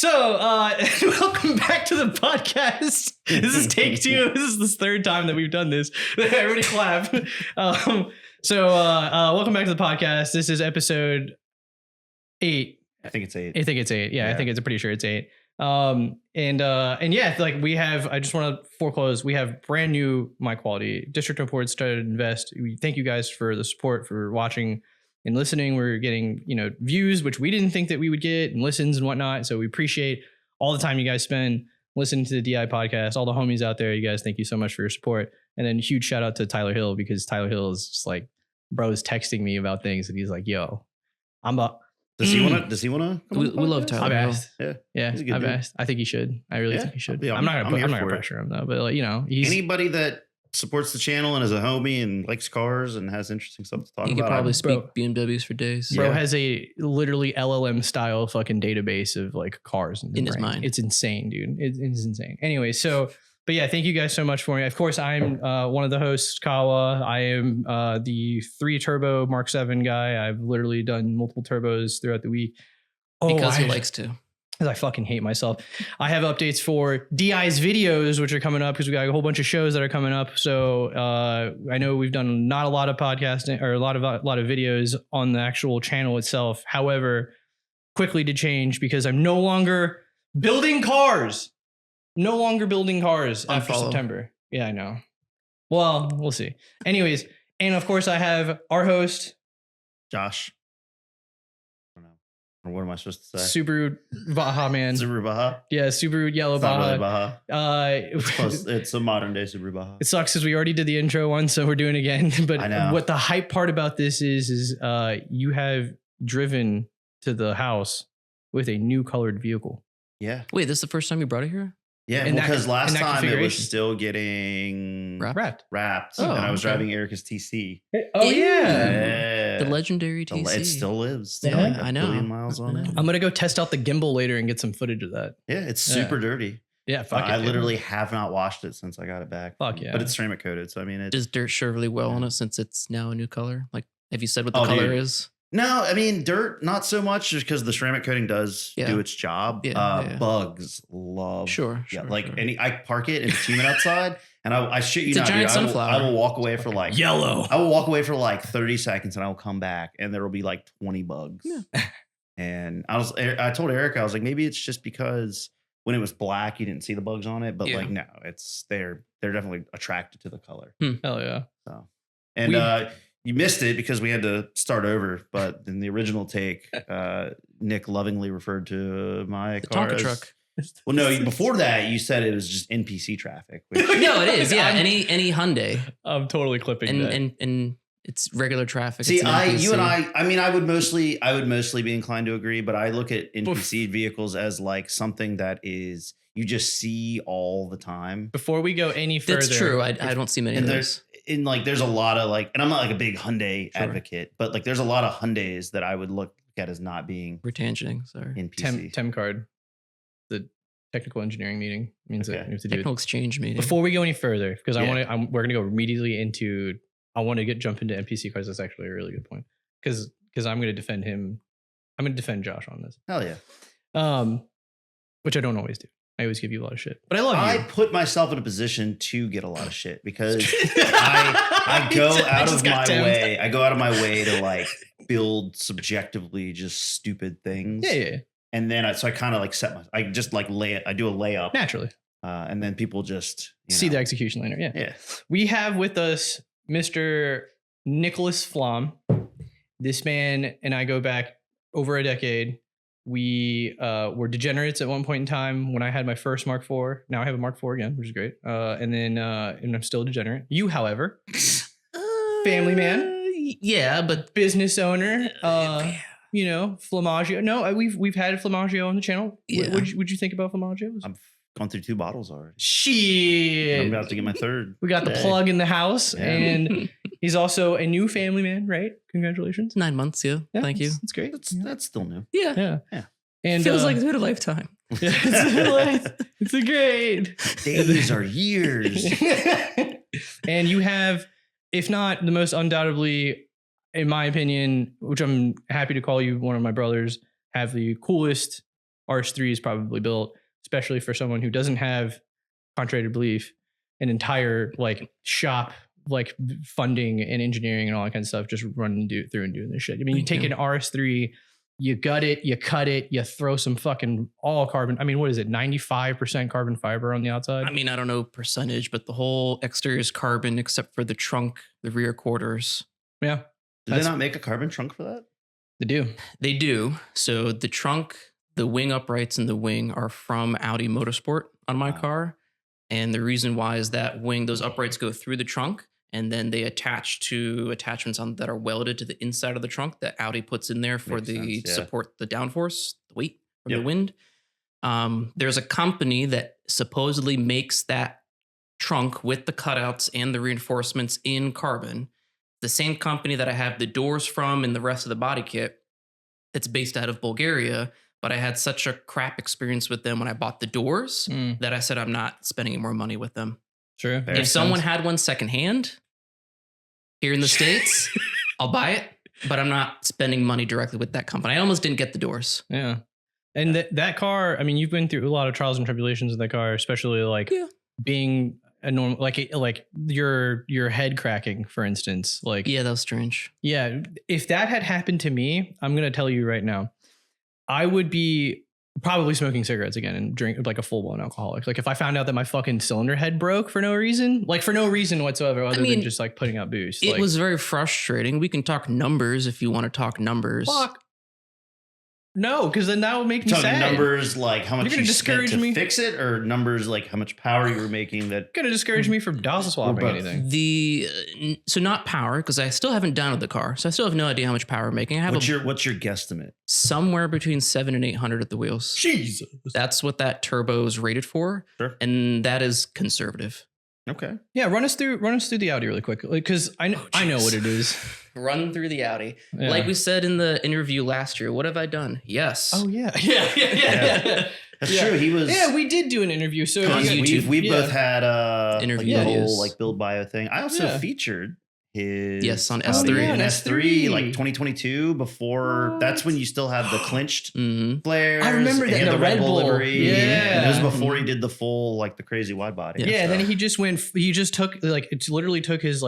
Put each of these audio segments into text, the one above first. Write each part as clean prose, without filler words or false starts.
So, welcome back to the podcast. This is take 2. This is the third time that we've done this. Everybody clap. Welcome back to the podcast. This is episode 8. I think it's 8. I think it's 8. Yeah, I think it's pretty sure it's 8. We have, I just want to foreclose, we have brand new My Quality District Reports started to invest. We thank you guys for the support, for watching and listening. We're getting, views, which we didn't think that we would get, and listens and whatnot. So we appreciate all the time you guys spend listening to the DI podcast. All the homies out there, you guys, thank you so much for your support. And then huge shout out to Tyler Hill, because Tyler Hill is just like, bro's texting me about things and he's like, yo, I'm about. Does he want to? We love Tyler. I've asked. Yeah. I've asked. I think he should. I really think he should. Yeah, I'm not gonna pressure him though, but he's anybody that supports the channel and is a homie and likes cars and has interesting stuff to talk about. He could probably speak BMWs for days. Bro has a literally LLM style fucking database of like cars in his mind. It's insane, dude. It's insane. Anyway, but yeah, thank you guys so much for me. Of course, I'm one of the hosts, Kawah. I am the 3-turbo Mark 7 guy. I've literally done multiple turbos throughout the week. Because he likes to. Because I fucking hate myself. I have updates for DI's videos, which are coming up because we got a whole bunch of shows that are coming up. So I know we've done not a lot of podcasting or a lot of videos on the actual channel itself. However, quickly to change because I'm no longer building cars. After September. Yeah, I know. Well, we'll see. Anyways, and of course I have our host, Josh. Or what am I supposed to say? Subaru Baja, man. Subaru Baja? Yeah, Subaru Yellow it's Baja. Not really Baja. It's close. It's a modern day Subaru Baja. It sucks because we already did the intro one, so we're doing it again. But what the hype part about this is you have driven to the house with a new colored vehicle. Yeah. Wait, this is the first time you brought it here? Yeah, because last time it was still getting wrapped. And I was driving Erica's TC. Oh, yeah. The legendary TC. It still lives. Yeah, I know. 1 billion miles on it. I'm going to go test out the gimbal later and get some footage of that. Yeah, it's super dirty. Yeah, fuck it. I literally have not washed it since I got it back. Fuck yeah. But it's ceramic coated, so I mean... Does dirt show really well on it since it's now a new color? Like, have you said what the color is? No, I mean, dirt, not so much, just because the ceramic coating does do its job. Bugs love. Sure. I park it and it's humid outside, and I shit you not, dude, sunflower. I will walk away for like yellow. I will walk away for like 30 seconds, and I will come back, and there will be like 20 bugs. Yeah. And I told Erica, I was like, maybe it's just because when it was black, you didn't see the bugs on it, but like no, they're definitely attracted to the color. Hell yeah. So and you missed it because we had to start over, but in the original take, Nick lovingly referred to my car as... truck. Well, no, before that, you said it was just NPC traffic. Which, no, it is. Yeah, any Hyundai. I'm totally clipping that. And it's regular traffic. See, I would mostly be inclined to agree, but I look at NPC vehicles as like something that is you just see all the time. Before we go any further, that's true. I don't see many of those. There's a lot of like, and I'm not like a big Hyundai advocate, but like there's a lot of Hyundais that I would look at as not being. We're tangenting, sorry. NPC. Tem card, the technical engineering meeting means that we have to do technical exchange meeting. Before we go any further, because we're gonna go immediately into. I want to jump into NPC cars. That's actually a really good point because I'm going to defend him. I'm going to defend Josh on this. Hell yeah. Which I don't always do. I always give you a lot of shit, but I love you. I put myself in a position to get a lot of shit because I go out of my way. I go out of my way to like build subjectively just stupid things. Yeah. And then I kind of like I just like I do a layup naturally. And then people just see the execution later. Yeah. We have with us Mr. Nick Flom. This man and I go back over a decade. We were degenerates at one point in time when I had my first Mark IV. Now I have a Mark IV again, which is great. And I'm still a degenerate. You, however, family man. Yeah, but business owner. Flamaggio. No, we've had Flamaggio on the channel. Yeah. What'd you think about Flamaggio? I've gone through 2 bottles already. Shit. I'm about to get my 3rd. We got the plug in the house, and he's also a new family man, right? Congratulations. 9 months, yeah. Thank you. That's great. That's still new. Yeah. And feels like it's been a lifetime. Yeah, it's a great. Days are years. And you have, if not the most undoubtedly, in my opinion, which I'm happy to call you one of my brothers, have the coolest RS3 is probably built, especially for someone who doesn't have, contrary to belief, an entire like shop, like funding and engineering and all that kind of stuff, just running through and doing this shit. I mean, you take an RS3, you gut it, you cut it, you throw some fucking all carbon. I mean, what is it? 95% carbon fiber on the outside. I mean, I don't know percentage, but the whole exterior is carbon except for the trunk, the rear quarters. Yeah. Did they not make a carbon trunk for that? They do. They do. So the trunk, the wing uprights and the wing are from Audi Motorsport on my car. And the reason why is that those uprights go through the trunk and then they attach to attachments that are welded to the inside of the trunk that Audi puts in there for support the downforce, the weight from the wind. There's a company that supposedly makes that trunk with the cutouts and the reinforcements in carbon. The same company that I have the doors from and the rest of the body kit that's based out of Bulgaria. But I had such a crap experience with them when I bought the doors that I said I'm not spending any more money with them. Sure. If someone had one secondhand here in the States, I'll buy it, but I'm not spending money directly with that company. I almost didn't get the doors. Yeah. And that car, I mean, you've been through a lot of trials and tribulations in that car, especially like being a normal, like your head cracking, for instance. Like, yeah, that was strange. Yeah. If that had happened to me, I'm going to tell you right now, I would be probably smoking cigarettes again and drink like a full blown alcoholic. Like if I found out that my fucking cylinder head broke for no reason whatsoever, other than just like putting out boost. It was very frustrating. We can talk numbers if you want to talk numbers. Fuck. No, because then that would make me sad. Numbers like how much you're gonna discourage me fix it, or numbers like how much power you were making that gonna discourage me from nozzle swapping anything. So not power, because I still haven't downloaded the car, so I still have no idea how much power I'm making. I have what's your guesstimate? Somewhere between 700 and 800 at the wheels. Jesus, that's what that turbo is rated for, and that is conservative. Okay. Yeah, run us through the Audi really quick, because I know what it is. Run through the Audi. Yeah. Like we said in the interview last year, what have I done? Yes. Oh yeah. Yeah. That's true. He was. Yeah, we did do an interview. So on YouTube. We both had interview like, the whole like build bio thing. I also featured his on S3. On S3 like 2022 before. That's when you still had the clinched flares. I remember that, and the Red Bull livery. Yeah, and it was before he did the full like the crazy wide body. Yeah, then he just took like it literally took his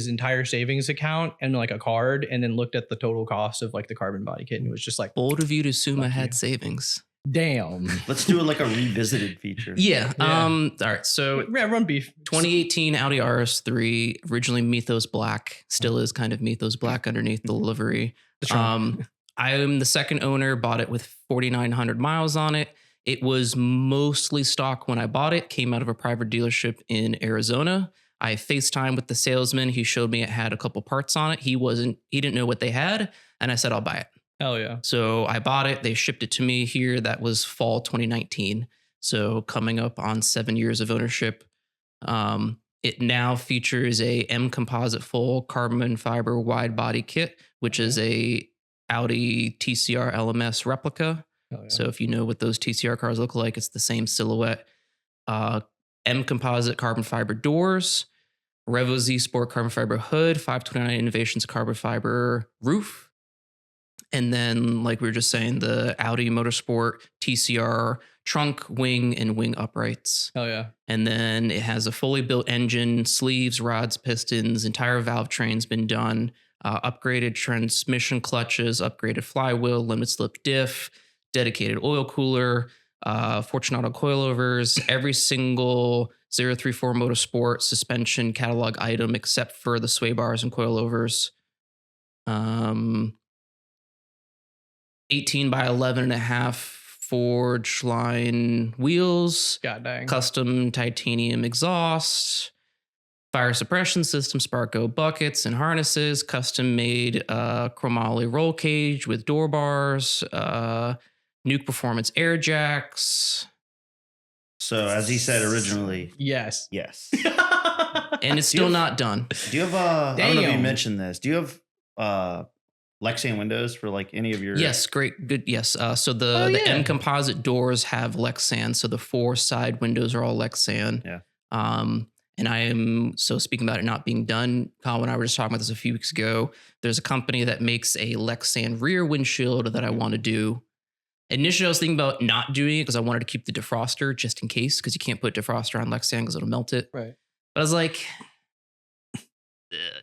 entire savings account and like a card, and then looked at the total cost of like the carbon body kit, and it was just like, bold of you to assume I had savings. Damn. Let's do it like a revisited feature. Yeah. All right. So run beef. 2018 Audi RS3, originally Mythos Black, still is kind of Mythos Black underneath the livery. I am the second owner, bought it with 4,900 miles on it. It was mostly stock when I bought it, came out of a private dealership in Arizona. I FaceTimed with the salesman. He showed me it had a couple parts on it. He didn't know what they had. And I said, I'll buy it. Hell yeah. So I bought it. They shipped it to me here. That was fall 2019. So coming up on 7 years of ownership. It now features a M Composite full carbon fiber wide body kit, which is a Audi TCR LMS replica. Oh, yeah. So if you know what those TCR cars look like, it's the same silhouette. M Composite carbon fiber doors, Revo Z Sport carbon fiber hood, 529 Innovations carbon fiber roof. And then, like we were just saying, the Audi Motorsport TCR trunk, wing, and wing uprights. Oh, yeah. And then it has a fully built engine, sleeves, rods, pistons, entire valve train's been done, upgraded transmission clutches, upgraded flywheel, limit slip diff, dedicated oil cooler, Fortunato coilovers, every single 034 Motorsport suspension catalog item except for the sway bars and coilovers. 18 by 11.5 forge line wheels. God dang. Custom titanium exhaust. Fire suppression system, Sparco buckets and harnesses. Custom made chromoly roll cage with door bars. Nuke Performance air jacks. So as he said originally. Yes. And it's still not done. Do you have I don't know if you mentioned this. Do you have Lexan windows for like any of your? Yes, great, good. Yes. So the M Composite doors have Lexan. So the 4 side windows are all Lexan. Yeah. And I am, so speaking about it not being done, Kawah and I were just talking about this a few weeks ago. There's a company that makes a Lexan rear windshield that I want to do. Initially, I was thinking about not doing it because I wanted to keep the defroster just in case, because you can't put defroster on Lexan because it'll melt it. Right. But I was like,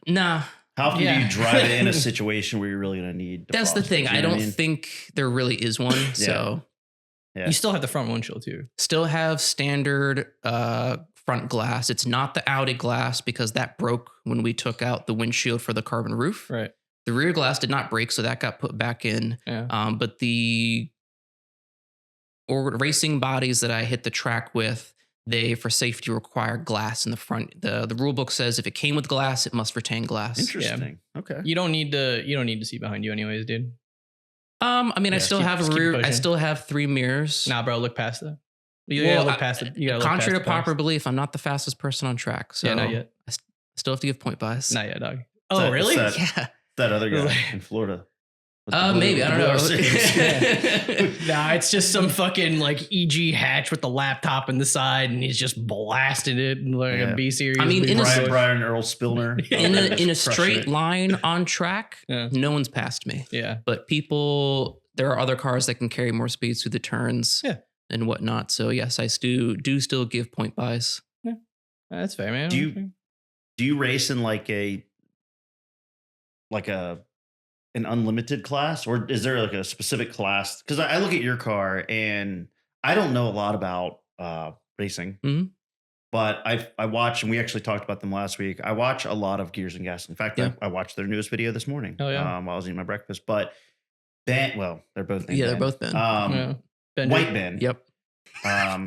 nah. How often do you drive it in a situation where you're really going to need That's the defrosters? thing. You know I what don't mean? think there really is one. So Yeah. You still have the front windshield too. still have standard front glass. It's not the Audi glass because that broke when we took out the windshield for the carbon roof. Right. The rear glass did not break, so that got put back in. Yeah. But the racing bodies that I hit the track with, they, for safety, require glass in the front. The rule book says if it came with glass, it must retain glass. Interesting. Okay. You don't need to see behind you anyways, dude. I mean, I Yeah, still keep- have just a keep rear. I pushing. still have 3 mirrors. Nah, bro, look past that. You Well, gotta look past it. You gotta look contrary to past the box. popular belief, I'm not the fastest person on track. So Yeah, not yet. I still have to give point buys. Not yet, dog. that- Oh, really? is Yeah. That other guy Like- in Florida. with the blue- Maybe. I the don't blue know. R6. Nah, it's just some fucking like EG hatch with the laptop in the side, and he's just blasting it in like Yeah. a B series. I mean, in a- Brian Earl Spillner. in a Crushing straight it. line on track, Yeah. no one's passed me. Yeah. But there are other cars that can carry more speeds through the turns and whatnot. So yes, I do still give point buys. That's fair, man. Do you race in like an unlimited class, or is there like a specific class? Because I look at your car and I don't know a lot about racing, Mhm. but I watch, and we actually talked about them last week. I watch a lot of Gears and Gas. In fact, Yeah. I watched their newest video this morning. Oh, yeah. While I was eating my breakfast. But Ben, well, they're both named Yeah, they're Ben. both Ben. Yeah. Benji. White Ben. Yep. I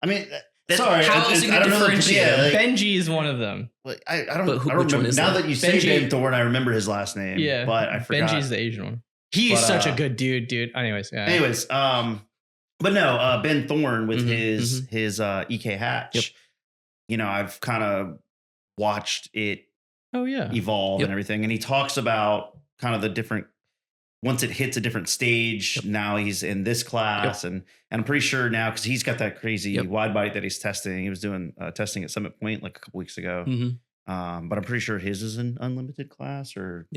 mean, That's- sorry, how it's- else are you I gonna don't know. differentiate Yeah, them? like, Benji is one of them. like, I don't. But I don't which one remember. is Now that? that you say Benji- Ben Thorne, I remember his last name. Yeah. but I forgot. Benji's the Asian one. He is But, such a good dude. Anyways, yeah. Anyways, but no, Ben Thorne with Mhm, his EK hatch. Yep. You know, I've kind of watched it Oh yeah. evolve Yep. and everything, and he talks about kind of the different. Once it hits a different stage, now he's in this class, and I'm pretty sure now because he's got that crazy wide body that he's testing. He was doing testing at Summit Point like a couple weeks ago, Mhm. but I'm pretty sure his is an unlimited class or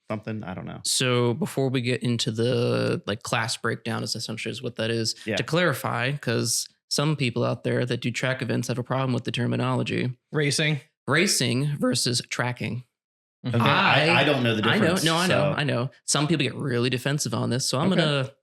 something. I don't know. So before we get into the class breakdown, is essentially is what that is. Yeah. To clarify, because some people out there that do track events have a problem with the terminology. Racing. Racing versus tracking. Okay, I don't know the difference. I know. so- I know. Some people get really defensive on this, so I'm Okay. going to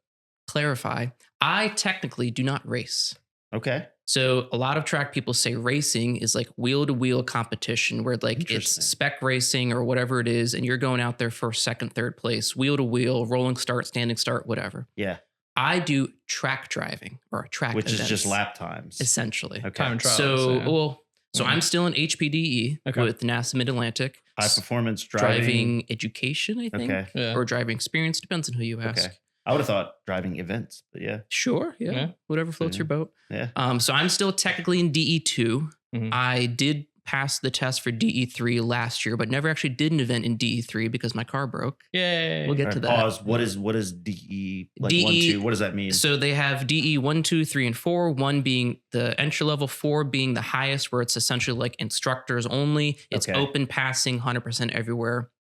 clarify. I technically do not race. Okay. So a lot of track people say racing is like wheel to wheel competition where it's Interesting. spec racing or whatever it is. And you're going out there first, second, third place, wheel to wheel, rolling start, standing start, whatever. Yeah. I do track driving or track Which is events, just lap times. essentially. Okay. Time and trial. So I'm still in HPDE Okay. with NASA Mid-Atlantic. High performance Driving education, I think, Okay. Yeah. or driving experience, depends on who you ask. Okay. I would have thought driving events, but yeah. Sure, yeah, Yeah. whatever floats Yeah. your boat. Yeah. So I'm still technically in DE2. Mhm. I did pass the test for DE3 last year, but never actually did an event in DE3 because my car broke. Yay. We'll get All to right, that. pause. What is DE like DE 1, 2? What does that mean? So they have DE 1, 2, 3, and 4. 1 being the entry level, 4 being the highest, where it's essentially like instructors only. It's Okay. open passing 100% everywhere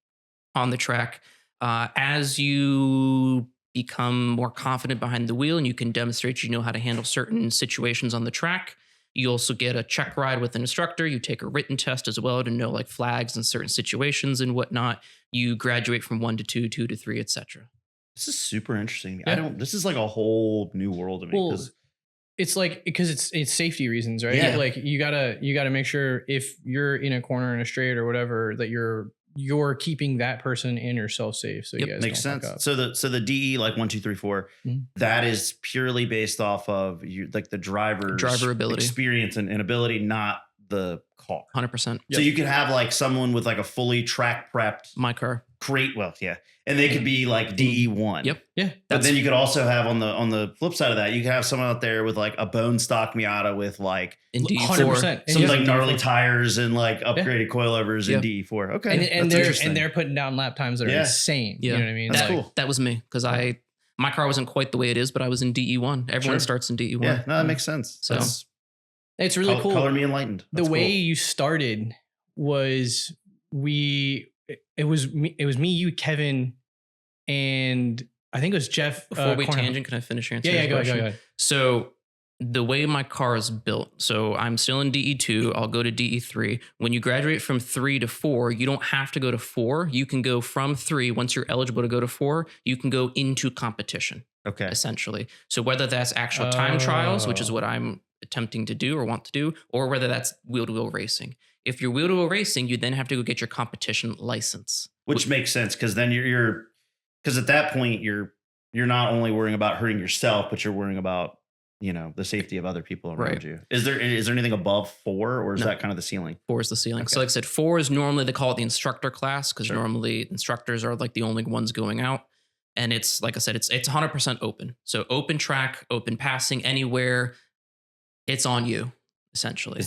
on the track. As you become more confident behind the wheel and you can demonstrate you know how to handle certain situations on the track, you also get a check ride with an instructor. You take a written test as well to know like flags in certain situations and whatnot. You graduate from 1 to 2, 2 to 3, etc. This is super interesting. Yeah. This is like a whole new world to me. Well, 'Cause- it's like because it's safety reasons, right? Yeah. Like you gotta make sure if you're in a corner in a straight or whatever that you're keeping that person and yourself safe. So Yep. you guys makes don't fuck sense. up. So the DE like 1, 2, 3, 4, Mhm. that is purely based off of you like the driver's Driver ability. experience and ability, not the car. 100%. So you could have like someone with like a fully track prepped My car. crate. Well, yeah. And they could be like DE1. Yep. Yeah. But then you could also have on the flip side of that, you could have someone out there with like a bone stock Miata with like In DE4. 100%. some Yeah. like gnarly tires and like upgraded coilovers Yeah. in DE4. Okay. And that's they're interesting. they're putting down lap times that are Yeah. insane. Yeah. You know what I mean? That's Like, cool. That was me because my car wasn't quite the way it is, but I was in DE1. Everyone Sure. starts in DE1. Yeah, no, that makes sense. So- That's It's really cool. Color me enlightened. The That's way cool. you started was it was me, you, Kevin, and I think it was Jeff. Before we Cornell. tangent, can I finish answering Yeah, this go question? ahead. So the way my car is built, so I'm still in DE2, I'll go to DE3. When you graduate from 3 to 4, you don't have to go to 4. You can go from 3, once you're eligible to go to 4, you can go into competition, Okay. essentially. So whether that's actual time trials, which is what I'm attempting to do or want to do, or whether that's wheel-to-wheel racing. If you're wheel-to-wheel racing, you then have to go get your competition license. Which makes sense because then you're because at that point you're not only worrying about hurting yourself, but you're worrying about the safety of other people around Right. you. Is there anything above 4, or is No. that kind of the ceiling? 4 is the ceiling. Okay. So like I said, 4 is normally, they call it the instructor class because Sure. normally instructors are like the only ones going out. And it's, like I said, it's 100% open. So open track, open passing, anywhere, it's on you, essentially.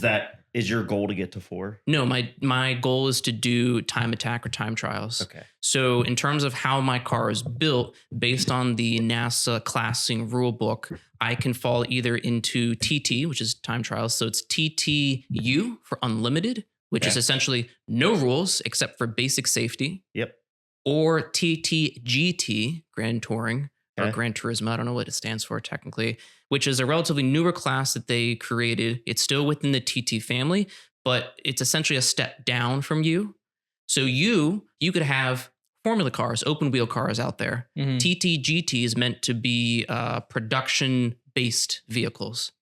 Is your goal to get to 4? No, my goal is to do time attack or time trials. Okay. So in terms of how my car is built, based on the NASA classing rule book, I can fall either into TT, which is time trials. So it's TTU for unlimited, which is Okay. essentially no rules except for basic safety, Yep. or TTGT, Grand Touring, or Okay. Gran Turismo. I don't know what it stands for technically, which is a relatively newer class that they created. It's still within the TT family, but it's essentially a step down from you. So you could have formula cars, open wheel cars out there. Mhm. TTGT is meant to be production-based vehicles.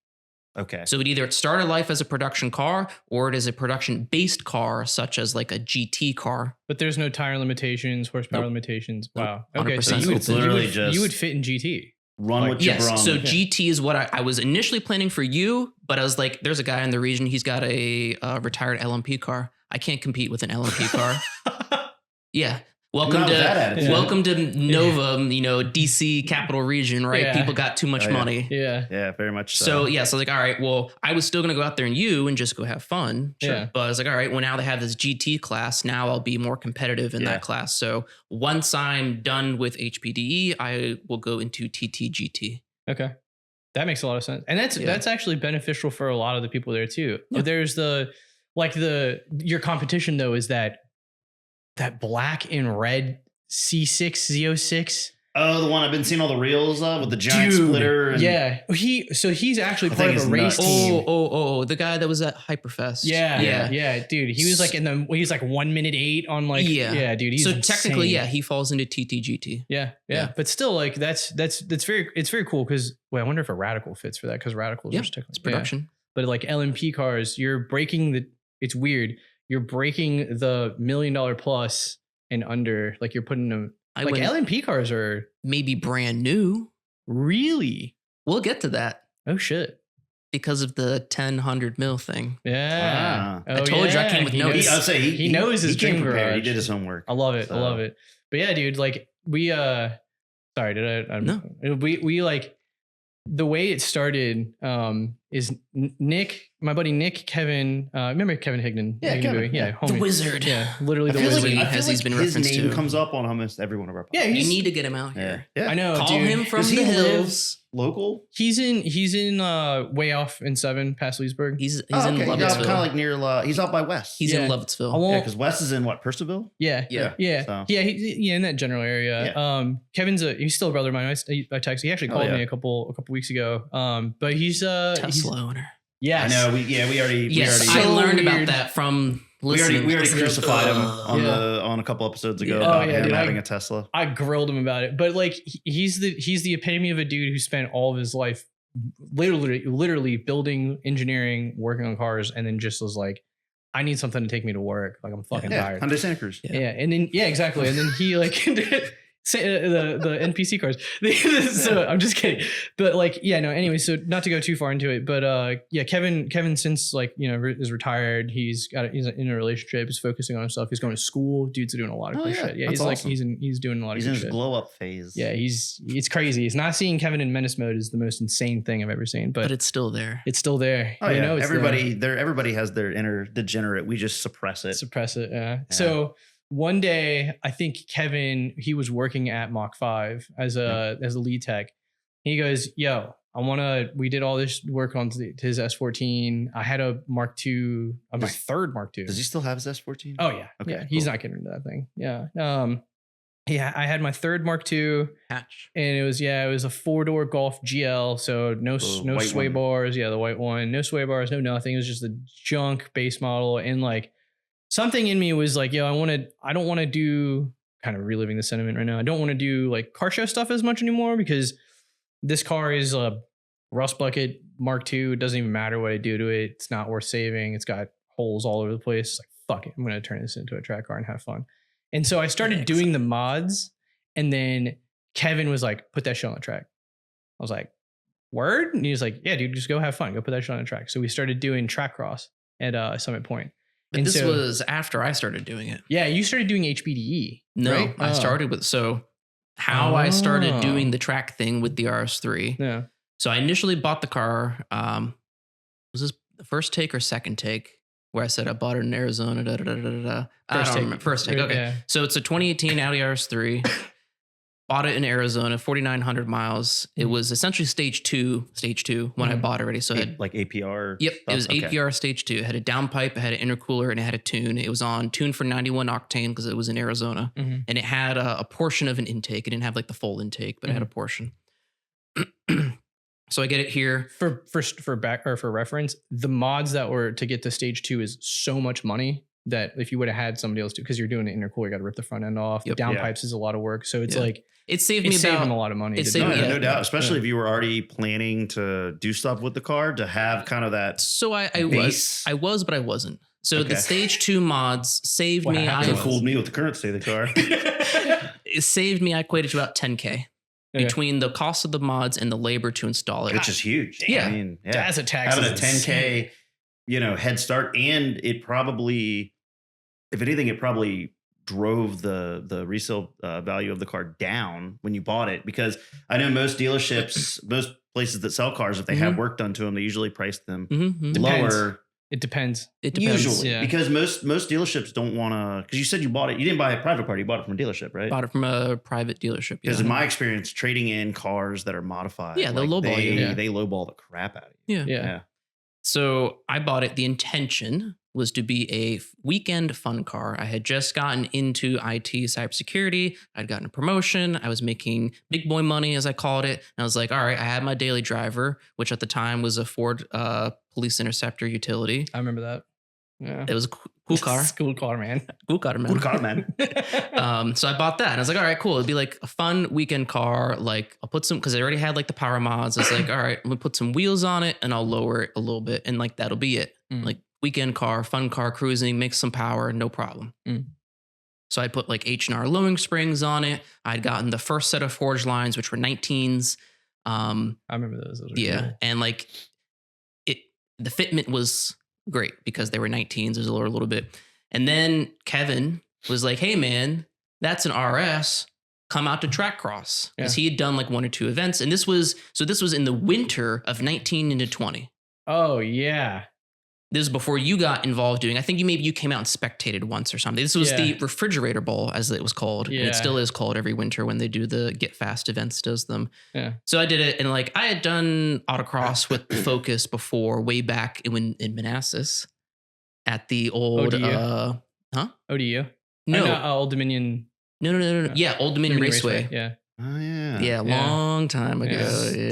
Okay. So it either started life as a production car or it is a production-based car, such as like a GT car. But there's no tire limitations, horsepower Nope. limitations. Nope. Wow. Okay, so 100%. you would, It's literally you just would fit in GT. run like- what you Yes. brung. So Yeah. GT is what I was initially planning for you, but I was like, there's a guy in the region. He's got a retired LMP car. I can't compete with an LMP car. Yeah. Welcome Not with that to attitude. welcome to Nova, DC Capital Region, right? Yeah. People got too much Oh, yeah. money. Yeah. Yeah, very much so. So yeah, so I was like, all right, well, I was still gonna go out there and just go have fun. Sure. But I was like, all right, well, now they have this GT class. Now I'll be more competitive in Yeah. that class. So once I'm done with HPDE, I will go into TTGT. Okay. That makes a lot of sense. And Yeah. that's actually beneficial for a lot of the people there too. Yeah. There's your competition though is that black and red C6 Z06. Oh, the one I've been seeing all the reels of with the giant splitter. And Yeah. He's actually I part think of a he's race nuts. team. Oh, the guy that was at Hyperfest. Yeah. Dude, he was like he's like 1 minute 8 on like, Yeah. dude. He's So technically, insane. yeah, he falls into TTGT. Yeah. Yeah. But still like it's very cool. Cause I wonder if a radical fits for that. Cause radicals Yeah, are technically It's production. But like LMP cars, it's weird. You're breaking the $1 million plus and under, like you're putting them I like went LMP cars are maybe brand new. really, We'll get to that oh shit. because of the 100 mil thing. Yeah. Wow. I told you I came with He notes. knows- I'll say he knows his he came dream prepared. He garage. did his homework. I love it. I So- love it. But yeah, dude, like we sorry, did I No. we like the way it started is Nick, my buddy Nick, Kevin, remember Kevin Higdon? Yeah, Higdon Kevin, Bowie? Yeah, yeah. homie. The wizard. Yeah, literally I the feel wizard. Wizard. like, I feel As he's like been his referenced name to. comes up on almost every one of our podcasts. Yeah, You he's- need to get him out yeah. here. Yeah. I know. Call dude. him from Does the he live hills. local? He's in way off in 7 past Leesburg. He's in Okay. Yeah, Lovettsville. kind of like near. He's out by West. He's in Yeah. Lovettsville. I Yeah, won't. because West is in what, Percival? Yeah. Yeah. Yeah. So- In that general area. Yeah. Kevin's he's still a brother of mine. I texted. He actually Oh, called yeah. me a couple weeks ago. But he's Tesla owner. yes. I know. We already. Yes, So I learned weird. about that from We listening. already crucified him Yeah. on a couple episodes ago Yeah. about Oh, yeah, him dude, having a Tesla. I grilled him about it, but like he's the epitome of a dude who spent all of his life literally building, engineering, working on cars, and then just was like, I need something to take me to work. Like I'm fucking Yeah, tired. Hyundai Santa Cruz. Yeah. Yeah, and then exactly, and then he like the NPC cars. So I'm just kidding, but like no. Anyway, so not to go too far into it, but Kevin since like is retired. He's in a relationship. He's focusing on himself. He's going to school. Dude's doing a lot of Oh, cool yeah. shit. Yeah, That's he's awesome. like he's doing a lot He's of in good his shit. glow up phase. Yeah, it's crazy. It's not seeing Kevin in menace mode is the most insane thing I've ever seen, but but it's still there. it's still there. Oh You yeah. know it's Everybody has their inner degenerate. We just suppress it. suppress it. Yeah. So one day, I think Kevin, he was working at Mach 5 as a lead tech. He goes, "Yo, we did all this work on his S14. I had a Mark II, my third Mark II. Does he still have his S14? Oh yeah. Okay, Yeah. He's cool. not getting into that thing. Yeah. Yeah, I had my third Mark II, Hatch. and it was a 4-door Golf GL, so no white sway one. bars. Yeah, the white one, no sway bars, no nothing. It was just a junk base model, and like something in me was like, yo, I don't want to do, kind of reliving the sentiment right now. I don't want to do like car show stuff as much anymore because this car is a rust bucket Mark II. It doesn't even matter what I do to it. It's not worth saving. It's got holes all over the place. It's like, fuck it. I'm going to turn this into a track car and have fun. And so I started doing the mods, and then Kevin was like, put that shit on the track. I was like, word? And he was like, yeah, dude, just go have fun. Go put that shit on the track. So we started doing track cross at Summit Point. But and this so, was after I started doing it. yeah, you started doing HBDE. No, right? I started with, so how I started doing the track thing with the RS3. Yeah. So I initially bought the car. Was this the first take or second take? Where I said I bought it in Arizona. First take. Okay. Yeah. So it's a 2018 Audi RS3. Bought it in Arizona, 4,900 miles. It was essentially stage two when I bought already. So it had, like APR. Yep, stuff? it was Okay. APR stage 2. It had a downpipe, it had an intercooler, and it had a tune. It was on tune for 91 octane because it was in Arizona, and it had a portion of an intake. It didn't have like the full intake, but it had a portion. So I get it here. For reference, the mods that were to get to stage 2 is so much money that if you would have had somebody else do, because you're doing an intercooler, you got to rip the front end off. Yep. The downpipes is a lot of work, so it's Yeah. like It saved it me saved about him a lot of money. it to saved do me- that. No doubt, especially Yeah. if you were already planning to do stuff with the car, to have kind of that. So I base. was, but I wasn't. So Okay. the stage 2 mods saved What me. happened? It fooled me with the current state of the car. It saved me. I equated to about 10K Okay. between the cost of the mods and the labor to install it. Which is huge. Yeah. I mean, yeah. That's a tax. Having a is 10K, insane. head start, and it probably, if anything, it probably drove the resale value of the car down when you bought it, because I know most dealerships, most places that sell cars, if they have work done to them, they usually price them Mm-hmm. lower. It depends. It depends. Usually, Yeah. because most dealerships don't want to. Because you said you bought it, you didn't buy a private party, you bought it from a dealership, right? Bought it from a private dealership. Because Yeah. in my experience, trading in cars that are modified, Yeah, they'll lowball they, you. Yeah. They lowball the crap out of you. Yeah. Yeah. So I bought it. The intention was to be a weekend fun car. I had just gotten into IT cybersecurity. I'd gotten a promotion. I was making big boy money, as I called it. And I was like, all right, I had my daily driver, which at the time was a Ford Police Interceptor utility. I remember that. Yeah. It was a cool car. Cool car, man. Cool car, man. Good car, man. So I bought that and I was like, all right, cool. It'd be like a fun weekend car. Like I'll put some, cause I already had like the power mods. I was like, all right, I'm gonna put some wheels on it and I'll lower it a little bit. And like, that'll be it. Mm. Like weekend car, fun car, cruising, make some power, no problem. Mm. So I put like H&R lowering springs on it. I'd gotten the first set of forge lines, which were 19s. I remember those. Those were Yeah. cool. And like the fitment was great because they were 19s. There's a little bit. And then Kevin was like, hey man, that's an RS. Come out to track cross. Because he had done like 1 or 2 events. And this was in the winter of 19 into 20. Oh yeah. This is before you got involved doing, I think you came out and spectated once or something. This was the refrigerator bowl, as it was called. And it still is called every winter when they do the Get Fast events, does them. Yeah. So I did it. And like I had done autocross with Focus before, way back in Manassas at the old, ODU? ODU? No. Old Dominion. No. Yeah. Old Dominion Raceway. Yeah. Oh yeah. Yeah. Long time ago. Yes. Yeah.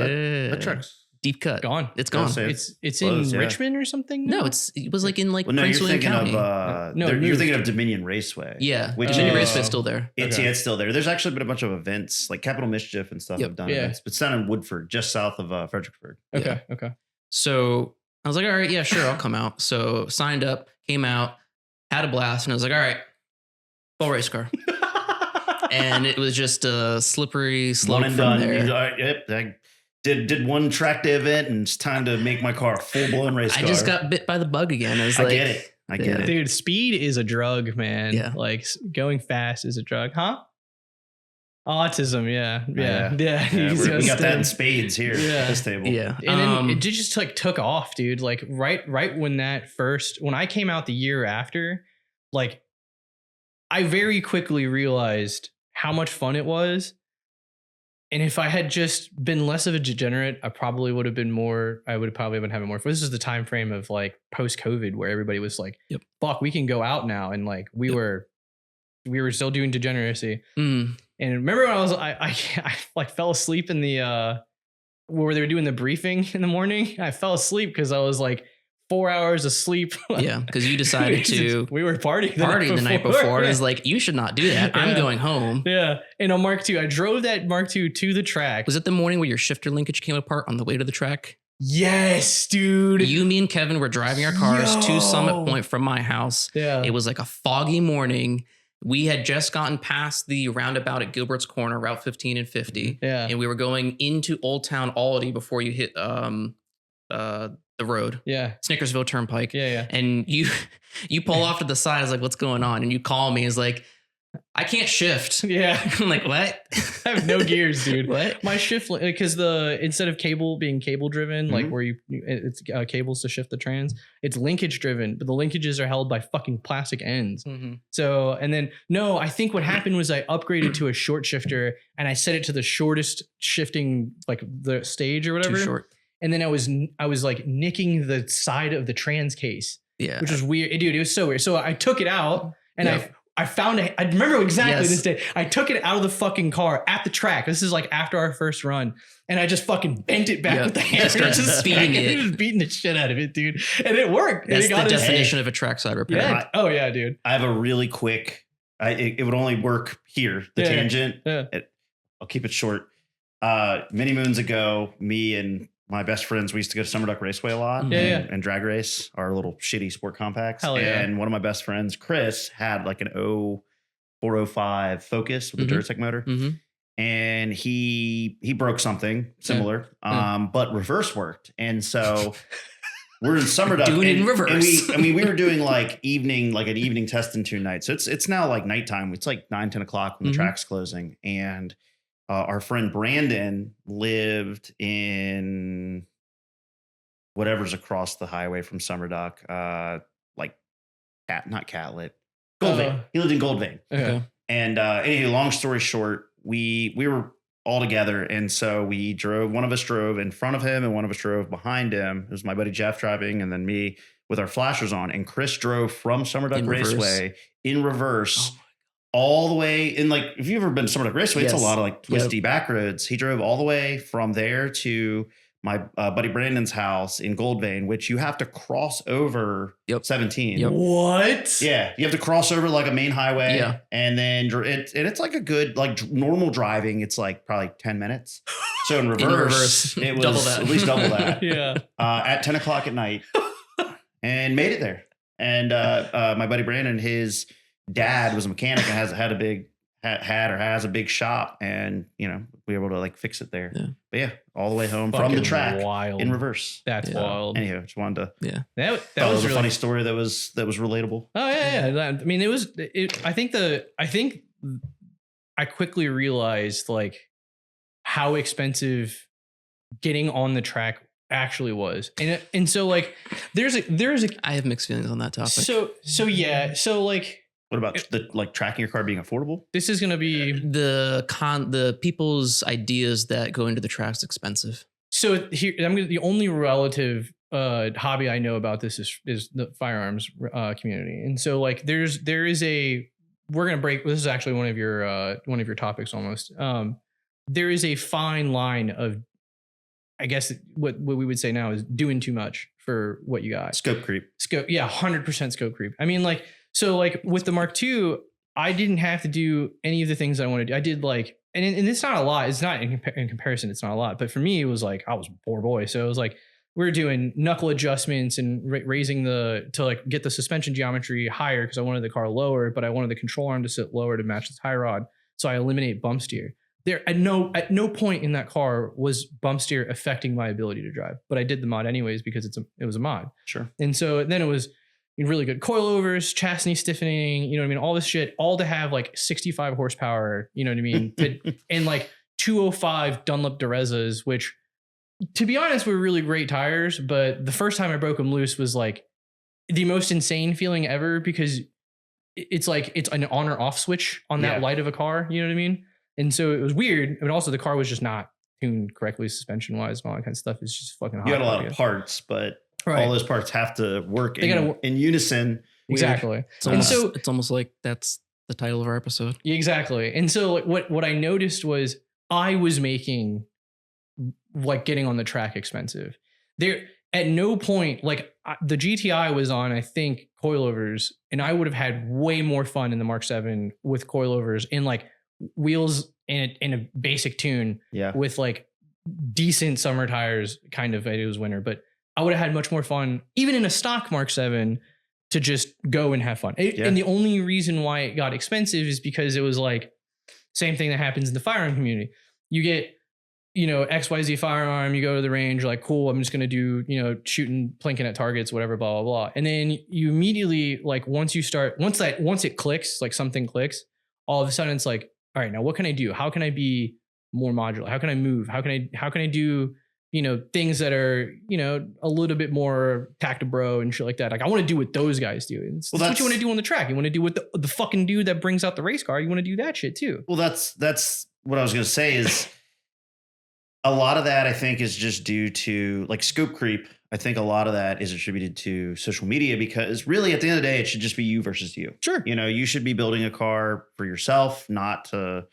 That truck's Deep cut. Gone. It's gone. Say It's closed, in yeah. Richmond or something? No, now? it was like in like well, no, Prince you're William thinking County. of No, you're moved. thinking of Dominion Raceway. Yeah. which Dominion is- Raceway is still there. It's Okay. it's still there. There's actually been a bunch of events like Capital Mischief and stuff Yep. have done Yeah. events, but it's down in Woodford, just south of Fredericksburg. Okay. Okay. So I was like, all right, yeah, sure, I'll come out. So signed up, came out, had a blast, and I was like, all right, full race car. And it was just a slippery slope One and from done. there. Yep. I did one track day event, and it's time to make my car a full blown race car. I just got bit by the bug again. I was I like, get it. I get it. Dude, speed is a drug, man. Yeah. Like going fast is a drug, huh? Autism, yeah. Yeah. You We just, got that in spades here Yeah. at this table. yeah. And then it just like took off, dude. Like right when I came out the year after, like I very quickly realized how much fun it was. And if I had just been less of a degenerate, I probably would have been more. I would probably have been having more. This is the time frame of like post-COVID where everybody was like, Yep. "Fuck, we can go out now," and like we Yep. were we were still doing degeneracy. Mm. And remember when I like fell asleep in the where they were doing the briefing in the morning. I fell asleep because I was like 4 hours of sleep. Yeah, because you decided to we were partying the night before. And I was like, you should not do that. I'm going home. Yeah. And on Mark II, I drove that Mark II to the track. Was it the morning where your shifter linkage came apart on the way to the track? Yes, dude. You, me, and Kevin were driving our cars to Summit Point from my house. Yeah. It was like a foggy morning. We had just gotten past the roundabout at Gilbert's Corner, Route 15 and 50. Yeah. And we were going into Old Town Aldie before you hit the road. Yeah. Snickersville Turnpike. Yeah. And you pull off to the side. I was like, what's going on? And you call me. It's like, I can't shift. Yeah. I'm like, what? I have no gears, dude. What? My shift, because instead of cable being cable driven, like where it's cables to shift the trans, it's linkage driven, but the linkages are held by fucking plastic ends. Mm-hmm. So, and then I think what happened was I upgraded to a short shifter and I set it to the shortest shifting, like the stage or whatever. Too short. And then I was like nicking the side of the trans case. Yeah. Which was weird. Dude, it was so weird. So I took it out and I found I remember exactly this day. I took it out of the fucking car at the track. This is like after our first run. And I just fucking bent it back with the hammer. Just beating it. Just beating the shit out of it, dude. And it worked. That's and it the definition of a trackside repair. Yeah. Oh, yeah, dude. I have a really quick, it would only work here, the tangent. Yeah. I'll keep it short. Many moons ago, me and my best friends, we used to go to Summer Duck Raceway a lot and drag race our little shitty sport compacts. Hell yeah. And one of my best friends, Chris, had like an 0405 Focus with a Durtec motor. Mm-hmm. And he broke something similar, but reverse worked. And so we're in Summer Duck. Doing it in reverse. And we were doing like an evening test and tune night. So it's now like nighttime. It's like 9-10 o'clock when the track's closing. And our friend Brandon lived in whatever's across the highway from Summer Duck, not Catlett, Goldvein. He lived in Goldvein. Okay. And anyway, long story short, we were all together, and so we drove. One of us drove in front of him, and one of us drove behind him. It was my buddy Jeff driving, and then me with our flashers on. And Chris drove from Summer Duck Raceway in reverse. All the way in, like, if you've ever been to Summer Duck Raceway, it's a lot of like twisty back roads. He drove all the way from there to my buddy Brandon's house in Goldvein, which you have to cross over 17. Yep. What? Yeah, you have to cross over like a main highway. Yeah. And then it's like a good, like normal driving, it's like probably 10 minutes. So in reverse, it was double that. at least double that. Yeah. At 10 o'clock at night and made it there. And my buddy Brandon, his dad was a mechanic and has a big shop, and we were able to like fix it there. But all the way home from the track in reverse. That's wild. Anyhow, just wanted to that was was a really funny story that was relatable. Oh yeah. I mean, I think I quickly realized like how expensive getting on the track actually was. And so like there's a I have mixed feelings on that topic. So like, what about tracking your car being affordable? this is going to be the people's ideas that go into the track's expensive. so here. The only relative hobby I know about this is the firearms community. And so like we're going to break. This is actually one of your topics almost. There is a fine line of, I guess what we would say now is doing too much for what you got. Scope creep. 100% scope creep. I mean, like, so like with the Mark II, I didn't have to do any of the things I wanted to do. I did like, and it's not a lot. It's not in comparison. It's not a lot. But for me, it was like, I was a poor boy. So it was like, we were doing knuckle adjustments and raising to like get the suspension geometry higher because I wanted the car lower, but I wanted the control arm to sit lower to match the tie rod. So I eliminate bump steer. There at no point in that car was bump steer affecting my ability to drive, but I did the mod anyways because it was a mod. Sure. And so then it was really good coilovers, chassis stiffening, all this shit, all to have like 65 horsepower, and like 205 Dunlop Durezas, which to be honest were really great tires. But the first time I broke them loose was like the most insane feeling ever because it's like it's an on or off switch on that light of a car. You know what I mean? And so it was weird. I mean, also the car was just not tuned correctly suspension wise and all that kind of stuff. It's just fucking hot. You had a lot of parts, but all those parts have to work in unison. Exactly. It's almost like that's The title of our episode. Exactly. And so like, what I noticed was I was making like getting on the track expensive. There at no point, like the GTI was on, I think, coilovers, and I would have had way more fun in the Mark 7 with coilovers in like wheels in a basic tune with like decent summer tires, kind of. It was winter, but I would have had much more fun even in a stock Mark 7 to just go and have fun. And the only reason why it got expensive is because it was like same thing that happens in the firearm community. You get, you know, XYZ firearm, you go to the range, you're like, cool, I'm just going to do, you know, shooting, plinking at targets, whatever, blah, blah, blah. And then you immediately, like, once it clicks, like something clicks, all of a sudden it's like, all right, now what can I do? How can I be more modular? How can I move? How can I do, you know, things that are, you know, a little bit more tactibro and shit like that. Like I want to do what those guys do. That's what you want to do on the track. You want to do what the fucking dude that brings out the race car. You want to do that shit too. Well, that's what I was going to say is a lot of that I think is just due to like scope creep. I think a lot of that is attributed to social media because really at the end of the day, it should just be you versus you. Sure. You know, you should be building a car for yourself, not to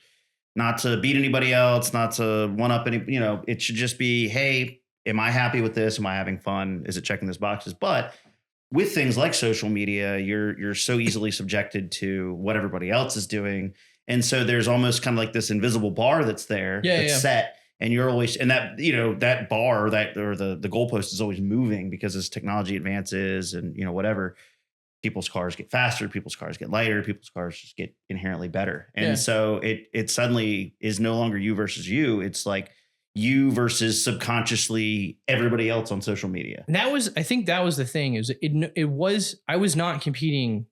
beat anybody else, not to one up any, you know, it should just be, hey, am I happy with this? Am I having fun? Is it checking those boxes? But with things like social media, you're so easily subjected to what everybody else is doing. And so there's almost kind of like this invisible bar that's there that's set. And you're always, and that, you know, that bar or the goalpost is always moving because as technology advances and, you know, whatever, people's cars get faster, people's cars get lighter, people's cars just get inherently better. And so it suddenly is no longer you versus you. It's like you versus subconsciously everybody else on social media. And I think that was the thing I was not competing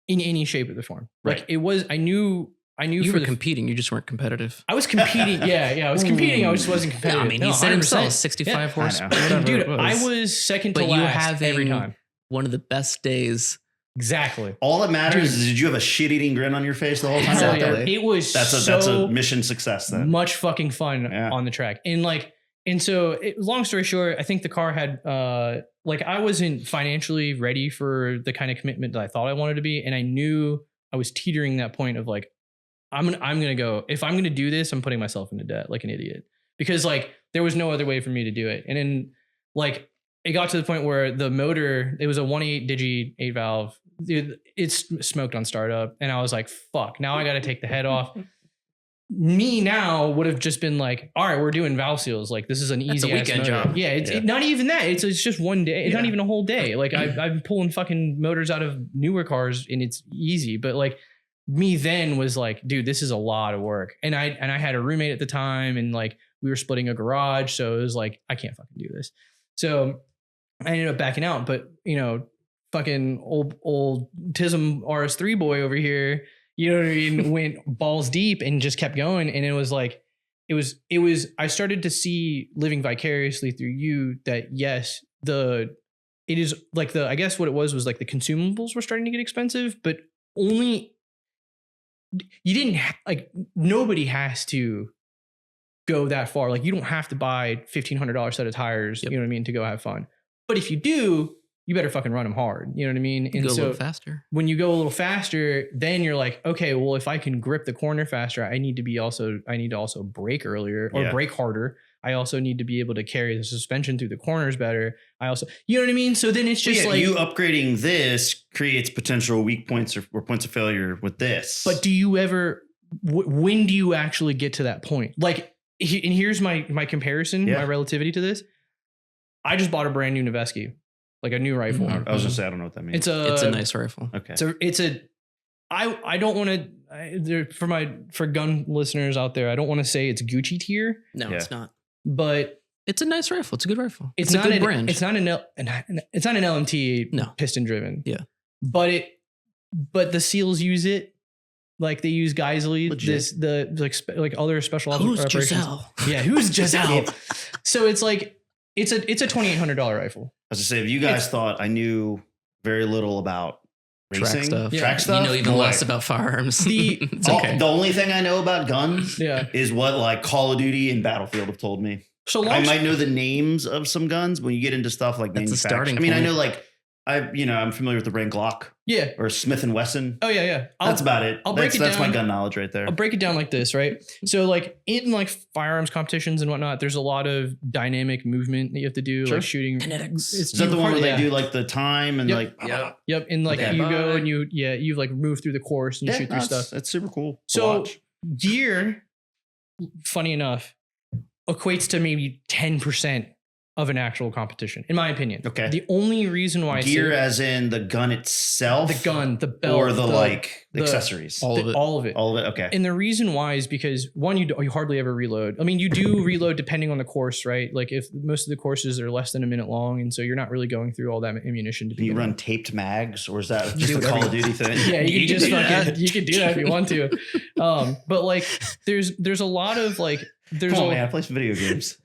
in any shape or form. Like it was, I knew you were competing. You just weren't competitive. I was competing. I was competing. I just wasn't competitive. I mean, he said himself, 65 horse. Dude, I was second to last every time. One of the best days. Exactly. All that matters is did you have a shit-eating grin on your face the whole time? Exactly. It was that's a mission success then. Much fucking fun on the track. And so long story short, I think the car had like I wasn't financially ready for the kind of commitment that I thought I wanted to be. And I knew I was teetering that point of like, I'm gonna go, if I'm gonna do this, I'm putting myself into debt like an idiot. Because like there was no other way for me to do it. And then like it got to the point where the motor, it was a 1.8 Digi 8 valve. Dude, it's smoked on startup. And I was like, fuck, now I got to take the head off. Me now would have just been like, all right, we're doing valve seals. Like this is an easy weekend job. Yeah. It's not even that. It's just one day. It's not even a whole day. Like I'm pulling fucking motors out of newer cars and it's easy. But like me then was like, dude, this is a lot of work. And I had a roommate at the time and like we were splitting a garage. So it was like, I can't fucking do this. So I ended up backing out, but you know, fucking old TISM RS3 boy over here, you know what I mean, went balls deep and just kept going. And it was like, it was, I started to see living vicariously through you that yes, it is like I guess what it was like the consumables were starting to get expensive, but only you didn't like, nobody has to go that far. Like you don't have to buy $1,500 set of tires, you know what I mean, to go have fun. But if you do, you better fucking run them hard. You know what I mean? And go a so little faster. When you go a little faster, then you're like, okay, well, if I can grip the corner faster, I need to also brake earlier or brake harder. I also need to be able to carry the suspension through the corners better. I also, you know what I mean? So then it's just like you upgrading this creates potential weak points or points of failure with this. But do you ever, when do you actually get to that point? Like, and here's my comparison, my relativity to this. I just bought a brand new Noveski, like a new rifle. I was gonna say, I don't know what that means. It's a nice rifle. Okay. I don't want to, for gun listeners out there, I don't want to say it's Gucci tier. No, it's not. But it's a nice rifle. It's a good rifle. It's not a good brand. It's not an LMT piston driven. Yeah. But the SEALs use it. Like they use Geisley, like other special operations. Giselle? Yeah, who's Giselle? So it's like it's a $2,800 rifle. I was to say, if you guys thought I knew very little about racing, track stuff, you know even less about firearms. The only thing I know about guns is what like Call of Duty and Battlefield have told me. So I might know the names of some guns when you get into stuff like manufacturing. I mean, I know like I'm familiar with the brand Glock. Yeah. Or Smith & Wesson. Oh yeah. That's about it. That's my gun knowledge right there. I'll break it down like this, right? So like in like firearms competitions and whatnot, there's a lot of dynamic movement that you have to do, like shooting. Kinetics. Is that the one where they do like the time and like Yep. And like you go and you like move through the course and you shoot through stuff. That's super cool. So gear, funny enough, equates to maybe 10% of an actual competition, in my opinion. Okay. The only reason why gear, as in the gun itself, the gun, the belt, or the accessories, all of it. Okay. And the reason why is because one, you hardly ever reload. I mean, you do reload depending on the course, right? Like if most of the courses are less than a minute long, and so you're not really going through all that ammunition. Do you run taped mags, or is that just a Call of Duty thing? Yeah, you can just you can do that if you want to. But like, there's a lot of like. Come on, man, I play some video games.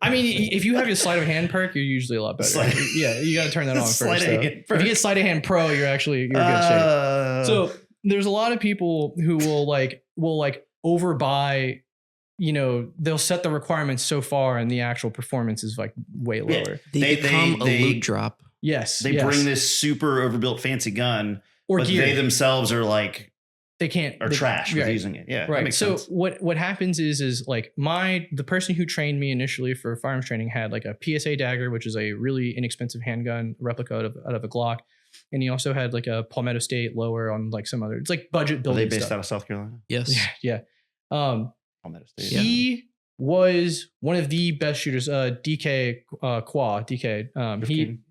I mean, if you have your sleight of hand perk, you're usually a lot better. Yeah, you got to turn that on first. If you get sleight of hand pro, you're in good shape. So there's a lot of people who will overbuy. They'll set the requirements so far, and the actual performance is like way lower. They become a loot drop. Yes, they bring this super overbuilt fancy gun, or but gear. They themselves are like. They can't or trash with using it. Yeah. Right. So what happens is like the person who trained me initially for firearms training had like a PSA dagger, which is a really inexpensive handgun replica out of a Glock. And he also had like a Palmetto State lower on like some other, it's like budget building. Are they based stuff. out of South Carolina? Yes. Yeah. Palmetto State. He was one of the best shooters. DK Kawah. DK.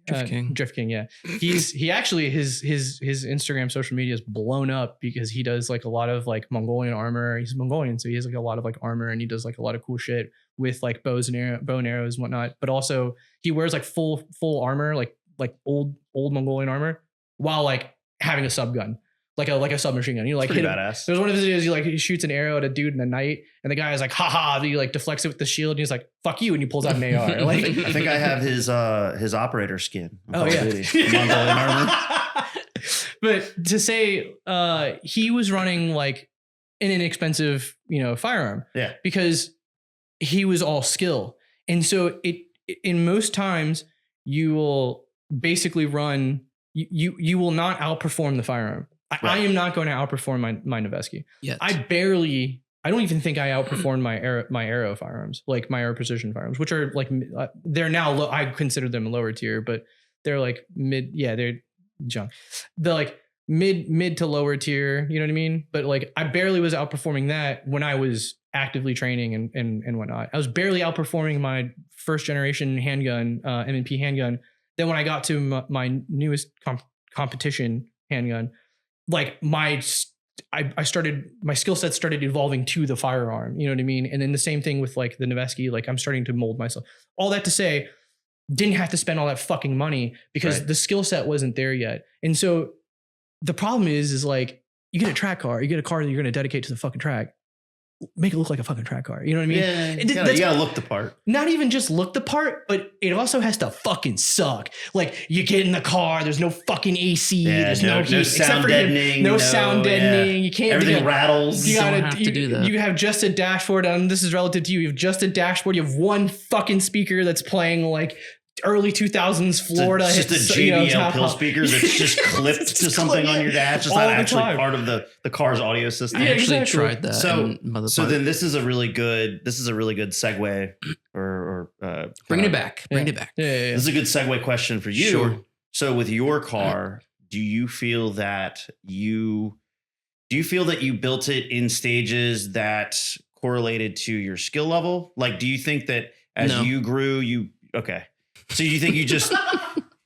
Drift King. Yeah. He actually his Instagram social media is blown up because he does like a lot of like Mongolian armor. He's Mongolian, so he has like a lot of like armor, and he does like a lot of cool shit with like bow and arrows and whatnot. But also he wears like full armor, like old Mongolian armor, while like having a subgun. Like a submachine gun. You like hit badass. There's one of his videos he shoots an arrow at a dude in the night, and the guy is like, haha, he like deflects it with the shield, and he's like, fuck you, and he pulls out an AR. Like I think I have his operator skin. Oh yeah. Mongolian armor. But to say he was running like an inexpensive, firearm. Yeah. Because he was all skill. And so in most times you will basically run you will not outperform the firearm. I am not going to outperform my Noveske. Yet. I don't even think I outperformed my arrow firearms, like my arrow precision firearms, which are like they're now low. I consider them lower tier, but they're like mid. Yeah, they're junk. They're like mid to lower tier. You know what I mean? But like I barely was outperforming that when I was actively training and whatnot. I was barely outperforming my first generation handgun, M&P handgun. Then when I got to my newest competition handgun. Like my skill set started evolving to the firearm, you know what I mean? And then the same thing with like the Noveske, like I'm starting to mold myself. All that to say, didn't have to spend all that fucking money because the skill set wasn't there yet. And so the problem is like you get a track car, you get a car that you're going to dedicate to the fucking track. Make it look like a fucking track car. You know what I mean? Yeah, you gotta look the part. Not even just look the part, but it also has to fucking suck. Like you get in the car, there's no fucking AC, there's no heat, no sound deadening, no sound deadening. You can't. Everything rattles. You gotta have to do that. You have just a dashboard, and this is relative to you. You have just a dashboard. You have one fucking speaker that's playing like early 2000s Florida. It's just a JBL pill speaker that's just clipped to something on your dash. It's not actually part of the car's audio system. I actually tried that. So then this is a really good segue or bring it back. Bring it back. Yeah. This is a good segue question for you. Sure. So with your car, do you feel that you built it in stages that correlated to your skill level? Like, do you think that as you grew, okay. So you think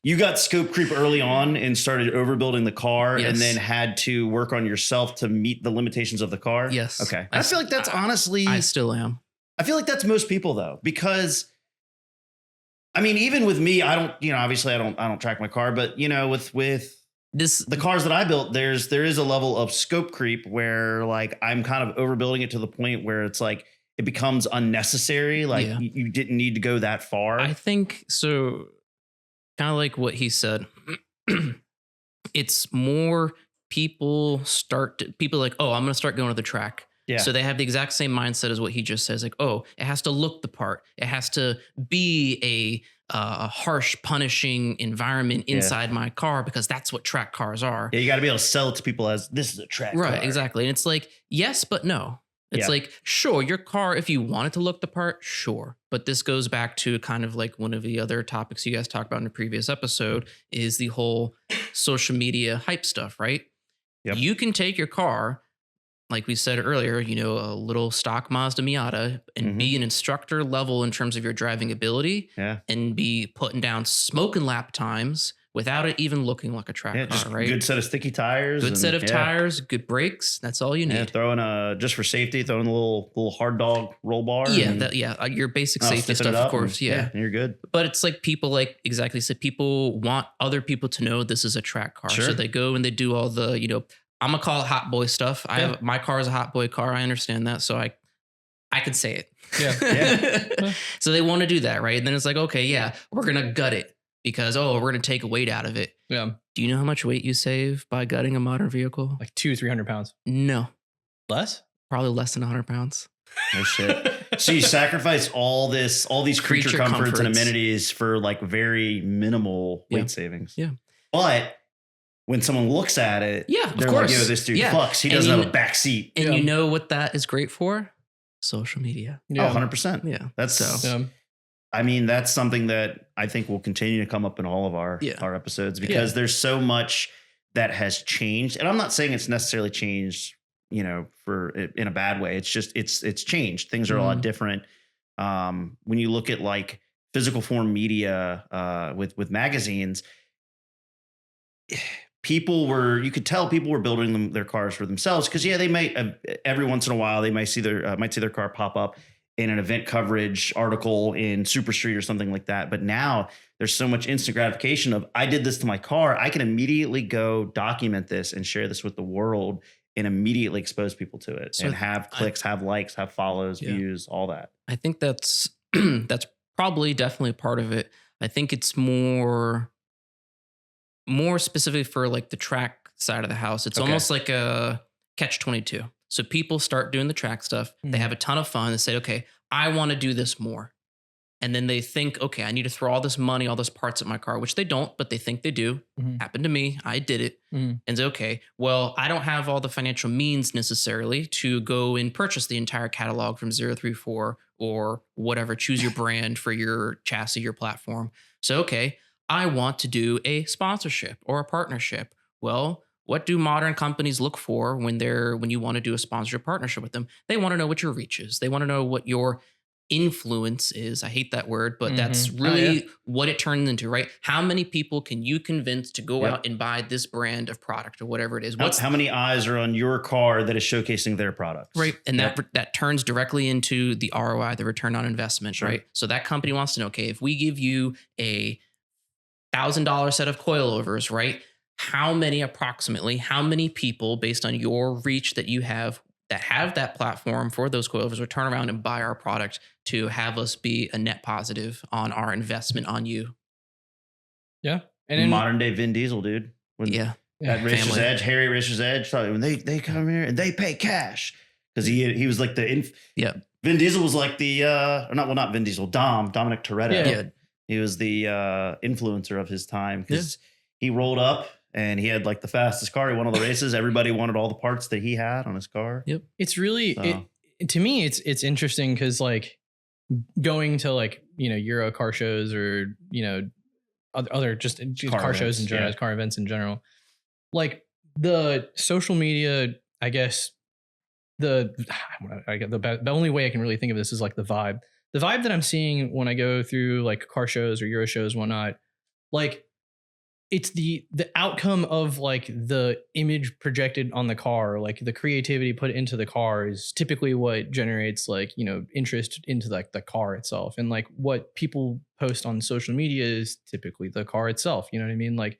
you got scope creep early on and started overbuilding the car and then had to work on yourself to meet the limitations of the car? Yes. Okay. I feel like that's honestly. I still am. I feel like that's most people though, because I mean, even with me, I don't, obviously I don't track my car, but with the cars that I built, there is a level of scope creep where like I'm kind of overbuilding it to the point where it's like, it becomes unnecessary. Like you didn't need to go that far. I think so. Kind of like what he said. It's more people like, oh, I'm going to start going to the track. Yeah. So they have the exact same mindset as what he just says. Like, oh, it has to look the part. It has to be a harsh, punishing environment inside my car because that's what track cars are. Yeah, you got to be able to sell it to people as this is a track car. Right, exactly. And it's like, yes, but no. It's like, sure, your car, if you want it to look the part, sure. But this goes back to kind of like one of the other topics you guys talked about in the previous episode is the whole social media hype stuff, right? Yep. You can take your car, like we said earlier, you know, a little stock Mazda Miata and be an instructor level in terms of your driving ability and be putting down smoking lap times without it even looking like a track car, right? Good set of sticky tires. Good set of tires, good brakes. That's all you need. Yeah, throwing just for safety, throwing a little hard dog roll bar. Yeah, your basic safety stuff, of course. And you're good. But it's like people people want other people to know this is a track car. Sure. So they go and they do all the, you know, I'm gonna call it hot boy stuff. My car is a hot boy car. I understand that. So I can say it. Yeah. So they want to do that, right? And then it's like, okay, we're gonna gut it. Because, we're going to take weight out of it. Yeah. Do you know how much weight you save by gutting a modern vehicle? Like 200-300 pounds. No. Less? Probably less than 100 pounds. No shit. So you sacrifice all these creature comforts and amenities for like very minimal weight savings. Yeah. But when someone looks at it, of course. like, yo, this dude fucks. He doesn't have a back seat. And you know what that is great for? Social media. Yeah. 100%. Yeah. That's I mean, that's something that I think will continue to come up in all of our episodes because there's so much that has changed. And I'm not saying it's necessarily changed, you know, in a bad way. It's just, it's changed. Things are a lot different. When you look at like physical form media with magazines, you could tell people were building their cars for themselves. Cause they might, every once in a while, they might see their car pop up in an event coverage article in Super Street or something like that. But now there's so much instant gratification of, I did this to my car. I can immediately go document this and share this with the world and immediately expose people to it and have clicks, have likes, have follows, views, all that. I think that's probably definitely part of it. I think it's more specific for like the track side of the house. It's almost like a catch-22. So people start doing the track stuff. They have a ton of fun. They say, okay, I want to do this more. And then they think, okay, I need to throw all this money, all those parts at my car, which they don't, but they think they do. Happened to me. I did it. And say, okay, well, I don't have all the financial means necessarily to go and purchase the entire catalog from 034 or whatever. Choose your brand for your chassis, your platform. So, okay, I want to do a sponsorship or a partnership. Well, what do modern companies look for when you want to do a sponsorship partnership with them? They want to know what your reach is. They want to know what your influence is. I hate that word, but that's really what it turns into, right? How many people can you convince to go out and buy this brand of product or whatever it is? How many eyes are on your car that is showcasing their products? Right. And that turns directly into the ROI, the return on investment, right? So that company wants to know, okay, if we give you a $1,000 set of coilovers, right? How many people based on your reach that you have that platform for those coilovers will turn around and buy our product to have us be a net positive on our investment on you? Yeah. And in modern day Vin Diesel, dude. At Racer's Edge, Harry Racer's Edge, when they come here and they pay cash because he was like Vin Diesel was like not Vin Diesel, Dominic Toretto. Yeah. He was the influencer of his time because he rolled up and he had like the fastest car. He won all the races. Everybody wanted all the parts that he had on his car. Yep. It's really, to me, it's interesting because like going to like, you know, Euro car shows or, you know, other just car shows in general, car events in general, like the social media, I guess the only way I can really think of this is like the vibe that I'm seeing when I go through like car shows or Euro shows, whatnot, like it's the outcome of like the image projected on the car, like the creativity put into the car is typically what generates like, you know, interest into like the car itself. And like what people post on social media is typically the car itself. You know what I mean? Like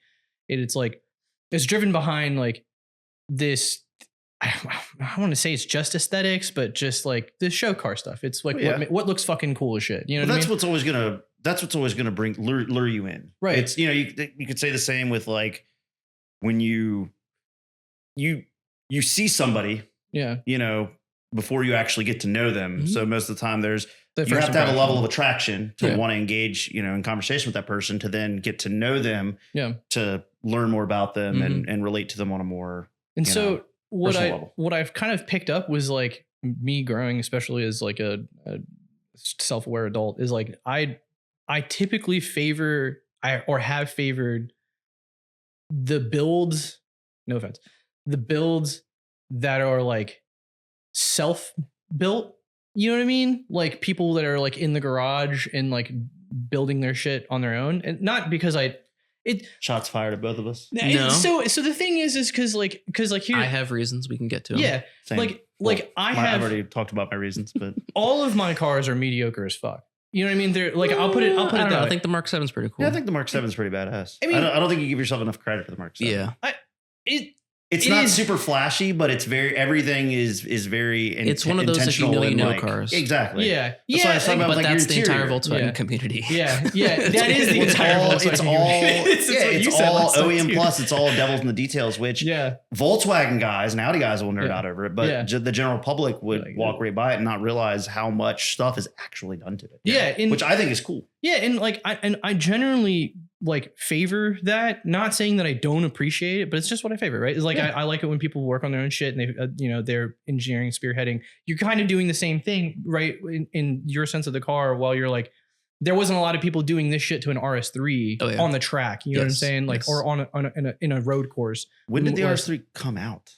it's like, it's driven behind like this, I want to say it's just aesthetics, but just like the show car stuff. It's like what looks fucking cool as shit. You know, that's what's always gonna lure you in, right? It's, you know, you could say the same with like when you see somebody, you know, before you actually get to know them. So most of the time there's you have to have a level of attraction to want to engage, in conversation with that person, to then get to know them, to learn more about them and relate to them on a more, so what level. What I've kind of picked up was like me growing, especially as like a self-aware adult, is like I typically have favored the builds, no offense, the builds that are like self-built, you know what I mean? Like people that are like in the garage and like building their shit on their own, and not because shots fired at both of us. No. So the thing is because here I have reasons we can get to them. Yeah. Same. I've already talked about my reasons, but all of my cars are mediocre as fuck. You know what I mean? They're like, I'll put it that way. I think the Mark 7 is pretty cool. Yeah, I think the Mark 7 is pretty badass. I mean, I don't think you give yourself enough credit for the Mark 7. Yeah. It's not super flashy, but it's everything is very it's one of those like you know cars. Exactly. Yeah. That's why I was talking about, but that's the interior. entire Volkswagen community. Yeah. That is the entire Volkswagen community. It's all OEM plus. It's all devils in the details, which Volkswagen guys and Audi guys will nerd out over it, but the general public would walk right by it and not realize how much stuff is actually done to it. Yeah. Which I think is cool. Yeah. And like, I generally like favor that, not saying that I don't appreciate it, but it's just what I favor, right? It's like, I like it when people work on their own shit and they, they're engineering, spearheading. You're kind of doing the same thing, right? In your sense of the car, while you're like, there wasn't a lot of people doing this shit to an RS3 on the track. You know what I'm saying? Like, or in a road course. When did the RS3 come out?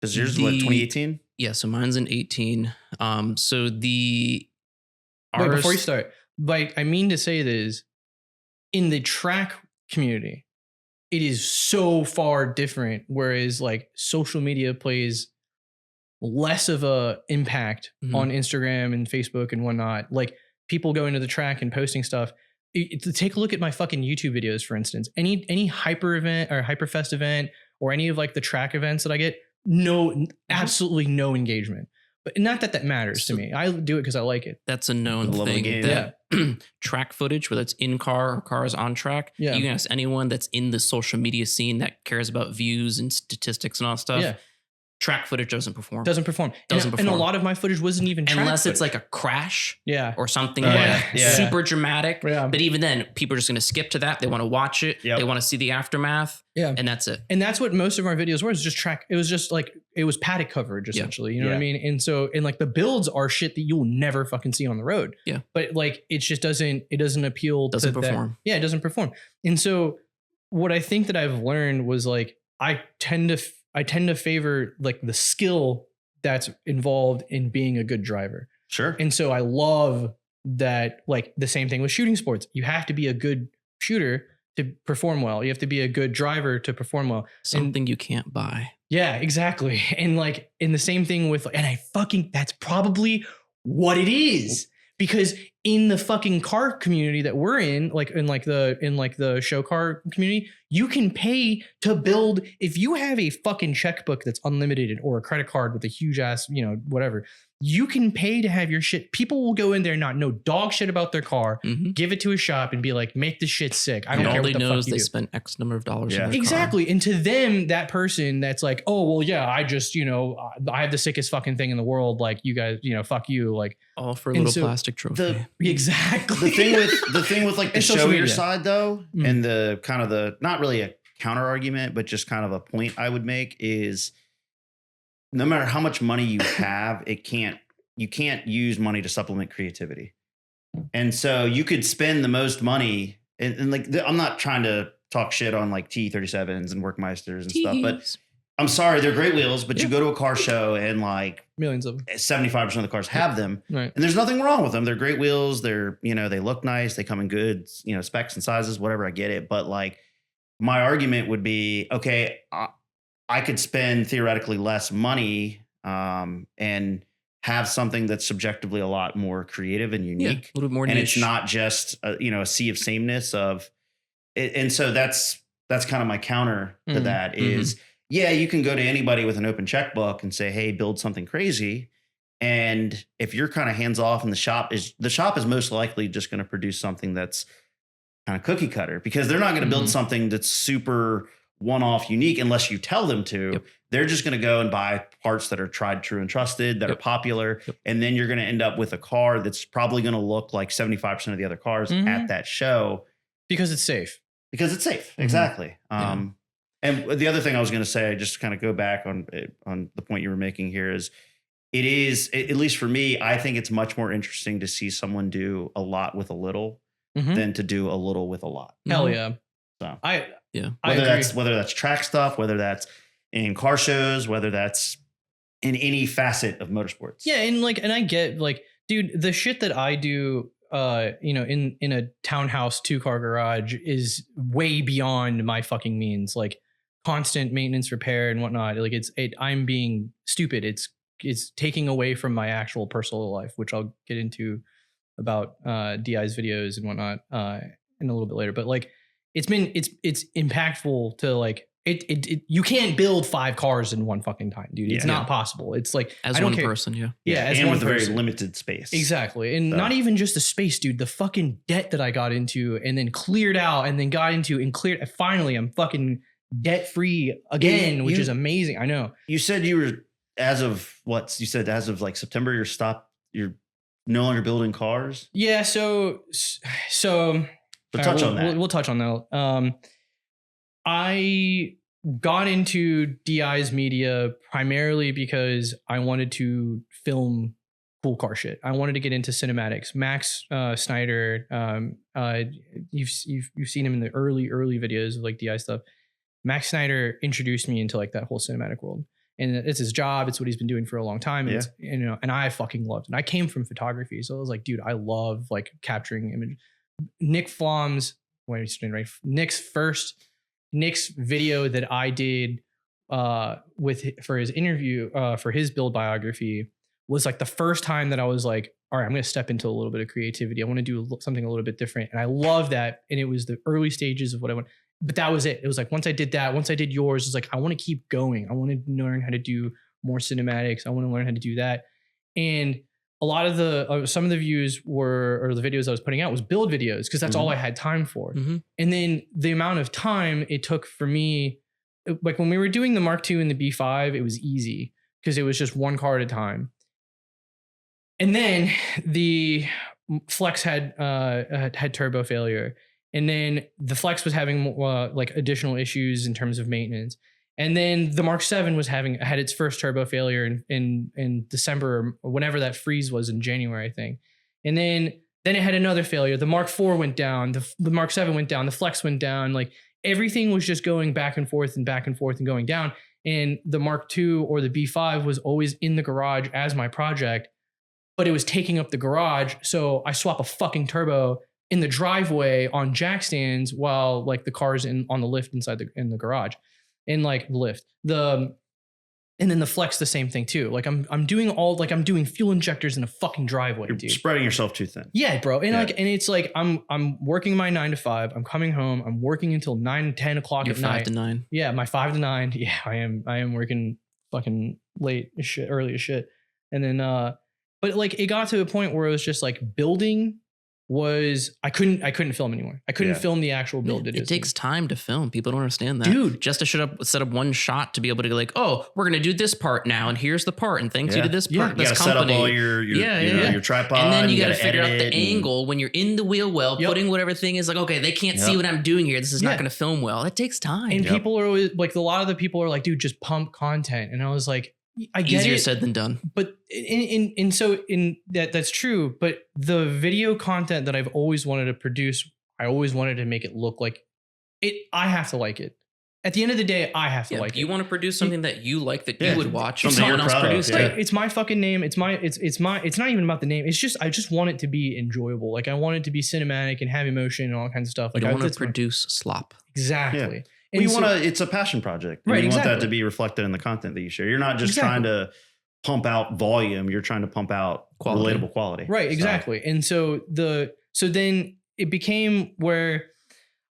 Because yours is what, 2018? Yeah. So mine's in 18. So the Wait, before you start, like, I mean to say this, in the track community, it is so far different. Whereas like social media plays less of a impact on Instagram and Facebook and whatnot. Like people going to the track and posting stuff. Take a look at my fucking YouTube videos, for instance. Any hyper event or Hyperfest event or any of like the track events that I get, absolutely no engagement. But not that matters to me. I do it because I like it. That's a known thing. That track footage, whether it's in car or cars on track, you can ask anyone that's in the social media scene that cares about views and statistics and all that stuff. Yeah. Track footage doesn't perform. And a lot of my footage wasn't even track unless footage. It's like a crash or something super dramatic. Yeah. But even then, people are just going to skip to that. They want to watch it. Yep. They want to see the aftermath. Yeah. And that's it. And that's what most of our videos were. Is just track. It was just like, it was paddock coverage essentially. You know what I mean? And so, and like the builds are shit that you'll never fucking see on the road. Yeah. But like, it just doesn't appeal. Doesn't perform. Yeah. It doesn't perform. And so what I think that I've learned was like, I tend to favor like the skill that's involved in being a good driver. Sure. And so I love that, like the same thing with shooting sports. You have to be a good shooter to perform well. You have to be a good driver to perform well. Something you can't buy. Yeah, exactly. And like in the same thing with, and that's probably what it is. Because in the fucking car community that we're in the show car community, you can pay to build. If you have a fucking checkbook that's unlimited or a credit card with a huge ass, whatever, you can pay to have your shit. People will go in there, not know dog shit about their car, give it to a shop and be like, make this shit sick. I don't care what the fuck you do. They spent X number of dollars. Yeah. Exactly. And to them, that person that's like, oh, well, yeah, I just, I have the sickest fucking thing in the world. Like you guys, fuck you. Like all for a little plastic trophy. Exactly. The thing with like the showier side though, and the kind of the, not really a counter argument, but just kind of a point I would make is, no matter how much money you have, you can't use money to supplement creativity. And so you could spend the most money and like, I'm not trying to talk shit on like T37s and Workmeisters and stuff, but I'm sorry, they're great wheels, but you go to a car show and like millions of them, 75% of the cars have them. Right. And there's nothing wrong with them. They're great wheels. They're, they look nice. They come in good, specs and sizes, whatever. I get it. But like my argument would be, okay, I could spend theoretically less money and have something that's subjectively a lot more creative and unique. A little more and niche. It's not just a sea of sameness of it. And so that's kind of my counter to that is, you can go to anybody with an open checkbook and say, hey, build something crazy. And if you're kind of hands off and the shop is most likely just going to produce something that's kind of cookie cutter, because they're not going to build something that's super one-off unique unless you tell them to. Yep. They're just going to go and buy parts that are tried, true, and trusted, that are popular. And then you're going to end up with a car that's probably going to look like 75% of the other cars at that show. Because it's safe. Because it's safe. Exactly. And the other thing I was going to say, just to kind of go back on the point you were making here, is it is, at least for me, I think it's much more interesting to see someone do a lot with a little than to do a little with a lot. Hell yeah. So whether that's track stuff, whether that's in car shows, whether that's in any facet of motorsports. Yeah, and I get dude, the shit that I do in a townhouse 2-car garage is way beyond my fucking means. Like constant maintenance, repair, and whatnot. Like I'm being stupid. It's taking away from my actual personal life, which I'll get into about DI's videos and whatnot in a little bit later. But it's impactful to you can't build 5 cars in one fucking time, dude. It's not possible. It's as one person, as and one with a person. very limited space. Exactly. And not even just the space, dude. The fucking debt that I got into and then cleared out and then got into and cleared. Finally, I'm fucking debt free again, which is amazing. I know. You said you were, as of September, you're no longer building cars. Yeah. So touch on that. We'll touch on that. I got into DI's media primarily because I wanted to film cool car shit. I wanted to get into cinematics. Max Snyder, you've seen him in the early videos of DI stuff. Max Snyder introduced me into that whole cinematic world, and it's his job. It's what he's been doing for a long time. And and I fucking loved it. And I came from photography, so I was like, dude, I love capturing image. Nick Flom's Nick's video that I did for his interview for his build biography was the first time that I was like, all right, I'm going to step into a little bit of creativity. I want to do something a little bit different. And I love that. And it was the early stages of what I want. But that was it. It was once I did that, once I did yours, it's I want to keep going. I want to learn how to do more cinematics. I want to learn how to do that. And a lot of some of the views or the videos I was putting out was build videos because that's all I had time for. And then the amount of time it took for me, when we were doing the Mark II and the B5, it was easy because it was just one car at a time. And then the Flex had turbo failure, and then the Flex was having additional issues in terms of maintenance. And then the Mark 7 had its first turbo failure in December, or whenever that freeze was in January, I think. And then it had another failure. The Mark 4 went down, the Mark 7 went down, the Flex went down. Everything was just going back and forth and going down. And the Mark 2 or the B5 was always in the garage as my project, but it was taking up the garage. So I swap a fucking turbo in the driveway on jack stands while the car's on the lift in the garage. And the lift, and then the Flex, the same thing too. I'm doing I'm doing fuel injectors in a fucking driveway, You're dude. Spreading yourself too thin. Yeah, bro. And and it's I'm working my 9 to 5. I'm coming home. I'm working until 9, 10 o'clock at night. 5 to 9. Yeah, my 5 to 9. Yeah, I am working fucking late as shit, early as shit. And then but it got to a point where it was just building was I couldn't film anymore. I couldn't film the actual build videos. It takes time to film. People don't understand that. Dude. Just to set up one shot to be able to go oh, we're going to do this part now. And here's the part. And thanks you to this part, this company. Set up all your tripod. And then you got to figure out the angle when you're in the wheel well, putting whatever thing is okay, they can't see what I'm doing here. This is not going to film well. It takes time. And people are always a lot of the people are dude, just pump content. And I was I get easier it, said than done. But that's true. But the video content that I've always wanted to produce, I always wanted to make it look like it. I have to like it. At the end of the day, I have to like it. You want to produce something that you like that you would watch. Someone else produced it. It's my fucking name. It's not even about the name. It's just I just want it to be enjoyable. I want it to be cinematic and have emotion and all kinds of stuff. You don't want to produce slop. Exactly. Yeah. It's a passion project. Right, you want that to be reflected in the content that you share. You're not just trying to pump out volume. You're trying to pump out relatable quality. Right, exactly. And so then it became where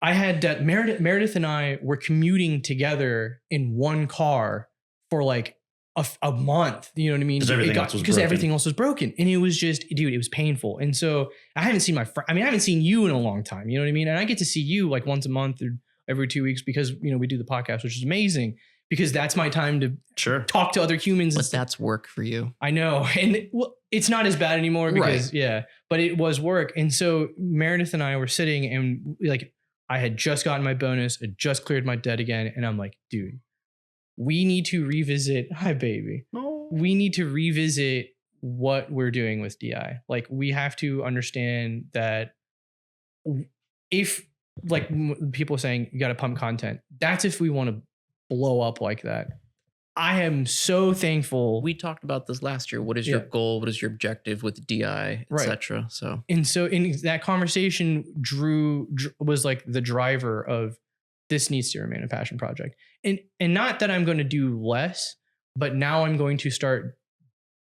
I had that Meredith and I were commuting together in one car for a month. You know what I mean? Because everything else was broken. And it was just, dude, it was painful. And so I haven't seen I haven't seen you in a long time. You know what I mean? And I get to see you once a month or every 2 weeks because, we do the podcast, which is amazing because that's my time to Sure. talk to other humans. But that's work for you. I know. And it's not as bad anymore because but it was work. And so Meredith and I were sitting and like, I had just gotten my bonus. I just cleared my debt again. And I'm like, dude, we need to revisit. Hi, baby. No. We need to revisit what we're doing with DI. Like we have to understand that if like people are saying you got to pump content, that's if we want to blow up like that. I am so thankful. We talked about this last year. What is your goal? What is your objective with DI, etc.? So, and so in that conversation, Drew was like the driver of this needs to remain a passion project. And not that I'm going to do less, but now I'm going to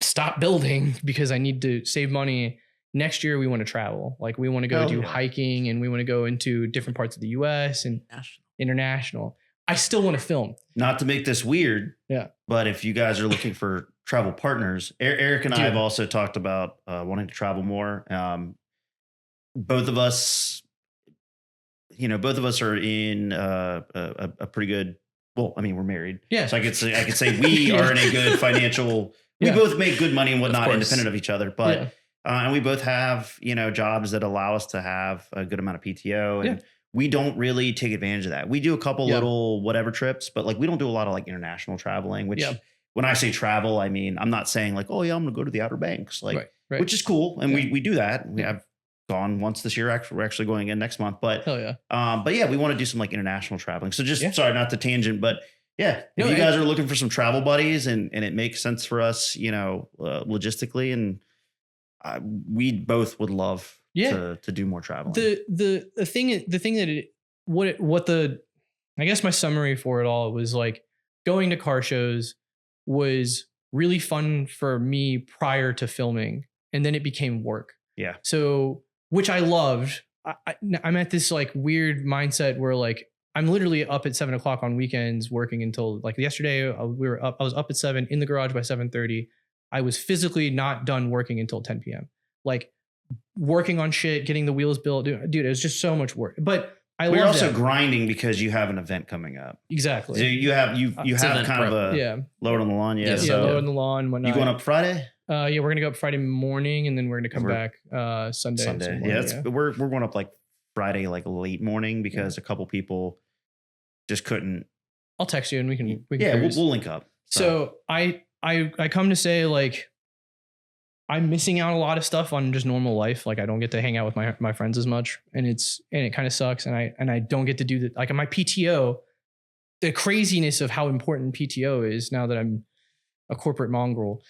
stop building because I need to save money. Next year, we want to travel. Like we want to go do hiking and we want to go into different parts of the US and international. I still want to film. Not to make this weird, but if you guys are looking for travel partners, Eric and I have also talked about wanting to travel more. Both of us are in a pretty good. Well, I mean, we're married, so I could say we are in a good financial. We both make good money and whatnot, independent of each other, but and we both have jobs that allow us to have a good amount of PTO and. We don't really take advantage of that. We do a couple little whatever trips, but like we don't do a lot of like international traveling, which when I say travel, I mean, I'm not saying like, oh yeah, I'm going to go to the Outer Banks, like, which is cool. And we do that. We have gone once this year. We're actually going again next month, but, we want to do some like international traveling. So just sorry, not the tangent, but if you guys are looking for some travel buddies and it makes sense for us, logistically, and we both would love to do more traveling. The thing that I guess my summary for it all was like going to car shows was really fun for me prior to filming, and then it became work. Yeah. So, which I loved. I'm at this like weird mindset where like I'm literally up at 7:00 on weekends working until like yesterday. I was up at 7 in the garage by 7:30. I was physically not done working until 10 p.m. Like working on shit, getting the wheels built. Dude, it was just so much work. But we're also grinding because you have an event coming up. Exactly. So you have kind of a load on the lawn. So load on the lawn. Whatnot. You going up Friday? We're gonna go up Friday morning, and then we're gonna come back Sunday. We're going up like Friday, like late morning because a couple people just couldn't. I'll text you and we can we'll link up. So I come to say like I'm missing out a lot of stuff on just normal life. Like I don't get to hang out with my friends as much, and it kind of sucks. And I don't get to do that. Like my PTO, the craziness of how important PTO is now that I'm a corporate mongrel.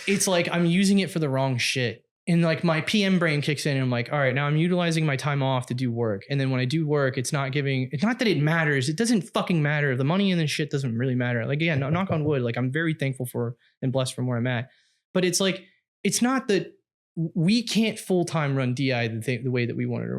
It's like I'm using it for the wrong shit. And like my PM brain kicks in and I'm like, all right, now I'm utilizing my time off to do work. And then when I do work, it's not that it matters. It doesn't fucking matter. The money in this shit doesn't really matter. Like, yeah, no, knock on wood. Like I'm very thankful for and blessed from where I'm at. But it's like, it's not that we can't full-time run DI the way that we wanted to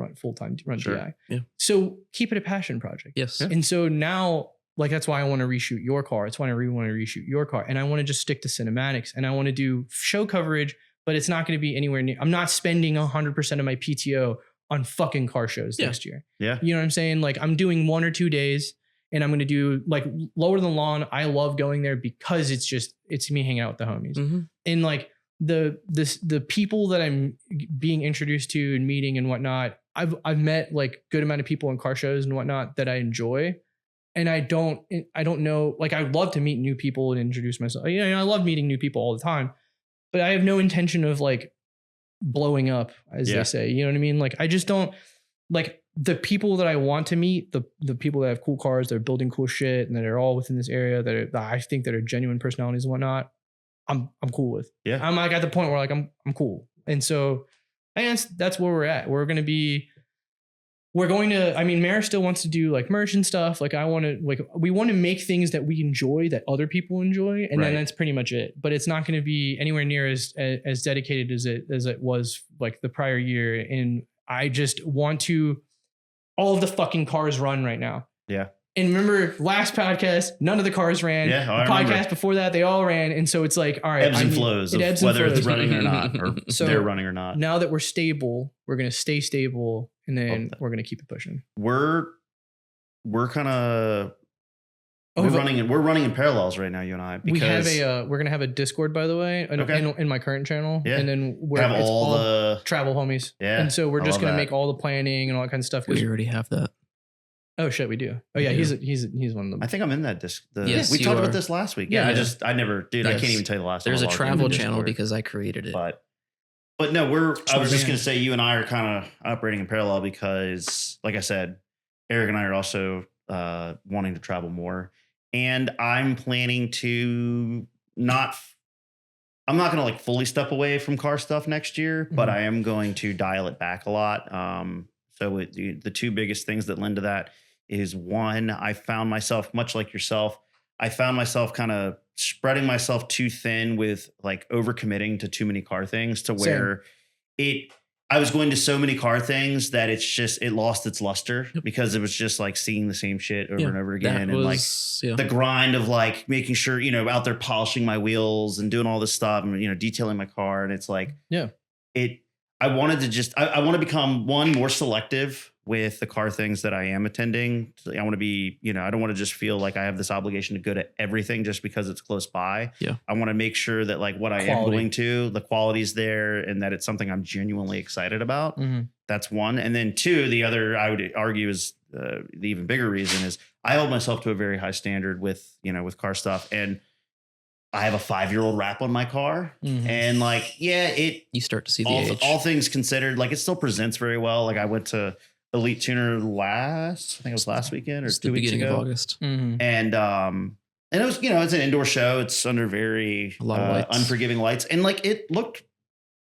run DI. Yeah. So keep it a passion project. Yes. And so now, like, that's why I want to reshoot your car. It's why I really want to reshoot your car. And I want to just stick to cinematics and I want to do show coverage, but it's not going to be anywhere near, I'm not spending 100% of my PTO on fucking car shows next year. Yeah. You know what I'm saying? Like I'm doing 1 or 2 days and I'm going to do like Lower Than Lawn. I love going there because it's me hanging out with the homies. Mm-hmm. And like the people that I'm being introduced to and meeting and whatnot, I've met like good amount of people in car shows and whatnot that I enjoy. And I don't know, like I love to meet new people and introduce myself. I love meeting new people all the time, but I have no intention of like blowing up, as they say. You know what I mean? Like I just don't like the people that I want to meet, the people that have cool cars, that are building cool shit, and that are all within this area that I think that are genuine personalities and whatnot. I'm cool with. Yeah. I'm like at the point where like I'm cool. And so I guess that's where we're at. Mara still wants to do like merch and stuff. Like we want to make things that we enjoy, that other people enjoy. And then that's pretty much it. But it's not going to be anywhere near as dedicated as it was like the prior year. And I just want to, all of the fucking cars run right now. Yeah. And remember last podcast, none of the cars ran. Yeah, the podcast before that, they all ran. And so it's like, all right. Ebbs and flows. Whether it's running or not, or so they're running or not. Now that we're stable, we're going to stay stable. And then we're going to keep it pushing. We're we're kind of Oh, we're running in parallels right now, you and I. Because we're gonna have a Discord, by the way, in my current channel, Yeah. and then we're have it's all the travel homies. Yeah, and so we're I just love gonna that. make all the planning and all that kind of stuff. We already have that. Oh shit, we do. Oh yeah, We he's one of them. I think I'm in that disc. Yes, we you talked are. about this last week. Yeah, Yeah, yeah. I never, dude. I Yes. can't even tell you the last. There's a time I logged into travel the channel Discord. because I created it. But no, I was just man. gonna say you and I are kind of operating in parallel because, like I said, Eric and I are also wanting to travel more, and I'm planning to not. I'm not gonna like fully step away from car stuff next year, but Mhm. I am going to dial it back a lot. So the two biggest things that lend to that is one, I found myself much like yourself. I found myself kind of spreading myself too thin with like overcommitting to too many car things to where I was going to so many car things that it lost its luster because it was just like seeing the same shit over and over again. And like the grind of like making sure, out there polishing my wheels and doing all this stuff and, detailing my car. And it's like, I wanted to I want to become more selective with the car things that I am attending. I want to be, I don't want to just feel like I have this obligation to go to everything just because it's close by. Yeah. I want to make sure that like what I am going to, the quality's there and that it's something I'm genuinely excited about. Mm-hmm. That's one. And then two, the other I would argue is the even bigger reason is I hold myself to a very high standard with car stuff. And I have a 5-year-old wrap on my car. Mm-hmm. And like, you start to see the age. All things considered, like it still presents very well. Like I went to Elite Tuner I think it was last weekend or 2 weeks ago. Beginning of August. Mm-hmm. And it was, it's an indoor show. It's under very a lot of lights. unforgiving lights. And like, it looked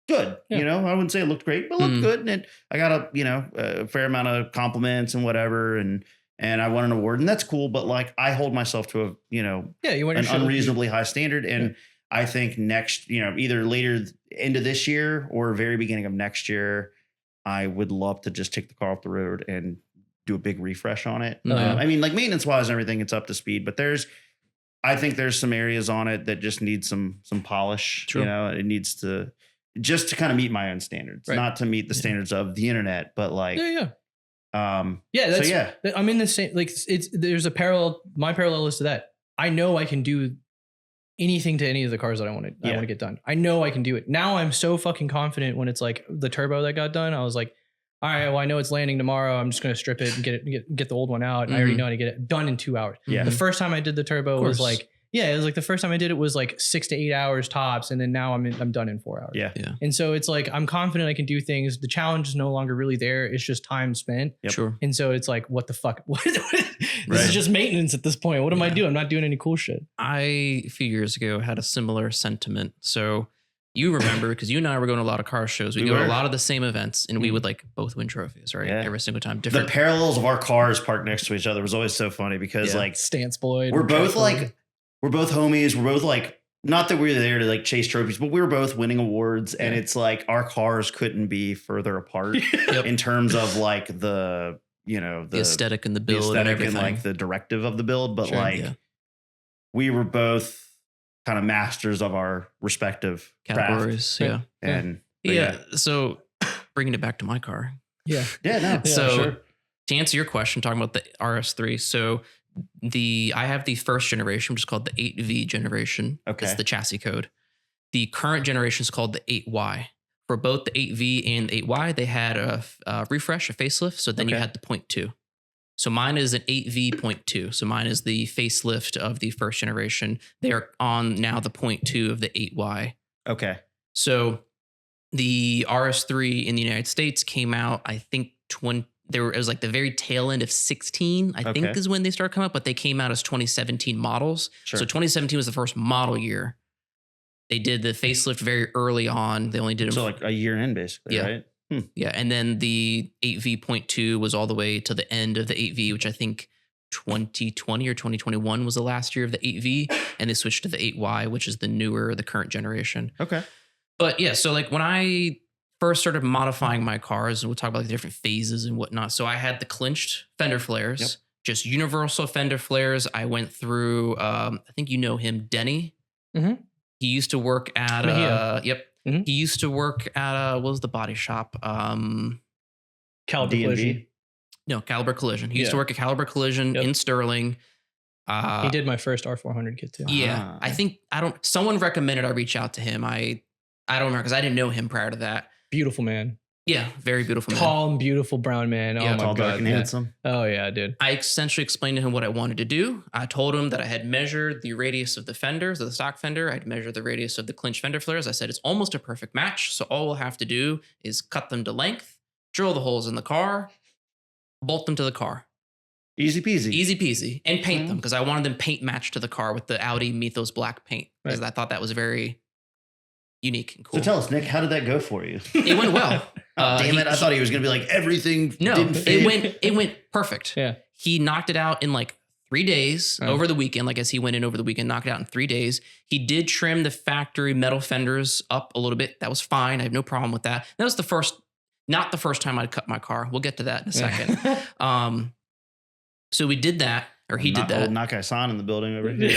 good. Yeah. I wouldn't say it looked great, but it looked good. And I got a fair amount of compliments and whatever. And I won an award and that's cool. But like, I hold myself to a, you want an unreasonably high standard. And I think next, either later into this year or very beginning of next year, I would love to just take the car off the road and do a big refresh on it. I mean, like maintenance wise and everything, it's up to speed, but I think there's some areas on it that just need some polish. True. It needs to kind of meet my own standards, not to meet the standards of the internet, but like, I'm in the same, like there's a parallel. My parallel is to that. I know I can do anything to any of the cars that I want to get done. I know I can do it. Now I'm so fucking confident when it's like the turbo that got done. I was like, all right, well, I know it's landing tomorrow. I'm just going to strip it and get the old one out. And I already know how to get it done in 2 hours. Yeah. The first time I did the turbo was like, it was like the first time I did it was like 6 to 8 hours tops. And then now I'm done in 4 hours. Yeah. And so it's like, I'm confident I can do things. The challenge is no longer really there. It's just time spent. Yep. Sure. And so it's like, what the fuck? This is just maintenance at this point. What am I doing? I'm not doing any cool shit. I, a few years ago, had a similar sentiment. So you remember, because you and I were going to a lot of car shows. We go to a lot of the same events and we would like both win trophies, right? Yeah. Every single time. The parallels of our cars parked next to each other was always so funny because like Stance Boyd. we're both homies. We're both like, not that we were there to like chase trophies, but we were both winning awards. And it's like our cars couldn't be further apart in terms of like the aesthetic and the build and everything. And like the directive of the build. But we were both kind of masters of our respective categories. Craft. And so bringing it back to my car. So to answer your question, talking about the RS3. So I have the first generation, which is called the 8V generation. Okay. It's the chassis code. The current generation is called the 8Y. For both the 8V and the 8Y, they had a refresh, a facelift. So then you had the 0.2. So mine is an 8V 0.2. So mine is the facelift of the first generation. They are on now the 0.2 of the 8Y. Okay. So the RS3 in the United States came out, I think, it was like the very tail end of 16, I think is when they started coming up, but they came out as 2017 models. Sure. So 2017 was the first model year. They did the facelift very early on. They only did it. So like a year in basically, right? Yeah. And then the 8V.2 was all the way to the end of the 8V, which I think 2020 or 2021 was the last year of the 8V. And they switched to the 8Y, which is the current generation. Okay. But yeah, so like when I first started modifying my cars, and we'll talk about the different phases and whatnot. So I had the clinched fender flares, just universal fender flares. I went through, I think you know him, Denny. Mm-hmm. He used to work at, Mm-hmm. He used to work at, what was the body shop? Caliber Collision. No, Caliber Collision. He used to work at Caliber Collision in Sterling. He did my first R400 kit too. Yeah. Someone recommended I reach out to him. I don't remember because I didn't know him prior to that. Beautiful man. Yeah, very beautiful man. Tall and beautiful brown man. Oh my tall, God. dark, and handsome. Oh yeah, dude. I essentially explained to him what I wanted to do. I told him that I had measured the radius of the fenders, of the stock fender. I'd measured the radius of the clinch fender flares. I said, it's almost a perfect match. So all we'll have to do is cut them to length, drill the holes in the car, bolt them to the car. Easy peasy. Easy peasy. And paint them because I wanted them paint matched to the car with the Audi Mythos black paint because I thought that was very unique and cool. So tell us, Nick, how did that go for you? It went well. Damn it. I thought he was going to be like, everything didn't fit. It went perfect. Yeah. He knocked it out in like 3 days over the weekend. Like as he went in over the weekend, knocked it out in 3 days. He did trim the factory metal fenders up a little bit. That was fine. I have no problem with that. That was not the first time I'd cut my car. We'll get to that in a second. So we did that, or he did that. Old Nakai-san in the building over here.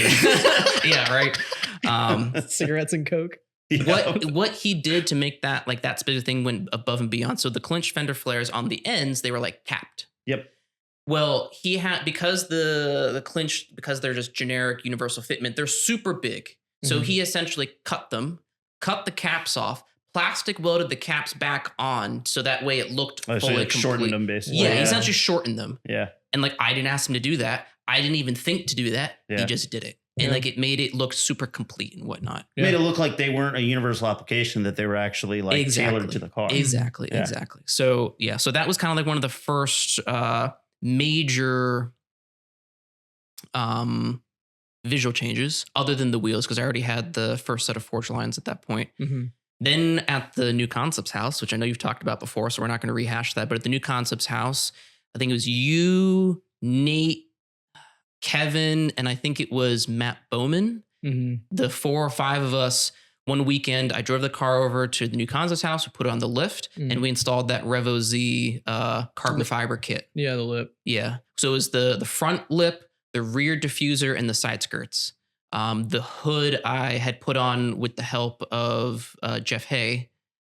Yeah, right. Cigarettes and Coke. What he did to make that like that specific thing went above and beyond. So the clinch fender flares on the ends, they were like capped. Yep. Well, he had because the clinch, because they're just generic universal fitment, they're super big. So he essentially cut the caps off, plastic welded the caps back on, so that way it looked fully complete. Shortened them basically. Yeah, he essentially shortened them. Yeah. And like I didn't ask him to do that. I didn't even think to do that. Yeah. He just did it. And like it made it look super complete and whatnot. Yeah. Made it look like they weren't a universal application, that they were actually like tailored to the car. Exactly. So so that was kind of like one of the first major visual changes other than the wheels, because I already had the first set of forge lines at that point. Then at the New Concepts house, which I know you've talked about before, so we're not going to rehash that, but at the New Concepts house, I think it was you, Nate, Kevin, and I think it was Matt Bowman. The 4 or 5 of us, one weekend, I drove the car over to the New Concepts house, we put it on the lift, and we installed that Revo Z carbon fiber kit. Yeah, the lip. Yeah. So it was the front lip, the rear diffuser, and the side skirts. The hood I had put on with the help of Jeff Hay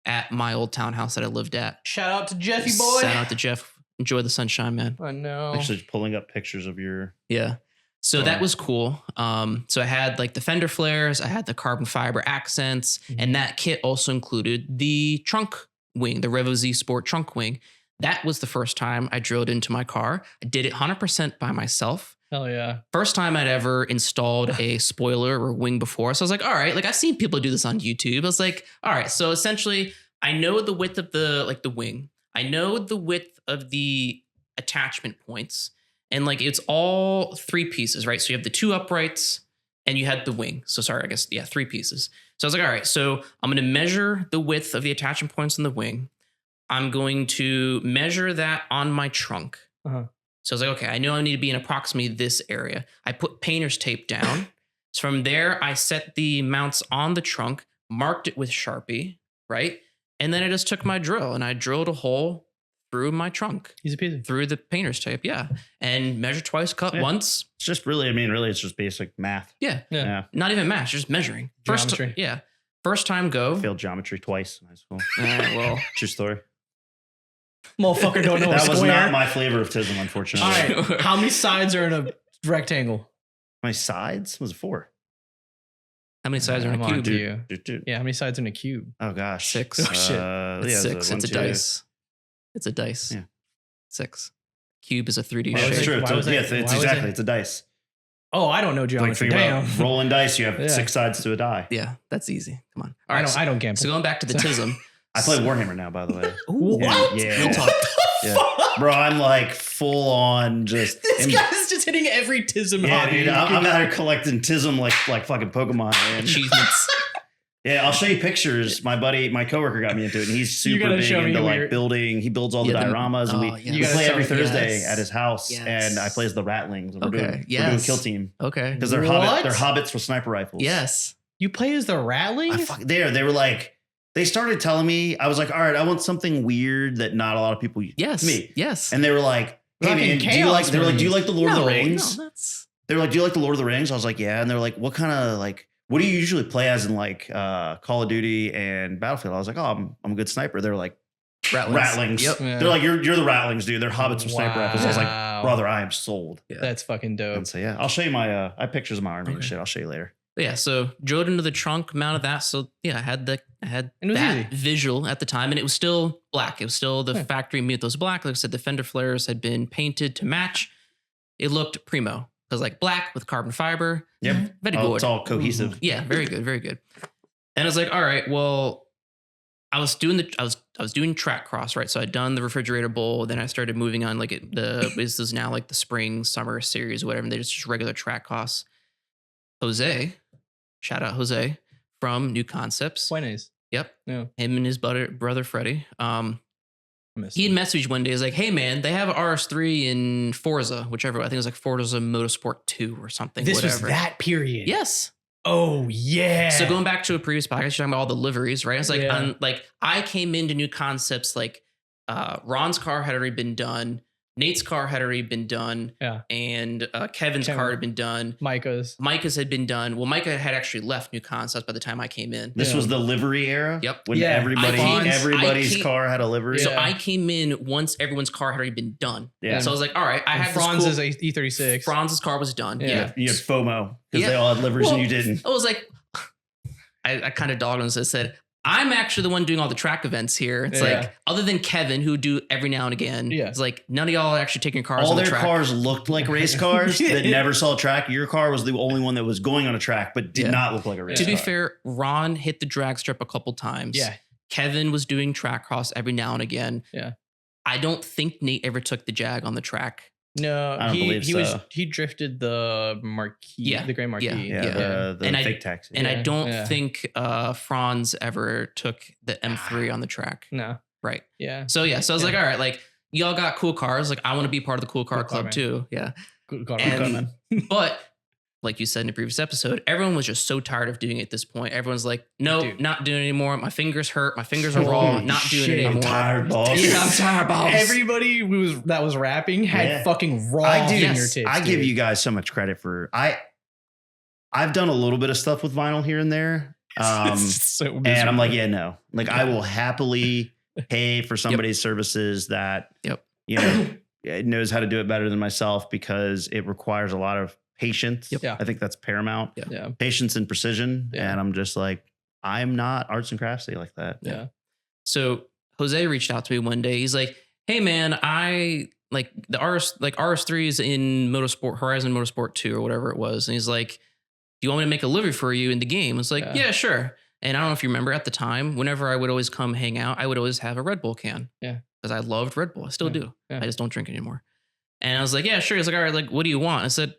at my old townhouse that I lived at. Shout out to Jeffy boy. Shout out to Jeff. Enjoy the sunshine, man. I know. Actually pulling up pictures of your... Yeah. So that was cool. So I had like the fender flares, I had the carbon fiber accents, and that kit also included the trunk wing, the Revo Z Sport trunk wing. That was the first time I drilled into my car. I did it 100% by myself. Hell yeah. First time I'd ever installed a spoiler or wing before. So I was like, all right, like I've seen people do this on YouTube. I was like, all right, so essentially I know the width of the wing. I know the width of the attachment points, and like it's all 3 pieces, right? So you have the 2 uprights and you had the wing. So sorry, I guess, 3 pieces. So I was like, all right, so I'm going to measure the width of the attachment points in the wing. I'm going to measure that on my trunk. So I was like, okay, I know I need to be in approximately this area. I put painter's tape down. So from there, I set the mounts on the trunk, marked it with Sharpie, right? And then I just took my drill and I drilled a hole through my trunk. Easy peasy. Through the painter's tape, yeah. And measure twice, cut once. It's just really, really it's just basic math. Yeah. Not even math, just measuring. Geometry. First time go. I failed geometry twice in high school. Well, true story. Motherfucker don't know That a was square. not my flavor of TISM, unfortunately. All right. How many sides are in a rectangle? My sides was 4. how many sides are in a Come on, cube? dude. Yeah, how many sides are in a cube? Oh gosh. 6. Oh, shit. It's 6. one, It's a 2. dice. It's a dice. Yeah. 6. Cube is a 3D Why shape. was It's true. Why was It's it- it's why was exactly. it- It's a dice. Oh, I don't know Like geometry. figure Damn. out rolling dice. You have Yeah. 6 sides to a die. Yeah, that's easy. Come on. All right. I don't gamble. So going back to the TISM. I play Warhammer now, by the way. What? Yeah. Real talk. Yeah. Bro, I'm like full on just. This guy's just hitting every TISM Yeah, hobby. dude, I'm out here collecting TISM like fucking Pokemon. Man. Achievements. Yeah, I'll show you pictures. My coworker got me into it, and he's You super gotta big show me into where like you're- building. He builds all the dioramas, and we You gotta play show every me. Thursday Yes. at his house, Yes. and I play as the Ratlings. And we're doing Kill Team Okay. because they're What? they're hobbits with sniper rifles. Yes. You play as the Ratlings? They were like. They started telling me, I was like, all right, I want something weird that not a lot of people use. Yes. Me. Yes. And they were like, hey Fucking man, chaos they were like, do you movies. like the Lord of the Rings? No, that's They were like, do you like the Lord of the Rings? I was like, yeah. And they were like, what kind of like, what do you usually play as in like Call of Duty and Battlefield? I was like, oh, I'm a good sniper. They were like, Ratlings. Yep. Yeah. They're like, you're the Ratlings, dude. They're hobbits from sniper rifles. I was like, Wow. brother, I am sold. Yeah. That's fucking dope. And so yeah, I'll show you my I have pictures of my army and Okay. shit. I'll show you later. But yeah, so drove into the trunk, mounted that. So yeah, I had And it was that easy. visual at the time, and it was still black. It was still the Yeah. factory meat was black. Like I said, the fender flares had been painted to match. It looked primo because like black with carbon fiber. Yep. Very Oh, good. it's all cohesive. Yeah, very good, very good. And I was like, all right, well, I was doing track cross, right? So I'd done the refrigerator bowl, then I started moving on like this is now like the spring, summer series or whatever. And they're just regular track cross. Jose, shout out Jose from New Concepts. Buenas. Yep. Yeah. Him and his brother Freddie. He had him. messaged one day. He's like, hey man, they have RS3 in Forza, whichever. I think it was like Forza Motorsport 2 or something. This whatever. was that period. Yes. Oh yeah. So going back to a previous podcast, you're talking about all the liveries, right? It's like, Yeah. like I came into New Concepts, like Ron's car had already been done. Nate's car had already been done. Yeah. And Kevin's Kevin. car had been done. Micah's. Micah's had been done. Well, Micah had actually left New Concepts by the time I came in. This Yeah. was the livery era. Yep. When Yeah. everybody's I came- car had a livery. So Yeah. I came in once everyone's car had already been done. Yeah. So I was like, all right, I have Franz's this cool, E36. Franz's car was done. Yeah. Yeah. You had FOMO because Yeah. they all had liveries Well, and you didn't. I was like, I kind of dogged him and said, I'm actually the one doing all the track events here. It's Yeah. like, other than Kevin, who do every now and again, Yeah. it's like none of y'all are actually taking cars All on the their track. cars looked like race cars that never saw a track. Your car was the only one that was going on a track, but did Yeah. not look like a race To car. be fair, Ron hit the drag strip a couple times. Yeah. Kevin was doing track cross every now and again. Yeah. I don't think Nate ever took the Jag on the track. No, I don't believe so. he drifted the Marquis, Yeah. the Gray Marquis. Yeah. Yeah, Yeah. the And fake taxi. And I Yeah, don't yeah. think Franz ever took the M3 on the track. No. Right. Yeah. So yeah, so I was Yeah. like, all right, like y'all got cool cars. Like I want to be part of the cool car Cool car, club man. too. Yeah. Good God, And- man. But like you said in the previous episode, everyone was just so tired of doing it at this point. Everyone's like, no, Dude. not doing it anymore. My fingers hurt. My fingers are Holy raw. Not doing shit. it I'm anymore. I'm tired, boss. Yeah, I'm tired, boss. Everybody that was rapping had Yeah. fucking raw I do. fingertips. I give dude. you guys so much credit for I've done a little bit of stuff with vinyl here and there. It's so And I'm miserable. like, yeah, no. Like I will happily pay for somebody's services that Yep. you know knows how to do it better than myself because it requires a lot of patience. Yep. Yeah. I think that's paramount. Yeah. Patience and precision. Yeah. And I'm just like, I'm not arts and craftsy like that. Yeah. So Jose reached out to me one day. He's like, hey man, I like the RS3s in Motorsport, Horizon Motorsport 2 or whatever it was. And he's like, do you want me to make a livery for you in the game? It's like, Yeah. yeah, sure. And I don't know if you remember at the time, whenever I would always come hang out, I would always have a Red Bull can. Yeah. Because I loved Red Bull. I still Yeah. do. Yeah. I just don't drink anymore. And I was like, yeah, sure. He's like, all right, like, what do you want? I said,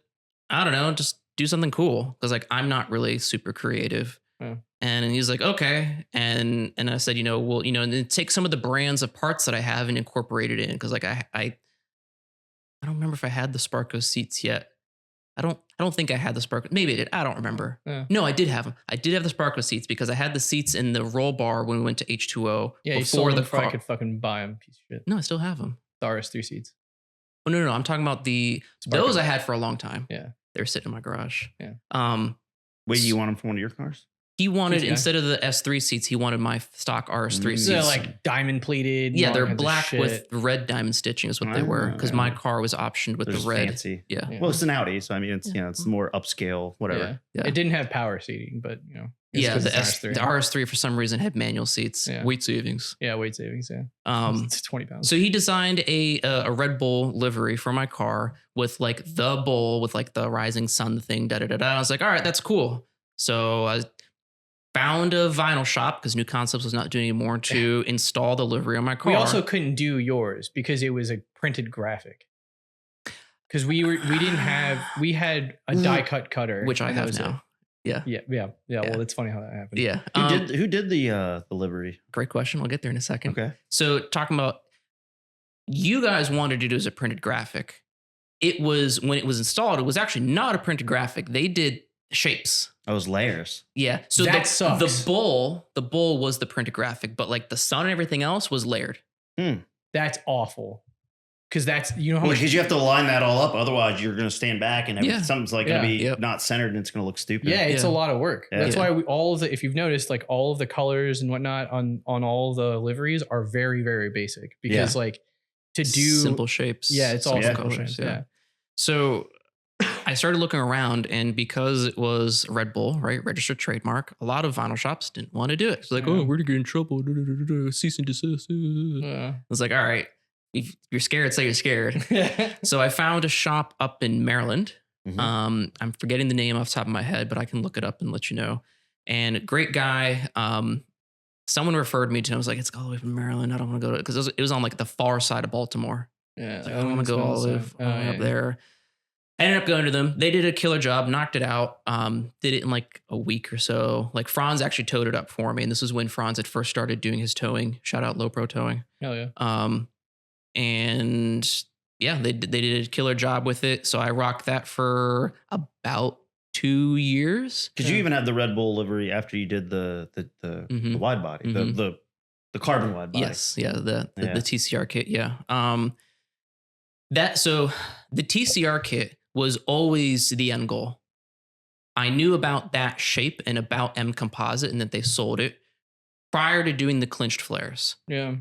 I don't know, just do something cool. Because like I'm not really super creative. Yeah. And he's like, okay. And I said, well, and then take some of the brands of parts that I have and incorporate it in. Because like I don't remember if I had the Sparco seats yet. I don't think I had the Sparco. Maybe I did. I don't remember. Yeah. No, I did have them. I did have the Sparco seats because I had the seats in the roll bar when we went to H2O Yeah. You sold before them the before I car. could fucking buy them. Piece of shit. No, I still have them. The RS3 seats. Oh no. I'm talking about those I had for a long time. Yeah. They're sitting in my garage. Yeah. Wait, you want them for one of your cars? He wanted, Yeah. instead of the S3 seats, he wanted my stock RS3 seats. They're like diamond plated. Yeah, all they're kinds of black shit. with red diamond stitching is what they were. Because my Ah. car was optioned with They're the just red. fancy. Yeah. Yeah. Well, it's an Audi, so I mean, it's it's more upscale, whatever. Yeah. Yeah. It didn't have power seating, but it's Yeah, 'cause the, it's the RS3 for some reason had manual seats, Yeah. weight savings. Yeah, weight savings. Yeah, it's 20 pounds. So he designed a Red Bull livery for my car with like the bull with like the rising sun thing. Da da da da. I was like, all right, that's cool. So I found a vinyl shop because New Concepts was not doing anymore to install the livery on my car. We also couldn't do yours because it was a printed graphic. Because we had a die cut cutter, which I and that have was it. now. Yeah. Well, it's funny how that happened. Yeah. Who did the livery? Great question. I'll get there in a second. Okay. So talking about you guys wanted to do as a printed graphic. It was when it was installed, it was actually not a printed graphic. They did shapes. Those layers. Yeah. So That sucks. the bull was the printed graphic, but like the sun and everything else was layered. That's awful. because that's, you know, how Well, much, because you have to line that all up. Otherwise, you're going to stand back and Yeah. something's like going to be Yep. not centered and it's going to look stupid. yeah, it's a Yeah. lot of work. Yeah. That's Yeah. why all of the, if you've noticed, like all of the colors and whatnot on all the liveries are very, very basic because like to do simple shapes. Yeah, it's all Yeah. simple shapes. Yeah. So I started looking around, and because it was Red Bull, right, registered trademark, a lot of vinyl shops didn't want to do it. It's like, Yeah. oh, we're gonna get in trouble. Cease and desist. I was like, all right, if you're scared, say you're scared. So I found a shop up in Maryland. Mhm. I'm forgetting the name off the top of my head, but I can look it up and let you know. And great guy. Someone referred me to him. I was like, it's all the way from Maryland. I don't want to go to it because it was on like the far side of Baltimore. Yeah. Like, I don't want to go all the way up yeah. there. I ended up going to them. They did a killer job, knocked it out. Did it in like a week or so. Like Franz actually towed it up for me. And this was when Franz had first started doing his towing. Shout out Low Pro Towing. Hell yeah. And yeah, they did a killer job with it. So I rocked that for about 2 years. Because you even had the Red Bull livery after you did the wide body, the carbon wide body. Yes. Yeah. The Yeah. TCR kit. Yeah. So the TCR kit was always the end goal. I knew about that shape and about M Composite and that they sold it prior to doing the clinched flares. Yeah.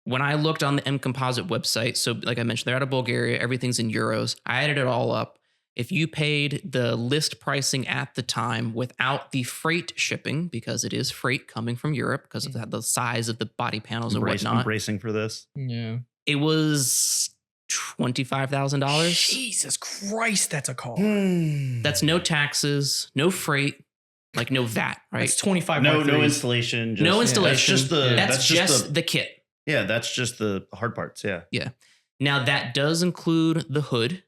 When I looked on the M Composite website, so like I mentioned, they're out of Bulgaria, everything's in euros. I added it all up. If you paid the list pricing at the time without the freight shipping, because it is freight coming from Europe because of the size of the body panels and whatnot, Bracing for this. Yeah. it was $25,000. Jesus Christ, that's a car. That's no taxes, no freight, like no VAT, right? That's 25. No Mark IIIs. No installation. That's installation. just the. That's just the kit. Yeah, that's just the hard parts. Yeah. Now that does include the hood.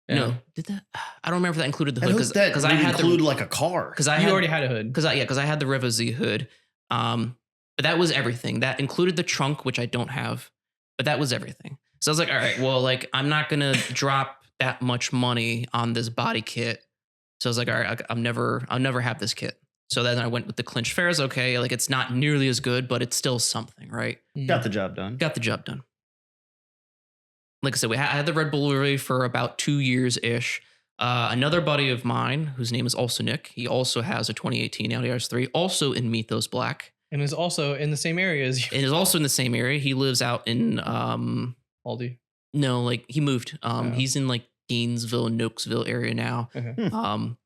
Yeah. No, did that? I don't remember if that included the I hood hope that because I would had include like a car. because I You had, already had a hood. because I had the Revo Z hood. But that was everything. That included the trunk, which I don't have, but that was everything. So I was like, all right, well, like I'm not gonna drop that much money on this body kit. So I was like, all right, I'll never have this kit. So then I went with the clinch fares. Okay, like it's not nearly as good, but it's still something, right? Got the job done. Got the job done. Like I said, I had the Red Bull livery for about 2 years ish. Another buddy of mine, whose name is also Nick, he also has a 2018 Audi RS3, also in Mythos Black. And is also in the same area as you. It is also in the same area. He lives out in Aldi. no, like he moved. Oh. He's in like Gainesville, Nokesville area now. Okay. On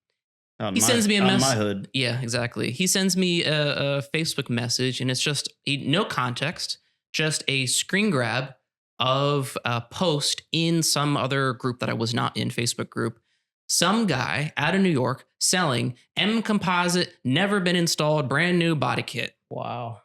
He sends me a mess- my hood. Yeah, exactly. He sends me a Facebook message, and it's just no context, just a screen grab of a post in some other group that I was not in, Facebook group. Some guy out of New York selling M Composite, never been installed, brand new body kit. Wow.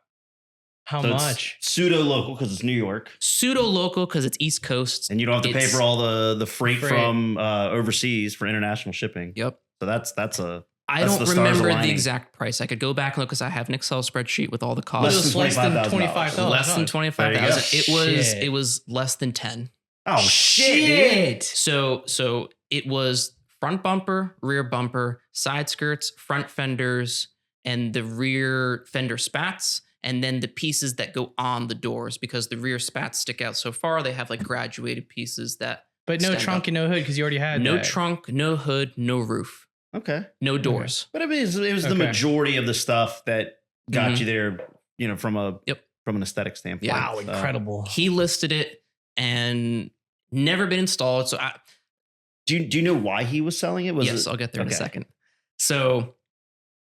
How So it's much? Pseudo local because it's New York, Pseudo local because it's East Coast. and you don't have to pay It's- for all the freight Freight. from overseas for international shipping. Yep. So that's a I That's don't the stars remember the aligning. exact price. I could go back and look because I have an Excel spreadsheet with all the It costs. was less than less than $25,000. $25,000. Less than There 25,000. you go. Shit. It was less than 10. oh shit. So it was front bumper, rear bumper, side skirts, front fenders, and the rear fender spats, and then the pieces that go on the doors because the rear spats stick out so far. They have like graduated pieces that But no stand trunk up. and no hood because you already had no that. trunk, no hood, no roof, Okay, no doors. but I mean, it was the Okay. majority of the stuff that got Mhm. you there. You know, from an aesthetic standpoint. Yeah. Wow, So- incredible. He listed it and never been installed. So Do you know why he was selling it? Was yes, it? I'll get there in a okay. second. So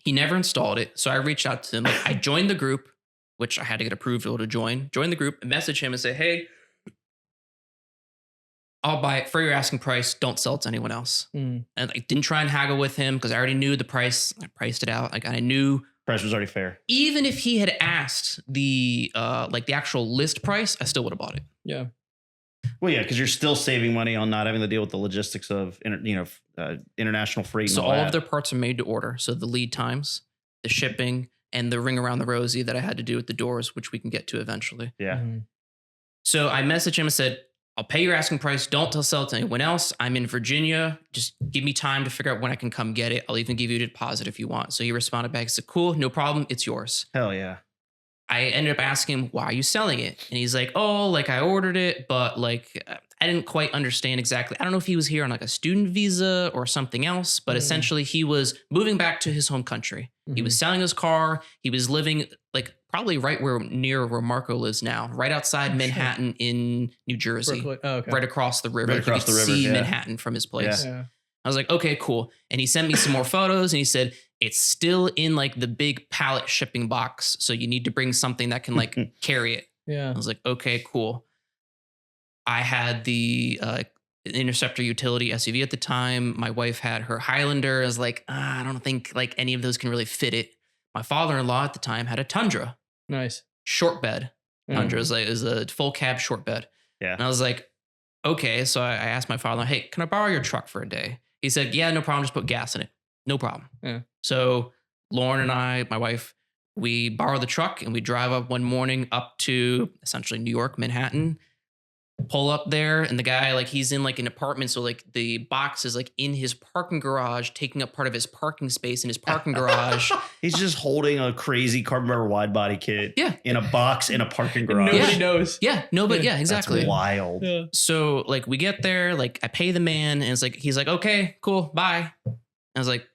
he never installed it. So I reached out to him. Like, I joined the group, which I had to get approval to join the group and message him and say, hey, I'll buy it for your asking price. Don't sell it to anyone else. Mm. And I didn't try and haggle with him because I already knew the price. I priced it out. Like I knew Price was already fair. even if he had asked the actual list price, I still would have bought it. Yeah. Well, yeah, because you're still saving money on not having to deal with the logistics of international freight. So and all all of that. their parts are made to order. So the lead times, the shipping, and the ring around the rosy that I had to do with the doors, which we can get to eventually. Yeah. Mhm. So I messaged him and said, I'll pay your asking price. Don't sell it to anyone else. I'm in Virginia. Just give me time to figure out when I can come get it. I'll even give you a deposit if you want. So he responded back. He said, cool, no problem. It's yours. Hell yeah. I ended up asking him, why are you selling it? And he's like, oh, like I ordered it, but like I didn't quite understand exactly. I don't know if he was here on like a student visa or something else, but essentially he was moving back to his home country. He was selling his car. He was living like probably right near where Marco lives now, right outside Manhattan in New Jersey, right across the river. Right across the river, see Manhattan from his place. Yeah. I was like, okay, cool. And he sent me some more photos and he said, it's still in like the big pallet shipping box. So you need to bring something that can like carry it. Yeah. I was like, okay, cool. I had the Interceptor utility SUV at the time. My wife had her Highlander. I was like, I don't think like any of those can really fit it. My father-in-law at the time had a Tundra. Nice. Short bed. Tundra is a full cab short bed. Yeah. And I was like, okay. So I asked my father, hey, can I borrow your truck for a day? He said, yeah, no problem. Just put gas in it. No problem. Yeah. So Lauren and I, my wife, we borrow the truck and we drive up one morning up to essentially New York, Manhattan, pull up there. And the guy, like he's in like an apartment. So like the box is like in his parking garage, taking up part of his parking space in his parking garage. He's just holding a crazy carbon fiber wide body kit in a box in a parking garage. Nobody knows. Yeah, nobody. Yeah, exactly. That's wild. Yeah. So like we get there, like I pay the man and it's like, he's like, okay, cool. Bye. I was like,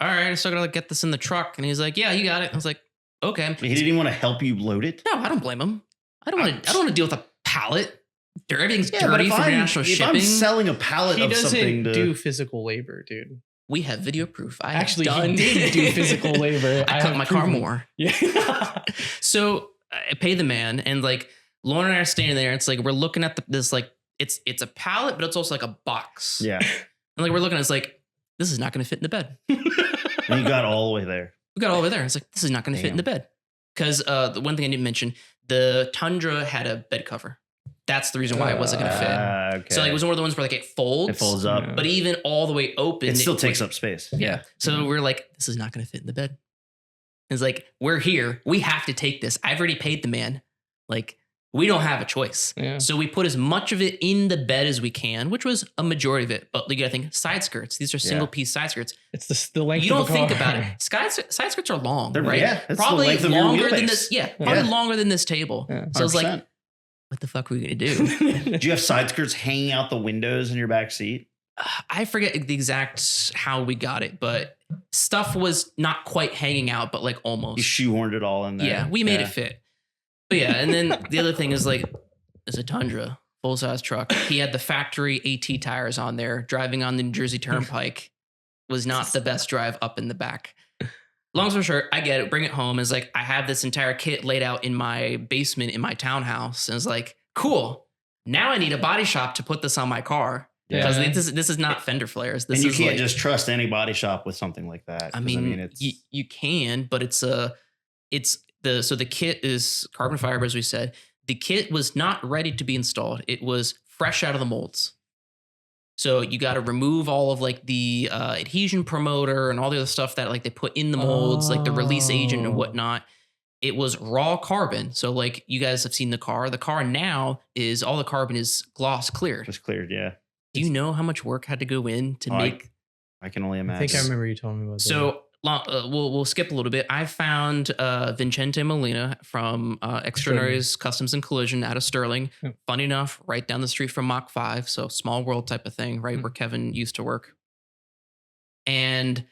all right, I still gotta like get this in the truck. And he's like, yeah, you got it. I was like, okay. He didn't even want to help you load it. No, I don't blame him. I don't want to deal with a pallet. Everything's dirty from international if shipping. I'm selling a pallet of something doesn't do physical labor, dude. We have video proof. He did do physical labor. I cut my car more. Yeah. So I pay the man, and like Lauren and I are standing there. It's like we're looking at this like it's a pallet, but it's also like a box. Yeah. And like we're looking, it's like this is not going to fit in the bed. And you got all the way there. We got all the way there. It's like this is not going to fit in the bed because the one thing I didn't mention, the Tundra had a bed cover. That's the reason why it wasn't going to fit. Okay. So like it was one of the ones where like it folds. It folds up. But even all the way open. It still takes up space. Yeah. So we're like, this is not going to fit in the bed. It's like, we're here. We have to take this. I've already paid the man. Like, we don't have a choice. Yeah. So we put as much of it in the bed as we can, which was a majority of it. But you gotta think side skirts. These are single piece side skirts. It's the length you of don't a car. think about it. Side skirts are long, They're, right? Yeah, that's probably the length of your longer than wheelbase. this. Yeah, probably longer than this table. Yeah. So I was like, 100%. what the fuck are we gonna do? Do you have side skirts hanging out the windows in your back seat? I forget the exact how we got it, but stuff was not quite hanging out, but like almost. You shoehorned it all in there. Yeah, we made it fit. But yeah, and then the other thing is like, it's a Tundra, full size truck. He had the factory AT tires on there. Driving on the New Jersey Turnpike was not the best drive up in the back. Long story short, I get it. Bring it home. It's like I have this entire kit laid out in my basement in my townhouse, and it's like, cool. Now I need a body shop to put this on my car because this is not fender flares. This and you is can't like, just trust any body shop with something like that. I mean, it's you can, but the kit is carbon fiber, as we said. The kit was not ready to be installed. It was fresh out of the molds. So you got to remove all of like the adhesion promoter and all the other stuff that like they put in the molds, like the release agent and whatnot. It was raw carbon. So like you guys have seen the car. The car now is all the carbon is gloss cleared. just cleared. Yeah. Do you know how much work had to go in to make? I can only I imagine. think I remember you telling me about that. So we'll skip a little bit. I found Vincente Molina from Extraordinaries Customs and Collision out of Sterling. Yep. Funny enough, right down the street from Mach 5. So small world type of thing, right where Kevin used to work. And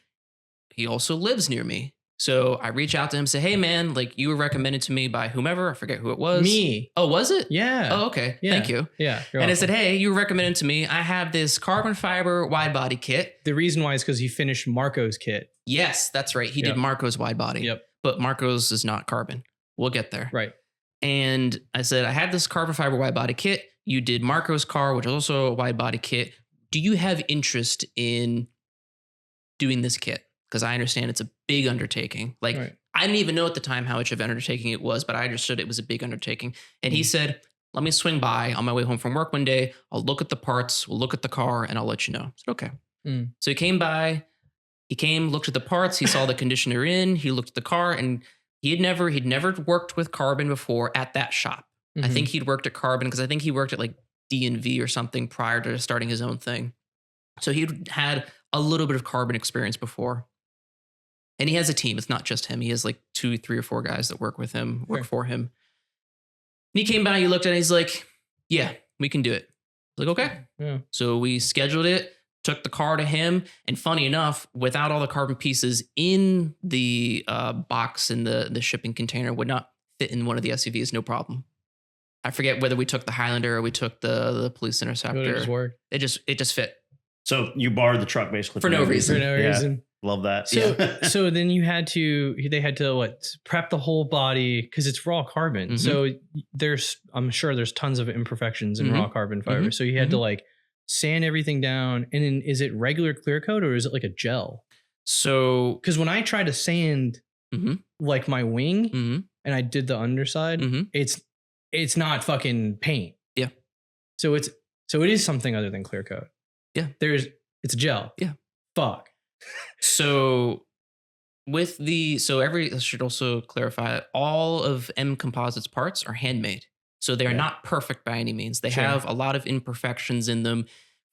he also lives near me. So I reach out to him and say, hey, man, like you were recommended to me by whomever. I forget who it was. Me. Oh, was it? Yeah. Oh, okay. Yeah. Thank you. Yeah. And I said, hey, you were recommended to me. I have this carbon fiber wide body kit. the reason why is because he finished Marco's kit. Yes, that's right. He did Yep. Marco's wide body. Yep. But Marco's is not carbon. We'll get there. Right. And I said, I had this carbon fiber wide body kit. You did Marco's car, which is also a wide body kit. Do you have interest in doing this kit? Because I understand it's a big undertaking. Like, Right. I didn't even know at the time how much of an undertaking it was, but I understood it was a big undertaking. And he said, let me swing by on my way home from work one day. I'll look at the parts, we'll look at the car, and I'll let you know. I said, okay. Mm. So he came by, looked at the parts, he saw the conditioner in, he looked at the car, and he'd never worked with carbon before at that shop. I Mhm. think he'd worked at Carbon because I think he worked at like D&V or something prior to starting his own thing. So he'd had a little bit of carbon experience before. And he has a team. It's not just him. He has like 2, 3, or 4 guys that work for him. And he came by, he looked at it, he's like, yeah, we can do it. Like, okay. Yeah. So we scheduled it, took the car to him. And funny enough, without all the carbon pieces in the box in the shipping container would not fit in one of the SUVs, no problem. I forget whether we took the Highlander or we took the Police Interceptor. It just fit. So you borrowed the truck basically For no reason. For no reason. Love that. So, so then they had to prep the whole body because it's raw carbon. Mhm. So I'm sure there's tons of imperfections in raw carbon fiber. So you had to like sand everything down. And then is it regular clear coat or is it like a gel? So, because when I try to sand like my wing and I did the underside, it's not fucking paint. Yeah. So it is something other than clear coat. Yeah. It's a gel. Yeah. Fuck. So I should also clarify, all of M Composites parts are handmade. So they're not perfect by any means. They have a lot of imperfections in them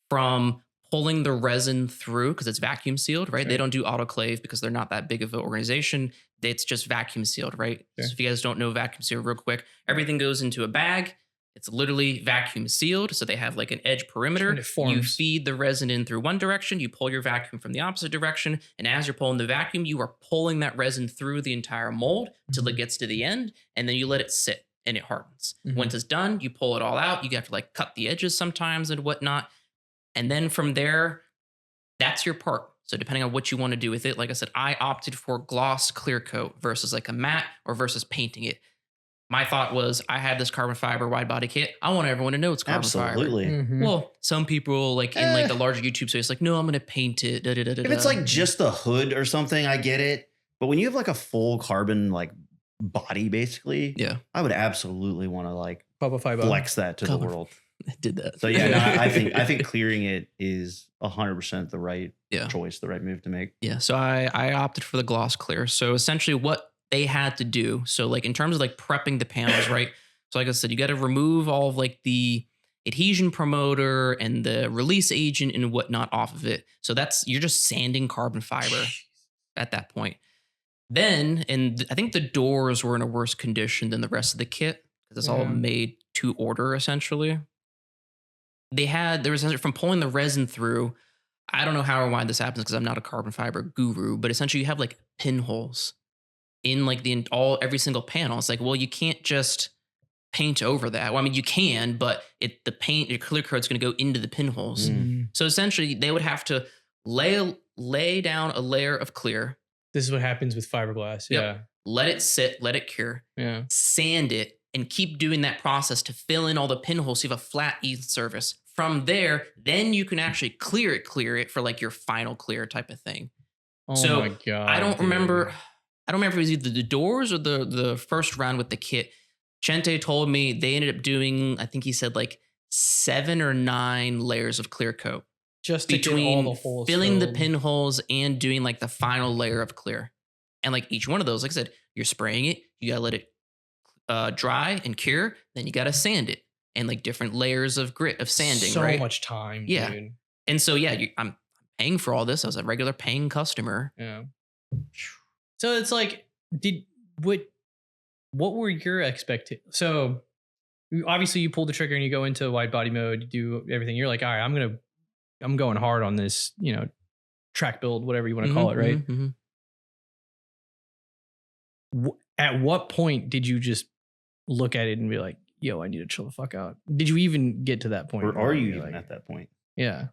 from pulling the resin through because it's vacuum sealed, right? They don't do autoclave because they're not that big of an organization. It's just vacuum sealed, right? So if you guys don't know vacuum sealed real quick, everything goes into a bag. It's literally vacuum sealed. So they have like an edge perimeter. You feed the resin in through one direction, you pull your vacuum from the opposite direction. And as you're pulling the vacuum, you are pulling that resin through the entire mold until it gets to the end. And then you let it sit and it hardens. Once it's done, you pull it all out. You have to like cut the edges sometimes and whatnot. And then from there, that's your part. So depending on what you want to do with it, like I said, I opted for gloss clear coat versus like a matte or versus painting it. My thought was, I have this carbon fiber wide body kit. I want everyone to know it's carbon fiber. Well, some people like in like the larger YouTube series, like, no, I'm going to paint it. If it's like just the hood or something, I get it. But when you have like a full carbon like body, basically, I would absolutely want to like flex that to the world. I did that. So yeah, no, I think clearing it is 100% the right choice, the right move to make. Yeah. So I opted for the gloss clear. So essentially what they had to do. So like in terms of like prepping the panels, right? So like I said, you got to remove all of like the adhesion promoter and the release agent and whatnot off of it. So you're just sanding carbon fiber at that point. Then, and I think the doors were in a worse condition than the rest of the kit because it's all made to order essentially. There was from pulling the resin through. I don't know how or why this happens because I'm not a carbon fiber guru, but essentially you have like pinholes in like every single panel. It's like, well, you can't just paint over that. Well, I mean, you can, but your clear coat's going to go into the pinholes. So essentially they would have to lay down a layer of clear. This is what happens with fiberglass. Yeah. Let it sit, let it cure. Yeah. Sand it and keep doing that process to fill in all the pinholes so you have a flat, even surface. From there, then you can actually clear it for like your final clear type of thing. Oh my God. I don't remember if it was either the doors or the first round with the kit. Chente told me they ended up doing, I think he said like 7 or 9 layers of clear coat. Just to get all the holes filling filled. the pinholes and doing like the final layer of clear. And like each one of those, like I said, you're spraying it, you gotta let it dry and cure, then you gotta sand it. And like different layers of grit of sanding, right? So much time, yeah. dude. And so, yeah, I'm paying for all this as a regular paying customer. Yeah. So it's like, what were your expectations? So obviously you pull the trigger and you go into wide body mode, you do everything. You're like, all right, I'm going hard on this, track build, whatever you want to call it, right? At what point did you just look at it and be like, yo, I need to chill the fuck out? Did you even get to that point? Or are you even at that point? Yeah.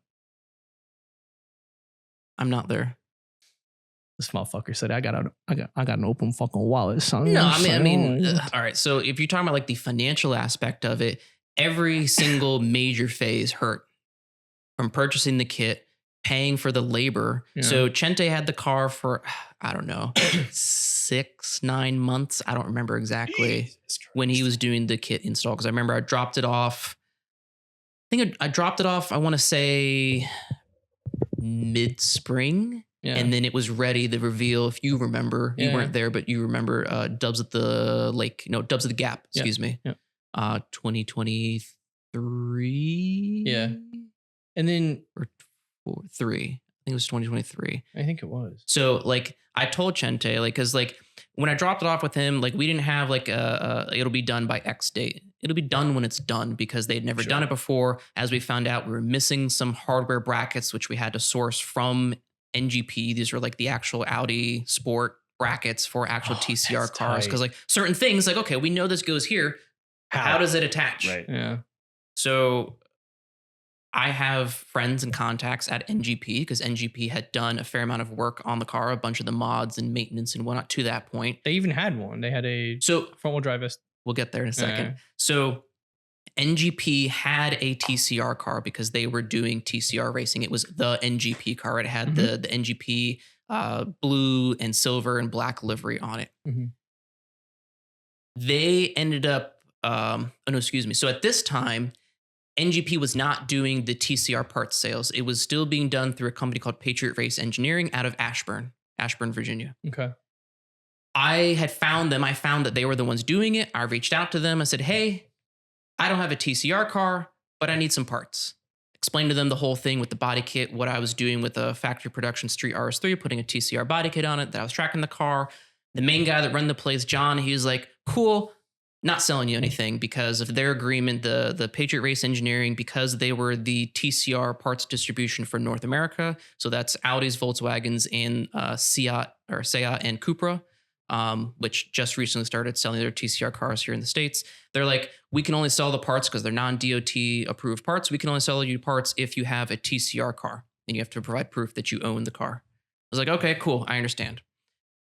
I'm not there. This motherfucker said, I got an open fucking wallet, son. No, I mean, all right. So if you're talking about like the financial aspect of it, every single major phase hurt from purchasing the kit, paying for the labor. Yeah. So Chente had the car for, I don't know, 6-9 months. I don't remember exactly when he was doing the kit install. Cause I remember I dropped it off. I dropped it off, I want to say mid-spring. Yeah. And then it was ready, the reveal, if you remember, you weren't there, but you remember Dubs at the Lake, Dubs at the Gap, excuse me. Yeah. 2023. Yeah. And then or 3. think it was 2023. I think it was. So like I told Chente, like, cause like when I dropped it off with him, like we didn't have like it'll be done by X date. It'll be done when it's done because they'd never done it before. As we found out, we were missing some hardware brackets, which we had to source from NGP. These were like the actual Audi Sport brackets for actual TCR cars. Cause like certain things like, okay, we know this goes here. How does it attach? Right. Yeah. So I have friends and contacts at NGP because NGP had done a fair amount of work on the car, a bunch of the mods and maintenance and whatnot to that point. They even had one. They had a front wheel drive. We'll get there in a second. So NGP had a TCR car because they were doing TCR racing. It was the NGP car. It had the NGP blue and silver and black livery on it. They ended up, So at this time, NGP was not doing the TCR parts sales. It was still being done through a company called Patriot Race Engineering out of Ashburn, Virginia. Okay. I had found them. I found that they were the ones doing it. I reached out to them. I said, hey, I don't have a TCR car, but I need some parts. Explained to them the whole thing with the body kit, what I was doing with a factory production Street RS3, putting a TCR body kit on it, that I was tracking the car. The main guy that ran the place, John, he was like, cool, not selling you anything because of their agreement, the Patriot Race Engineering, because they were the TCR parts distribution for North America. So that's Audis, Volkswagens, and Seat and Cupra. Which just recently started selling their TCR cars here in the States. They're like, we can only sell the parts because they're non-DOT approved parts. We can only sell you parts if you have a TCR car and you have to provide proof that you own the car. I was like, okay, cool. I understand.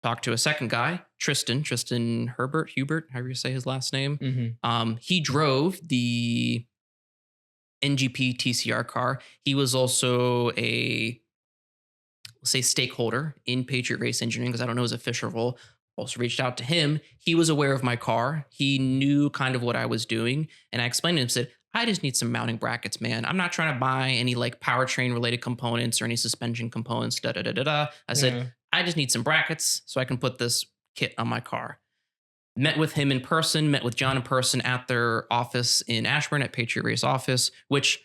Talked to a second guy, Tristan Hubert, however you say his last name. He drove the NGP TCR car. He was also a, stakeholder in Patriot Race Engineering because I don't know his official role. Also reached out to him. He was aware of my car. He knew kind of what I was doing. And I explained to him, said, I just need some mounting brackets, man. I'm not trying to buy any like powertrain related components or any suspension components, I said, I just need some brackets so I can put this kit on my car. Met with him in person, met with John in person at their office in Ashburn at Patriot Race office, which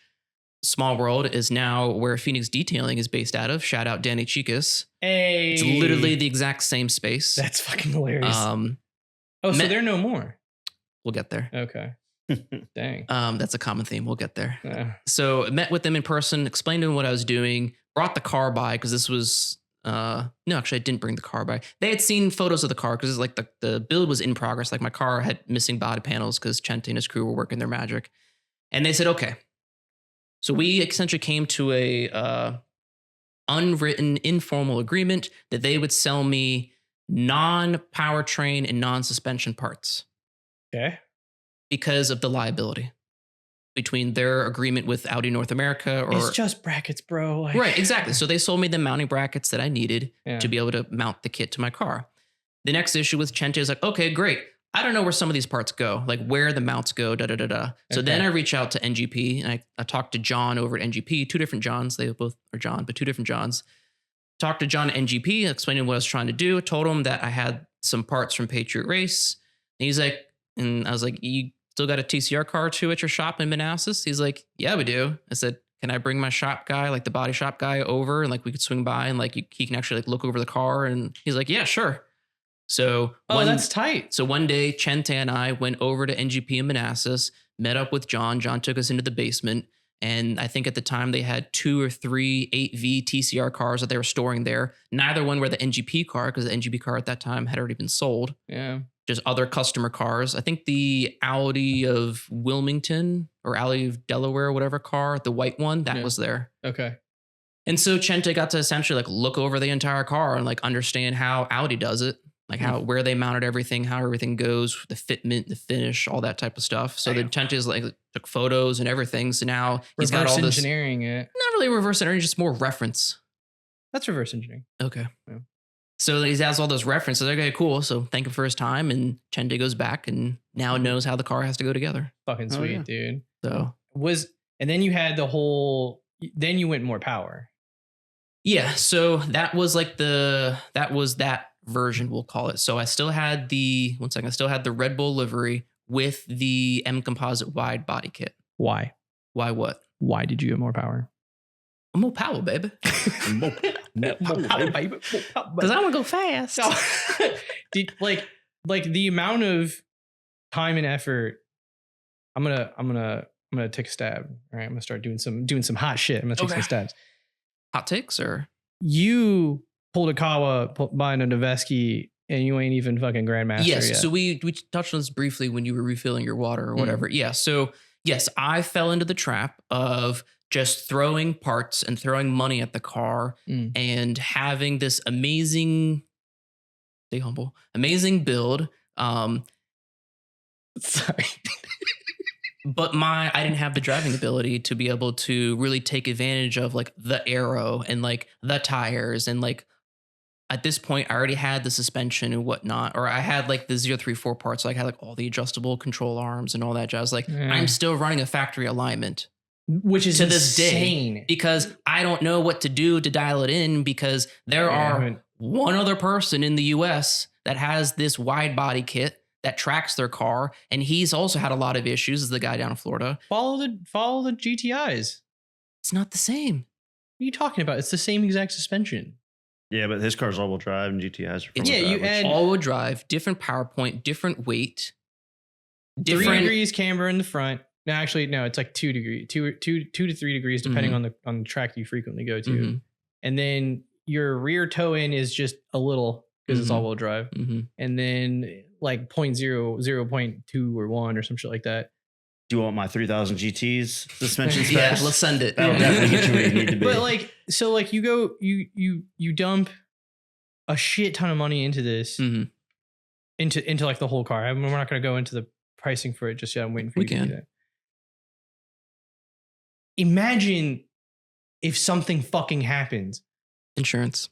small world is now where Phoenix Detailing is based out of. Shout out Danny Chicas. Hey. It's literally the exact same space. That's fucking hilarious. So they're no more. We'll get there. Okay. Dang. That's a common theme. We'll get there. So met with them in person, explained to them what I was doing, brought the car by because this was no, actually I didn't bring the car by. They had seen photos of the car because like the build was in progress. Like my car had missing body panels because Chente and his crew were working their magic. And they said, okay. So we essentially came to a unwritten informal agreement that they would sell me non-powertrain and non-suspension parts. Okay. Because of the liability between their agreement with Audi North America. Or it's just brackets, bro. Like, right, exactly. So they sold me the mounting brackets that I needed to be able to mount the kit to my car. The next issue with Chente is like, okay, great. I don't know where some of these parts go, like where the mounts go, So then I reach out to NGP and I talked to John over at NGP, two different Johns. They both are John, but two different Johns. Talked to John at NGP, explaining what I was trying to do. Told him that I had some parts from Patriot Race. And he's like, and I was like, you still got a TCR car too at your shop in Manassas? He's like, yeah, we do. I said, can I bring my shop guy, like the body shop guy over and like we could swing by and like he can actually like look over the car? And he's like, yeah, sure. So that's tight. So one day, Chente and I went over to NGP in Manassas, met up with John. John took us into the basement. And I think at the time they had 2 or 3 8V TCR cars that they were storing there. Neither one were the NGP car because the NGP car at that time had already been sold. Yeah. Just other customer cars. I think the Audi of Wilmington or Audi of Delaware, whatever car, the white one, that was there. Okay. And so Chente got to essentially like look over the entire car and like understand how Audi does it. Like where they mounted everything, how everything goes, the fitment, the finish, all that type of stuff. So the Chente is like took photos and everything. So now he's got all this engineering it. Not really reverse engineering, just more reference. That's reverse engineering. Okay. Yeah. So he has all those references. Okay, cool. So thank him for his time. And Chente goes back and now knows how the car has to go together. Fucking sweet, dude. So and then you had then you went more power. Yeah. So that was like that version, we'll call it. So I still had the Red Bull livery with the M Composite wide body kit. Why? Why what? Why did you get more power? I'm more power, baby. Because I want to go fast. like the amount of time and effort. I'm gonna take a stab. All right, I'm gonna start doing some hot shit. I'm gonna take some stabs. Hot takes or you pulled a Kawah buying a Noveski and you ain't even fucking grandmaster yes. yet. So we touched on this briefly when you were refilling your water or whatever. Yeah. So yes, I fell into the trap of just throwing parts and throwing money at the car and having this amazing, stay humble, amazing build. Sorry. But I didn't have the driving ability to be able to really take advantage of like the aero and like the tires. And like at this point, I already had the suspension and whatnot, or I had like the 034 parts. So I had like all the adjustable control arms and all that jazz. Like I'm still running a factory alignment. Which is to this insane. day because I don't know what to do to dial it in because there are one other person in the US that has this wide body kit that tracks their car. And he's also had a lot of issues as the guy down in Florida. Follow the GTIs. It's not the same. What are you talking about? It's the same exact suspension. Yeah, but his car's all-wheel drive and GTIs are You add all-wheel drive, different power point, different weight, 3 degrees camber in the front. No, actually, no, it's like 2 degrees, 2 to 3 degrees, depending on the track you frequently go to. And then your rear toe in is just a little because it's all-wheel drive. And then like 0.2 or 1 or some shit like that. Do you want my 3000 GT's suspension specs? Yeah, let's send it. That'll definitely get you where you need to be. But like, so like you go, you dump a shit ton of money into this, into like the whole car. I mean, we're not going to go into the pricing for it just yet. I'm waiting for you to do that. Imagine if something fucking happens. Insurance.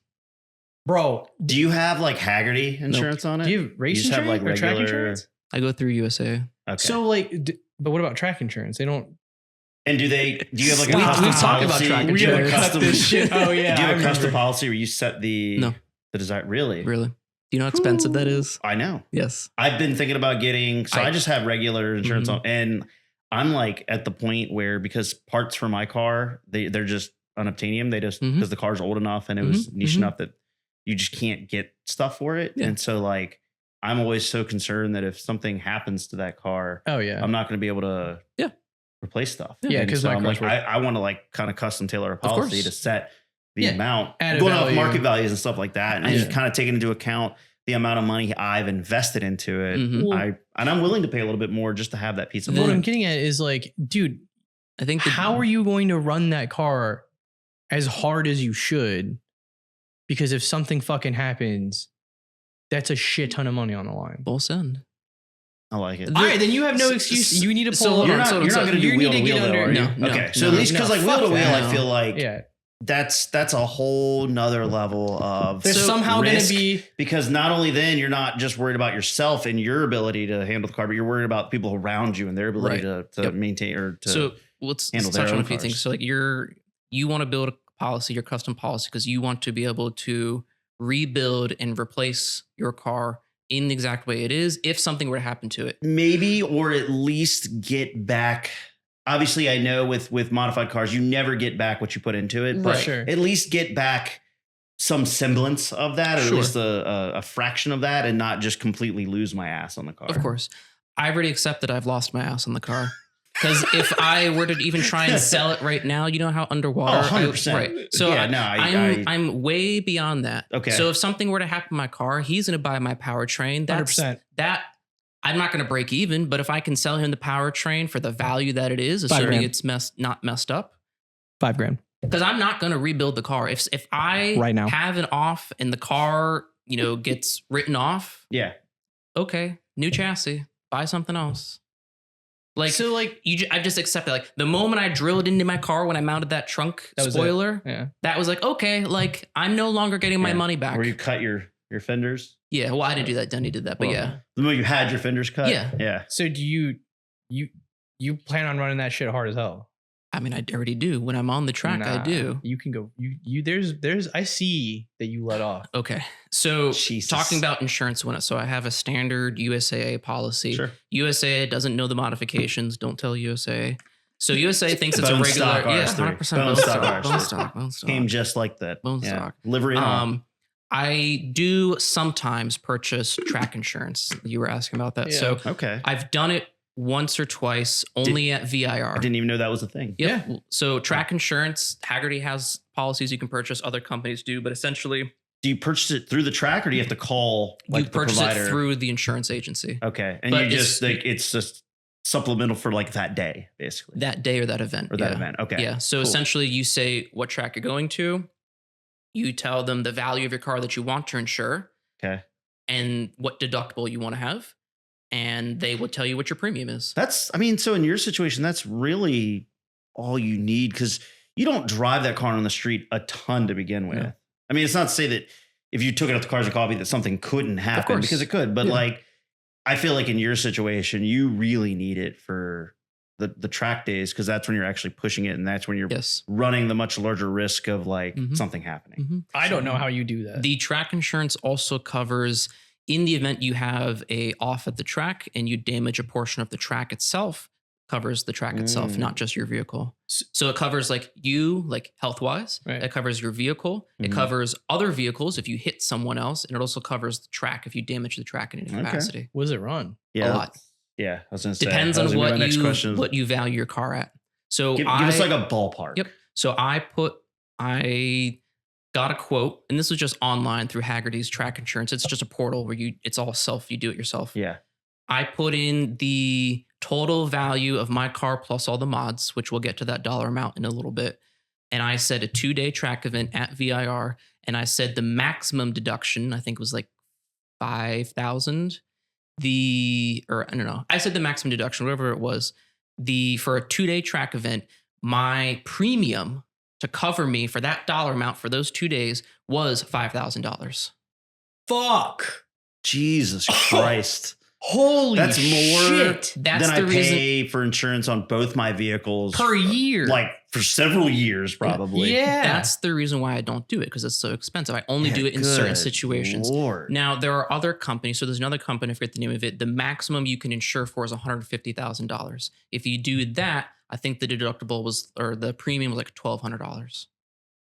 Bro. Do you have like Haggerty insurance on it? Do you have race insurance have, like, or track regular insurance? I go through USA. Okay. So like, but what about track insurance? They don't. And do you have like a We custom talked about policy? track Do you have a insurance. custom shit. Oh yeah. Do you have I a custom remember. policy where you set the desire? Really? Really? Do you know how expensive that is? I know. Yes. I've been thinking about getting, I just have regular insurance on, and I'm like at the point where, because parts for my car, they're just unobtainium. They just, because the car's old enough and it was niche enough that you just can't get stuff for it. Yeah. And so like, I'm always so concerned that if something happens to that car, I'm not going to be able to replace stuff. Yeah. Because so I'm like, I want to like kind of custom tailor a policy to set the amount, going off market values and stuff like that. And just kind of taking into account the amount of money I've invested into it. I'm willing to pay a little bit more just to have that piece of What mind. I'm getting at is like, dude, I think how are you going to run that car as hard as you should? Because if something fucking happens, that's a shit ton of money on the line. Full send. I like it. All right, then you have no excuse. You need to pull up. You're not going to do wheel to wheel though, are you? No. Okay. So at least because like wheel to wheel, I feel like Yeah. that's a whole nother level of There's somehow going to risk, be, because not only then you're not just worried about yourself and your ability to handle the car, but you're worried about people around you and their ability to maintain or to so let's touch on a few things. So like you want to build a policy, your custom policy, because you want to be able to rebuild and replace your car in the exact way it is if something were to happen to it. Maybe, or at least get back. Obviously, I know with modified cars, you never get back what you put into it, but at least get back some semblance of that, or at least a fraction of that, and not just completely lose my ass on the car. Of course. I already accept that I've lost my ass on the car. Because if I were to even try and sell it right now, you know how underwater. 100%. Right. So yeah, I'm way beyond that. Okay. So if something were to happen to my car, he's going to buy my powertrain. 100%. I'm not going to break even, but if I can sell him the powertrain for the value that it is, assuming it's not messed up, $5,000. because I'm not going to rebuild the car. If I right now have an off and the car, gets written off. Yeah. Okay. New chassis. Buy something else. I just accepted, like the moment I drilled into my car when I mounted that trunk spoiler, that was like, okay, like I'm no longer getting my money back. Where you cut your fenders. Yeah. Well, I didn't do that. Denny did that, but the moment you had your fenders cut. Yeah. Yeah. So do you plan on running that shit hard as hell? I mean, I already do. When I'm on the track, I do. You can go. There's. I see that you let off. Okay, so Jesus. Talking about insurance, so I have a standard USAA policy. Sure. USAA doesn't know the modifications. Don't tell USAA. So USA thinks it's a Bone regular, stock yeah, RS3. 100% Bone bone stock stock, bone RS3. stock, bone stock. Came just like that. Bone stock. Livery and all. I do sometimes purchase track insurance. You were asking about that. Yeah. So Okay. I've done it once or twice, only at VIR. I didn't even know that was a thing. Yep. Yeah. So track insurance, Haggerty has policies you can purchase. Other companies do, but essentially, Do you purchase it through the track, or do you have to call you the purchase provider? it through the insurance agency. Okay, and But you just it's just supplemental for like that day, basically, That day or that event. or that event. Okay. Yeah. So Cool. essentially, you say what track you're going to. You tell them the value of your car that you want to insure. Okay. And what deductible you want to have. And they will tell you what your premium is. I mean, so in your situation, that's really all you need, because you don't drive that car on the street a ton to begin with. No. I mean, it's not to say that if you took it out to Cars and Coffee that something couldn't happen, course. because it could. But Yeah. like, I feel like in your situation, you really need it for the track days, because that's when you're actually pushing it, and that's when you're Yes. running the much larger risk of like Mhm. something happening. Mm-hmm. I don't know how you do that. The track insurance also covers in the event you have a off at the track and you damage a portion of the track itself, covers the track itself, not just your vehicle. So it covers like you, like health wise. Right. It covers your vehicle. It Mhm. covers other vehicles if you hit someone else, and it also covers the track if you damage the track in any Okay. capacity. What does it run? Yeah. A lot. Yeah. I was going to say. Depends that was on gonna be my next what question. you value your car at. So Give us like a ballpark. Yep. So I got a quote, and this was just online through Haggerty's track insurance. It's just a portal where it's all you do it yourself. Yeah. I put in the total value of my car plus all the mods, which we'll get to that dollar amount in a little bit. And I said a 2-day track event at VIR. And I said the maximum deduction, I think was like 5,000. I don't know. I said the maximum deduction, whatever it was. For a 2-day track event, my premium to cover me for that dollar amount for those 2 days was $5,000. Fuck. Jesus Christ. Holy That's more shit. That's than the I reason pay for insurance on both my vehicles Per year. like for several years, probably. Yeah. That's the reason why I don't do it, because it's so expensive. I only do it in certain Good situations. Lord. Now, there are other companies. So there's another company, I forget the name of it. The maximum you can insure for is $150,000. If you do that, I think the deductible the premium was like $1,200.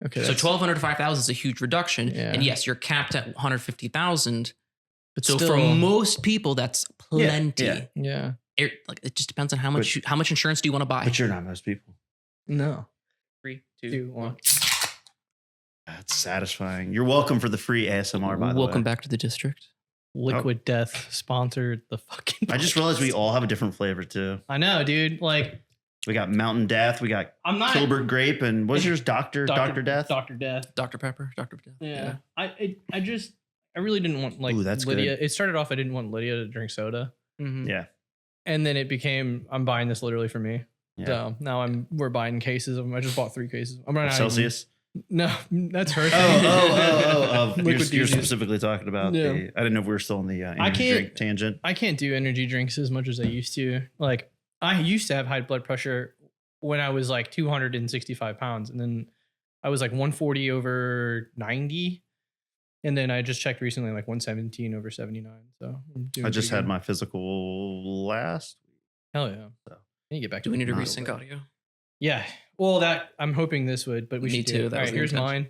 Okay. So 1,200 to 5,000 is a huge reduction. Yeah. And yes, you're capped at 150,000. But So still, for most people, that's plenty. yeah. yeah. It just depends on how much insurance do you want to buy. But you're not most people. No. 3, 2, 1. That's satisfying. You're welcome for the free ASMR, by the way. Welcome back to the district. Liquid Death sponsored the fucking. I just realized we all have a different flavor too. I know, dude. Like, We got Mountain Death, we got I'm not Kilbert Grape, and what's yours? Dr. Death? Dr. Death. Dr. Pepper. Dr. Death. Yeah. I really didn't want like Ooh, that's Lydia. good. It started off I didn't want Lydia to drink soda. Mhm. Yeah. And then it became I'm buying this literally for me. Yeah. So now we're buying cases of them. I just bought 3 cases. I'm running out. Celsius. No, that's her. Oh. You're Liquid you're diesel. specifically talking about Yeah. I didn't know if we were still in the energy can't- drink tangent. I can't do energy drinks as much as I used to. Like I used to have high blood pressure when I was like 265 pounds, and then I was like 140 over 90, and then I just checked recently like 117 over 79. So I'm doing I just pretty had good. my physical last. Hell yeah. So. I need to get back. Do we need to Not resync audio? Yeah. Well, that I'm hoping this would, but we Me should do too, it. that All was right, the here's intention.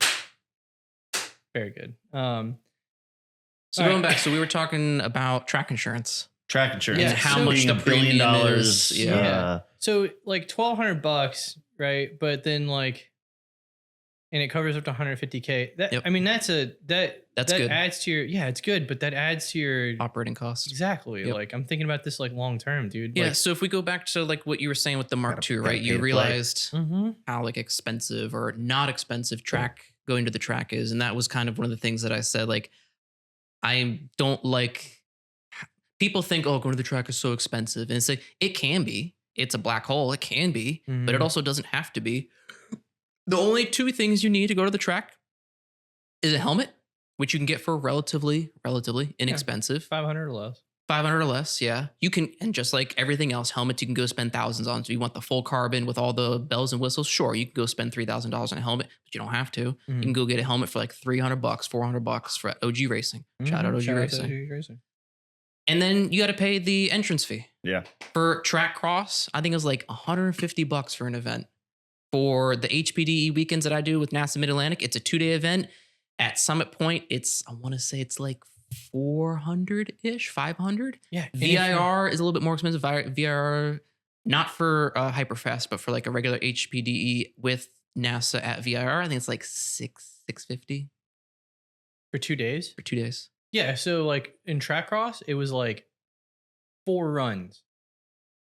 mine. Very good. So All going right. back, so we were talking about track insurance. Track insurance. Yeah, And how so- much Being the $1 billion premium is. Yeah. Yeah. So like $1,200, right? But then like, and it covers up to 150K. That Yep. I mean, that's That's that good. adds to your it's good, but that adds to your Operating costs. exactly. Yep. Like I'm thinking about this like long term, dude. Yeah. Like, So if we go back to like what you were saying with the Mark Gotta- II, gotta right? pay You to play. realized mhm. how like expensive or not expensive going to the track is. And that was kind of one of the things that I said, like, I don't like people think, oh, going to the track is so expensive. And it's like, it can be. It's a black hole. It can be, but it Mhm. also doesn't have to be. The only 2 things you need to go to the track is a helmet, which you can get for relatively inexpensive. 500 or less. 500 or less, yeah. You can, and just like everything else, helmets you can go spend thousands on. So you want the full carbon with all the bells and whistles, sure, you can go spend $3,000 on a helmet, but you don't have to. Mhm. You can go get a helmet for like $300, $400 for OG Racing. Shout out Mhm. OG Shout out to Racing. OG Racing. And then you got to pay the entrance fee. Yeah. For track cross, I think it was like $150 for an event. For the HPDE weekends that I do with NASA Mid-Atlantic, it's a 2-day event. At Summit Point, I want to say it's like 400-ish, 500. Yeah. VIR is a little bit more expensive. VIR, not for Hyperfest, but for like a regular HPDE with NASA at VIR, I think it's like $650 For 2 days? for 2 days. Yeah. So like in track cross, it was like 4 runs.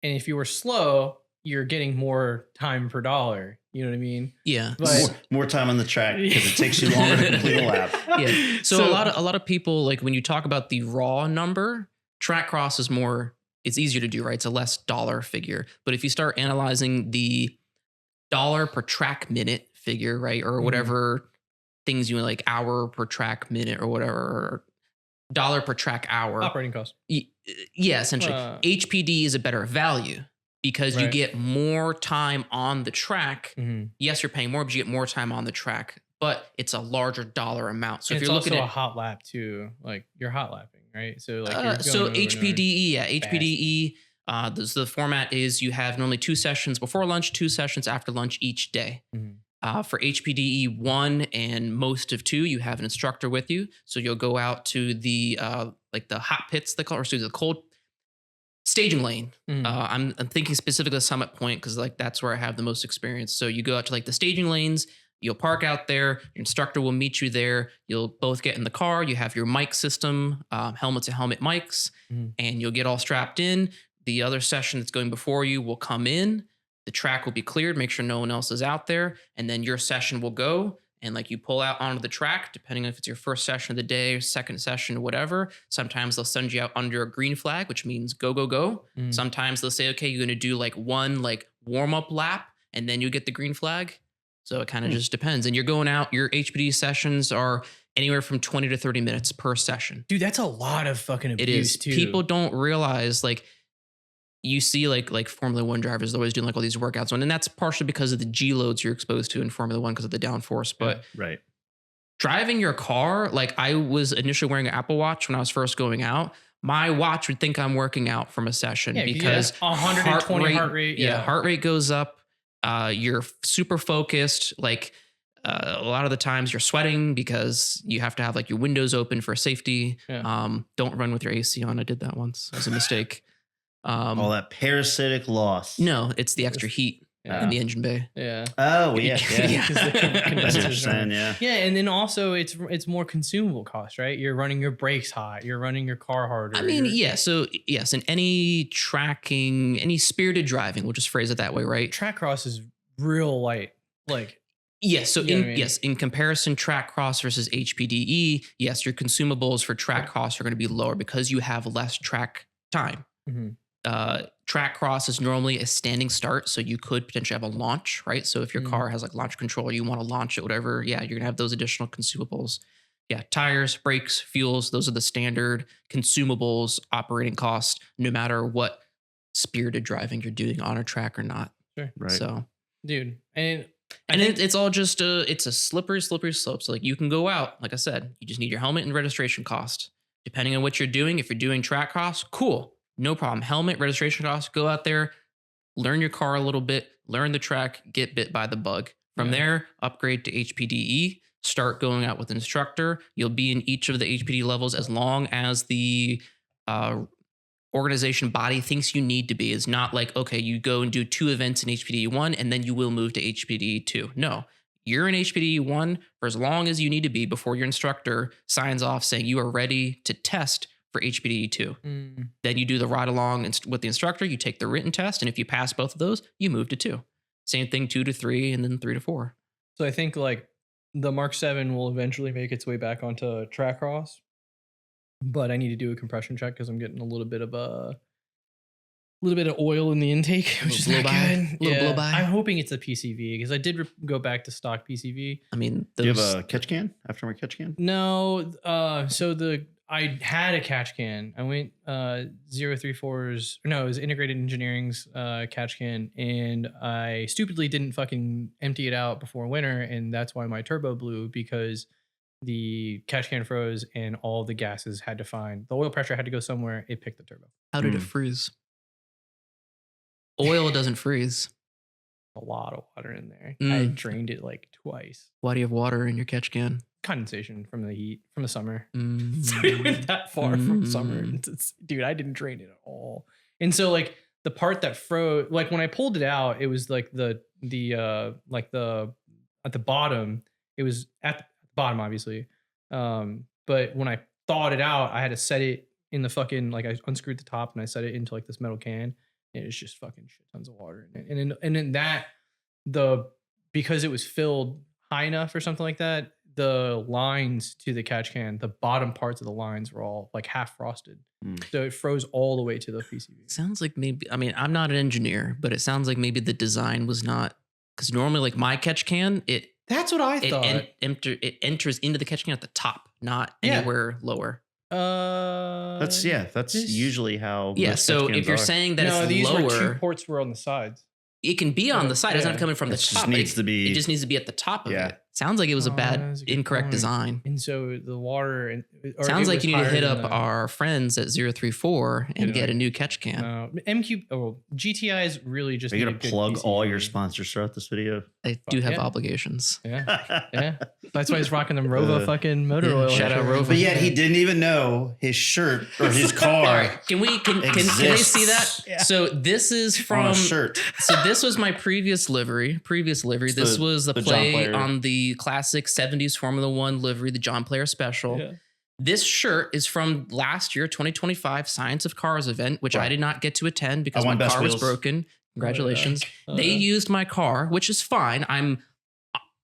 And if you were slow, you're getting more time per dollar. You know what I mean? Yeah. But More time on the track because it takes you longer to complete a lap. Yeah. So a lot of people, like when you talk about the raw number, track cross is more, it's easier to do, right? It's a less dollar figure. But if you start analyzing the dollar per track minute figure, right? Or whatever things you like, hour per track minute or whatever, or dollar per track hour. operating cost. Yeah, essentially. HPD is a better value because you Right. get more time on the track. Mhm. Yes, you're paying more, but you get more time on the track, but it's a larger dollar amount. So And if it's you're looking also at a hot lap too, like you're hot lapping, right? So like you're so going over and over. HPDE, yeah, HPDE. The format is you have normally 2 sessions before lunch, 2 sessions after lunch each day. Mhm. For HPDE 1 and most of 2, you have an instructor with you. So you'll go out to the like the hot pits, or excuse me, the cold staging lane. Mhm. I'm thinking specifically Summit Point because like that's where I have the most experience. So you go out to like the staging lanes. You'll park out there. Your instructor will meet you there. You'll both get in the car. You have your mic system, helmet to helmet mics, and you'll get all strapped in. The other session that's going before you will come in. The track will be cleared. Make sure no one else is out there, and then your session will go. And like you pull out onto the track, depending on if it's your first session of the day, second session, or whatever. Sometimes they'll send you out under a green flag, which means go, go, go. Sometimes they'll say, okay, you're going to do like one like warm up lap, and then you get the green flag. So it kind of just depends. And you're going out, your HPD sessions are anywhere from 20 to 30 minutes per session. Dude, that's a lot of fucking abuse It is. too. People don't realize, like, you see like Formula One drivers they're always doing like all these workouts on, and that's partially because of the G loads you're exposed to in Formula One because of the downforce. But Right. driving your car, like I was initially wearing an Apple Watch when I was first going out. My watch would think I'm working out from a session because 120 heart rate. Yeah, heart rate goes up. You're super focused. Like a lot of the times you're sweating because you have to have like your windows open for safety. Yeah. Don't run with your AC on. I did that once. It was a mistake. All that parasitic loss. No, it's the extra heat in the engine bay. Yeah. Oh, yeah. Yeah. 'Cause the That's condensers interesting, yeah. Yeah, and then also it's more consumable cost, right? You're running your brakes hot, you're running your car harder. I mean, you're- yeah. So yes, in any tracking, any spirited driving, we'll just phrase it that way, right? track cross is real light. Like Yes. So You know what I mean? in comparison, track cross versus HPDE, yes, your consumables for track cross are going to be lower because you have less track time. Mhm. Track cross is normally a standing start, so you could potentially have a launch, right? So if your car has like launch control, you want to launch it, whatever, yeah, you're gonna have those additional consumables. Yeah, tires, brakes, fuels, those are the standard consumables, operating costs, no matter what spirited driving you're doing on a track or not. Sure. Right. So, Dude, and it's all just it's a slippery slope. So like you can go out, like I said, you just need your helmet and registration cost. Depending on what you're doing, if you're doing track costs, cool. No problem. Helmet, registration costs, go out there, learn your car a little bit, learn the track, get bit by the bug. From there, upgrade to HPDE, start going out with an instructor. You'll be in each of the HPD levels as long as the organization body thinks you need to be. It's not like, okay, you go and do 2 events in HPDE 1 and then you will move to HPDE 2. No, you're in HPDE 1 for as long as you need to be before your instructor signs off saying you are ready to test for HPDE 2. Then you do the ride along with the instructor, you take the written test, and if you pass both of those, you move to 2. Same thing, 2 to 3, and then 3 to 4. So I think like the Mark 7 will eventually make its way back onto track cross, but I need to do a compression check because I'm getting a little bit of oil in the intake, which is not good. Blow by. I'm hoping it's a PCV because I did go back to stock PCV. I mean, Do you have a catch can? Aftermarket catch can? No, I had a catch can. I went 034's. No, it was Integrated Engineering's catch can, and I stupidly didn't fucking empty it out before winter, and that's why my turbo blew because the catch can froze and all the gases had to find the oil pressure had to go somewhere. It picked the turbo. How did it freeze? Oil doesn't freeze. A lot of water in there. Mm. I drained it like twice. Why do you have water in your catch can? Condensation from the heat from the summer. Mm. So we went that far from summer. Dude, I didn't drain it at all. And so like the part that froze, like when I pulled it out, it was like the at the bottom, it was at the bottom, obviously. But when I thawed it out, I had to set it in the fucking, like I unscrewed the top and I set it into like this metal can. And it was just fucking shit tons of water in it. And then that, because it was filled high enough or something like that, the lines to the catch can, the bottom parts of the lines were all like half frosted. So it froze all the way to the PCV. Sounds like maybe, I mean, I'm not an engineer, but it sounds like maybe the design was not, because normally like my catch can, That's what I thought. It enters into the catch can at the top, not anywhere lower. That's usually how. Yeah. most So catch if cans you're are. saying that it's these lower, were two ports were on the sides. it can be on the side. It's not coming from the It just top. needs to be- It just needs to be at the top of Yeah. it. Sounds like it was a bad, that's a good incorrect point. design. And so the water and Sounds like you need to hit up our friends at 034 and get a new catch can. MQ. Oh, GTI is really just. Are you need gonna a good plug PCV. all your sponsors throughout this video? I do have yeah. obligations. Yeah, yeah. That's why he's rocking them Rova fucking motor oil. Shout out Rova. But yet he didn't even know his shirt or his car. All right, can they see that? Yeah. So this is on from a shirt. So this was my previous livery. This was the John play Player. on the classic 70s Formula One livery, the John Player Special. Yeah. This shirt is from last year, 2025 Science of Cars event, which I did not get to attend because I my won Best car was Wheels. broken. Congratulations. Oh, They yeah. used my car, which is fine. I'm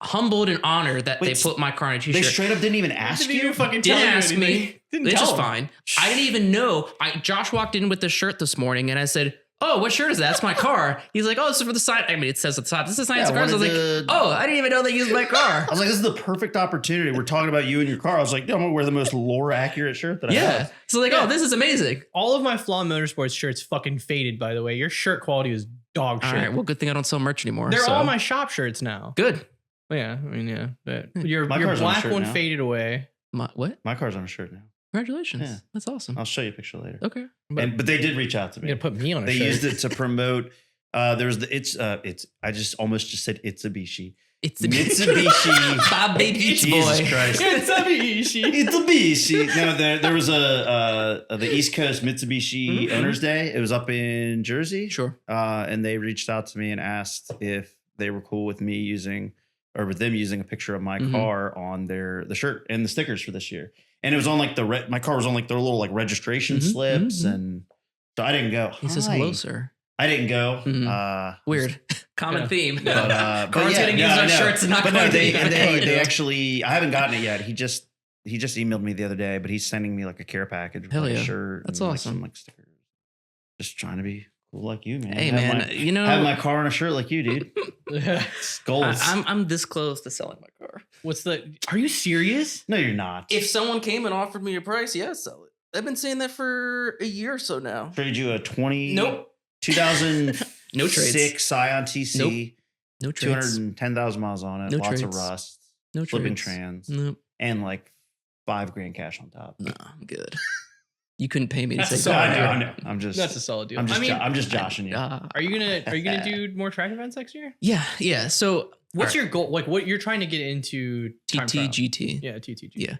humbled and honored that Wait, they put my car on a They t-shirt. straight up didn't even ask Didn't you. even fucking Didn't tell you ask anything. me, Didn't which tell is him. fine. I didn't even know. Josh walked in with this shirt this morning and I said, "Oh, what shirt is that? That's my car." He's like, "Oh, this is for the side." I mean, it says at the top, "This is Science of Yeah, Cars." I was one like, of the- "Oh, I didn't even know they used my car." I was like, this is the perfect opportunity. We're talking about you and your car. I was like, I'm gonna wear the most lore accurate shirt that I Yeah. have. So like, Yeah. oh, this is amazing. All of my Flom Motorsports shirts fucking faded, by the way. Your shirt quality is dog All shit. right. Well, good thing I don't sell merch anymore. They're so. all my shop shirts now. Good. Yeah, I mean, yeah. But your My car's on a black shirt one now. faded away. What? My car's on a shirt now. Congratulations. Yeah. That's awesome. I'll show you a picture later. Okay. But they did reach out to You're me. gonna put me on a They shirt. used it to promote. There's the it's. I just almost just said Itsubishi. It's the Mitsubishi. Bob Baby Beats Jesus boy. Christ. Mitsubishi. Mitsubishi. No, there was the East Coast Mitsubishi Owners Day. It was up in Jersey. Sure. And they reached out to me and asked if they were cool with me using a picture of my car on the shirt and the stickers for this year. And it was on like my car was on like their little like registration slips, and so I didn't go. He says, "Hello, sir." I didn't go. Weird. Common theme. But Car's getting used on shirts and not but no, going to they the- they actually, I haven't gotten it yet. He just emailed me the other day, but he's sending me like a care package with Hell like yeah. a shirt. That's and, awesome. Like, some like stickers. Just trying to be cool like you, man. Hey, Have man, my- you know, have my car on a shirt like you, dude. It's goals. I'm this close to selling my car. Are you serious? No, you're not. If someone came and offered me a price, yeah, sell it. I've been saying that for a year or so now. Traded you a 20 2006 No trades. Scion TC. No trades. 210,000 miles on it. No lots of trades. rust. No Flipping trades. trans. Nope. And like $5,000 cash on top. No, I'm good. You couldn't pay me to That's a say solid that. I know. I'm just. That's a solid deal. I'm just. I mean, I'm just joshing you. are you gonna do more track events next year? Yeah. So What's your goal? Like, what you're trying to get into? Time trial. TTGT? Yeah, TTG. Yeah.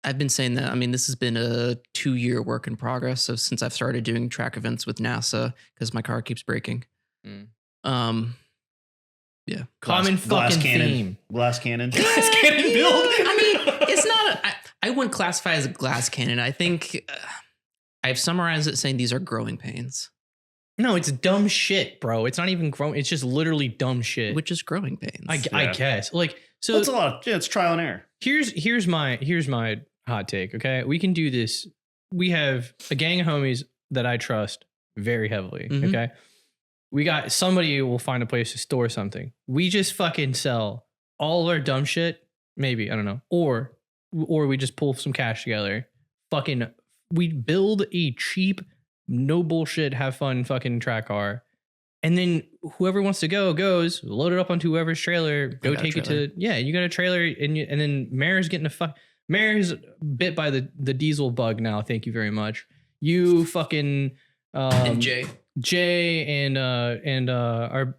I've been saying that. I mean, this has been a 2-year work in progress. So since I've started doing track events with NASA, because my car keeps breaking. Yeah. Common Glass fucking cannon. theme. Glass cannon. Glass cannon build. I mean, it's not. I wouldn't classify it as a glass cannon. I think I've summarized it saying these are growing pains. No, it's dumb shit, bro. It's not even growing. It's just literally dumb shit. Which is growing pains. I guess. Like, so That's a lot. Yeah, it's trial and error. here's my hot take. Okay, we can do this. We have a gang of homies that I trust very heavily. Mhm. Okay, we got somebody who will find a place to store something. We just fucking sell all of our dumb shit. Maybe, I don't know, or we just pull some cash together. Fucking, we build a cheap, no bullshit, have fun fucking track car. And then whoever wants to go goes, load it up onto whoever's trailer, go got a take it trailer. to, yeah, you got a trailer and then Mayor's getting a fuck. Mary's bit by the diesel bug now. Thank you very much. You fucking And Jay and our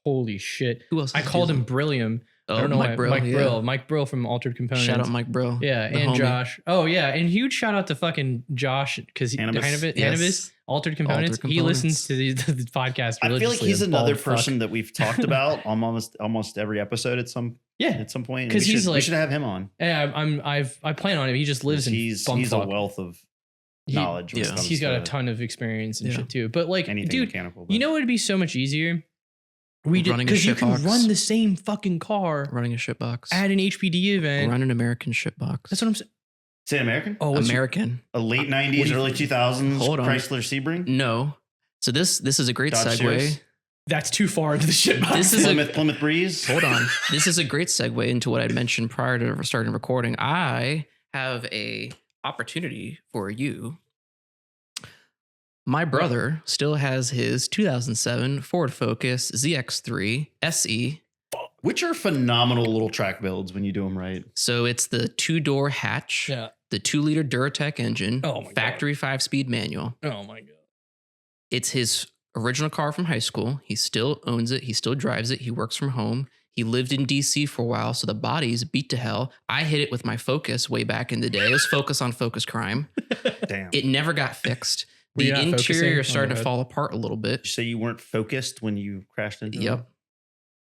holy shit. Who else? I called him Brillium. Oh, I don't know Mike why. Brill. Mike Yeah. Brill. Mike Brill from Altered Components. Shout out Mike Brill. Yeah, the and homie. Josh. Oh yeah, and huge shout out to fucking Josh because Hannibus. Hannibus, Altered Components. Altered He listens Components. to the podcast. I feel like religiously, he's a another bald fuck. person that we've talked about almost every episode at some point. 'Cause he's we like- should have him on. Yeah, I plan on it. He just lives in He's a bumfuck. wealth of He- knowledge. when it yeah. comes He's got to a ton of experience and Yeah. shit too. But like, anything dude, mechanical. you know what would be so much easier? We did Running a because you can shitbox. run the same fucking car Running a shitbox. at an HPD event. Run an American shitbox. That's what I'm saying. Say American? Oh, what's your- American. A late what 90s, do you early think? 2000s Hold on. Chrysler Sebring? No. So this is a great Dodge segue. Sirius? that's too far into the shit box. This is a Plymouth Breeze? Hold on. This is a great segue into what I mentioned prior to starting recording. I have a opportunity for you. My brother still has his 2007 Ford Focus ZX3 SE. Which are phenomenal little track builds when you do them right. So it's the 2-door hatch, yeah. the 2-liter Duratec engine, Oh my God. factory 5-speed manual. Oh my god. It's his original car from high school. He still owns it. He still drives it. He works from home. He lived in DC for a while, so the body's beat to hell. I hit it with my Focus way back in the day. It was Focus on Focus Crime. Damn. It never got fixed. Were you The not focusing? interior Oh, started go to ahead. fall apart a little bit. Did you say you weren't focused when you crashed into Yep. it?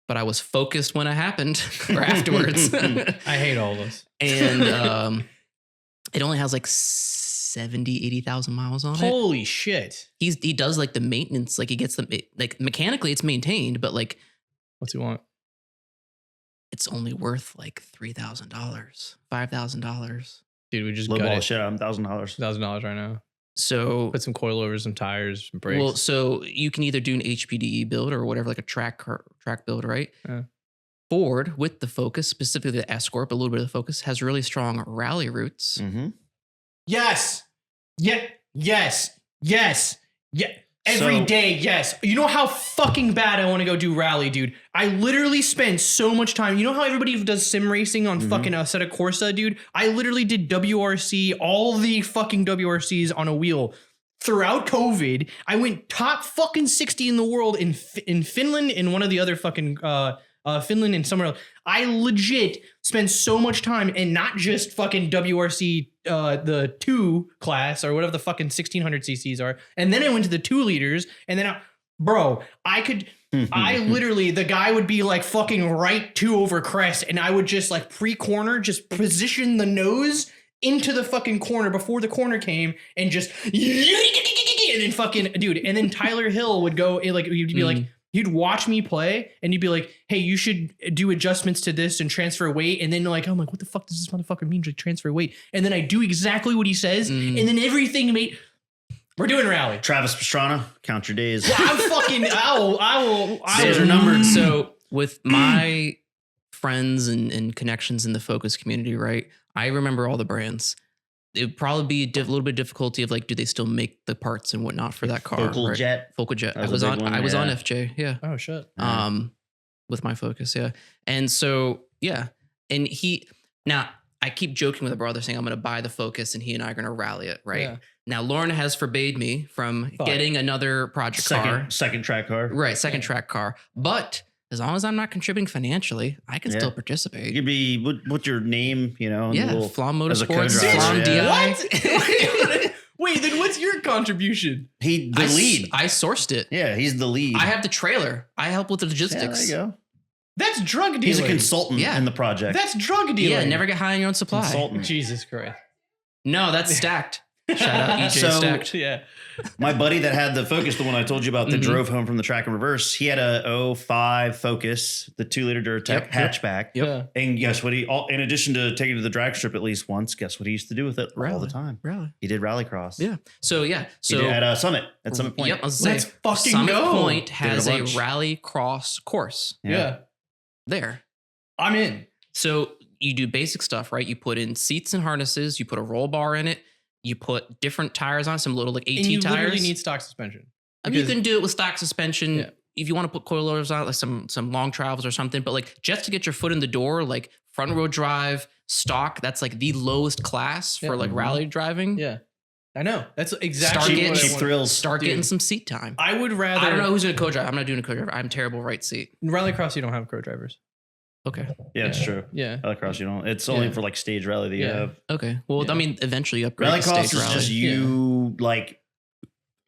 But I was focused when it happened or afterwards. I hate all this. And it only has like 70, 80,000 miles on it. Holy shit. He does like the maintenance, like he gets the, like mechanically it's maintained, but like What's he want? it's only worth like $3,000, $5,000. Dude, we just Low got ball it. shit out of $1,000. $1,000 right now. So, Put some coilovers, some tires, some brakes. well, so you can either do an HPDE build or whatever, like a track build, right? Yeah. Ford with the Focus, specifically the Escort, but a little bit of the Focus, has really strong rally roots. Mm-hmm. Yes. Yeah. Yes. Yes. Yeah. Every So- day, yes. You know how fucking bad I want to go do rally, dude. I literally spend so much time. You know how everybody does sim racing on Mhm. fucking Assetto Corsa, dude? I literally did WRC, all the fucking WRCs on a wheel throughout COVID. I went top fucking 60 in the world in Finland, in one of the other fucking Finland and somewhere else. I legit spend so much time, and not just fucking WRC, the 2 class or whatever the fucking 1600 cc's are. And then I went to the 2 liters, and then I literally, the guy would be like fucking right 2 over crest, and I would just like pre-corner, just position the nose into the fucking corner before the corner came, and just and then fucking dude. And then Tyler Hill would go, like, you'd be like, you'd watch me play and you'd be like, hey, you should do adjustments to this and transfer weight. And then like, I'm like, what the fuck does this motherfucker mean to transfer weight? And then I do exactly what he says. And then everything we're doing rally. Travis Pastrana, count your days. Well, I'm fucking, I will. Days are numbered. So with my friends and connections in the Focus community, right? I remember all the brands. It would probably be a little bit of difficulty of like, do they still make the parts and whatnot for that car? Focal right? Jet. Focal Jet. That I was a was big on. one, I was on yeah. FJ. Yeah. Oh shit. With my Focus, yeah. And so, yeah. And now I keep joking with a brother saying I'm going to buy the Focus and he and I are going to rally it, right? Yeah. Now, Lauren has forbade me from getting another project car. Second track car. Right, second track car. But as long as I'm not contributing financially, I can still You participate. could be, what's your name, you know? Yeah, little- Flom as a Motorsports, co-driver, Flom yeah. DI. What? Wait, then what's your contribution? The I lead. I sourced it. Yeah, he's the lead. I have the trailer. I help with the Yeah, logistics. there you go. That's drug dealing. He's a consultant Yeah. in the project. That's drug dealing. Yeah, never get high on your own supply. Consultant. Jesus Christ. No, that's stacked. Shout out EJ So- Stacked. Yeah. My buddy that had the Focus, the one I told you about that Mhm. drove home from the track in reverse, he had a 05 Focus, the 2-liter Duratec Yep. hatchback. Yep. And guess what? In addition to taking it to the drag strip at least once, guess what he used to do with it all Rally. the time? Really? He did rallycross. Yeah. So yeah. He So did at Summit Point. Yep. I was Let's saying, fucking Summit go. Point has Did it a a bunch. rally cross course Yeah. there. I'm in. So you do basic stuff, right? You put in seats and harnesses. You put a roll bar in it. You put different tires on, some little like AT And you tires. literally need stock suspension. I mean, you because- can do it with stock suspension. Yeah. If you want to put coilovers on, like some long travels or something, but like just to get your foot in the door, like front wheel drive, stock. That's like the lowest class for like rally driving. Yeah. I know. That's exactly what I want. thrills. Start getting some seat time. I would rather. I don't know who's doing a co-drive. I'm not doing a co-driver. I'm terrible right seat. Rallycross, you don't have co-drivers. Okay. Yeah, it's true. Yeah. Rallycross, you don't. It's only for like stage rally that you have. Okay. Well, I mean, eventually upgrade to Rallycross stage is rally. just you like.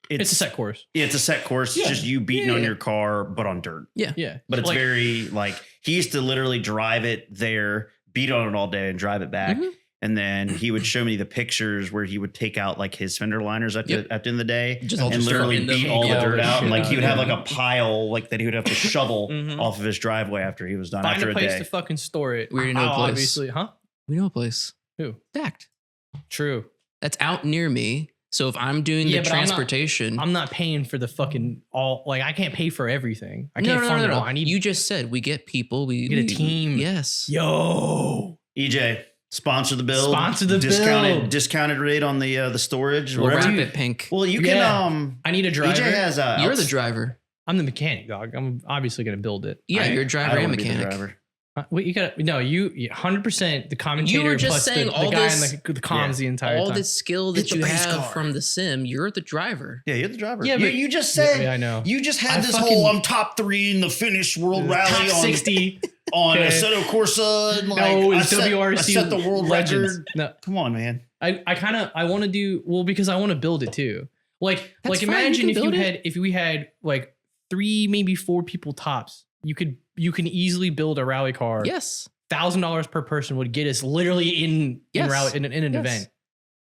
It's a set course. Yeah, it's a set course. It's just you beating on your car, but on dirt. Yeah. Yeah. But it's like, very like he used to literally drive it there, beat on it all day, and drive it back. Mhm. And then he would show me the pictures where he would take out like his fender liners at the end of the day Just and literally throwing them beat all the in. dirt out. And like he would have like Yeah. a pile like that he would have to shovel off of his driveway after he was done find after a a place day. to fucking store it. We already know a place. Obviously, huh? We know a place. Who? Stacked. True. That's out near me. So if I'm doing the but transportation, I'm not paying for the fucking all. Like I can't pay for everything. I can't fund it all. I need. You just said we get people. We get a team. Yes. Yo. EJ, sponsor the build. Sponsor the discounted, build. Discounted rate on the storage. We'll wherever wrap you- it pink. Well, you Yeah. can. I need a driver. EJ has. You're the driver. I'm the mechanic, dog. I'm obviously gonna build it. Yeah, you're a driver and mechanic. Wait, you got no. You 100% the commentator. You were just plus saying the all guy this- in the comms the entire All time. the skill Hit that the you base have car. from the sim, you're the driver. Yeah, you're the driver. Yeah, but you just said. Yeah, I know. You just had I this fucking- whole I'm top 3 in the Finnish World Rally top on 60. on Okay. Assetto Corsa. And like, No, I it's set, WRC I set the world legends. record. No, Come on, man. I want to do well because I want to build it too. Like That's fine, you imagine can if you build it. had if we had like 3 maybe 4 people tops. You can easily build a rally car. Yes. $1,000 per person would get us literally in Yes. rally in an Yes. event.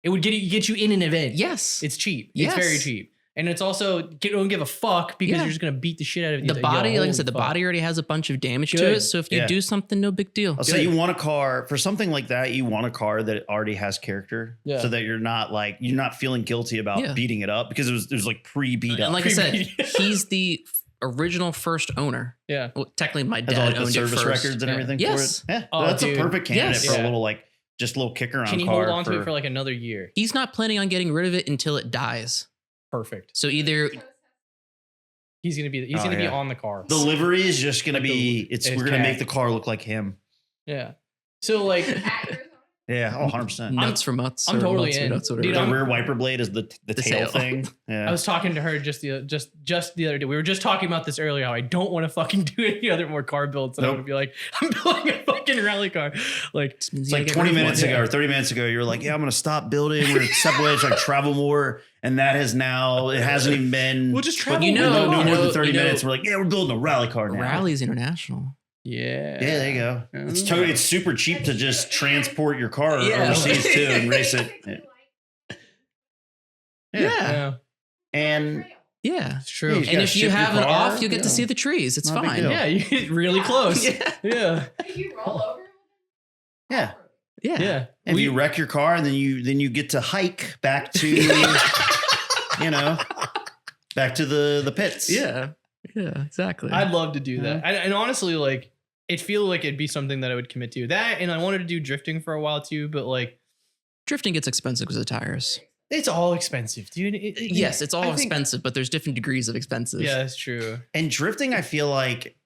It would get you in an event. Yes. It's cheap. Yes. It's very cheap. And it's also don't give a fuck because Yeah. you're just gonna beat the shit out of The body, like I said, the body already has a bunch of damage to Good. it. So if you Yeah. do something, no big deal. I'll say you want a car for something like that. You want a car that already has character, Yeah. so that you're not feeling guilty about Yeah. beating it up because it was like pre-beat up. And like I said, Creepy. he's the original first owner. Yeah. Well, technically, my Has dad all like the owned it service first. records and Yeah. everything Yes. for it. Yeah, Oh, that's dude. a perfect candidate Yes. for Yeah. a little just a little kick around Can you car. hold on to it for like another year? He's not planning on getting rid of it until it dies. Perfect. So either He's gonna be Oh, be yeah. on the car. the livery is just gonna Like be. it's We're gonna cat. make the car look like him. Yeah. So like Yeah, 100%. nuts for mutts. I'm or totally mutts for in. nuts, whatever. Dude, The I'm- rear wiper blade is the The tail tail. thing. Yeah. I was talking to her just the other day. We were just talking about this earlier. How I don't want to fucking do any other more car builds. And I Nope. want to be like, I'm building a fucking rally car. Like Just means It's you like gotta get 20 rid of minutes one. ago or 30 minutes ago, you were like, yeah, I'm going to stop building. We're going to separate, so I travel more. And that has now, it hasn't even been. We'll just but travel You know- no you more know- than 30 you know- minutes. We're like, yeah, we're building a rally car now. Rally's international. yeah. Yeah, there you go. It's totally, it's super cheap to just transport your car Yeah. overseas too and race it. Yeah. Yeah. And Yeah. It's true. Yeah, And gotta if you ship your have an car, off, you get yeah. to see the trees. It's Not a big fine. deal. Yeah, you get really close. Yeah. Yeah. If you roll over, yeah. Yeah. Yeah. If you wreck your car and then you get to hike back to, back to the pits. Yeah. Yeah. Exactly. I'd love to do that. And honestly, like, it feels like it'd be something that I would commit to. That, and I wanted to do drifting for a while too, but like, Drifting gets expensive because of tires. it's all expensive, dude. Yes, it's all I think- expensive, but there's different degrees of expensive. Yeah, that's true. And drifting, I feel like,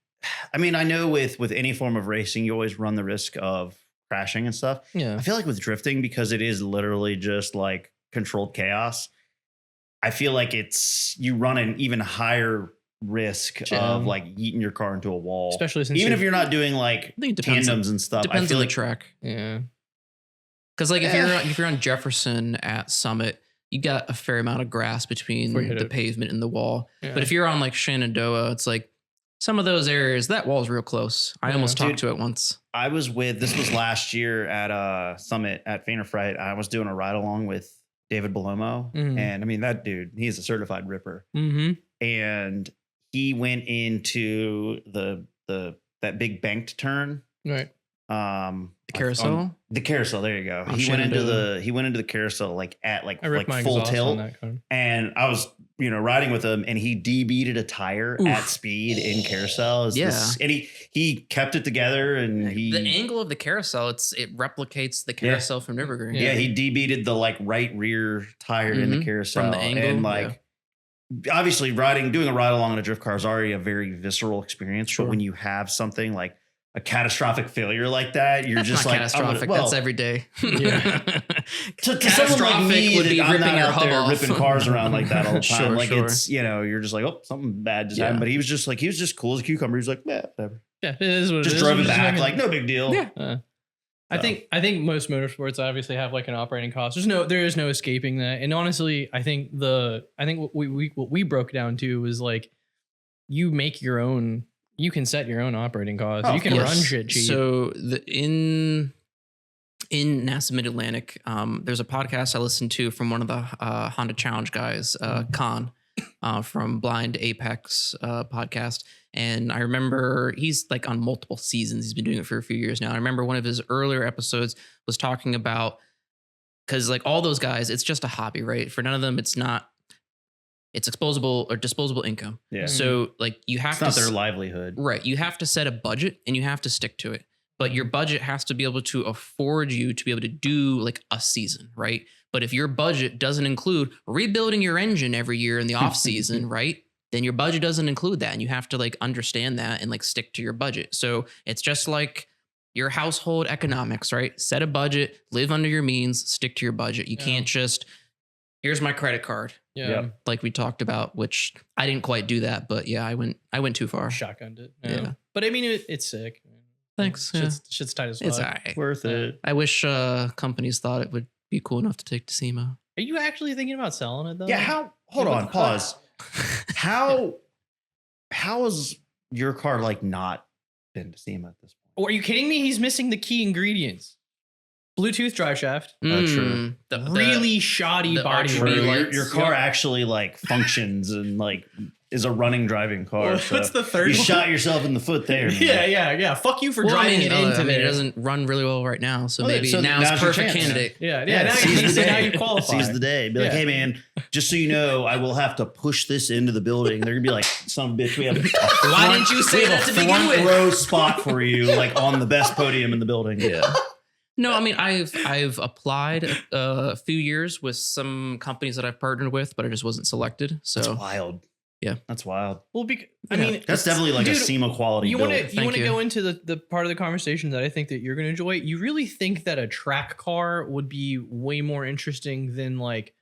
I mean, I know with any form of racing, you always run the risk of crashing and stuff. Yeah. I feel like with drifting, because it is literally just like controlled chaos, I feel like you run an even higher risk of like eating your car into a wall. Especially since even if you're not doing like I think it depends. tandems and stuff. I Depends feel on the like track. Yeah. Because like if you're on Jefferson at Summit, you got a fair amount of grass between Before you hit the it. pavement and the wall. Yeah. But if you're on like Shenandoah, it's like some of those areas, that wall's real close. I Yeah. almost talked Dude. to it once. I was this was last year at Summit at Faint or Fright. I was doing a ride along with David Belomo. Mhm. And I mean, that dude, he's a certified ripper. Mm-hmm. And he went into that big banked turn. Right. The carousel? The carousel, there you go. On He went into Shenandoah. the carousel like at I ripped my full exhaust tilt. on that car. And I was, riding with him, and he debeated a tire Oof. at speed in carousel. Yeah. And he kept it together, and The angle of the carousel, it replicates the carousel from Nürburgring. yeah, he debeated the like right rear tire in the Mhm. carousel. From the angle, and like obviously doing a ride along in a drift car is already a very visceral experience. Sure. But when you have something like a catastrophic failure like that, you're That's just not like catastrophic. well, That's every day. Yeah. to someone like me, would be I'm ripping not your out hub there off. ripping cars around like that all the time. Sure, like sure. it's, you know, you're just like, oh, something bad just Yeah. happened. But he was just cool as a cucumber. He was like, yeah, whatever. Yeah, it is what Just it is. drove We're it just back, making- like no big deal. Yeah. I think most motorsports obviously have like an operating cost. There is no escaping that. And honestly, I think what we broke down to was like, you make your own. You can set your own operating costs. Oh, you can of run course. shit cheap. So in NASA Mid Atlantic, there's a podcast I listened to from one of the Honda Challenge guys, Khan, from Blind Apex podcast. And I remember he's like on multiple seasons. He's been doing it for a few years now. I remember one of his earlier episodes was talking about, because like all those guys, it's just a hobby, right? For none of them, it's disposable or disposable income. Yeah. So like you have It's to not their livelihood. Right. You have to set a budget and you have to stick to it. But your budget has to be able to afford you to be able to do like a season, right? But if your budget doesn't include rebuilding your engine every year in the off season, right? Then your budget doesn't include that. And you have to like understand that and like stick to your budget. So it's just like your household economics, right? Set a budget, live under your means, stick to your budget. You can't just, here's my credit card. Yeah. Yep. Like we talked about, which I didn't quite do that, but yeah, I went too far. Shotgunned it. Yeah. But I mean, it's sick. Thanks. Yeah. Shit's tight as fuck. It's all right. Worth it. I wish companies thought it would be cool enough to take to SEMA. Are you actually thinking about selling it though? Yeah. Hold What on. the fuck? Pause. How has your car like not been to SEMA at this point? Oh, are you kidding me? He's missing the key ingredients. Bluetooth drive shaft. True. Really shoddy the body RGB work. lights. Your car Yep. actually like functions and like is a running driving car. Well, so what's the third you one? shot yourself in the foot there. man. Yeah. Fuck you for Well, driving it into I mean, there. it doesn't run really well right now, so Well, maybe so now's now's your perfect chance. candidate. Yeah. Now, seize the now day. you qualify. Seize the day. Be like, Yeah. hey man, just so you know, I will have to push this into the building. They're gonna be like, son of a bitch, we have Why didn't you say that to begin front with? row spot for you, like on the best podium in the building. Yeah. No, I mean, I've applied a few years with some companies that I've partnered with, but I just wasn't selected. That's So wild. Yeah. That's wild. Well, I Yeah. mean, That's definitely like dude, a SEMA quality you build. want to Thank you. go into the part of the conversation that I think that you're going to enjoy. You really think that a track car would be way more interesting than like,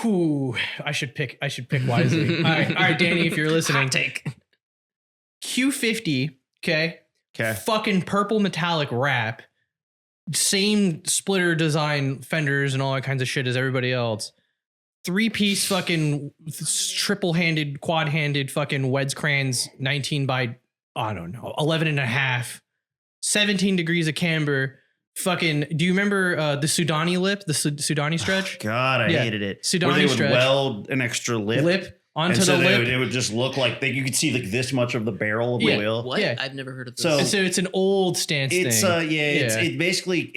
whew, I should pick wisely. All right, Danny, if you're listening, Hot take. Q50, okay, Okay. fucking purple metallic wrap, same splitter design fenders and all that kinds of shit as everybody else. 3-piece fucking triple-handed, quad-handed fucking Wedscrans 19 by, I don't know, 11 and a half, 17 degrees of camber. Fucking, do you remember the Sudani lip, the Sudani stretch? God, I Yeah. hated it. Sudani Where they would stretch. weld an extra lip. Onto and so the lip. it would just look like you could see like this much of the barrel of the Yeah. wheel. What? Yeah. I've never heard of this. So- So it's an old stance It's thing. it basically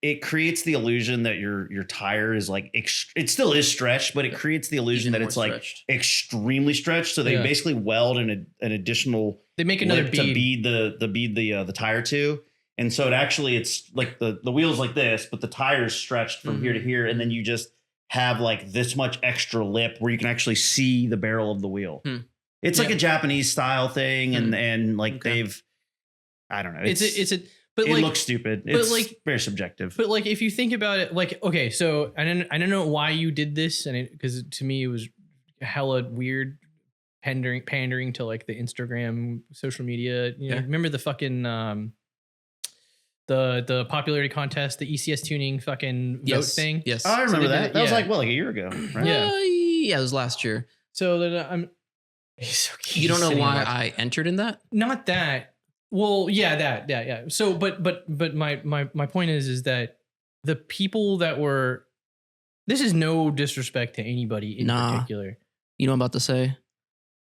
it creates the illusion that your tire is like it still is stretched, but it creates the illusion Even that more it's like stretched. extremely stretched. So they Yeah. basically weld an additional They make another lip to bead. bead the tire to. And so it's like the wheel's like this, but the tire's stretched from here to here, and then you just have like this much extra lip where you can actually see the barrel of the wheel. It's like Yeah. a Japanese style thing, and like Okay. I don't know. But it like, looks stupid. but It's like- very subjective. But like, if you think about it, like, okay, so I don't know why you did this, and because to me it was hella weird, pandering to like the Instagram social media. You know, Yeah. remember the fucking the popularity contest, the ECS tuning fucking vote Yes. thing. Yes. I remember they did that. it, That was yeah. like a year ago, right? Yeah. Yeah, it was last year. So that he's so You don't know sitting why watching. I entered in that? Not that. Well, yeah, yeah. So, but my point is that the people that were, this is no disrespect to anybody in Nah. particular. You know what I'm about to say?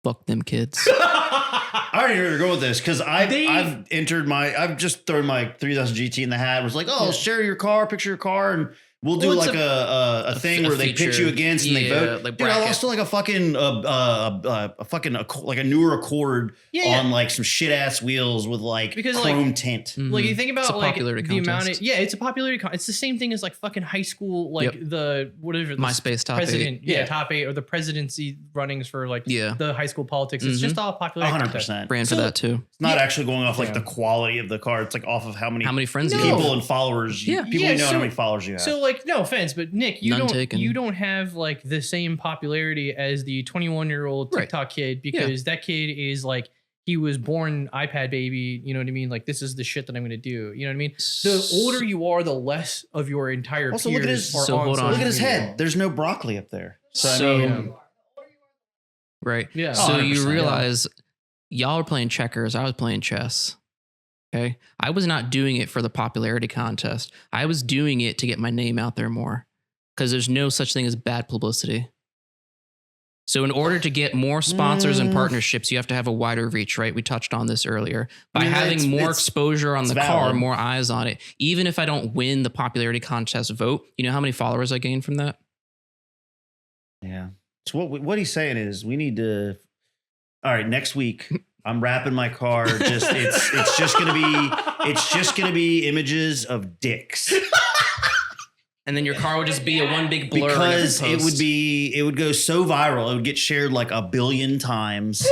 Fuck them kids. I already knew where to go with this because I've just thrown my 3000 GT in the hat. Was like, oh, Yeah. share your car, picture your car, and We'll do Well, like a thing where they pitch you against and they vote. like Dude, I bracket. lost to like a fucking like a newer Accord on like some shit ass wheels with like chrome tint. Like you think It's a about like popularity the amount contest. of it's a popularity it's the same thing as like fucking high school like the whatever the MySpace top president 8. top 8 or the presidency runnings for like Yeah. the high school politics. It's just all popularity 100%. Brand for that too. It's not actually going off like the quality of the car. It's like off of how many friends you people have. and followers. People you know how many followers you have. So like no offense, but Nick, you None don't taken. you don't have like the same popularity as the 21-year-old TikTok kid because that kid is like he was born iPad baby, you know what I mean? Like this is the shit that I'm going to do, you know what I mean? The older you are, the less of your entire also peers look at his are on look social at his media. head. There's no broccoli up there. So, I mean, right. Yeah. So you 100%, realize y'all are playing checkers. I was playing chess. Okay. I was not doing it for the popularity contest. I was doing it to get my name out there more because there's no such thing as bad publicity. So in order to get more sponsors and partnerships, you have to have a wider reach, right? We touched on this earlier. By having more exposure on the car, more eyes on it, even if I don't win the popularity contest vote, you know how many followers I gained from that? yeah. So what he's saying is we need to. All right, next week I'm wrapping my car. Just it's just gonna be images of dicks. And then your car would just be a one big blur. Because it would go so viral. It would get shared like 1 billion times.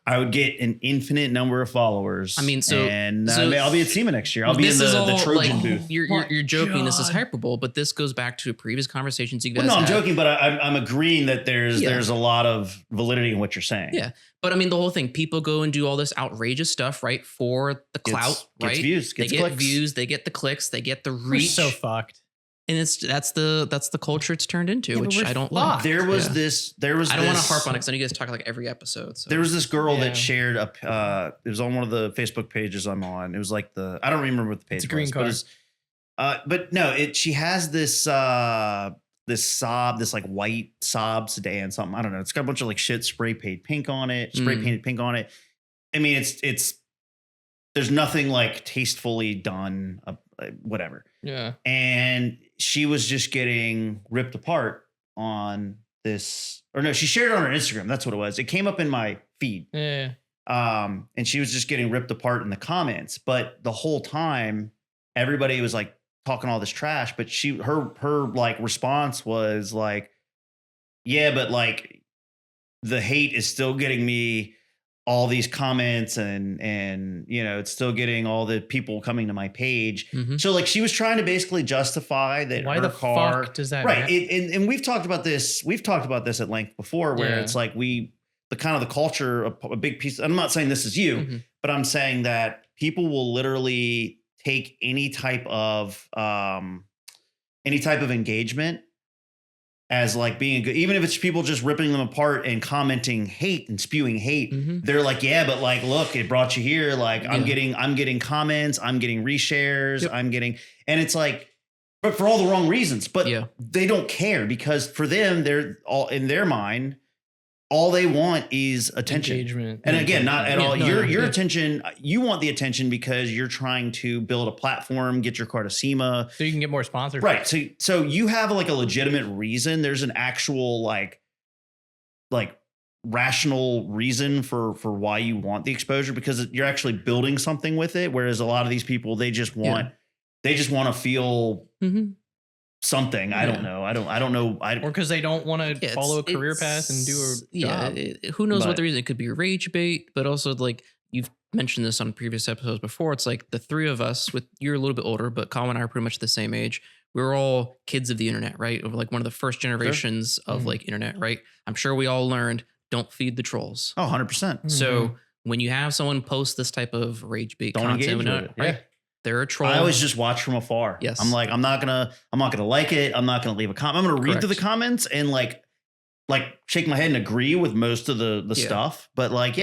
I would get an infinite number of followers. I mean, I'll be at SEMA next year. I'll be in the Trojan booth. You're joking. This is hyperbole, but this goes back to previous conversations you guys I'm had. joking, but I'm agreeing that there's a lot of validity in what you're saying. Yeah. But I mean, the whole thing, people go and do all this outrageous stuff, right? For the clout, gets right? views, they gets get clicks. views, they get the clicks, they get the We're reach. so fucked. And that's the culture it's turned into, which I don't fucked. like. There was I don't want to harp on it because I know you guys talk like every episode. So. There was this girl that shared it was on one of the Facebook pages I'm on. It was like I don't remember what the page It's a green was. But no, she has this like white Saab sedan, something. I don't know. It's got a bunch of like shit spray painted pink on it. I mean, it's there's nothing like tastefully done, whatever. Yeah. And she was just getting ripped apart on this, or no, she shared it on her Instagram. That's what it was. It came up in my feed. Yeah. And she was just getting ripped apart in the comments. But the whole time, everybody was like talking all this trash. But her like response was like, yeah, but like the hate is still getting me all these comments and you know, it's still getting all the people coming to my page. Mm-hmm. So like she was trying to basically justify that why her the car, fuck does that right? And we've talked about this at length before, where it's like the kind of the culture, a big piece. I'm not saying this is you, but I'm saying that people will literally take any type of engagement as like being good, even if it's people just ripping them apart and commenting hate and spewing hate. They're like, yeah, but like, look, it brought you here. Like I'm getting comments, I'm getting reshares, I'm getting, and it's like, but for all the wrong reasons, but they don't care because for them, they're all in their mind, all they want is attention. Engagement. And again, not at all. Your attention, you want the attention because you're trying to build a platform, get your car to SEMA. So you can get more sponsors. Right. So you have like a legitimate reason. There's an actual like rational reason for why you want the exposure because you're actually building something with it. Whereas a lot of these people, they just want to feel something. I don't know. I don't know. Or because they don't want to follow a career path and do a job. Who knows what the reason? It could be rage bait, but also like you've mentioned this on previous episodes before. It's like the three of us you're a little bit older, but Kawah and I are pretty much the same age. We're all kids of the internet, right? Of like one of the first generations of like internet, right? I'm sure we all learned don't feed the trolls. Oh, 100%. So when you have someone post this type of rage bait content, right? They're a troll. I always just watch from afar. Yes. I'm like, I'm not gonna like it. I'm not gonna leave a comment. I'm gonna read through the comments and like shake my head and agree with most of the stuff. But like,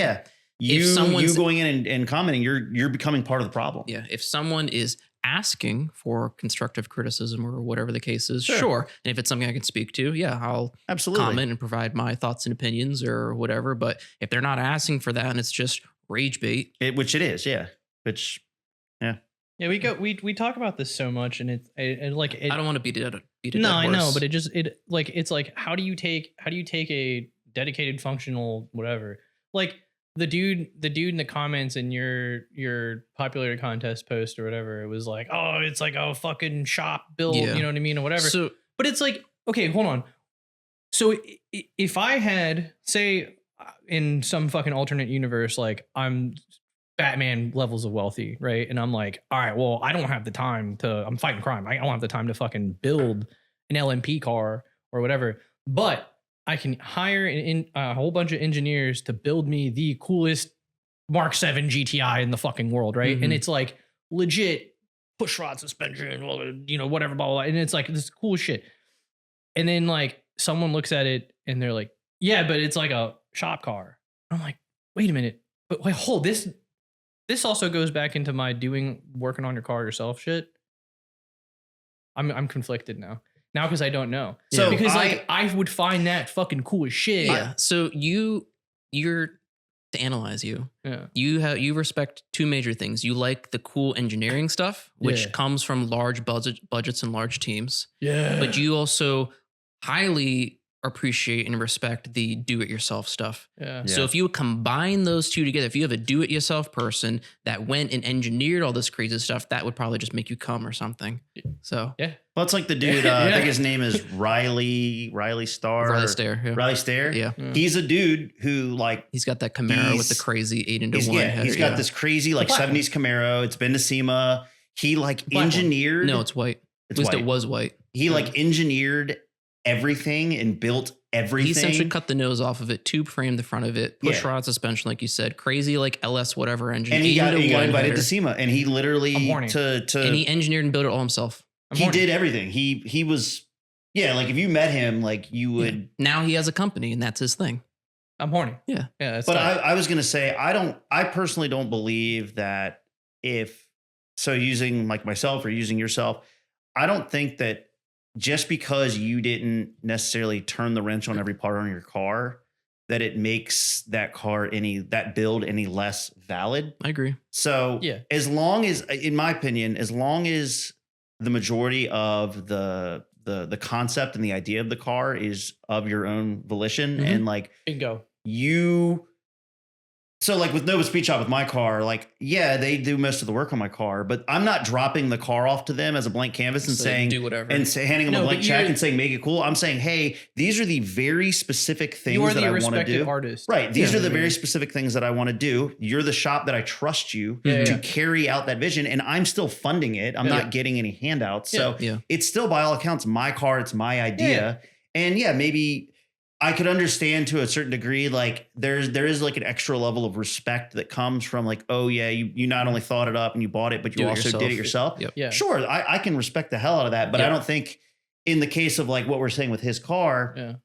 you going in and commenting, you're becoming part of the problem. Yeah. If someone is asking for constructive criticism or whatever the case is, sure. And if it's something I can speak to, I'll comment and provide my thoughts and opinions or whatever. But if they're not asking for that and it's just rage bait, Which it is, which Yeah, we talk about this so much, and I don't want to beat it. No, I know, but it's like how do you take a dedicated functional whatever, like the dude in the comments in your popularity contest post or whatever, it was like, oh, it's like a fucking shop build, you know what I mean, or whatever. So, but it's like, okay, hold on. So if I had, say, in some fucking alternate universe, like I'm Batman levels of wealthy, right? And I'm like, all right, well, I don't have the time I'm fighting crime. I don't have the time to fucking build an LMP car or whatever, but I can hire a whole bunch of engineers to build me the coolest Mark 7 GTI in the fucking world, right? And it's like legit push rod suspension, you know, whatever, blah, blah, blah. And it's like this cool shit. And then like someone looks at it and they're like, yeah, but it's like a shop car. I'm like, wait a minute, but wait, hold this. This also goes back into my working on your car yourself shit. I'm conflicted now because I don't know. So because I would find that fucking cool as shit. Yeah. So you're to analyze you. Yeah. You respect two major things. You like the cool engineering stuff, which comes from large budgets and large teams. Yeah. But you also highly appreciate and respect the do-it-yourself stuff. Yeah. So if you combine those two together, if you have a do-it-yourself person that went and engineered all this crazy stuff, that would probably just make you come or something. So yeah. Well, it's like the dude, I think his name is Riley Starr. Riley Stair. Yeah. Riley Stair. Yeah. He's a dude who like he's got that Camaro with the crazy 8-into-1 header. He's got this crazy like 70s Camaro. It's been to SEMA. He like engineered. No, it's white. At least it was white. He like engineered everything and built everything. He essentially cut the nose off of it, tube framed the front of it, push rod suspension, like you said, crazy like LS whatever engine. And he got invited to SEMA, and he literally and he engineered and built it all himself. He did everything. He was like if you met him, like you would. Now he has a company, and that's his thing. I'm horny. Yeah. That's but I was gonna say I personally don't believe that using like myself or using yourself, I don't think that just because you didn't necessarily turn the wrench on every part on your car, that it makes that build any less valid. I agree. So as long as, in my opinion, as long as the majority of the concept and the idea of the car is of your own volition and like bingo, so like with Nova Speed Shop with my car, like, yeah, they do most of the work on my car, but I'm not dropping the car off to them as a blank canvas and saying, do whatever, and handing them a blank check and saying, make it cool. I'm saying, hey, these are the very specific things that I want to do. Artist. Right. These are the very specific things that I want to do. You're the shop that I trust you to carry out that vision. And I'm still funding it. I'm not getting any handouts. So it's still by all accounts, my car. It's my idea. And maybe I could understand to a certain degree, like there is like an extra level of respect that comes from like, oh yeah, you not only thought it up and you bought it, but you also did it yourself. Yep. Yeah. Sure. I can respect the hell out of that, but I don't think in the case of like what we're saying with his car,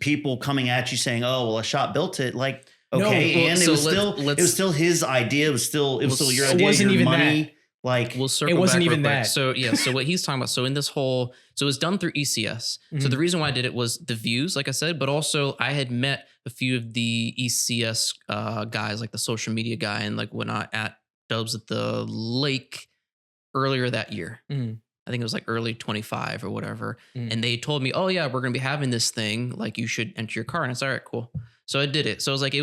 people coming at you saying, oh, well, a shop built it. Like, okay. And it was still his idea. It was still your idea. It wasn't even money. That. Like we'll circle it wasn't back even that. So so what he's talking about. So in this whole, so it was done through ECS. So the reason why I did it was the views, like I said, but also I had met a few of the ECS guys, like the social media guy and like whatnot at Dubs at the lake earlier that year. I think it was like early 25 or whatever. And they told me, oh yeah, we're going to be having this thing. Like you should enter your car. And I said, all right, cool. So I did it. So it was like,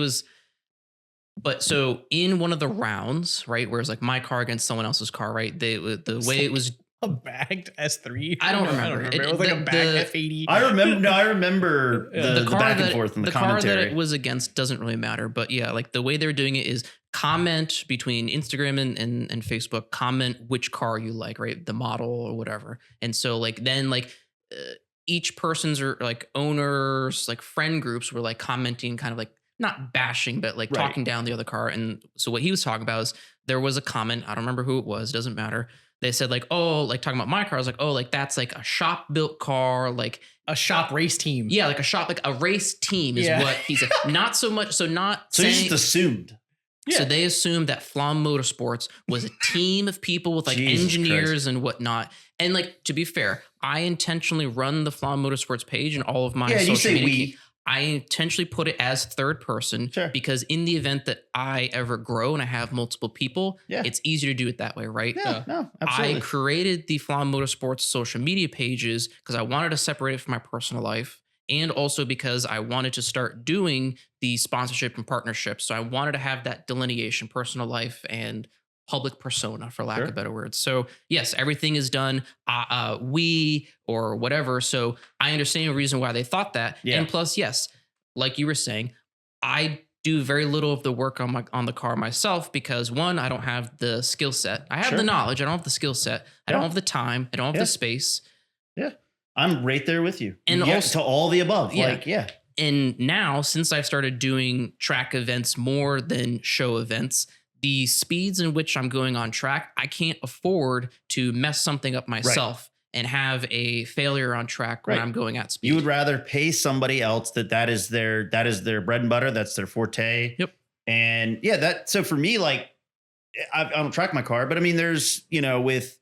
but so in one of the rounds, right, where it's like my car against someone else's car, right? The way it was a bagged S3. I don't remember. It was like a bagged F80. I remember the back and forth in the commentary. The car that it was against doesn't really matter, but yeah, like the way they're doing it is comment between Instagram and Facebook, comment which car you like, right? The model or whatever. And so like then like each person's or like owners, like friend groups were like commenting kind of like not bashing, but like talking down the other car. And so what he was talking about is there was a comment. I don't remember who it was. Doesn't matter. They said like, oh, like talking about my car. I was like, oh, like that's like a shop built car, like a shop race team. Yeah. Like a shop, like a race team is what he said. Not so much. So he just assumed. So they assumed that Flom Motorsports was a team of people with like engineers and whatnot. And like, to be fair, I intentionally run the Flom Motorsports page and all of my social media. I intentionally put it as third person because in the event that I ever grow and I have multiple people, it's easier to do it that way, right? Yeah, no, absolutely. I created the Flom Motorsports social media pages because I wanted to separate it from my personal life, and also because I wanted to start doing the sponsorship and partnerships. So I wanted to have that delineation, personal life and public persona, for lack of better words. So yes, everything is done we or whatever. So I understand the reason why they thought that. And plus, yes, like you were saying, I do very little of the work on the car myself because one, I don't have the skill set. I have the knowledge. I don't have the skill set. I don't have the time. I don't have the space. Yeah. I'm right there with you. And also to all the above. And now, since I've started doing track events more than show events, the speeds in which I'm going on track, I can't afford to mess something up myself and have a failure on track when I'm going at speed. You would rather pay somebody else that is their bread and butter. That's their forte. Yep. And so for me, like I don't track my car, but I mean, there's, with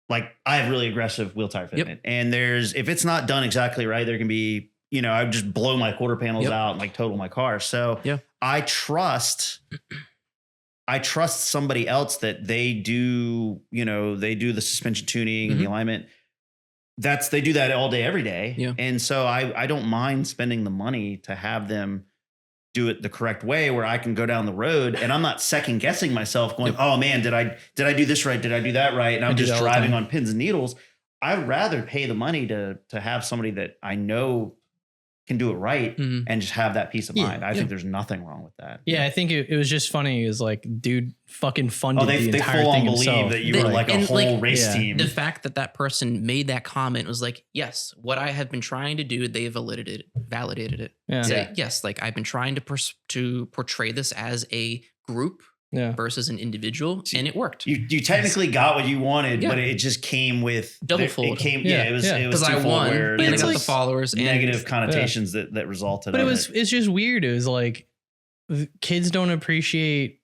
like, I have really aggressive wheel tire fitment and if it's not done exactly right, there can be, I would just blow my quarter panels out and like total my car. So I trust somebody else that they do the suspension tuning and the alignment. They do that all day, every day. Yeah. And so I don't mind spending the money to have them do it the correct way where I can go down the road and I'm not second guessing myself going, oh man, did I do this right? Did I do that right? And I'm just driving on pins and needles. I'd rather pay the money to have somebody that I know can do it right and just have that peace of mind. I think there's nothing wrong with that. Yeah, I think it was just funny. It was like, dude fucking funded the entire full thing on believe himself. that you were like a whole race team. The fact that person made that comment was like, yes, what I have been trying to do, they validated it. Yeah. So, yes, like I've been trying to portray this as a group versus an individual, and it worked. You technically got what you wanted, but it just came with double fold. It came, it was because I won, and I got like the followers, and negative connotations that resulted. But it's just weird. It was like kids don't appreciate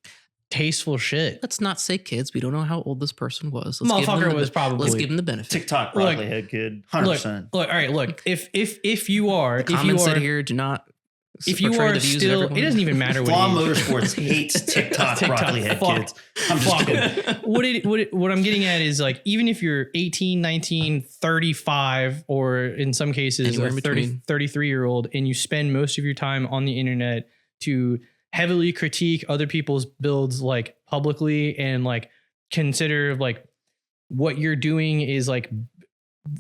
tasteful shit. Let's not say kids. We don't know how old this person was. Motherfucker was probably. Let's give him the benefit. TikTok broccoli head kid, 100%. Look, all right. Look, if you are, comments said here do not. If you are still, it doesn't even matter what Flom Motorsports hates TikTok broccoli head kids. I'm just kidding. What I'm getting at is like, even if you're 18, 19, 35, or in some cases a 33-year-old, and you spend most of your time on the internet to heavily critique other people's builds like publicly and like consider like what you're doing is like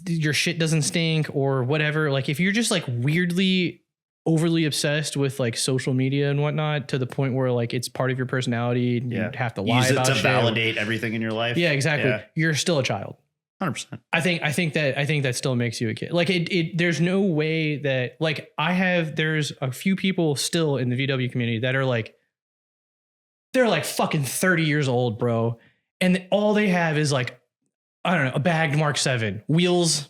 your shit doesn't stink or whatever. Like if you're just like weirdly overly obsessed with like social media and whatnot to the point where like it's part of your personality and you have to lie about it to shit validate everything in your life. Yeah, exactly. Yeah. You're still a child. 100%. I think that still makes you a kid. Like there's no way that like there's a few people still in the VW community that are like, they're like fucking 30 years old, bro. And all they have is like, I don't know, a bagged Mark 7 wheels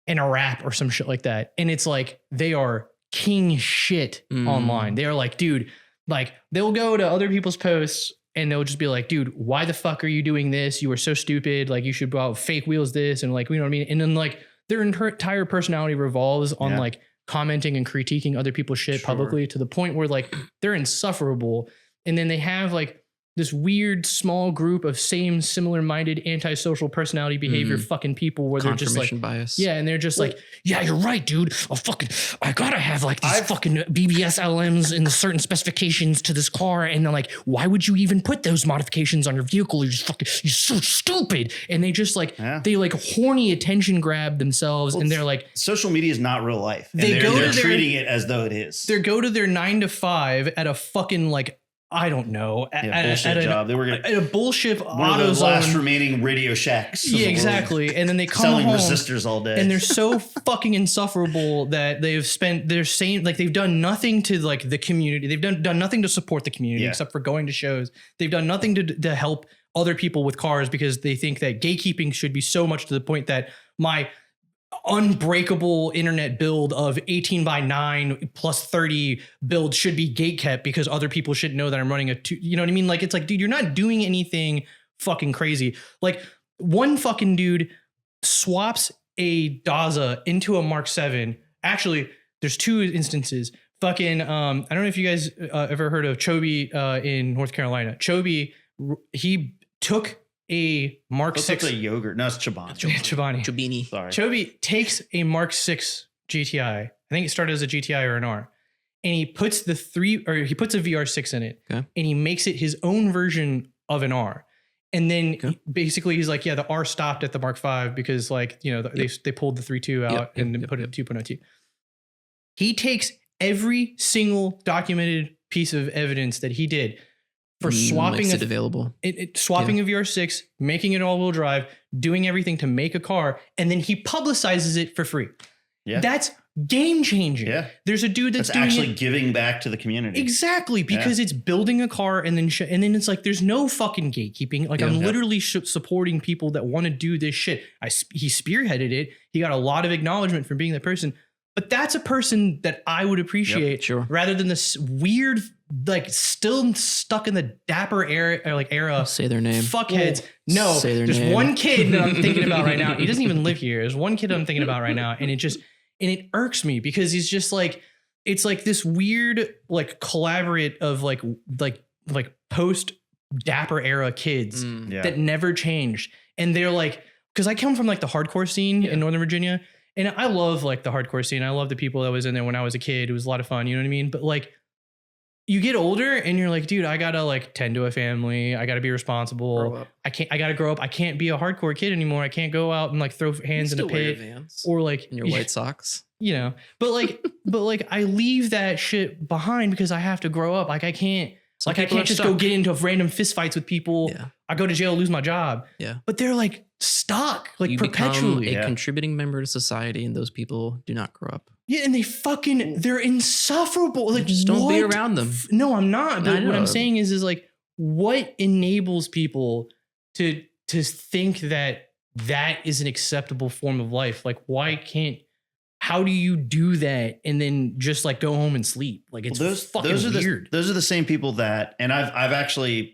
and a wrap or some shit like that. And it's like, they are king shit online. They are like, dude, like they'll go to other people's posts and they'll just be like, dude, why the fuck are you doing this? You are so stupid. Like you should go out fake wheels this. And like, you know what I mean? And then like their entire personality revolves on like commenting and critiquing other people's shit publicly to the point where like they're insufferable. And then they have like this weird small group of similar minded antisocial personality behavior fucking people where they're just like bias. Yeah, and they're just like, yeah, you're right, dude. I gotta have like these fucking BBS LMs and certain specifications to this car, and they're like, why would you even put those modifications on your vehicle? You're so stupid. And they just like they like horny attention grab themselves, and they're like, social media is not real life. They're treating it as though it is. They go to their 9 to 5 at a fucking like, I don't know. Bullshit job. They were at a bullshit one of the last remaining Radio Shacks. Yeah, exactly. And then they come selling home resistors all day, and they're so fucking insufferable that they're saying like they've done nothing to like the community. They've done nothing to support the community except for going to shows. They've done nothing to help other people with cars because they think that gatekeeping should be so much to the point that my unbreakable internet build of 18x9 plus 30 build should be gate kept because other people should know that I'm running you know what I mean? Like, it's like, dude, you're not doing anything fucking crazy. Like one fucking dude swaps a Daza into a Mark 7. Actually, there's two instances. Fucking, I don't know if you guys ever heard of Chobe in North Carolina. Chobe, he took a Mark 6. It's a yogurt. No, it's Chobani. Chobini. Sorry. Chobe takes a Mark 6 GTI. I think it started as a GTI or an R. And he puts he puts a VR6 in it. Okay. And he makes it his own version of an R. And then basically he's like, yeah, the R stopped at the Mark 5 because like, you know, they pulled the 3.2 out and put it 2.02. He takes every single documented piece of evidence that he did for swapping Makes it available. Swapping a VR6, making it all-wheel drive, doing everything to make a car, and then he publicizes it for free. Yeah. That's game-changing. Yeah. There's a dude that's doing actually giving back to the community. Exactly, because it's building a car and then it's like there's no fucking gatekeeping. Like I'm literally supporting people that want to do this shit. He spearheaded it. He got a lot of acknowledgement for being that person. But that's a person that I would appreciate rather than this weird, like still stuck in the dapper era. Say their name. Fuckheads. No, there's one kid that I'm thinking about right now. He doesn't even live here. There's one kid I'm thinking about right now. And it irks me because he's just like, it's like this weird, like collaborate of like post dapper era kids that never changed. And they're like, cause I come from like the hardcore scene in Northern Virginia. And I love like the hardcore scene. I love the people that was in there when I was a kid. It was a lot of fun. You know what I mean? But like you get older and you're like, dude, I gotta like tend to a family. I gotta be responsible. I gotta grow up. I can't be a hardcore kid anymore. I can't go out and like throw hands in a pit or like in your white socks, you know, but like I leave that shit behind because I have to grow up. Like I can't just go get into random fist fights with people. Yeah. I go to jail, lose my job. Yeah. But they're like stuck, like you perpetually. Become a contributing member to society, and those people do not grow up. Yeah, and they're insufferable. Like just don't be around them. No, I'm not. But what I'm saying is like what enables people to think that is an acceptable form of life? Like how do you do that and then just like go home and sleep? Like it's fucking weird. Those are the same people that, and I've actually,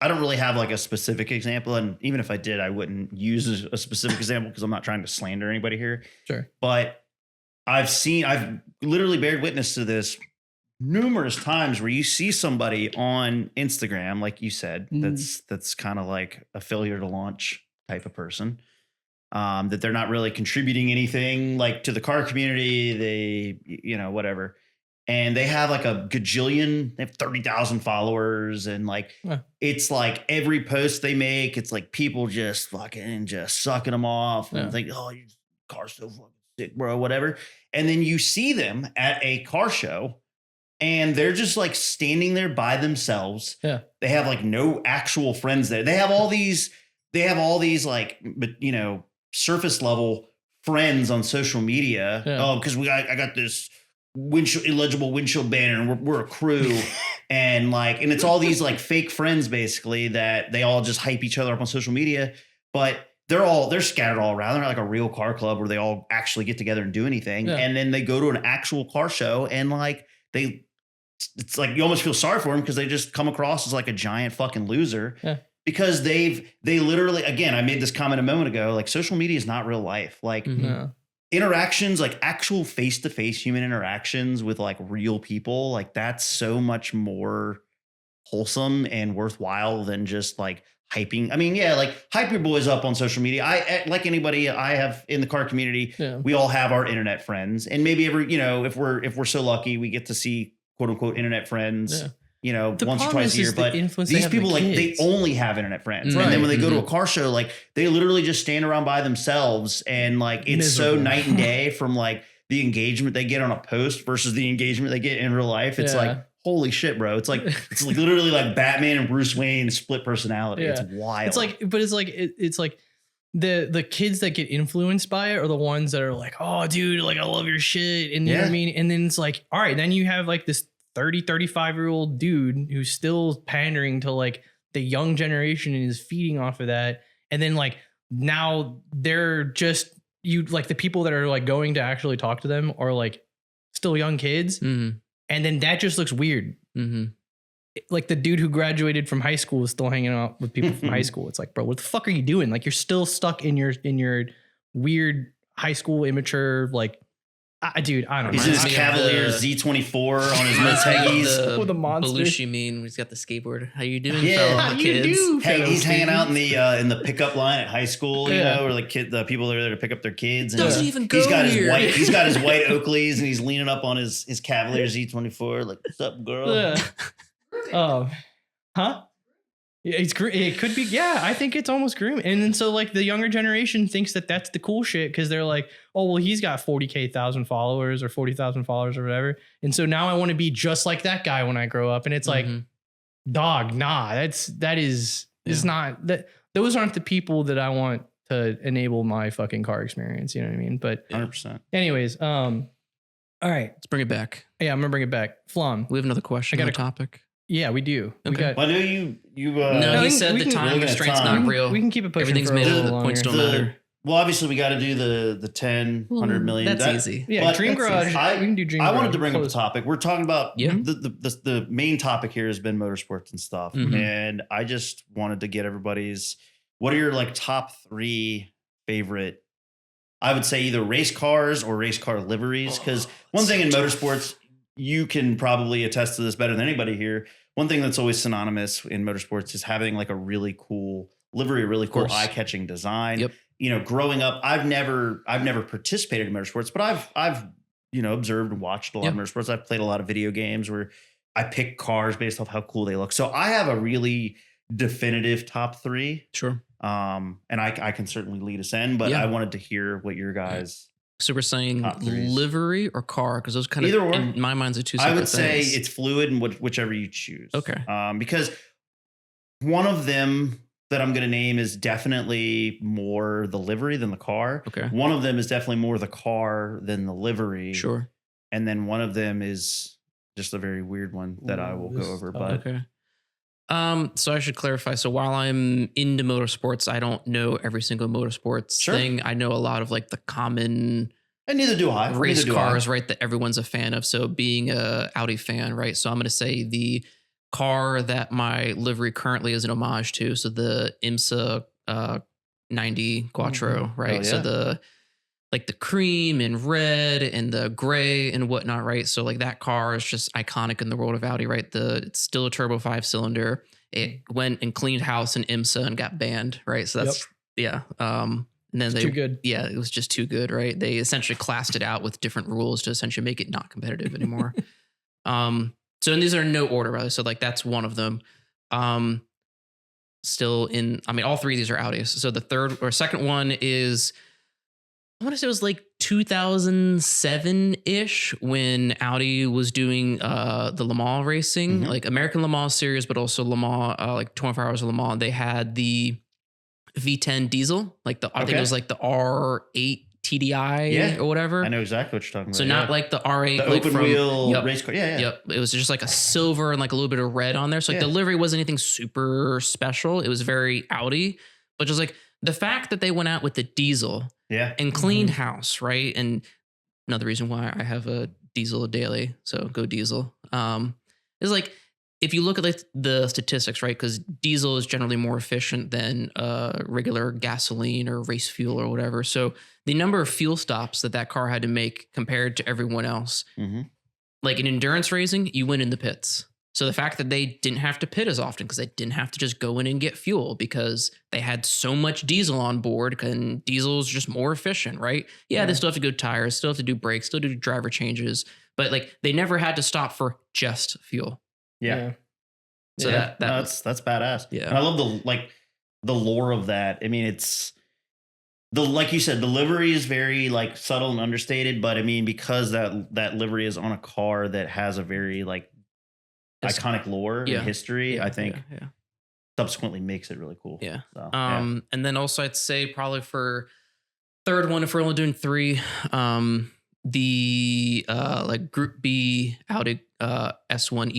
I don't really have like a specific example. And even if I did, I wouldn't use a specific example because I'm not trying to slander anybody here. Sure. But I've literally bared witness to this numerous times where you see somebody on Instagram, like you said, that's kind of like a failure to launch type of person. That they're not really contributing anything like to the car community. They, whatever. And they have like a gajillion, they have 30,000 followers. And like, it's like every post they make, it's like people just fucking just sucking them off and think, oh, your car's so fucking sick, bro, whatever. And then you see them at a car show and they're just like standing there by themselves. Yeah. They have like no actual friends there. They have all these like, surface level friends on social media. Yeah. Oh, because I got this illegible windshield banner and we're a crew and it's all these like fake friends basically that they all just hype each other up on social media, but they're scattered all around. They're not like a real car club where they all actually get together and do anything. Yeah. And then they go to an actual car show and it's like you almost feel sorry for them because they just come across as like a giant fucking loser. Yeah. Because they literally, again, I made this comment a moment ago, like social media is not real life. Like interactions, like actual face-to-face human interactions with like real people, like that's so much more wholesome and worthwhile than just like hyping. I mean, yeah, like hype your boys up on social media. I like anybody I have in the car community, we all have our internet friends. And maybe if we're so lucky, we get to see quote unquote internet friends. Yeah. Once or twice a year, but these people they only have internet friends. Right. And then when they go to a car show, like they literally just stand around by themselves and like it's miserable. So night and day from like the engagement they get on a post versus the engagement they get in real life. It's like, holy shit, bro. It's like literally like Batman and Bruce Wayne split personality. Yeah. It's wild. It's like the kids that get influenced by it are the ones that are like, oh dude, like I love your shit. And you know what I mean? And then it's like, all right, then you have like this 35-year-old dude who's still pandering to like the young generation and is feeding off of that. And then like now they're just the people that are like going to actually talk to them are like still young kids. Mm-hmm. And then that just looks weird. Mm-hmm. Like the dude who graduated from high school is still hanging out with people from high school. It's like, bro, what the fuck are you doing? Like you're still stuck in your weird high school immature, like Dude, I don't He's know. in his Reminds me of Cavalier the- Z24 on his Motegis. With a monster. Belushi meme. He's got the skateboard. How you doing, Yeah. fellow How you kids? do? Hey, he's fellow hanging out kids? in the pickup line at high school, you Yeah. know, where the people are there to pick up their kids. And Doesn't even go he's got here. he's got his white Oakleys and he's leaning up on his Cavalier Z24, like, what's up, girl? Yeah. Huh? Yeah, it could be. Yeah, I think it's almost grooming. And then so like the younger generation thinks that that's the cool shit because they're like, oh well, he's got 40,000 followers or 40,000 followers or whatever. And so now I want to be just like that guy when I grow up. And it's like, dog, nah, that is not that. Those aren't the people that I want to enable my fucking car experience. You know what I mean? But 100%. anyways, all right, Let's bring it back. yeah, I'm gonna bring it back. Flom. We have another question I on got the topic. Yeah, we do. We Okay. got. Well, I know you. No, No, he we said can- the we can- time looking at restraint's time. not real. We can keep it pushing. Everything's for a made little up. longer. Points don't matter. Well, obviously, we got to do the 10, 100 million. That's easy. Yeah, But Dream that's Garage. easy. We can do Dream I Garage. wanted to bring up a Close. topic. We're talking about Yeah. the main topic here has been motorsports and stuff, Mhm. and I just wanted to get everybody's. What are your like top 3 favorite? I would say either race cars or race car liveries. Because one thing in motorsports, you can probably attest to this better than anybody here. One thing that's always synonymous in motorsports is having like a really cool livery, a really cool course. eye-catching design. Yep. You know, growing up, I've never participated in motorsports, but I've observed and watched a lot of motorsports. I've played a lot of video games where I pick cars based off how cool they look. So I have a really definitive top 3. Sure. And I can certainly lead us in, but Yeah. I wanted to hear what your guys. So we're saying Top threes. livery or car? Because those kind Either of, or. in my mind's, are two I separate would say things. it's fluid and whichever you choose. Okay. Because one of them that I'm going to name is definitely more the livery than the car. Okay. One of them is definitely more the car than the livery. Sure. And then one of them is just a very weird one that I will go over. But Okay. So I should clarify. So while I'm into motorsports, I don't know every single motorsports Sure. thing. I know a lot of like the common and neither do I. race Neither do cars, I. right? That everyone's a fan of. So being a Audi fan, right? So I'm going to say the car that my livery currently is an homage to. So the IMSA 90 Quattro, right? Oh, So yeah. the like the cream and red and the gray and whatnot, right? So like that car is just iconic in the world of Audi, right? It's still a turbo 5-cylinder. It went and cleaned house in IMSA and got banned, right? So that's yeah. And then It's too good. Yeah, it was just too good, right? They essentially classed it out with different rules to essentially make it not competitive anymore. So and these are in no order, rather. So like that's one of them. Still in, I mean, all 3 of these are Audis. So the third or second one is, I want to say it was like 2007-ish when Audi was doing the Le Mans racing, like American Le Mans series, but also Le Mans, like 24 Hours of Le Mans. They had the V10 diesel, like I think it was like the R8 TDI or whatever. I know exactly what you're talking about. So not like the R8, the like open wheel race car. Yeah. Yep. It was just like a silver and like a little bit of red on there. So like the livery wasn't anything super special. It was very Audi, but just like the fact that they went out with the diesel and cleaned house, right? And another reason why I have a diesel daily, so go diesel, is like, if you look at like the statistics, right? Because diesel is generally more efficient than regular gasoline or race fuel or whatever. So the number of fuel stops that car had to make compared to everyone else, like in endurance racing, you win in the pits. So the fact that they didn't have to pit as often because they didn't have to just go in and get fuel because they had so much diesel on board, and diesel is just more efficient, right? Yeah, they still have to go tires, still have to do brakes, still do driver changes, but like they never had to stop for just fuel. Yeah. So that's badass. Yeah. And I love the lore of that. I mean, it's like you said, the livery is very like subtle and understated, but I mean, because that livery is on a car that has a very like iconic lore and history, I think subsequently makes it really cool. Yeah. So, and then also I'd say probably for third one, if we're only doing 3, the like Group B Audi S1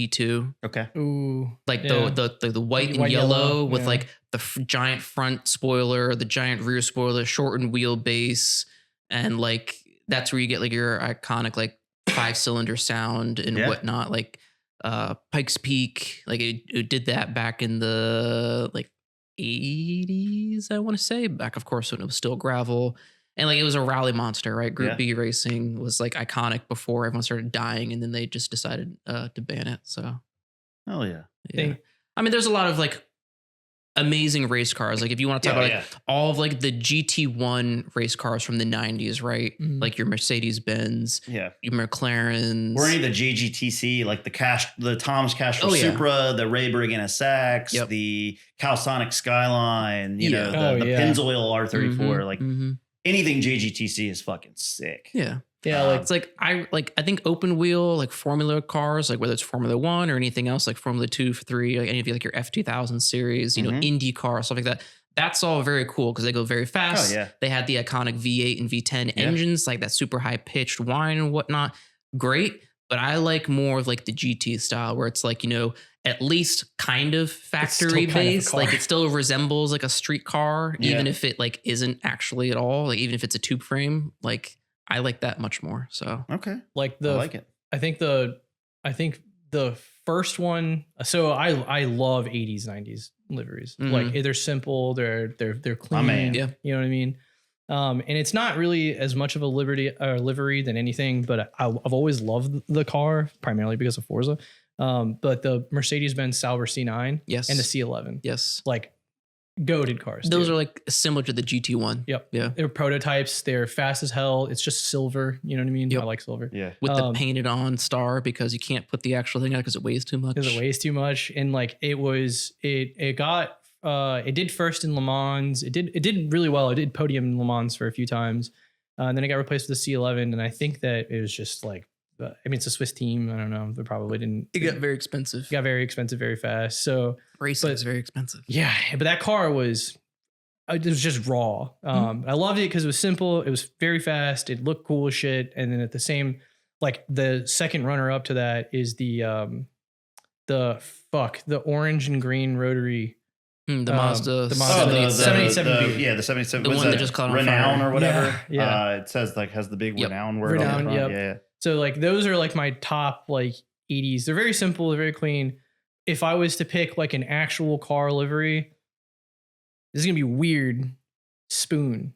E2. Okay. Ooh. Like the white and yellow with like the giant front spoiler, the giant rear spoiler, shortened wheelbase, and like that's where you get like your iconic like 5-cylinder sound and whatnot. Like Pikes Peak, like it did that back in the like 80s, I want to say, back of course when it was still gravel. And like it was a rally monster, right? Group B racing was like iconic before everyone started dying, and then they just decided to ban it. So, oh yeah. I mean, there's a lot of like amazing race cars. Like if you want to talk about like all of like the GT1 race cars from the 90s, right? Like your Mercedes Benz, your McLarens, or any of the JGTC, like the Tom's Castro Supra, the Rayburg NSX, the Calsonic Skyline, you know, the Pennzoil R34, like anything JGTC is fucking sick. Yeah. Like it's like I think open wheel like Formula cars, like whether it's Formula 1 or anything else, like Formula 2, 3, like any of you like your F2000 series, you know, Indy car, stuff like that. That's all very cool because they go very fast. They had the iconic V8 and V10 engines, like that super high pitched whine and whatnot. Great. But I like more of like the GT style where it's like, you know, at least kind of factory based, like it still resembles like a street car, even if it like isn't actually at all, like even if it's a tube frame, like I like that much more. So like I like it. I think the first one. So I love 80s 90s liveries. Like they're simple. They're clean. Yeah, you know what I mean. And it's not really as much of a livery than anything. But I've always loved the car primarily because of Forza. But the Mercedes-Benz Sauber C9 and the C11, like goated cars. Those are like similar to the GT1. Yep. Yeah. They're prototypes. They're fast as hell. It's just silver. You know what I mean? I like silver. Yeah. With the painted on star because you can't put the actual thing out because it weighs too much. And like it did first in Le Mans. It did really well. It did podium in Le Mans for a few times. And then it got replaced with the C11. And I think that it was just like, I mean, it's a Swiss team. I don't know. They probably didn't. It got very expensive. It got very expensive very fast. So racing is very expensive. Yeah, but that car it was just raw. I loved it because it was simple. It was very fast. It looked cool as shit. And then at the same, like the second runner up to that is the orange and green rotary. The Mazda 77B. The 77. The one that just caught on Renown fire. or whatever. Yeah. It says like has the big Renown word on the front. Yeah. So like those are like my top like 80s. They're very simple. They're very clean. If I was to pick like an actual car livery, this is gonna be weird. Spoon.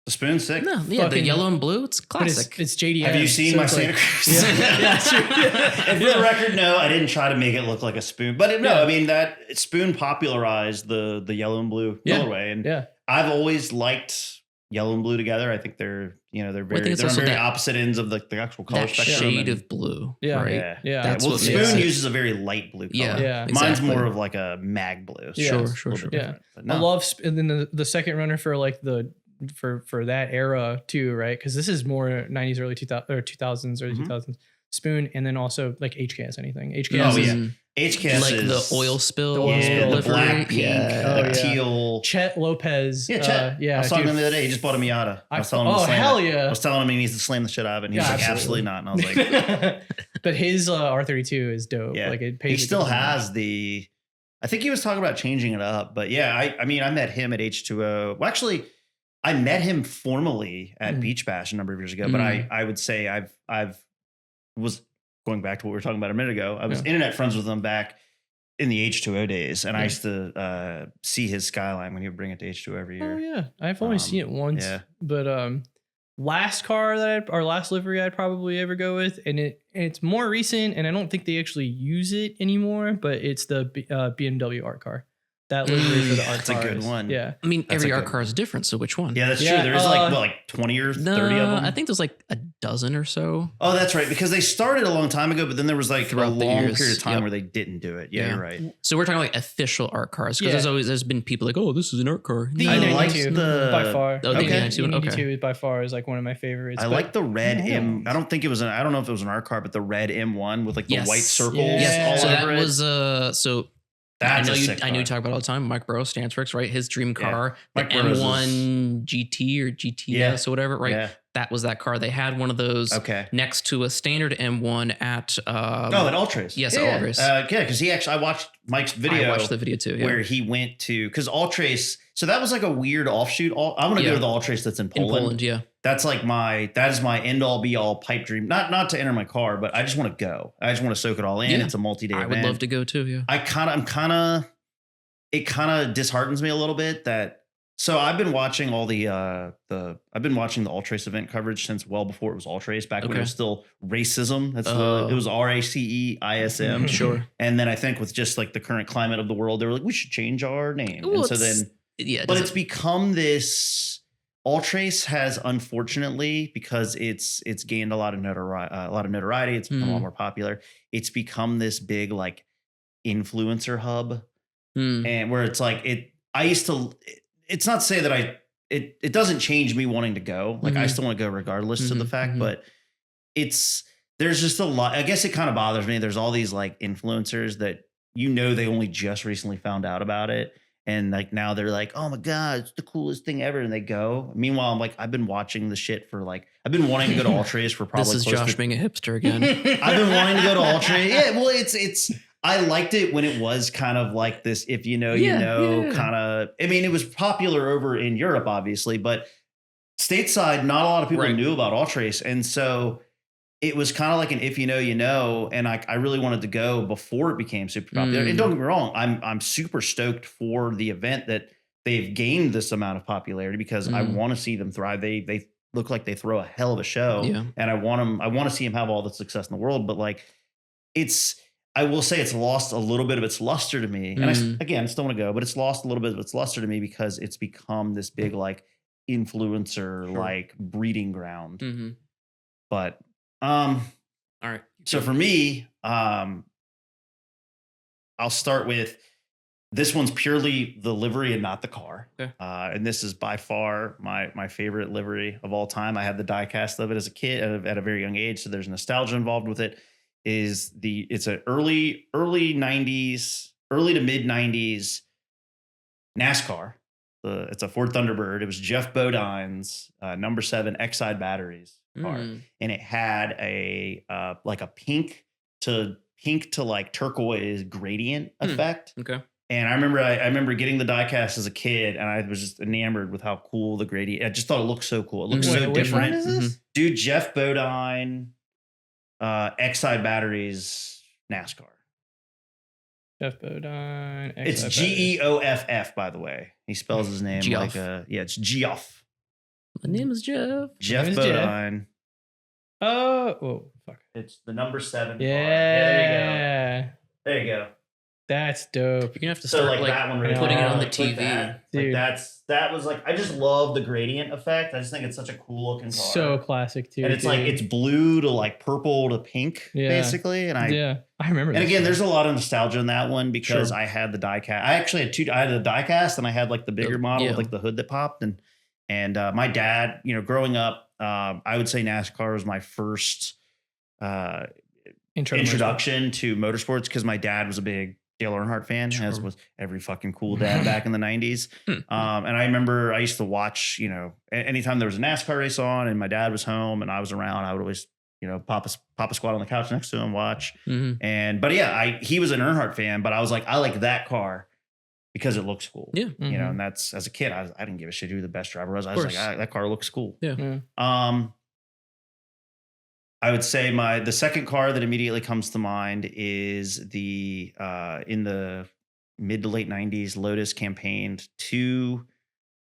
The Spoon's sick. No, the yellow and blue. It's classic. It's JDM. Have you seen my Santa Cruz? Yeah, true. And for the record, no, I didn't try to make it look like a Spoon, but I mean that Spoon popularized the yellow and blue colorway, and I've always liked yellow and blue together. I think they're very opposite ends of the actual color spectrum. Shade of blue. Yeah. Right. Yeah. That's well, Spoon uses a very light blue color. Yeah. Mine's more of like a mag blue. Sure. Yeah. I love, and then the second runner for like for that era too, right? Because this is more 90s, early 2000s, or 2000s, early 2000s. Spoon, and then also like HKS anything. HKS HKS like is the oil spill, the black, pink, the teal. Chet Lopez. Chet. I was talking to him the other day. He just bought a Miata. I was telling him I was telling him he needs to slam the shit out of it. And he was like, absolutely not. And I was like, but his R32 is dope. Yeah. Like it pays. He still has the. I think he was talking about changing it up, but I mean, I met him at H2O. Well, actually, I met him formally at Beach Bash a number of years ago. But I would say I've was going back to what we were talking about a minute ago. I was internet friends with him back in the H2O days, and I used to see his Skyline when he would bring it to H2O every year. Oh yeah, I've only seen it once. Yeah, but last livery I'd probably ever go with, and it's more recent, and I don't think they actually use it anymore. But it's the BMW art car. That livery for the art That's a good one. Yeah. I mean, every art car is different. So which one? Yeah, that's true. There's like 20 or 30 of them. I think there's like a dozen or so. Oh, that's right. Because they started a long time ago, but then there was like Throughout a long years. period of time where they didn't do it. Yeah, you're right. So we're talking like official art cars because there's been people like, oh, this is an art car. The E92 by far. Oh, the E92 by far is like one of my favorites. I like the red M. I don't know if it was an art car, but the red M1 with like the white circles all over it. So that was I know you talk about it all the time. Mike Burrows, Stantrix, right? His dream car, the M1 GT or GTS or whatever, right? Yeah. That was that car. They had one of those next to a standard M1 at at Ultras. Yes, at Ultras. Because I watched Mike's video. I watched the video too. Where he went to, because Ultras, so that was like a weird offshoot. I want to go to the Ultras that's in Poland. In Poland, yeah. That's like that is my end all be all pipe dream. Not to enter my car, but I just want to go. I just want to soak it all in. It's a multi-day event. I would love to go too, yeah. It kind of disheartens me a little bit that So I've been watching all I've been watching the Alt Race event coverage since well before it was Alt Race, back when it was still racism. It was RACEISM. Sure. And then I think with just like the current climate of the world, they were like, we should change our name. Well, and so then, but it's become this. Alt Race has, unfortunately, because it's gained a lot of notoriety. It's become a lot more popular. It's become this big like influencer hub, and where it's like it's not to say that it doesn't change me wanting to go. Like I still want to go regardless of the fact, but there's just a lot. I guess it kind of bothers me. There's all these like influencers that they only just recently found out about it. And like now they're like, oh my God, it's the coolest thing ever. And they go. Meanwhile, I'm like, I've been watching the shit for like, I've been wanting to go to Alt Race for probably. This is Josh being a hipster again. I've been wanting to go to Alt Race. Yeah, well, it's. I liked it when it was kind of like this, if you know, kind of. I mean, it was popular over in Europe, obviously, but stateside, not a lot of people knew about Alt Race, and so it was kind of like an if you know, you know. And I really wanted to go before it became super popular. And don't get me wrong, I'm super stoked for the event that they've gained this amount of popularity because I want to see them thrive. They look like they throw a hell of a show, and I want to see them have all the success in the world. But like, I will say it's lost a little bit of its luster to me. And I still want to go, but it's lost a little bit of its luster to me because it's become this big like influencer like breeding ground. But all right. So for me, I'll start with this one's purely the livery and not the car. Okay. And this is by far my favorite livery of all time. I had the die cast of it as a kid at a very young age, so there's nostalgia involved with it. It's an early 90s, early to mid 90s NASCAR. It's a Ford Thunderbird. It was Jeff Bodine's number 7 Exide batteries car, and it had a like a pink to like turquoise gradient effect. Okay. And I remember getting the diecast as a kid, and I was just enamored with how cool the gradient. I just thought it looked so cool. It looked so different. Which one is this? Dude, Jeff Bodine. Exide batteries NASCAR. Jeff Bodine. It's Geoff, by the way. He spells his name Geoff. It's Geoff. My name is Jeff. Jeff Bodine. Oh, fuck. It's the number 7 car. Yeah. There you go. That's dope. You're gonna have to start like that one right putting it on the TV. That was like, I just love the gradient effect. I just think it's such a cool looking car. So classic too. And it's like it's blue to like purple to pink, basically. And I remember. And again, there's a lot of nostalgia in that one because I had the die cast. I actually had two. I had the die cast and I had like the bigger model with like the hood that popped. And my dad, growing up, I would say NASCAR was my first introduction to motorsports because my dad was a big Dale Earnhardt fan, as was every fucking cool dad back in the 90s. And I remember I used to watch, anytime there was a NASCAR race on and my dad was home and I was around, I would always, pop a squat on the couch next to him, watch. He was an Earnhardt fan, but I was like, I like that car because it looks cool. Yeah. And that's, as a kid, I didn't give a shit who the best driver was. I was like, that car looks cool. Yeah. I would say the second car that immediately comes to mind is in the mid to late 90s, Lotus campaigned 2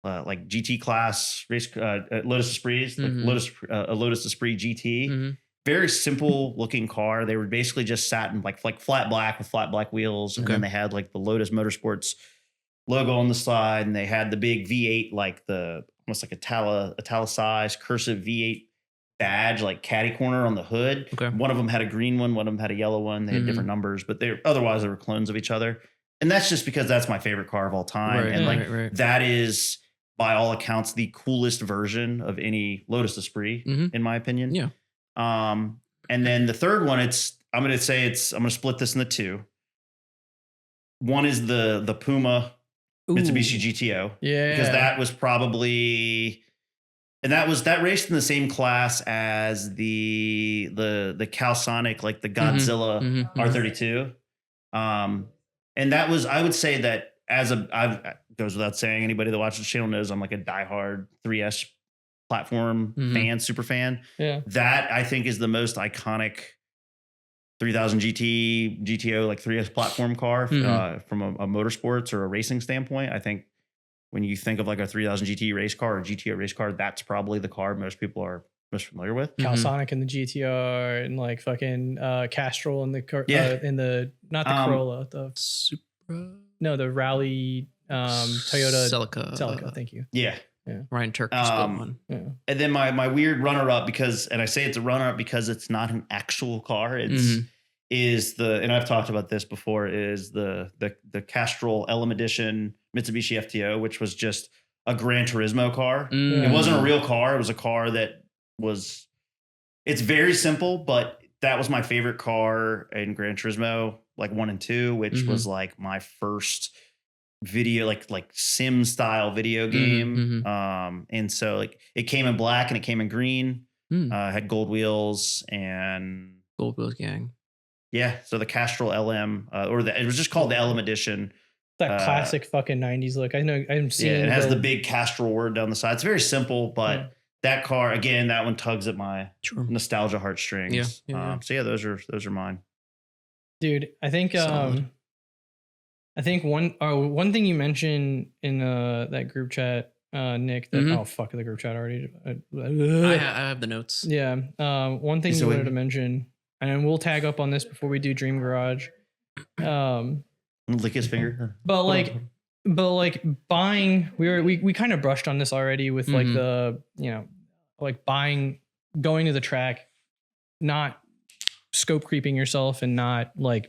like GT class race Lotus Esprits, like Lotus Esprit GT. Very simple looking car. They were basically just satin like flat black with flat black wheels, and then they had like the Lotus Motorsports logo on the side, and they had the big V8 like the almost like italicized cursive V8 badge, like caddy corner on the hood. Okay. One of them had a green one of them had a yellow one. They had different numbers, but otherwise they were clones of each other. And that's just because that's my favorite car of all time. That is, by all accounts, the coolest version of any Lotus Esprit, in my opinion. Yeah. And then the third one, I'm going to split this into 2. One is the Puma Mitsubishi GTO. Yeah. Because that was probably... And that raced in the same class as the Calsonic, like the Godzilla R32. And that was, I would say that goes without saying, anybody that watches the channel knows I'm like a diehard 3S platform fan, super fan. Yeah. That I think is the most iconic 3000 GTO, like 3S platform car from a motorsports or a racing standpoint. I think when you think of like a 3000 GT race car or GTO race car, that's probably the car most people are most familiar with. Calisonic and the GTR and like fucking Castrol and the not the Um, Corolla, the Supra. no, the Rally Toyota Celica. Thank you. Yeah. Ryan Turk just built one. Yeah. And then my weird runner up and I say it's a runner up because it's not an actual car. It's and I've talked about this before, is the Castrol Elim Edition Mitsubishi FTO, which was just a Gran Turismo car. It wasn't a real car. It was a car that it's very simple, but that was my favorite car in Gran Turismo, like 1 and 2, which was like my first video, like sim style video game. And so like it came in black and it came in green, had gold wheels and Gold Wheels gang. Yeah, so the Castrol LM, it was just called the LM Edition. That classic fucking 90s look. I know I'm seeing it has the big Castrol word down the side. It's very simple, but that car, again, that one tugs at my nostalgia heartstrings. Yeah. So yeah, those are mine. Dude, I think one thing you mentioned in that group chat, Nick, that oh fuck the group chat already. I have the notes. Yeah. One thing you wanted to mention, and we'll tag up on this before we do Dream Garage. Lick his finger. But like buying, we kind of brushed on this already with like the, like going to the track, not scope creeping yourself and not like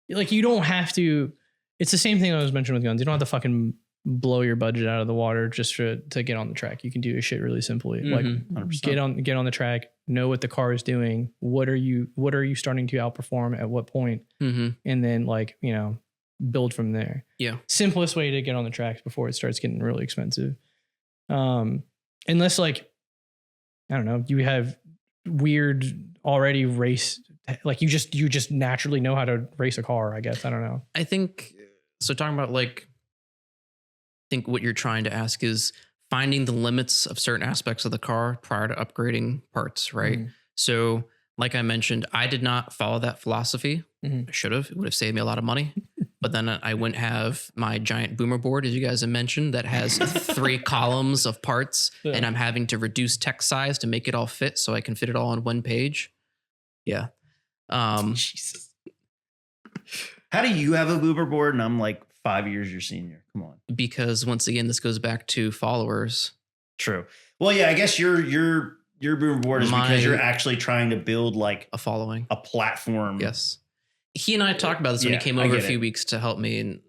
you don't have to. It's the same thing I was mentioning with guns. You don't have to fucking blow your budget out of the water just to get on the track. You can do this shit really simply. Like 100%. Get on the track, know what the car is doing. What are you starting to outperform at what point? And then build from there. Yeah. Simplest way to get on the tracks before it starts getting really expensive. Unless like, I don't know, you have weird already race, like you just naturally know how to race a car, I guess. I don't know. I think so. Talking about like, I think what you're trying to ask is finding the limits of certain aspects of the car prior to upgrading parts, right? So like I mentioned, I did not follow that philosophy. I should have. It would have saved me a lot of money. But then I wouldn't have my giant boomer board, as you guys have mentioned, that has 3 columns of parts, and I'm having to reduce text size to make it all fit so I can fit it all on one page. Yeah. Jesus. How do you have a boomer board and I'm like 5 years your senior? Come on. Because once again, this goes back to followers. True. Well, yeah, I guess your boomer board is because you're actually trying to build like a following, a platform. Yes. He and I talked about this when he came over a few weeks to help me. And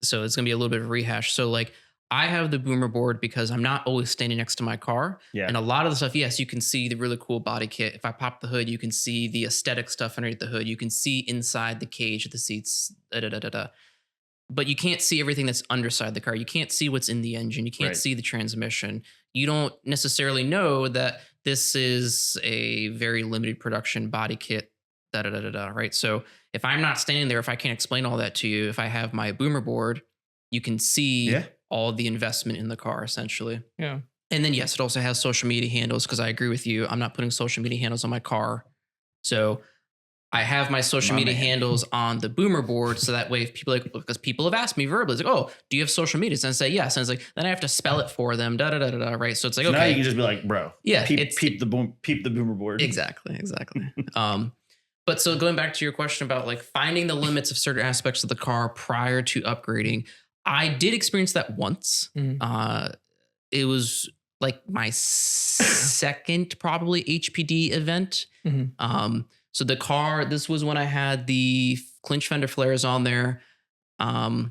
so it's going to be a little bit of a rehash. So like I have the boomer board because I'm not always standing next to my car. Yeah. And a lot of the stuff, yes, you can see the really cool body kit. If I pop the hood, you can see the aesthetic stuff underneath the hood. You can see inside the cage of the seats, but you can't see everything that's underside the car. You can't see what's in the engine. You can't see the transmission. You don't necessarily know that this is a very limited production body kit, right? So if I'm not standing there, if I can't explain all that to you, if I have my boomer board, you can see all the investment in the car essentially. Yeah. And then yes, it also has social media handles because I agree with you. I'm not putting social media handles on my car. So I have my social media handles on the boomer board. So that way if people because people have asked me verbally, it's like, oh, do you have social media? And I say, yes. And it's like, then I have to spell it for them. Right. So it's like, okay. Now you can just be like, bro, peep the boomer board. Exactly. But so going back to your question about like finding the limits of certain aspects of the car prior to upgrading, I did experience that once. It was like my second probably HPD event. So the car, this was when I had the clinch fender flares on there. I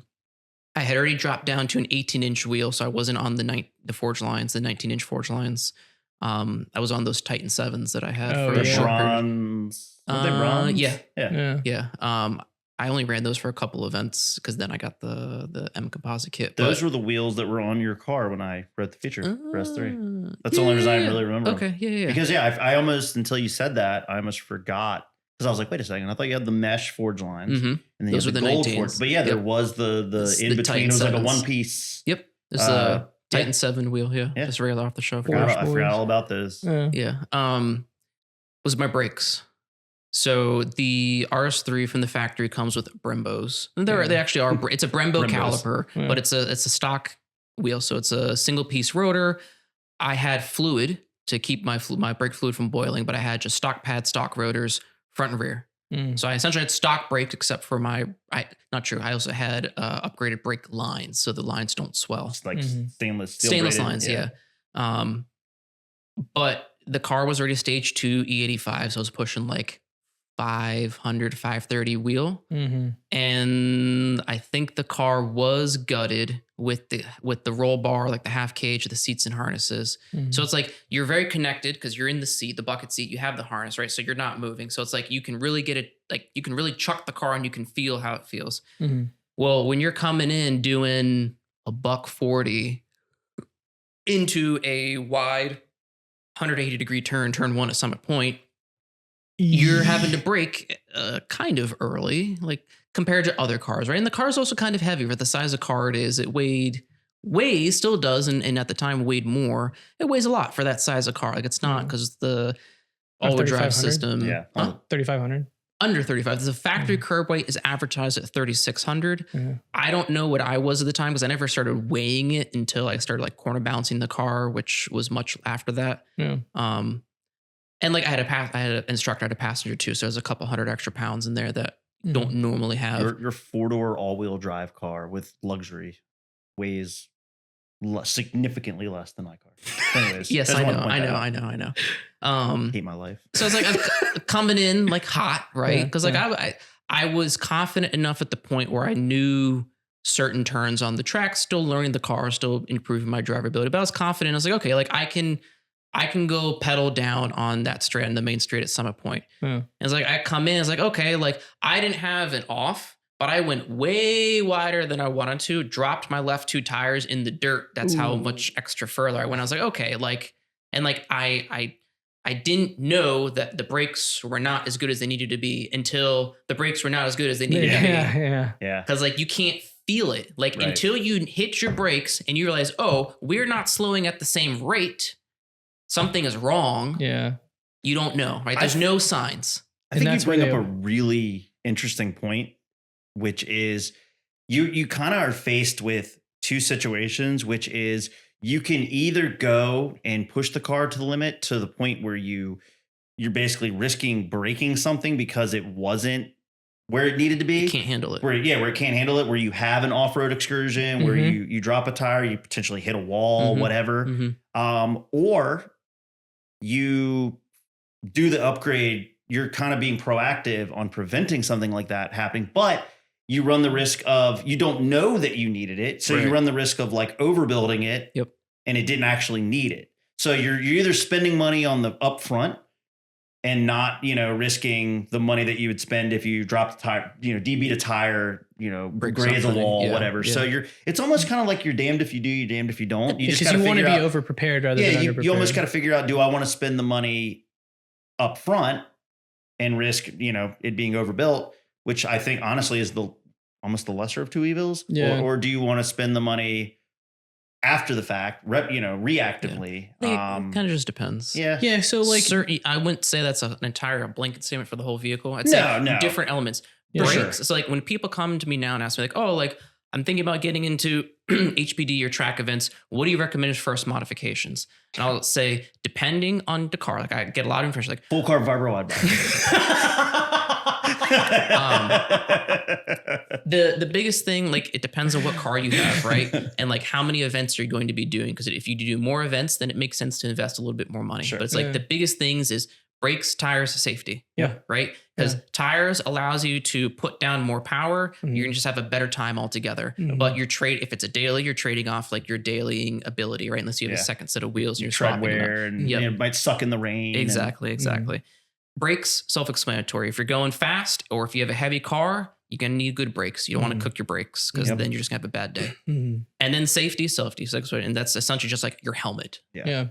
had already dropped down to an 18-inch wheel, so I wasn't on the forge lines, the 19-inch forge lines. I was on those Titan 7s that I had for a short period. Bronze? Yeah. I only ran those for a couple events because then I got the M composite kit. Those were the wheels that were on your car when I wrote the feature for S3. That's the only reason I really remember. Okay, yeah. Because I almost, until you said that, I almost forgot. Because I was like, wait a second, I thought you had the mesh forge lines. And then those were the gold forge. But yeah, there was the in between. It was like a one piece. Yep. It's the Titan 7 wheel. Yeah. Just right off the shelf. I forgot all about those. Yeah. Was my brakes. So the RS3 from the factory comes with Brembos. And they actually are. It's a Brembo caliper, but it's a stock wheel. So it's a single piece rotor. I had fluid to keep my brake fluid from boiling, but I had just stock pads, stock rotors, front and rear. So I essentially had stock brakes except for not true. I also had upgraded brake lines so the lines don't swell. It's like stainless lines, yeah. But the car was already stage 2 E85, so I was pushing like 500, 530 wheel. And I think the car was gutted with the roll bar, like the half cage, the seats and harnesses. So it's like you're very connected because you're in the seat, the bucket seat, you have the harness, right? So you're not moving. So it's like you can really get it, like you can really chuck the car and you can feel how it feels. Well, when you're coming in doing a $140 into a wide 180-degree turn 1 at Summit Point, you're having to brake kind of early, like compared to other cars, right? And the car's also kind of heavy for the size of car it is. It weighs, still does, and at the time weighed more. It weighs a lot for that size of car. Like it's not because the all-wheel drive system. Yeah. 3,500. Under 35. The factory curb weight is advertised at 3,600. I don't know what I was at the time because I never started weighing it until I started like corner balancing the car, which was much after that. And like I had an instructor, I had a passenger too. So there's a couple hundred extra pounds in there that don't normally have. Your 4-door all-wheel drive car with luxury weighs significantly less than my car. Anyways, yes, I know. Hate my life. So it's like I'm coming in like hot, right? Because I was confident enough at the point where I knew certain turns on the track, still learning the car, still improving my drivability. But I was confident. I was like, okay, like I can go pedal down on that straight, on the main straight at Summit Point. And it's like I come in, it's like, okay, like I didn't have it off, but I went way wider than I wanted to, dropped my left 2 tires in the dirt. That's how much extra further I went. I was like, okay, like, and like I didn't know that the brakes were not as good as they needed to be until the brakes were not as good as they needed to be. Yeah. Because like you can't feel it. Like until you hit your brakes and you realize, oh, we're not slowing at the same rate. Something is wrong. You don't know, right? There's no signs. I think you bring up a really interesting point, which is you kind of are faced with 2 situations, which is you can either go and push the car to the limit to the point where you're basically risking breaking something because it wasn't where it needed to be. You can't handle it. Where it can't handle it, where you have an off-road excursion, where you drop a tire, you potentially hit a wall, whatever. Or you do the upgrade, you're kind of being proactive on preventing something like that happening, but you run the risk of, you don't know that you needed it. So you run the risk of like overbuilding it and it didn't actually need it. So you're either spending money on the upfront and not, risking the money that you would spend if you dropped the tire, DB'd a tire, graze a wall, whatever. So it's almost kind of like you're damned if you do, you're damned if you don't. You just you want to be over prepared rather than underprepared. You almost got to figure out, do I want to spend the money up front and risk, it being overbuilt, which I think honestly is almost the lesser of 2 evils. Or do you want to spend the money after the fact, reactively? It kind of just depends. Yeah. So like, I wouldn't say that's an entire blanket statement for the whole vehicle. I'd say different elements. Brakes. So like when people come to me now and ask me like, oh, like I'm thinking about getting into HPD or track events. What do you recommend as first modifications? And I'll say, depending on the car, like I get a lot of information, like full carb vibro wide body. The biggest thing, like it depends on what car you have, right? And like how many events are you going to be doing? Because if you do more events, then it makes sense to invest a little bit more money. But it's like the biggest things is brakes, tires, safety. Right? Because tires allows you to put down more power. You're gonna just have a better time altogether. But if it's a daily, you're trading off like your dailying ability, right? Unless you have a second set of wheels and you're tread wear and it might suck in the rain. Exactly. Brakes, self-explanatory. If you're going fast or if you have a heavy car, you're going to need good brakes. You don't want to cook your brakes because then you're just going to have a bad day. And then safety, and that's essentially just like your helmet. Yeah,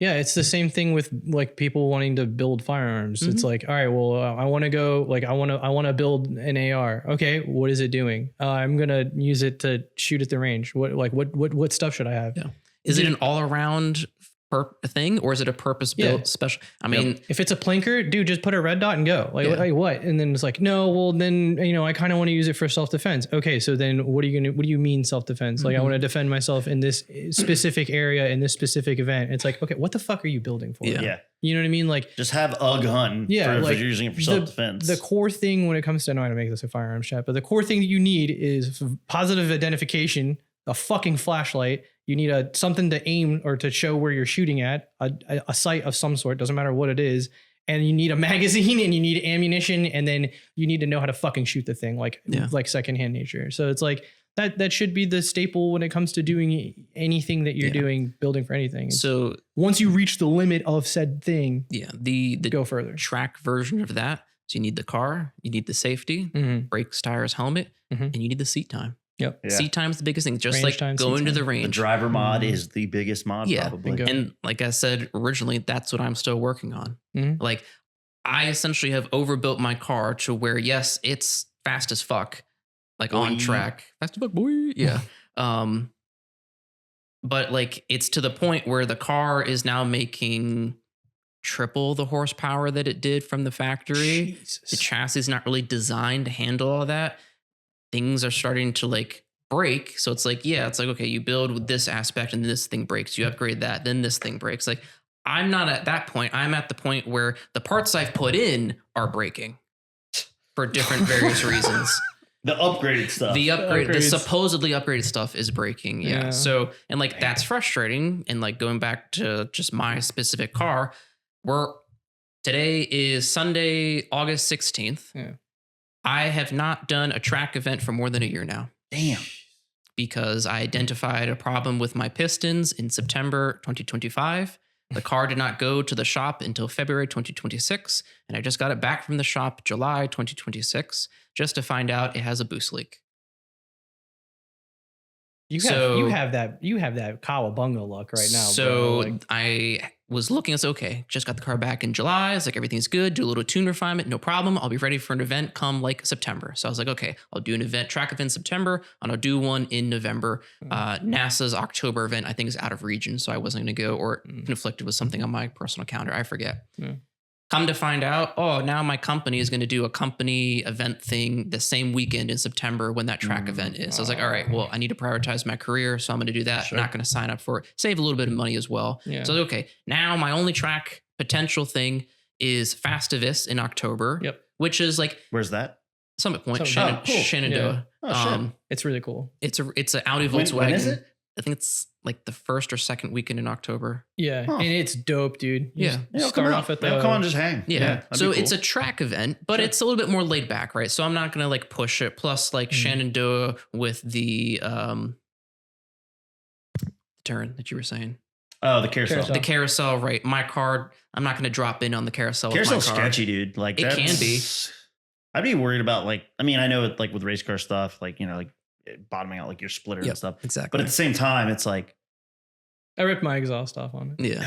it's the same thing with like people wanting to build firearms. It's like, all right, well, I want to go, like, I want to build an AR. Okay, what is it doing? I'm going to use it to shoot at the range. What stuff should I have? Is it an all-around thing, or is it a purpose built Yeah. special? I mean, If it's a plinker, dude, just put a red dot and go. Like, Yeah. like what? And then it's like, no, well then, I kind of want to use it for self-defense. Okay. So then what do you mean self-defense? Like I want to defend myself in this specific area in this specific event. It's like, okay, what the fuck are you building for? Yeah. You know what I mean? Like Just have a gun. Yeah, if like, you're using it for self-defense. the core thing when it comes to, I know how to make this a firearms chat, but the core thing that you need is positive identification, a fucking flashlight. You need something to aim or to show where you're shooting at, a sight of some sort, doesn't matter what it is. And you need a magazine and you need ammunition, and then you need to know how to fucking shoot the thing like secondhand nature. So it's like that should be the staple when it comes to doing anything that you're doing, building for anything. so Once you reach the limit of said thing, the go further. track version of that. So you need the car, you need the safety, Mm-hmm. brakes, tires, helmet, Mhm. and you need the seat time. Yep. Yeah. Seat time is the biggest thing. Just Range like time, going seat to the time. The range. driver mod Mhm. is the biggest mod, Yeah. probably. Bingo. And like I said originally, that's what I'm still working on. Mhm. Like I essentially have overbuilt my car to where, yes, it's fast as fuck, like on Boing. track. Fast as fuck, boy. Yeah. But like it's to the point where the car is now making triple the horsepower that it did from the factory. Jesus. The chassis is not really designed to handle all that. Things are starting to like break. So it's like, it's like, okay, you build with this aspect and this thing breaks. You upgrade that, then this thing breaks. Like I'm not at that point. I'm at the point where the parts I've put in are breaking for different various reasons. The upgraded stuff. The upgrades. supposedly upgraded stuff is breaking. Yeah. Yeah. So, and like that's frustrating. And like going back to just my specific car, today is Sunday, August 16th. Yeah. I have not done a track event for more than a year now Damn. because I identified a problem with my pistons in September 2025. The car did not go to the shop until February 2026, and I just got it back from the shop July 2026 just to find out it has a boost leak. You So- have that Kawah bungo luck right now. So bro. Like, I was looking, I said, okay, just got the car back in July. It's like everything's good. Do a little tune refinement, no problem. I'll be ready for an event come like September. So I was like, okay, I'll do an event, track event in September, and I'll do one in November. NASA's October event, I think, is out of region, so I wasn't going to go, or conflicted with something on my personal calendar. I forget. Yeah. Come to find out, now my company is going to do a company event thing the same weekend in September when that track event is. So I was like, all right, well, I need to prioritize my career, so I'm going to do that. Sure. Not going to sign up for it. Save a little bit of money as well. Yeah. So okay, now my only track potential thing is Fastavis in October. Yep. Which is like Where's that? Summit Point, Summit Point. Oh, cool. Shenandoah. Oh, shit. it's really cool. It's an Audi When- Volkswagen. when is it? I think it's like the first or second weekend in October. Yeah. Huh. And it's dope, dude. You Yeah. just start off at the come on, just hang. Yeah. that'd So be it's cool. a track event, but Sure. it's a little bit more laid back, right? So I'm not gonna like push it. Plus, like Shenandoah with the turn that you were saying. Oh, the carousel. The carousel, right? My car, I'm not gonna drop in on the carousel with my Carousel's car. sketchy, dude. Like It can be. I'd be worried about I know it, like with race car stuff, like bottoming out like your splitter and Yep, stuff. exactly. But at the same time, it's like I ripped my exhaust off on it. Yeah.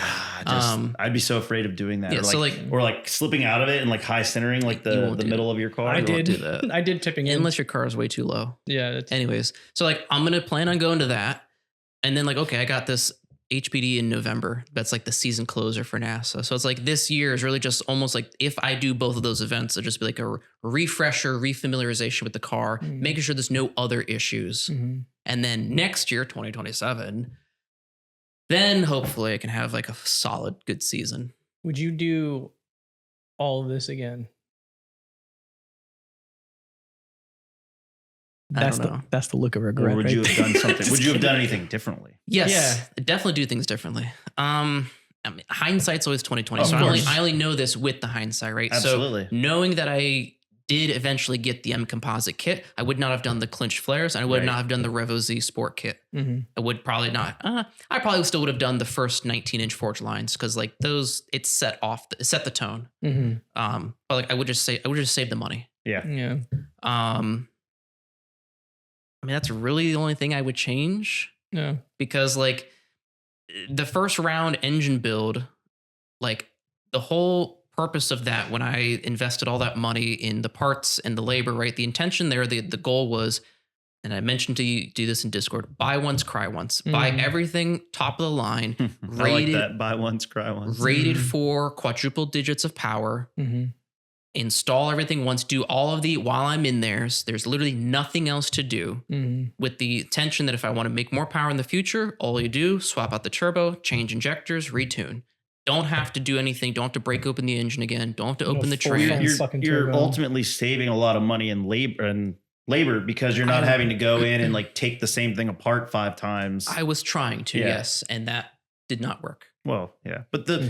I'd be so afraid of doing that. Yeah, Or so, like, like- or like slipping out of it and like high centering like You the won't do middle of your car. I won't did do that. I did tipping in. Unless your car is way too low. Yeah. It's, Anyways, so like I'm gonna plan on going to that, and then like okay, I got this HPD in November. That's like the season closer for NASA. So it's like this year is really just almost like if I do both of those events, it'll just be like a refresher, refamiliarization with the car, Mhm. making sure there's no other issues, Mhm. and then next year, 2027, then hopefully I can have like a solid good season. Would you do all of this again? I don't know. That's the look of Or regret. would you right have done there. something? Just Would you have kidding. done anything differently? Yes, Yeah. definitely do things differently. I mean, hindsight's always 2020. Of So course. I only know this with the hindsight, right? Absolutely. So knowing that I did eventually get the M composite kit, I would not have done the clinched flares, and I would Right. not have done the Revo Z Sport kit. Mhm. I would probably not. I probably still would have done the first 19-inch forge lines because like those, it set the tone. Mhm. But like I would just save the money. Yeah. I mean, that's really the only thing I would change. Yeah. Because like the first round engine build, like the whole purpose of that when I invested all that money in the parts and the labor, right? The intention there, the goal was, and I mentioned to you, do this in Discord, buy once, cry once. Buy everything top of the line. I like that. Buy once, cry once. Rated for quadruple digits of power. Install everything once. Do all of the, while I'm in there's literally nothing else to do with the intention that if I want to make more power in the future, all you do, swap out the turbo, change injectors, retune. Don't have to do anything. Don't have to break open the engine again. Don't have to open the trans. You're ultimately saving a lot of money in labor because you're not having to go in and like take the same thing apart 5 times. I was trying to, yes, and that did not work. Well, yeah, but the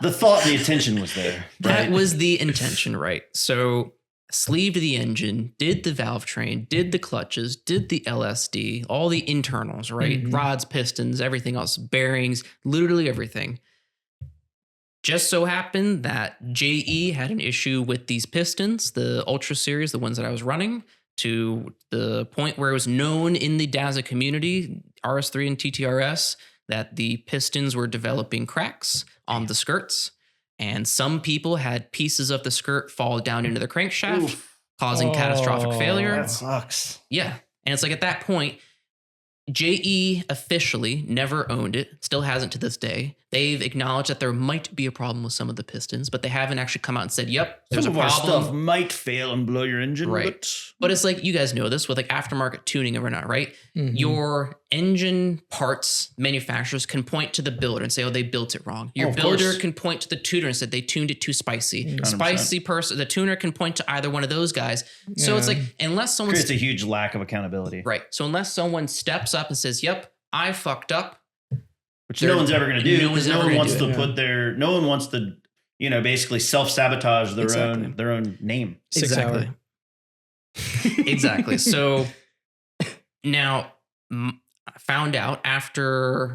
thought, the intention was there. That was the intention, right? So sleeved the engine, did the valve train, did the clutches, did the LSD, all the internals, right? Rods, pistons, everything else, bearings, literally everything. Just so happened that JE had an issue with these pistons, the Ultra Series, the ones that I was running, to the point where it was known in the DAZA community, RS3 and TTRS, that the pistons were developing cracks on the skirts. And some people had pieces of the skirt fall down into the crankshaft, causing catastrophic failure. That sucks. Yeah. And it's like at that point, JE officially never owned it, still hasn't to this day. They've acknowledged that there might be a problem with some of the pistons, but they haven't actually come out and said, yep, there's some a of problem. Our stuff might fail and blow your engine, right? But it's like, you guys know this with like aftermarket tuning or not, right? Your engine parts manufacturers can point to the builder and say, oh, they built it wrong. Your builder can point to the tuner and said they tuned it too spicy. 100%. Spicy person, the tuner can point to either one of those guys. So it's like, unless someone creates a huge lack of accountability, right? So unless someone steps up and says, yep, I fucked up. Which no one's ever going to do. No one wants to put their, no one wants to, basically self-sabotage their own name. Exactly. Exactly. So now I found out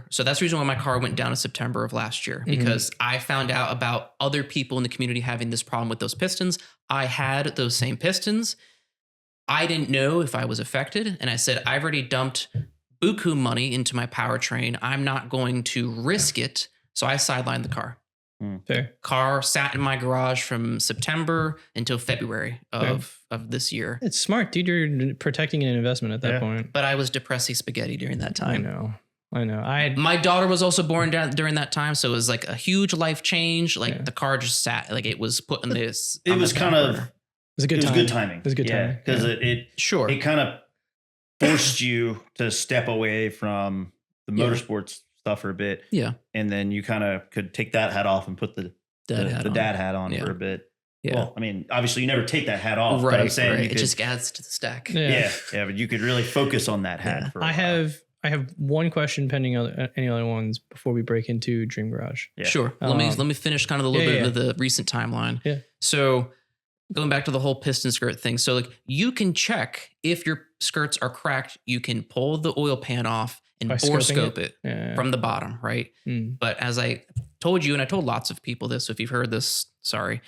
so that's the reason why my car went down in September of last year, because I found out about other people in the community having this problem with those pistons. I had those same pistons. I didn't know if I was affected. And I said, I've already dumped buku money into my powertrain. I'm not going to risk it. So I sidelined the car. Fair. Car sat in my garage from September until February of this year. It's smart, dude. You're protecting an investment at that point. But I was depressing spaghetti during that time. I know. My daughter was also born during that time, so it was like a huge life change. Like the car just sat, like it was put in this. It was kind of. It was good timing. It was good timing because it kind of forced you to step away from the motorsports stuff for a bit. Yeah. And then you kind of could take that hat off and put the dad hat on for a bit. Yeah. Well, I mean, obviously you never take that hat off, but I'm saying it just adds to the stack. Yeah. But you could really focus on that hat. For I have one question pending any other ones before we break into Dream Garage. Yeah. Sure. Let me finish kind of a little bit of the recent timeline. Yeah. So going back to the whole piston skirt thing. So like you can check if your skirts are cracked, you can pull the oil pan off and borescope it from the bottom, right? But as I told you, and I told lots of people this, so if you've heard this, sorry,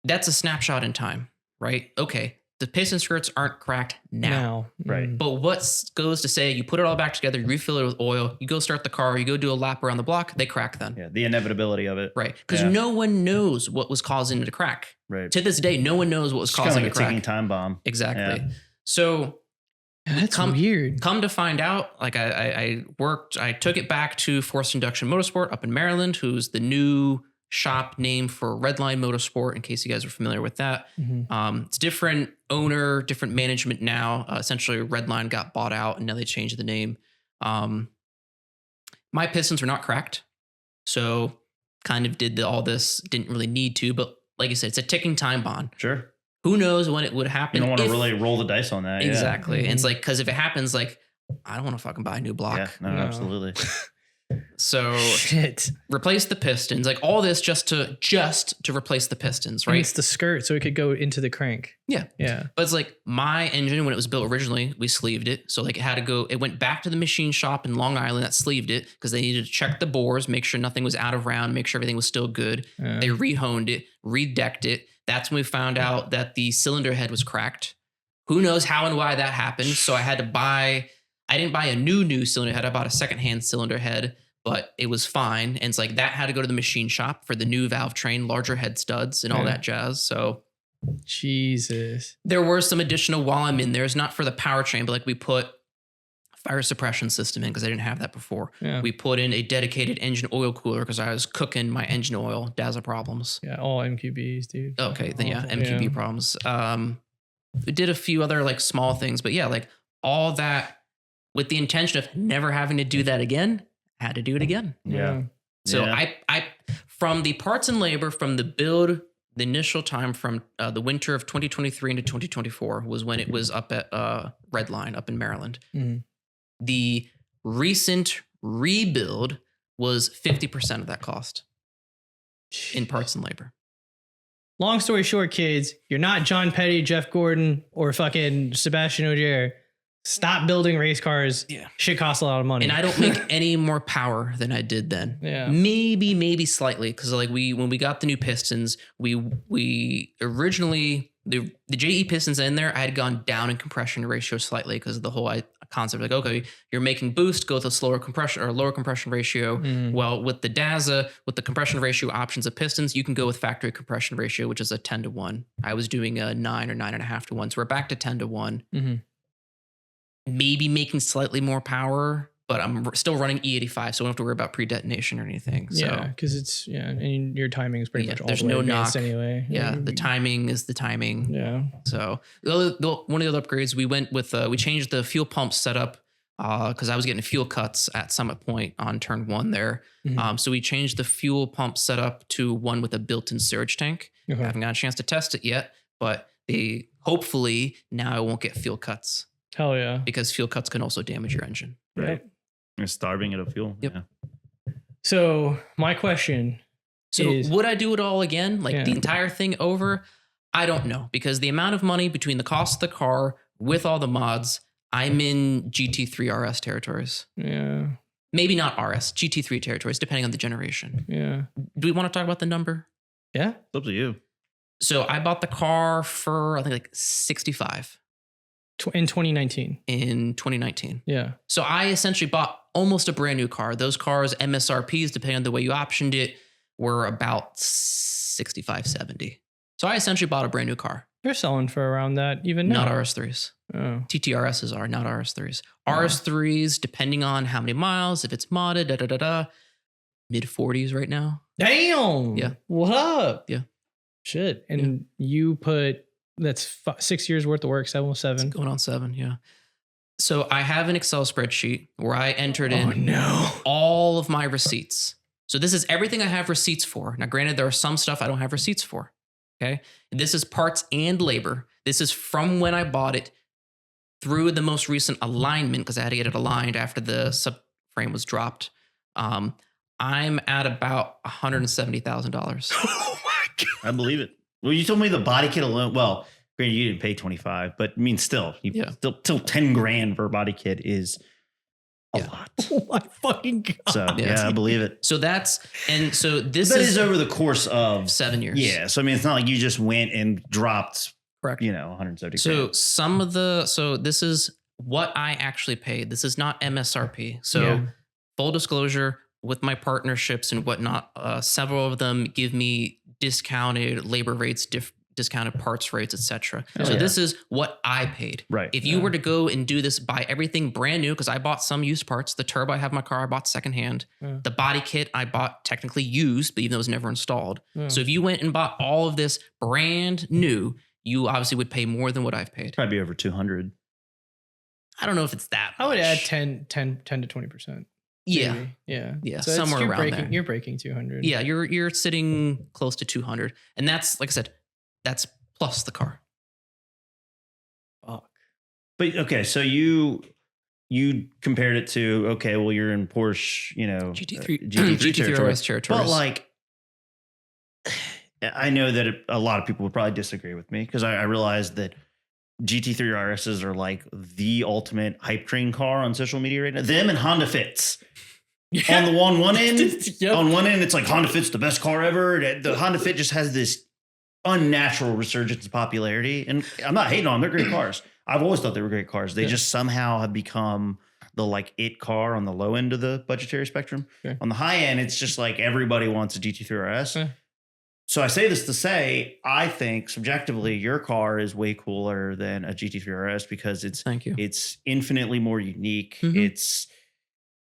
that's a snapshot in time, right? Okay, the piston skirts aren't cracked now. Right? But what goes to say, you put it all back together, you refill it with oil, you go start the car, you go do a lap around the block, they crack then. Yeah, the inevitability of it. Right, because no one knows what was causing it to crack. Right. To this day, no one knows what was causing it to crack. Ticking time bomb. Exactly. Yeah. So that's weird. Come to find out, like I took it back to Forced Induction Motorsport up in Maryland, who's the new shop name for Redline Motorsport, in case you guys are familiar with that. It's different owner, different management now. Essentially, Redline got bought out and now they changed the name. My pistons were not cracked. So kind of did all this, didn't really need to, but like I said, it's a ticking time bomb. Sure. Who knows when it would happen? You don't want to really roll the dice on that. Exactly. And it's like, because if it happens, like, I don't want to fucking buy a new block. Yeah, no. Absolutely. So replace the pistons, like all this just to replace the pistons, right? And it's the skirt, so it could go into the crank. Yeah. But it's like my engine, when it was built originally, we sleeved it. So like it went back to the machine shop in Long Island that sleeved it because they needed to check the bores, make sure nothing was out of round, make sure everything was still good. They rehoned it, redecked it. That's when we found out that the cylinder head was cracked. Who knows how and why that happened. So I didn't buy a new cylinder head. I bought a secondhand cylinder head, but it was fine. And it's like that had to go to the machine shop for the new valve train, larger head studs and all that jazz. So Jesus. There were some additional while I'm in there. It's not for the powertrain, but like we put fire suppression system in because I didn't have that before. Yeah. We put in a dedicated engine oil cooler because I was cooking my engine oil. Dazzle problems. Yeah, all MQBs, dude. Okay, then yeah, Awful. MQB problems. We did a few other like small things, but yeah, like all that with the intention of never having to do that again. Had to do it again. Yeah. So Yeah. I from the parts and labor from the build, the initial time from the winter of 2023 into 2024 was when it was up at Red Line up in Maryland. Mhm. The recent rebuild was 50% of that cost in parts and labor. Long story short, kids, you're not John Petty, Jeff Gordon, or fucking Sebastian Ogier. Stop building race cars. Yeah. Shit costs a lot of money. And I don't make any more power than I did then. Yeah. Maybe slightly. Cause like when we got the new pistons, we originally the JE pistons in there, I had gone down in compression ratio slightly because of the whole concept. Like, okay, you're making boost, go with a slower compression or lower compression ratio. Well, with the DAZA, with the compression ratio options of pistons, you can go with factory compression ratio, which is a 10-1. I was doing a 9 or 9.5 to 1. So we're back to 10-1. Mhm. Maybe making slightly more power, but I'm still running E85, so I don't have to worry about pre-detonation or anything. So Yeah, because it's and your timing is pretty much all there's the way no advanced knock. anyway. Yeah, the timing is the timing. Yeah. So one of the other upgrades we went with, we changed the fuel pump setup because I was getting fuel cuts at Summit Point on turn 1 there. Mhm. So we changed the fuel pump setup to one with a built-in surge tank. Okay. I haven't got a chance to test it yet, but hopefully now I won't get fuel cuts Hell yeah. because fuel cuts can also damage your engine. Right. You're starving at a fuel. Yep. Yeah. So my question So is, would I do it all again? Like Yeah. the entire thing over? I don't know because the amount of money between the cost of the car with all the mods, I'm in GT3 RS territories. yeah, Maybe not RS, GT3 territories, depending on the generation. yeah, Do we want to talk about the number? yeah. It's up to you. So I bought the car for, I think, like 65 In 2019. in 2019. Yeah. So I essentially bought almost a brand new car. Those cars, MSRPs, depending on the way you optioned it, were about 65, 70. So I essentially bought a brand new car. They're selling for around that even now. Not RS3s. Oh. TTRSs are, not RS3s. Oh. RS3s, depending on how many miles, if it's modded, mid 40s right now. Damn. Yeah. What up? Yeah. Shit. And you put, that's 6 years worth of work, 707. Going on 7, yeah. So I have an Excel spreadsheet where I entered in no. all of my receipts. So this is everything I have receipts for. Now, granted, there are some stuff I don't have receipts for. Okay. And this is parts and labor. This is from when I bought it through the most recent alignment because I had to get it aligned after the subframe was dropped. I'm at about $170,000. Oh my God. I believe it. Well, you told me the body kit alone. Well, granted, you didn't pay 25, but I mean, still, still 10 grand for a body kit is a lot. Oh my fucking God. So yeah, I believe it. So this That is is over the course of 7 years. Yeah. So I mean, it's not like you just went and dropped, Correct. 170. So so this is what I actually paid. This is not MSRP. So full disclosure, with my partnerships and whatnot, several of them give me discounted labor rates, discounted parts rates, etc. Oh, So yeah. this is what I paid. Right. If you were to go and do this, buy everything brand new, because I bought some used parts. The turbo I have in my car, I bought secondhand. Yeah. The body kit I bought technically used, but even though it was never installed. Yeah. So if you went and bought all of this brand new, you obviously would pay more than what I've paid. Probably over 200. I don't know if it's that I would much. add 10 to 20%. Yeah. Maybe. Yeah. Yeah, So somewhere you're around breaking, there. You're breaking 200. Yeah, you're sitting close to 200. And that's, like I said, that's plus the car. Fuck. But okay, so you compared it to, okay, well, you're in Porsche, GT3 GT3 territory. RS territories. But like, I know that a lot of people would probably disagree with me because I realize that GT3 RSs are like the ultimate hype train car on social media right now. Them and Honda Fits. Yeah. On the one end, Yep. on one end, it's like Honda Fit's the best car ever. The Honda Fit just has this unnatural resurgence of popularity. And I'm not hating on them. They're great cars. I've always thought they were great cars. They Yeah. just somehow have become the like it car on the low end of the budgetary spectrum. Sure. On the high end, it's just like everybody wants a GT3 RS. Yeah. So I say this to say, I think subjectively your car is way cooler than a GT3 RS because Thank you. it's infinitely more unique. Mhm.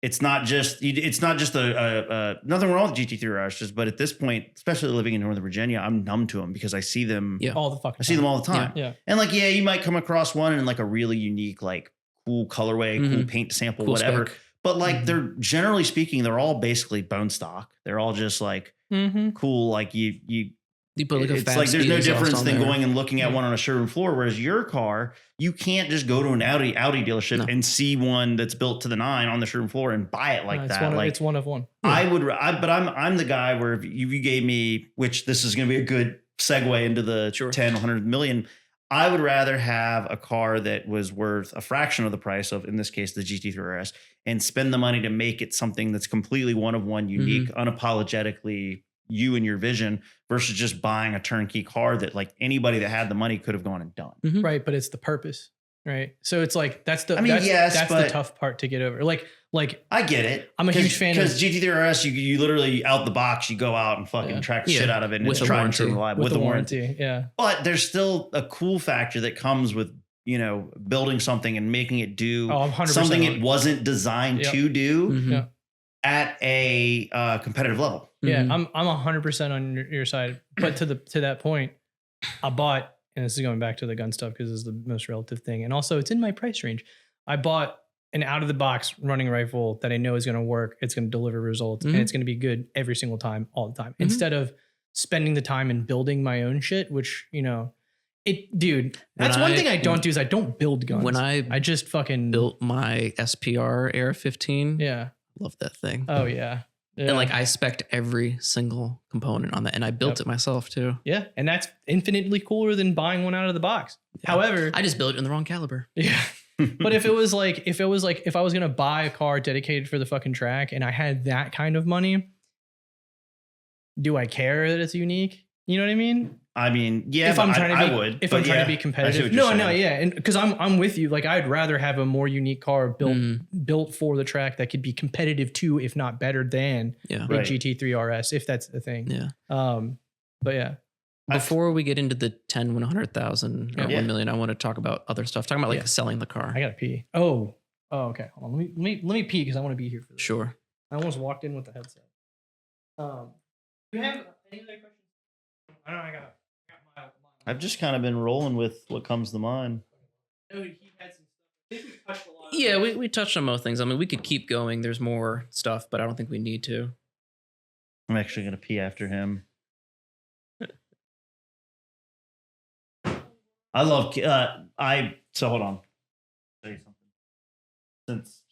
It's not just a nothing wrong with GT3 RSs, but at this point, especially living in Northern Virginia, I'm numb to them because I see them. Yeah. All the fucking I see them all the time. Yeah. And like, yeah, you might come across one in like a really unique, like cool colorway, cool paint sample, Cool whatever. spec. But like they're generally speaking, they're all basically bone stock. They're all just like cool. Like you put like a it's fast like there's speed no exhaust difference on than there. going and looking at one on a showroom floor. Whereas your car, you can't just go to an Audi dealership No. and see one that's built to the 9 on the showroom floor and buy it like that. It's one of one. But I'm the guy where if you gave me, which this is going to be a good segue into the 10, 100 million. I would rather have a car that was worth a fraction of the price of, in this case, the GT3 RS, and spend the money to make it something that's completely one of one, unique, unapologetically you and your vision, versus just buying a turnkey car that like anybody that had the money could have gone and done. Right, but it's the purpose, right? So it's like that's the that's the tough part to get over. Like I get it. I'm a huge fan of because GT3 RS, you literally out the box, you go out and fucking track the shit out of it, and with it's a tried and true and reliable with the warranty. Yeah, but there's still a cool factor that comes with building something and making it do something it wasn't designed to do at a competitive level. Yeah, I'm 100% on your side. But to that point, I bought, and this is going back to the gun stuff because it's the most relative thing, and also it's in my price range. I bought an out of the box running rifle that I know is going to work. It's going to deliver results, and it's going to be good every single time, all the time. Instead of spending the time and building my own shit, which that's one thing I don't do is I don't build guns. When I just fucking built my SPR AR-15. Yeah, love that thing. Oh yeah. And like I spec'd every single component on that, and I built it myself too. Yeah, and that's infinitely cooler than buying one out of the box. Yeah. However, I just built it in the wrong caliber. Yeah. But if I was going to buy a car dedicated for the fucking track and I had that kind of money, do I care that it's unique? You know what I mean? I mean, yeah, if I'm trying to be competitive. No, yeah. And because I'm with you. Like I'd rather have a more unique car built for the track that could be competitive to, if not better than the GT3 RS, if that's the thing. Yeah. But yeah. Before we get into the 10, 100,000 or 1 million, I want to talk about other stuff. Talking about like selling the car. I gotta pee. Oh, okay. Hold on. Let me pee because I want to be here for this. Sure. I almost walked in with the headset. Do you have any other questions? I know I got my I've just kind of been rolling with what comes to mind. He had some stuff. I think we touched a lot. Yeah, we touched on most things. I mean, we could keep going. There's more stuff, but I don't think we need to. I'm actually gonna pee after him. I love so hold on. I'll tell you something. Since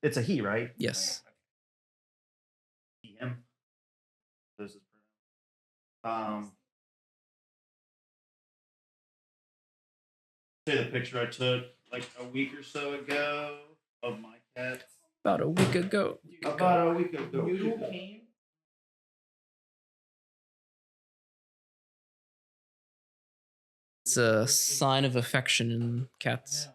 it's a he, right? Yes. Him. This is say the picture I took like a week or so ago of my cat. About a week ago. It's a sign of affection in cats.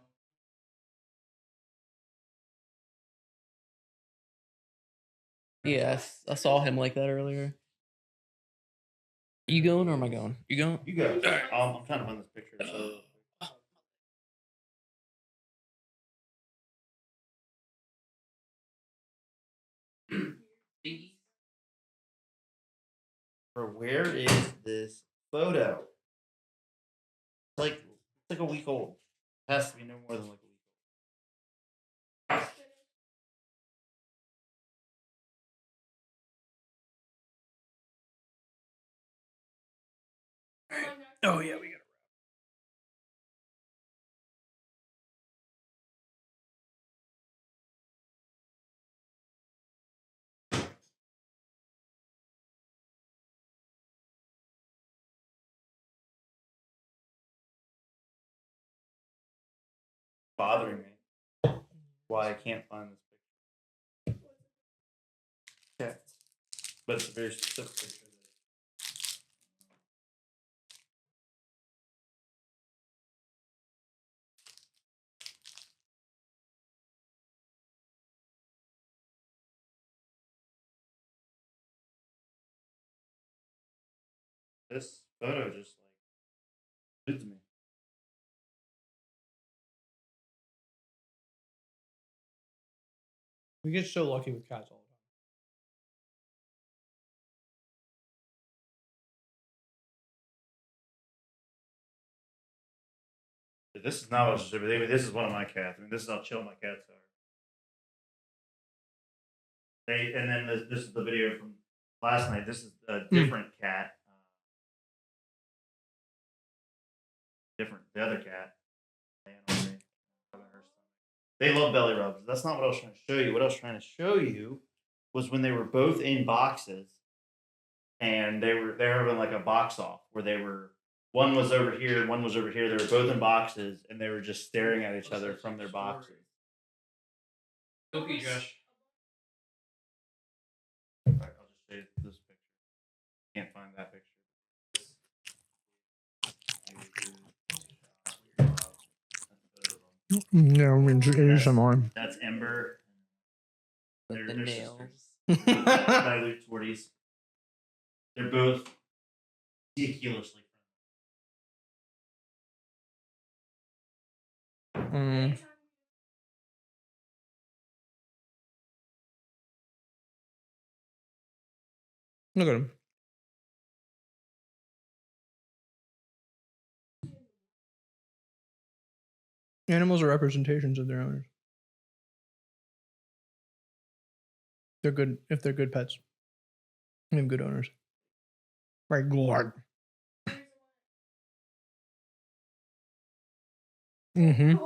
Yes, I saw him like that earlier. You going or am I going? You going? You go. I'm trying to find this picture. So. Where is this photo? It's like a week old. It has to be no more than like a week old. Oh yeah, we got it. Bothering me. Why I can't find this picture. Okay. But it's a very specific picture. This photo just like fits me. We get so lucky with cats all This is not what I was but this is one of my cats. I mean, this is how chill my cats are. And then this is the video from last night. This is a different cat. The other cat. They love belly rubs. That's not what I was trying to show you. What I was trying to show you was when they were both in boxes, and they were having like a box off where they were. One was over here, one was over here. They were both in boxes, and they were just staring at each other from their boxes. Okay, Josh. I'll just show you this picture. Can't find that picture. Yeah, we use some on. That's Ember. The nails. Dilute 40s. They're both ridiculously. Look at him. Animals are representations of their owners. They're good if they're good pets. They have good owners. Right, Glord. Mm-hmm.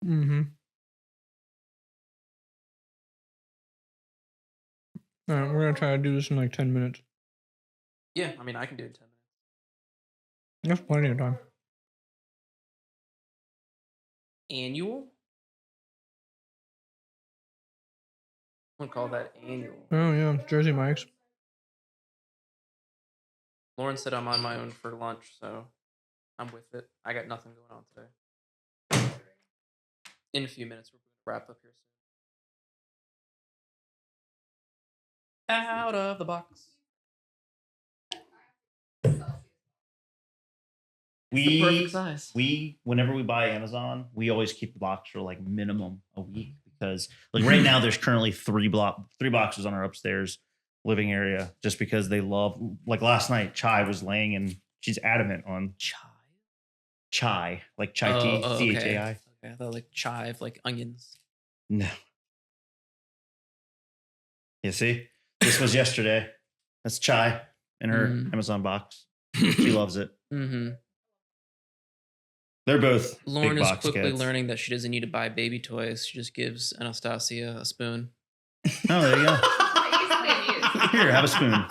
Mm-hmm. All right, we're gonna try to do this in like 10 minutes. Yeah, I mean, I can do it in 10 minutes. That's plenty of time. Annual? I wouldn't call that annual. Oh yeah, Jersey Mike's. Lauren said I'm on my own for lunch, so I'm with it. I got nothing going on today. In a few minutes, we're going to wrap up here soon. Out of the box. The perfect size. Whenever we buy Amazon, we always keep the box for like minimum a week because like right now there's currently three boxes on our upstairs living area just because they love, like last night Chai was laying and she's adamant on chai like chai tea, okay. CHAI. Okay, I thought like chive, like onions. No. You see, this was yesterday. That's Chai in her Amazon box. She loves it. Mm-hmm. They're both Lauren big is box quickly cats. learning that she doesn't need to buy baby toys. She just gives Anastasia a spoon. Oh, there you go. Here, have a spoon.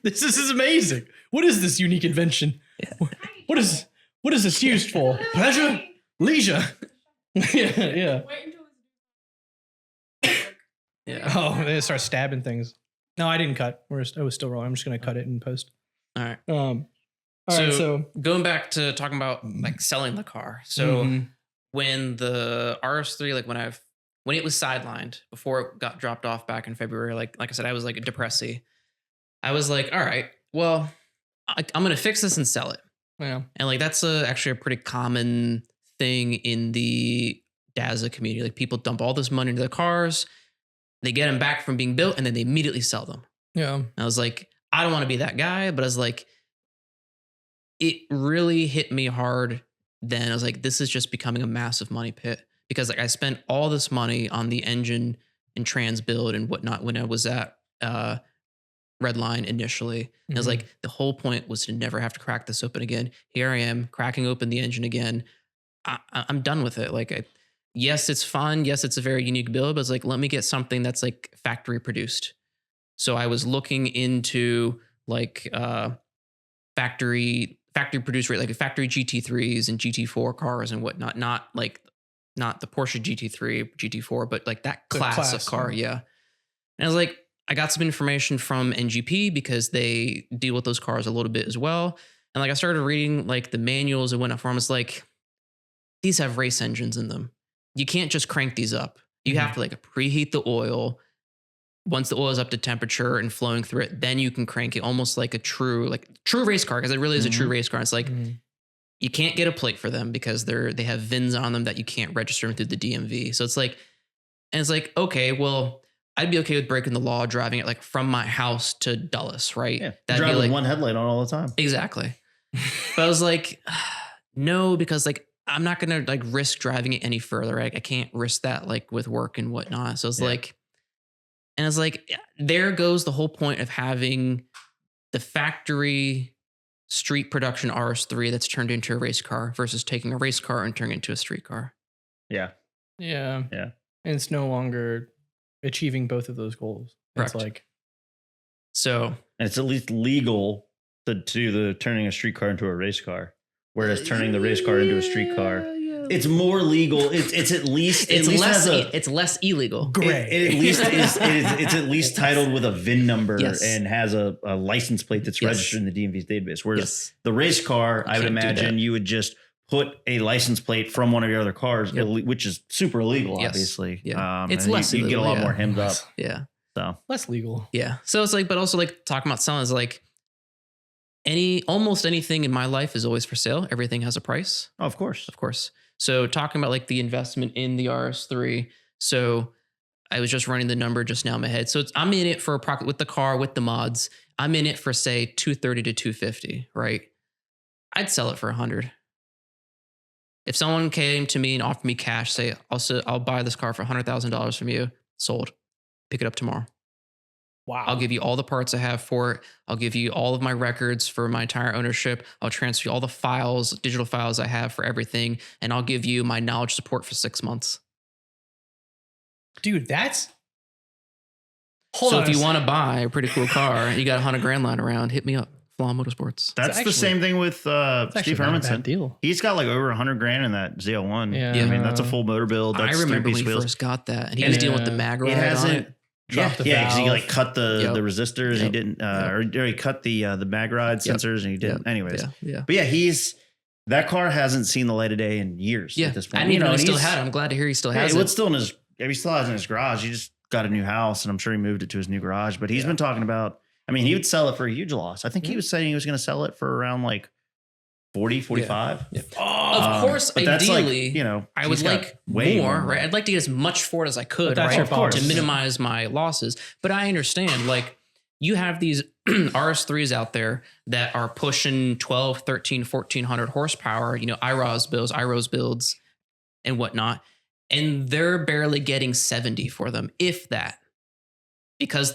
This is amazing. What is this unique invention? Yeah. What is this used for? Pleasure? Leisure? yeah. Yeah. Oh, they start stabbing things. No, I didn't cut. I was still rolling. I'm just gonna cut it in post. All right. All right, so going back to talking about like selling the car. So when the RS3, like when it was sidelined before it got dropped off back in February, like I said, I was like a depressy. I was like, all right, well, I'm gonna fix this and sell it. Yeah, and like that's actually a pretty common thing in the Daza community. Like people dump all this money into their cars, they get them back from being built, and then they immediately sell them. Yeah, and I was like, I don't want to be that guy, but I was like, it really hit me hard. Then I was like, this is just becoming a massive money pit because like I spent all this money on the engine and trans build and whatnot when I was at Redline initially. And I was like, the whole point was to never have to crack this open again. Here I am cracking open the engine again. I'm done with it. Like, yes, it's fun. Yes, it's a very unique build, but it's like, let me get something that's like factory produced. So I was looking into like factory produced rate, like factory GT3s and GT4 cars and whatnot. Not the Porsche GT3, GT4, but like that class of car. Yeah. And I was like, I got some information from NGP because they deal with those cars a little bit as well. And like I started reading like the manuals and whatnot for them. It's like, these have race engines in them. You can't just crank these up. You have to like preheat the oil, once the oil is up to temperature and flowing through it, then you can crank it almost like a true race car, because it really is a true race car. It's like you can't get a plate for them because they have VINs on them that you can't register them through the DMV. So it's like, okay, well, I'd be okay with breaking the law, driving it like from my house to Dulles, right? Yeah, that'd drive be with like one headlight on all the time. exactly. But I was like, no, because like I'm not gonna like risk driving it any further. I can't risk that like with work and whatnot. So it's like, and it's like, there goes the whole point of having the factory street production RS3 that's turned into a race car versus taking a race car and turning it into a street car. Yeah. Yeah. Yeah. And it's no longer achieving both of those goals. It's Correct. like, so, And it's at least legal to do the turning a street car into a race car, whereas turning the race car into a street car, it's more legal. It's at least it's less illegal. gray. It at least it's at least titled with a VIN number Yes. and has a license plate that's Yes. registered in the DMV's database. Whereas Yes. the race car, I would can't do imagine that. you would just put a license plate from one of your other cars, Yep. which is super illegal, Yes. Yeah. Yeah. It's and less you get a illegal, lot more hemmed up. Yeah. So less legal. Yeah. So it's like, but also like talking about selling is like almost anything in my life is always for sale. Everything has a price, of course. of course. So talking about like the investment in the RS3. So I was just running the number just now in my head. So I'm in it for with the car, with the mods. I'm in it for say 230 to 250, right? I'd sell it for 100. If someone came to me and offered me cash, say, I'll buy this car for $100,000 from you, sold. Pick it up tomorrow. Wow. I'll give you all the parts I have for it. I'll give you all of my records for my entire ownership. I'll transfer you all the files, digital files I have for everything. And I'll give you my knowledge support for 6 months. Dude, that's. So if you want to buy a pretty cool car and you got $100,000 lying around, hit me up. Flom Motorsports. That's actually- the same thing with Steve Hermanson. Deal. He's got like over $100,000 in that Z01. Yeah. I mean, that's a full motor build. That's I remember when three-piece he wheels. first got that. And he And was dealing with the mag It ride on hasn't. it. Dropped the Because he valve. like cut the resistors. He Yep. didn't, or he cut the mag ride Yep. sensors, and he didn't. Anyways, Yeah. but yeah, that car hasn't seen the light of day in years. Yeah. At this point, I didn't even know he still he's- had it. I'm glad to hear he still Yeah, has it's it. still in his. He still has it in his garage. He just got a new house, and I'm sure he moved it to his new garage. But he's been talking about. I mean, he would sell it for a huge loss. I think he was saying he was going to sell it for around like 40, 45. Yeah. Of course, but that's like, ideally, he's I would got like way more, more. right? I'd like to get as much for it as I could, But that's right? your policy. To minimize my losses. But I understand, like, you have these RS3s out there that are pushing 12, 13, 1400 horsepower, IROS builds and whatnot. And they're barely getting 70 for them, if that. Because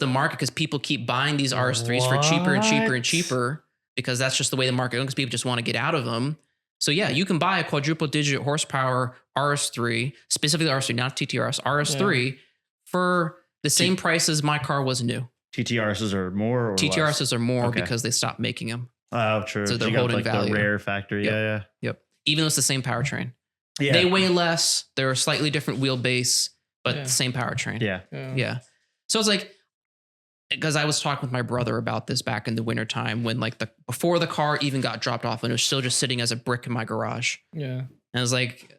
people keep buying these RS3s for cheaper and cheaper and cheaper, because that's just the way the market goes, because people just want to get out of them. So yeah, you can buy a quadruple digit horsepower RS3, specifically RS3, not TTRS, RS3 for the same price as my car was new. TTRSs are more or TTRSs are more Okay. because they stopped making them. less? Oh, true. So they're You got, holding like value. the rare factory. Yep. Yeah, Even though it's the same powertrain. yeah. They weigh less. They're a slightly different wheelbase, but Yeah. the same powertrain. Yeah. Yeah. So it's like, because I was talking with my brother about this back in the wintertime when before the car even got dropped off and it was still just sitting as a brick in my garage. Yeah. And I was like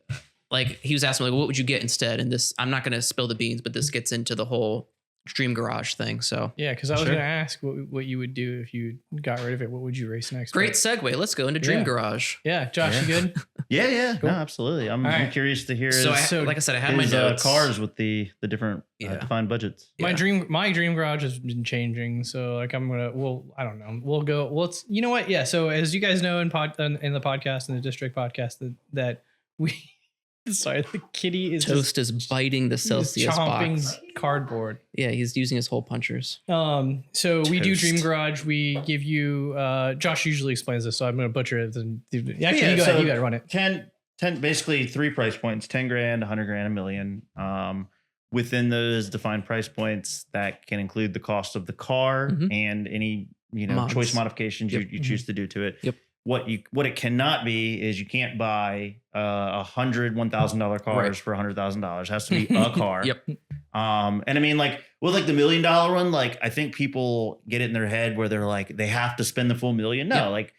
he was asking me, like, what would you get instead? And this, I'm not going to spill the beans, but this gets into the whole dream garage thing. So Yeah, because I was Sure. going to ask what you would do if you got rid of it. What would you race next? great But- segue. Let's go into dream Yeah. garage. Yeah, Josh, you good? Yeah. Cool. No, absolutely. I'm All right. curious to hear So, his, like I said, I have my his notes. cars with the different Yeah. defined budgets. My Yeah. dream garage has been changing. So like I don't know. We'll go. Well, it's, you know what? Yeah. So as you guys know in the podcast, in the district podcast, that we, sorry, the kitty is Toast is biting the just Celsius chomping box. cardboard. Yeah, he's using his hole punchers. So we do Toast. Dream Garage. We give you, Josh usually explains this, so I'm going to butcher it. Actually, Yeah, you go so- ahead. You got to run it. 10 basically 3 price points: 10 grand, 100 grand, $1 million. Within those defined price points, that can include the cost of the car Mhm. and any Mods. choice modifications Yep. you choose to do to it. Yep. What it cannot be is you can't buy $1,000 cars Right. for $100,000. It has to be a car. Yep. And I mean, like with like the $1 million one, like I think people get it in their head where they're like they have to spend the full $1 million. No, Yep. like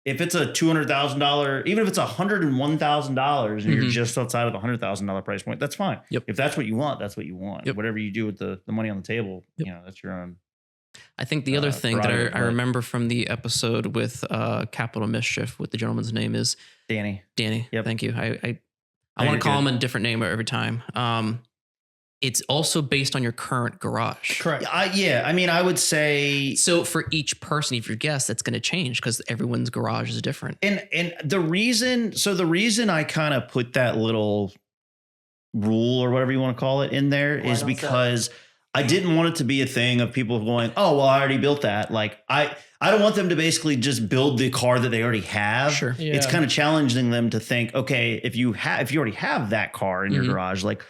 if it's a $200,000, even if it's $101,000 and you're just outside of the $100,000 price point, that's fine. Yep. If that's what you want, that's what you want. Yep. Whatever you do with the money on the table, that's your own. I think the other thing that prerogative, I remember from the episode with Capital Mischief, with the gentleman's name is Danny. Yep. Thank you. I No, want you're to call good. him a different name every time. It's also based on your current garage. Correct. I mean, I would say, So for each person, if you're guest, that's going to change because everyone's garage is different. and the reason I kind of put that little rule or whatever you want to call it in there is because I didn't want it to be a thing of people going, oh, well, I already built that. Like I don't want them to basically just build the car that they already have. Sure. Yeah. It's kind of challenging them to think, okay, if you already have that car in your garage, like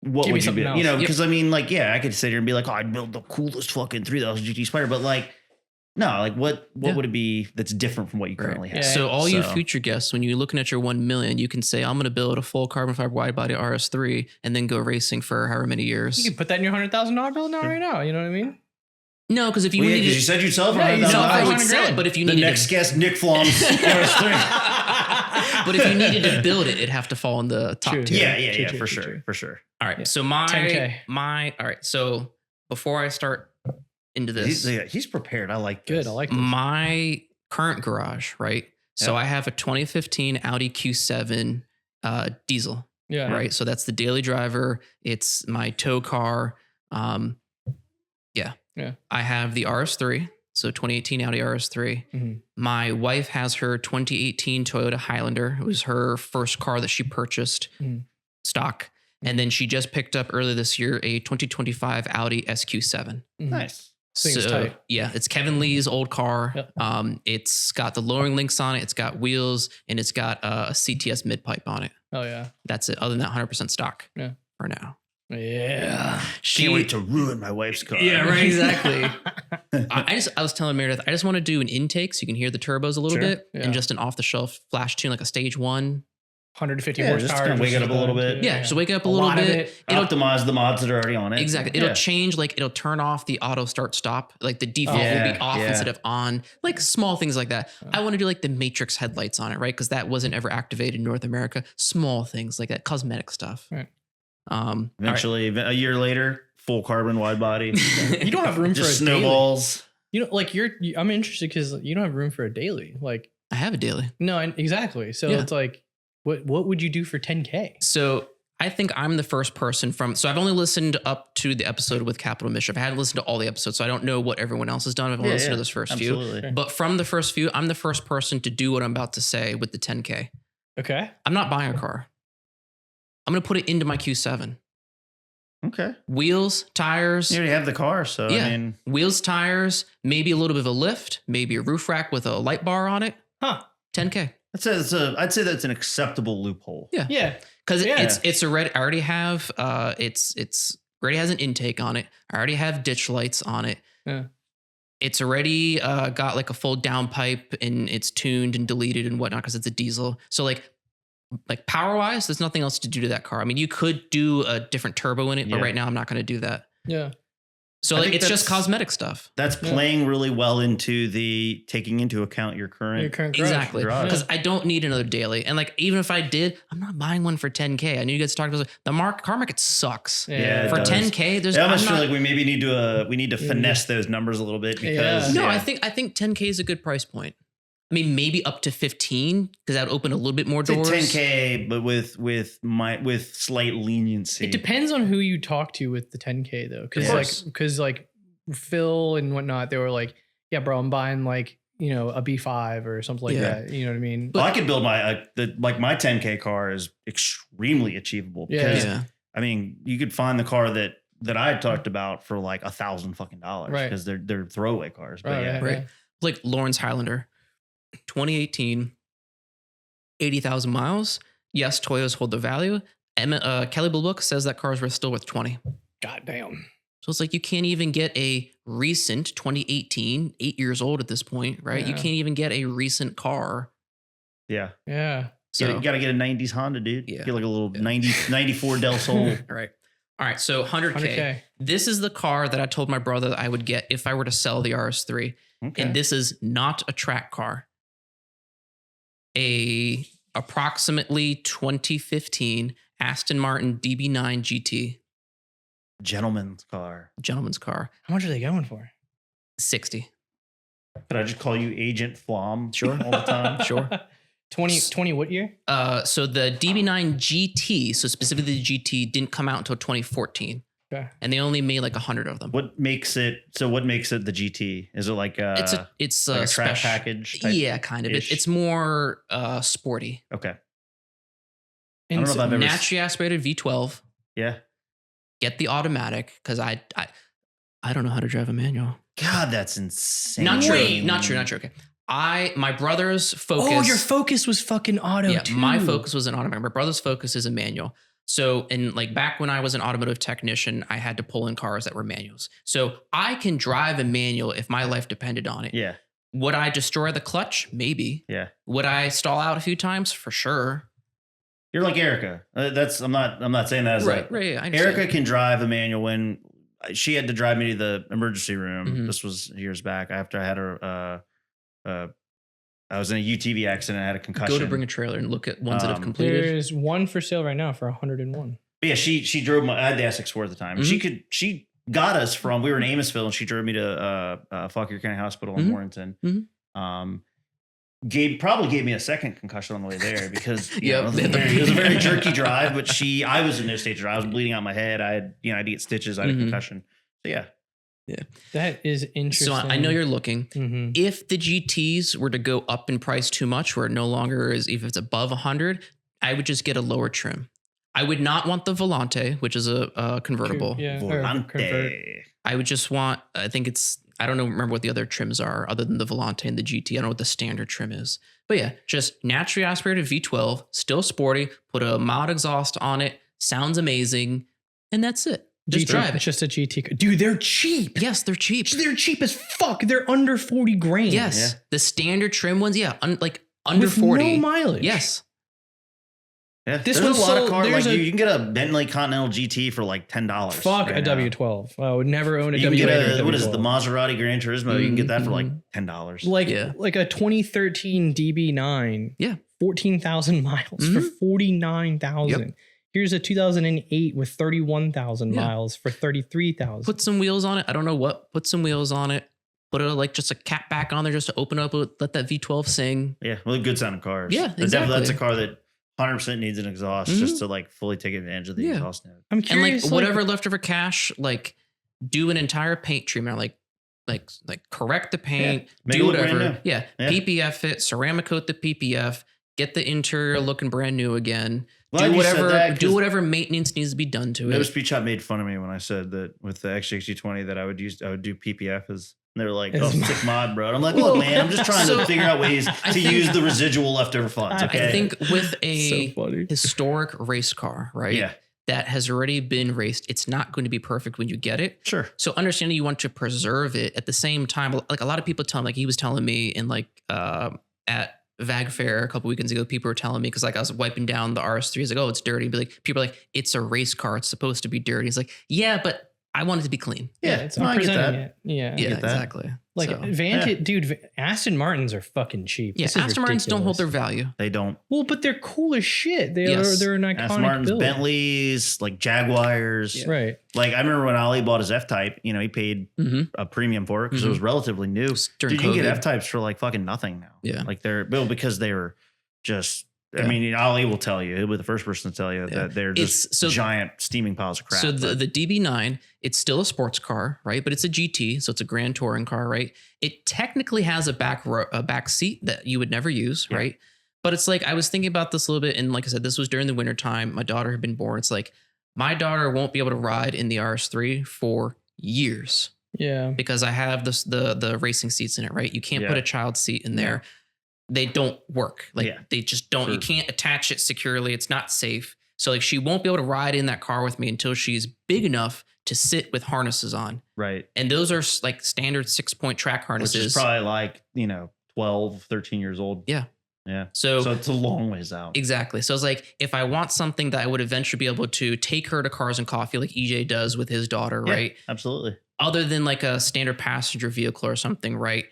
what Give me would you something build? else. You know, Yep. because I mean, like, yeah, I could sit here and be like, oh, I'd build the coolest fucking 3000 GT Spider, but like, no, like what would it be that's different from what you currently have? Yeah. So all you future guests, when you're looking at your 1 million, you can say, I'm going to build a full carbon fiber wide body RS3 and then go racing for however many years. You can put that in your $100,000 bill now, right now. You know what I mean? No, because if you Well, yeah, needed 'cause you said you'd sell for Yeah, you no, sell I for would $100,000. sell it, but if you the needed next guest, Nick Flom's RS3. but if you needed to build it, it'd have to fall in the top True. tier. Yeah, True, for true, sure, true. for sure. All right. Yeah. So 10K. all right. So before I start into this, He's prepared. I like this. Good. I like this. my current garage, right? So Yeah. I have a 2015 Audi Q7 diesel, Yeah. right? So that's the daily driver. It's my tow car. Yeah. I have the RS3, so 2018 Audi RS3. Mhm. My wife has her 2018 Toyota Highlander. It was her first car that she purchased Mhm. stock. And then she just picked up earlier this year a 2025 Audi SQ7. Mhm. Nice. Thing's tight. Yeah, it's Kevin Lee's old car. Yep. It's got the lowering links on it. It's got wheels and it's got a CTS mid pipe on it. Oh yeah. That's it. Other than that, 100% stock. Yeah. For now. Yeah. Can't wait to ruin my wife's car. Yeah, right. Exactly. I was telling Meredith, I just want to do an intake so you can hear the turbos a little Sure. bit Yeah. and just an off the shelf flash tune like a stage 1. 150 Yeah, just horsepower. kinda wake it up a little bit. Yeah, just wake it up a little lot of bit. it. It'll Optimize the mods that are already on it. Exactly. It'll Yeah. change, like it'll turn off the auto start stop. Like the default will Yeah, be off yeah. instead of on. Like small things like that. Oh. I want to do like the Matrix headlights on it, right? Because that wasn't ever activated in North America. Small things like that, cosmetic stuff. Right. Eventually, a year later, full carbon wide body. You don't have room for a Just daily. snowballs. You know, like I'm interested because you don't have room for a daily. Like, I have a daily. no, exactly. So Yeah. it's like, what would you do for 10K? So I think I'm the first person so I've only listened up to the episode with Capital Mischief. I hadn't listened to all the episodes, so I don't know what everyone else has done. I've only listened to this first few. Absolutely. But from the first few, I'm the first person to do what I'm about to say with the 10K. Okay. I'm not buying a car. I'm going to put it into my Q7. Okay. Wheels, tires. You already have the car, so Yeah. I mean, Wheels, tires, maybe a little bit of a lift, maybe a roof rack with a light bar on it. Huh. 10K. I'd say that's an acceptable loophole. Yeah. Yeah. Because Yeah. it's already, I already have, it's already has an intake on it. I already have ditch lights on it. Yeah. It's already got like a full downpipe and it's tuned and deleted and whatnot because it's a diesel. So like power wise, there's nothing else to do to that car. I mean, you could do a different turbo in it, but Yeah. right now I'm not going to do that. Yeah. So I like think it's just that's- cosmetic stuff. That's Yeah. playing really well into the taking into account your current. Your current garage. Exactly. garage. Because I don't need another daily. And like, even if I did, I'm not buying one for 10K. I know you guys talked about this. The car market sucks. Yeah, it For does. 10K, there's I almost I'm feel not- like we maybe need to finesse those numbers a little bit because No, yeah. I think 10K is a good price point. I mean, maybe up to 15 because that would open a little bit more I'd say doors. 10K, but with slight leniency. It depends on who you talk to with the 10K though. Of course. Because like Phil and whatnot, they were like, yeah, bro, I'm buying like, you know, a B5 or something like Yeah. that. You know what I mean? Well, I could build my my 10K car is extremely achievable because Yeah. I mean you could find the car that I had talked about for like $1,000 fucking dollars Right. because they're throwaway cars. But Right, yeah, right, Right. Like Lawrence Highlander, 2018, 80,000 miles. Yes, Toyotas hold the value. Kelly Blue Book says that car is still worth 20. God damn. So it's like you can't even get a recent 2018, 8 years old at this point, right? You Yeah. can't even get a recent car. yeah. Yeah. So You got to get a 90s Honda, dude. Yeah. Get like a little Yeah. 94 Del Sol. All right. So 100K. 100K. This is the car that I told my brother that I would get if I were to sell the RS3. Okay. And this is not a track car. a approximately 2015 Aston Martin DB9 GT. Gentleman's car. Gentleman's car. How much are they going for? 60. Could I just call you Agent Flom? Sure. All the time. Sure. 20 what year? So the DB9 GT, so specifically the GT, didn't come out until 2014. Okay. And they only made like 100 of them. What makes it the GT? Is it like It's like a a track special package? type? Yeah, kind of. It's more sporty. Okay. And I don't know if I've ever Naturally aspirated V12. Yeah. Get the automatic because I don't know how to drive a manual. God, that's insane. Not true. Okay. My brother's Focus. Oh, your Focus was fucking auto Yeah, too. my Focus was an automatic. My brother's Focus is a manual. So, and like back when I was an automotive technician, I had to pull in cars that were manuals. So I can drive a manual if my life depended on it. Yeah. Would I destroy the clutch? Maybe. Yeah. Would I stall out a few times? For sure. You're like Erica. I'm not saying that as Right. Yeah, I understand. Erica can drive a manual when she had to drive me to the emergency room. Mhm. This was years back after I had I was in a UTV accident. I had a concussion. Go to Bring a Trailer and look at ones that have completed. There's one for sale right now for 101. But yeah, she drove my. I had the S64 at the time. And Mhm. She got us from. We were in Amosville, and she drove me to Fauquier County Hospital in Mhm. Warrenton. Mhm. Probably gave me a second concussion on the way there because Yep. it was a very jerky drive. But I was in no state to drive. I was bleeding out my head. I had I had to get stitches. I had a Mhm. concussion. So yeah. That is interesting. So I know you're looking. Mhm. If the GTs were to go up in price too much, where it no longer is, if it's above 100, I would just get a lower trim. I would not want the Volante, which is a convertible. Yeah, or convert. Volante. I would just want, I don't remember what the other trims are other than the Volante and the GT. I don't know what the standard trim is. But yeah, just naturally aspirated V12, still sporty, put a mild exhaust on it, sounds amazing, and that's it. Just drive it. Just a GT. Dude, they're cheap. Yes, they're cheap. They're cheap as fuck. They're under 40 grand. Yes. Yeah. The standard trim ones, yeah, like under With 40. no mileage. Yes. Yeah, This there's a one's lot of sold- cars. there's Like a- you can get a Bentley Continental GT for like $10. Fuck right a now. W12. I would never own a You can W8 get or a what is it, W12. the Maserati Gran Turismo? You can get that for like Mhm. $10. Like Yeah. like a 2013 DB9. Yeah. 14,000 miles for Mhm. 49,000. Yep. Here's a 2008 with 31,000 Yeah. miles for 33,000. Put some wheels on it. I don't know what. Put some wheels on it. Put like just a cap back on there just to open up. Let that V12 sing. Yeah, well, good sounding cars. Yeah, But definitely that's a exactly. car that 100% needs an exhaust just to like fully take advantage of the Yeah. exhaust note. I'm And curious. like whatever leftover cash, like do an entire paint treatment, like correct the paint, Make it do look brand whatever. new. Yeah. Yeah. PPF it, ceramic coat the PPF, get the interior looking brand new again. Glad do you said that, 'cause do whatever maintenance needs to be done to No it. Speed Shop made fun of me when I said that with the XC20 that I would do PPF as. And they were like, "Oh, sick mod, bro." And I'm like, "Look, man, I'm just trying So, to figure out ways I to think- use the residual leftover funds." Okay, I think with a So funny. historic race car, right? yeah, That has already been raced, it's not going to be perfect when you get it. sure. So understanding you want to preserve it at the same time, like a lot of people tell me, like he was telling me in like at Vag Fair a couple weekends ago, people were telling me because like I was wiping down the RS3, he's like, "Oh, it's dirty." But like people are like, "It's a race car, it's supposed to be dirty." He's like, "Yeah, but I want it to be clean." Yeah, it's no, I get presenting that. it. Yeah. Yeah, get that. exactly. Like So, Vantage, dude, Aston Martins are fucking cheap. yeah, This is Aston Martins don't hold their ridiculous. value. They don't. Well, but they're cool as shit. They're Yes. they're an iconic Aston Martin's, build. Bentleys, like Jaguars. Right. Like I remember when Ali bought his F-Type. You know, he paid Mm-hmm. a premium for it because it was relatively new. During Dude, you can get COVID. F-Types for like fucking nothing now. Yeah. like because they were just. I Yeah. mean, Ali will tell you. He'll be the first person to tell you Yeah. that they're just It's- so- giant steaming piles of crap. So but- the DB9, it's still a sports car, right? But it's a GT, so it's a grand touring car, right? It technically has a back seat that you would never use, Yeah. right? But it's like I was thinking about this a little bit, and like I said, this was during the winter time. My daughter had been born. It's like my daughter won't be able to ride in the RS3 for years Yeah. because I have the racing seats in it, right? You can't Yeah. put a child seat in there. They don't work. Like Yeah. they just don't. You True. can't attach it securely. It's not safe. So like she won't be able to ride in that car with me until she's big enough to sit with harnesses on. right. And those are like standard 6-point track Which harnesses. is probably like, 12, 13 years old. Yeah. Yeah. so So it's a long ways out. exactly. So it's like if I want something that I would eventually be able to take her to Cars and Coffee like EJ does with his daughter, Yeah, right? Absolutely. Other than like a standard passenger vehicle or something, right?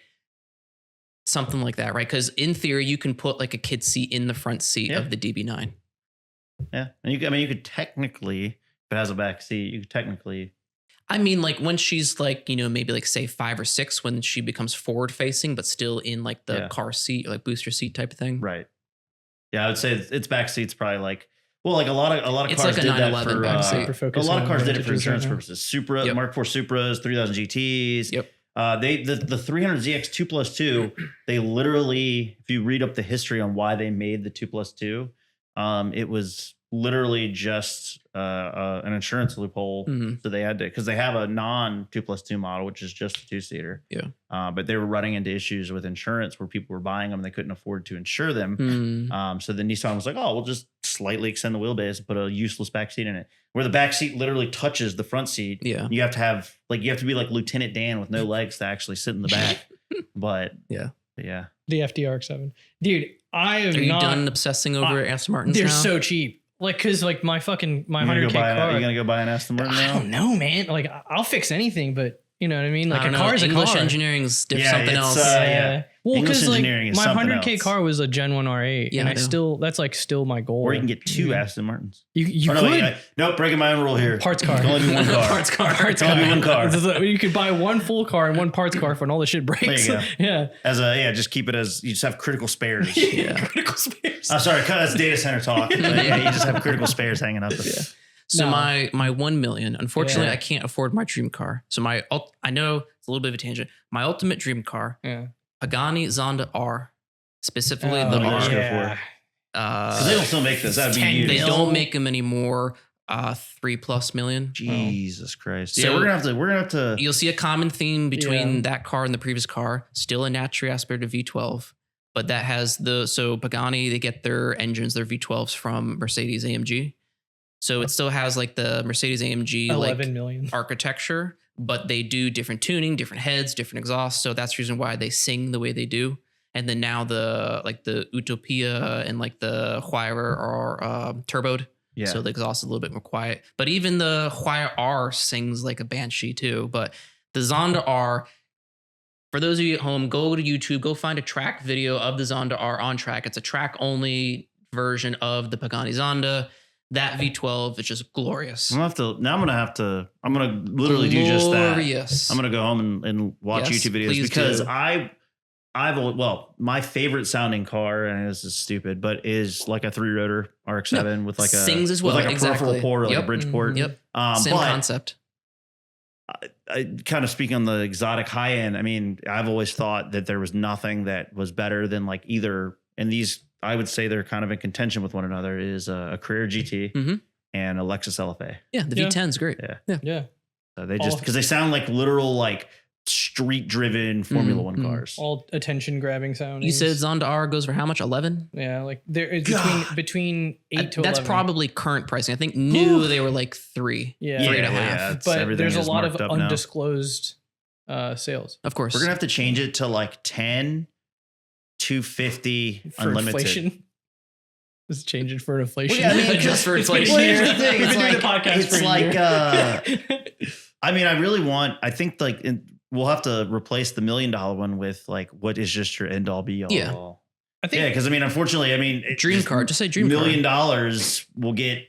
Something like that, right? Because in theory, you can put like a kid seat in the front seat of the DB9. Yeah, and you could technically, if it has a back seat, you could technically. I mean, like when she's like, maybe like say 5 or 6, when she becomes forward facing, but still in like the car seat, like booster seat type of thing. Right. Yeah, I would say its back seat's probably like, well, like a lot of It's cars like a did that 911 for back seat. a lot of cars did it for insurance purposes. Supra, Yep. Mark IV Supras, 3000 GTs. Yep. The 300ZX 2+2, they literally, if you read up the history on why they made the 2+2, it was literally just an insurance loophole. Mhm. So they had to, because they have a non 2+2 model, which is just a 2-seater. Yeah. But they were running into issues with insurance where people were buying them and they couldn't afford to insure them. Mm. So the Nissan was like, oh, we'll just slightly extend the wheelbase and put a useless back seat in it, where the back seat literally touches the front seat. Yeah. You have to be like Lieutenant Dan with no legs to actually sit in the back. But Yeah. yeah. The FDR7. Dude, I have Are you not. done obsessing over Aston Martins They're now? so cheap. Like, cause like my 100K You car. gonna go buy an Aston Martin I now? don't know, man. Like, I'll fix anything, but you know what I mean? Like, I don't a know. car is a English car. engineering's Yeah, something it's, else. yeah. Well, English because like engineering is my something 100K else. car was a Gen 1 R8, Yeah, and I that's like still my goal. Or you can get two Yeah. Aston Martins. You Oh, no, could. wait, nope, breaking my own rule here. Parts car. It can only be one car. Parts car. Parts It can only be one car. You could buy one full car and one parts car for when all the shit breaks. There you go. Yeah. Just keep it as you just have critical spares. Yeah. Critical spares. Oh, sorry, that's data center talk. But yeah, you just have critical spares hanging up. Yeah. So No. my 1 million, unfortunately, Yeah. I can't afford my dream car. So I know it's a little bit of a tangent. My ultimate dream car, Yeah. Pagani Zonda R, specifically Oh, the yeah. R. Just go for yeah. it. Because they don't still make this. That'd be 10 used. They mil. don't make them anymore. 3+ million. Jesus Christ. So- Yeah, we're gonna have to. You'll see a common theme between Yeah. that car and the previous car. Still a naturally aspirated V12, but that has so Pagani, they get their engines, their V12s from Mercedes AMG. So it still has like the Mercedes AMG 11 like million. architecture, but they do different tuning, different heads, different exhausts. So that's the reason why they sing the way they do. And then now the Utopia and like the Huayra are turboed. Yeah. So the exhaust is a little bit more quiet. But even the Huayra R sings like a banshee too. But the Zonda R, for those of you at home, go to YouTube, go find a track video of the Zonda R on track. It's a track only version of the Pagani Zonda. That V12 is just glorious. I'm gonna literally do just that. Glorious. I'm gonna go home and watch Yes, YouTube videos please because do. my favorite sounding car, and this is stupid, but is like a 3-rotor RX-7 with like a Sings as well, with like a exactly. peripheral port or like Yep. a bridge port. Yep. But Same concept. I kind of speak on the exotic high end. I mean, I've always thought that there was nothing that was better than like either, and these, I would say they're kind of in contention with one another, is a Carrera GT Mhm. and a Lexus LFA. Yeah, the Yeah. V10 is great. Yeah. So they just, because they sound like literal, like street driven Formula One cars. All attention grabbing sound. You said Zonda R goes for how much? 11? Yeah, like there it's between 8 to That's 11. probably current pricing. I think new they were like 3. Yeah. 3.5. it's- But everything there's a is lot of marked up now. undisclosed sales Of course. We're gonna have to change it to like 10, 250 for unlimited. inflation. Just change it for inflation. Well, yeah, I mean, just for It's been inflation. a year. Well, here's the thing, We've it's been doing like- the podcast it's for a like, year. I mean, I think like we'll have to replace the $1 million one with like what is just your end all be all. Yeah. I think Yeah, because I mean, unfortunately, I mean, Dream car. Just say dream $1 car. million will get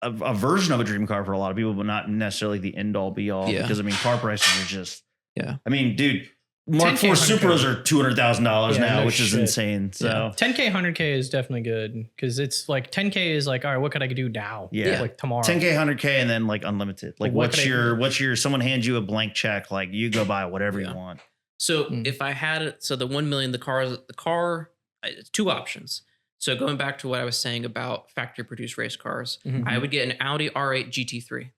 a version of a dream car for a lot of people, but not necessarily the end all be all. Yeah. Because I mean, car prices are just. Yeah. I mean, dude, Mark IV 10K, Supras are $200,000 Yeah, now, no which is shit. insane. So 10K, 100K is definitely good because it's like 10K is like, all right, what could I do now? Yeah. Like tomorrow. 10K, 100K, and then like unlimited. Like What could I what's your someone hands you a blank check, like you go buy whatever Yeah. you want. So Mm. if I had it, so the 1 million, the car, it's 2 options. So going back to what I was saying about factory produced race cars, Mhm. I would get an Audi R8 GT3.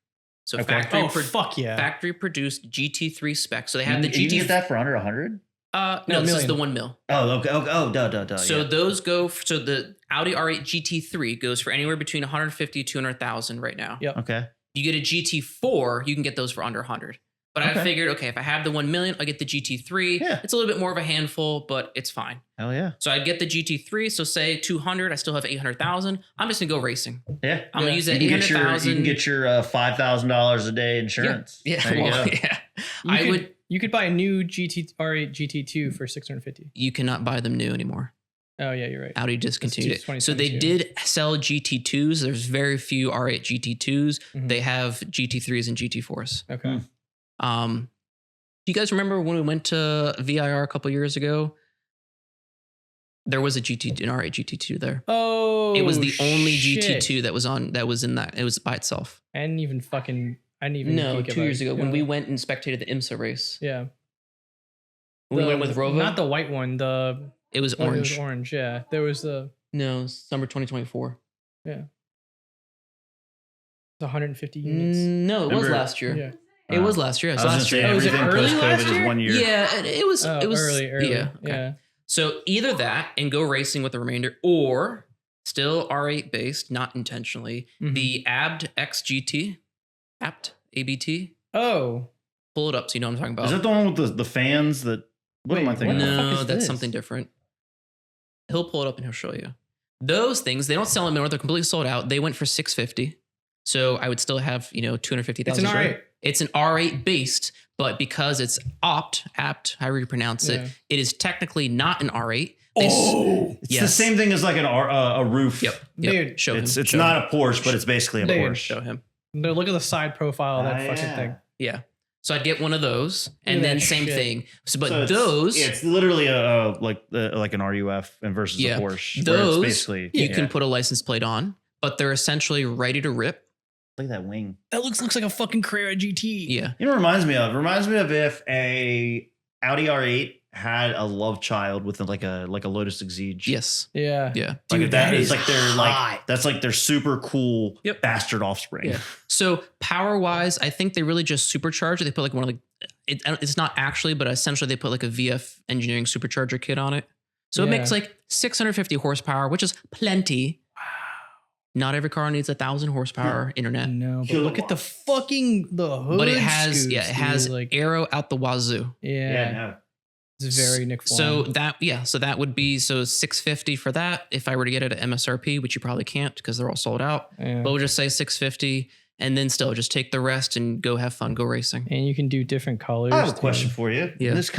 So Okay. factory, fuck yeah. factory produced GT3 spec. So they have the You GT. get that for under 100? No, No, this is million. the 1 mil. Oh, okay. Oh, duh. So yeah. those go. So the Audi R8 GT3 goes for anywhere between 150 200,000 right now. Yep. Okay. You get a GT4, you can get those for under 100. But I Okay. figured, okay, if I have the 1 million, I get the GT3. Yeah. It's a little bit more of a handful, but it's fine. Hell yeah. So I'd get the GT3. So say 200, I still have 800,000. I'm just gonna go racing. Yeah. I'm gonna use that You can get your $800,000. $5,000 a day insurance. Yeah, There you well, go. yeah. You I could- would. You could buy a new R8 GT2 for $650. You cannot buy them new anymore. Oh yeah, you're right. Audi discontinued It's it. So they 2022. did sell GT2s. There's very few R8 GT2s. Mhm. They have GT3s and GT4s. Okay. Do you guys remember when we went to VIR a couple years ago? There was an R8 GT2 there. Oh, It was the only shit. GT2 that was in that. It was by itself. I didn't even No, think 2 about years it. ago when Yeah. we went and spectated the IMSA race. Yeah. We went with Rovo. Not the white one. It was one that orange. was orange. Yeah. There was the No, summer 2024. 150 units. No, it was Remember- last year. Yeah. It was last year. It I was was last gonna say year. Oh, was it everything early last post-COVID is year? 1 year. Yeah, it was. Oh, it was early. Yeah. Okay. Yeah. So either that and go racing with the remainder, or still R8 based, not intentionally. Mhm. The ABT XGT, ABT. Oh. Pull it up so you know what I'm talking about. Is that the one with the fans that? What am I Wait, thinking? what the of? fuck No, is that's this? something different. He'll pull it up and he'll show you. Those things, they don't sell them anymore. They're completely sold out. They went for $650. So I would still have, It's an 250,000. R8. It's an R8 based, but because it's apt, however you pronounce Yeah. it, it is technically not an R8. They It's the Yes. same thing as like a roof. Yep. Dude, Show him. It's Show not him. a Porsche, but it's basically a Dude. Porsche. Show him. No, look at the side profile of that Ah, fucking yeah. thing. Yeah. So I'd get one of those, and at then that same shit. thing. So, but So those it's literally like an RUF and versus Yeah. a Porsche. where Those, it's basically you can put a license plate on, but they're essentially ready to rip. look at that wing. That looks like a fucking Carrera GT. Yeah. You know what it reminds me of? It reminds me of if a Audi R8 had a love child with like a Lotus Exige. Yes. Yeah. Yeah. Like Dude, if that that is is like their hot. that's like their super cool Yep. bastard offspring. Yeah. So power wise, I think they really just supercharge it. They put like one of it's not actually, but essentially they put like a VF engineering supercharger kit on it. So it Yeah. makes like 650 horsepower, which is plenty. Not every car needs 1,000 horsepower internet, No, but look at the hood. but it has scoops, it dude, has like arrow out the wazoo. yeah, no. it's very Nick Flom. So that would be 650 for that if I were to get it at MSRP, which you probably can't because they're all sold out. yeah. But we'll just say 650, and then still just take the rest and go have fun, go racing. And you can do different colors. I have a too. question for you. Yeah. This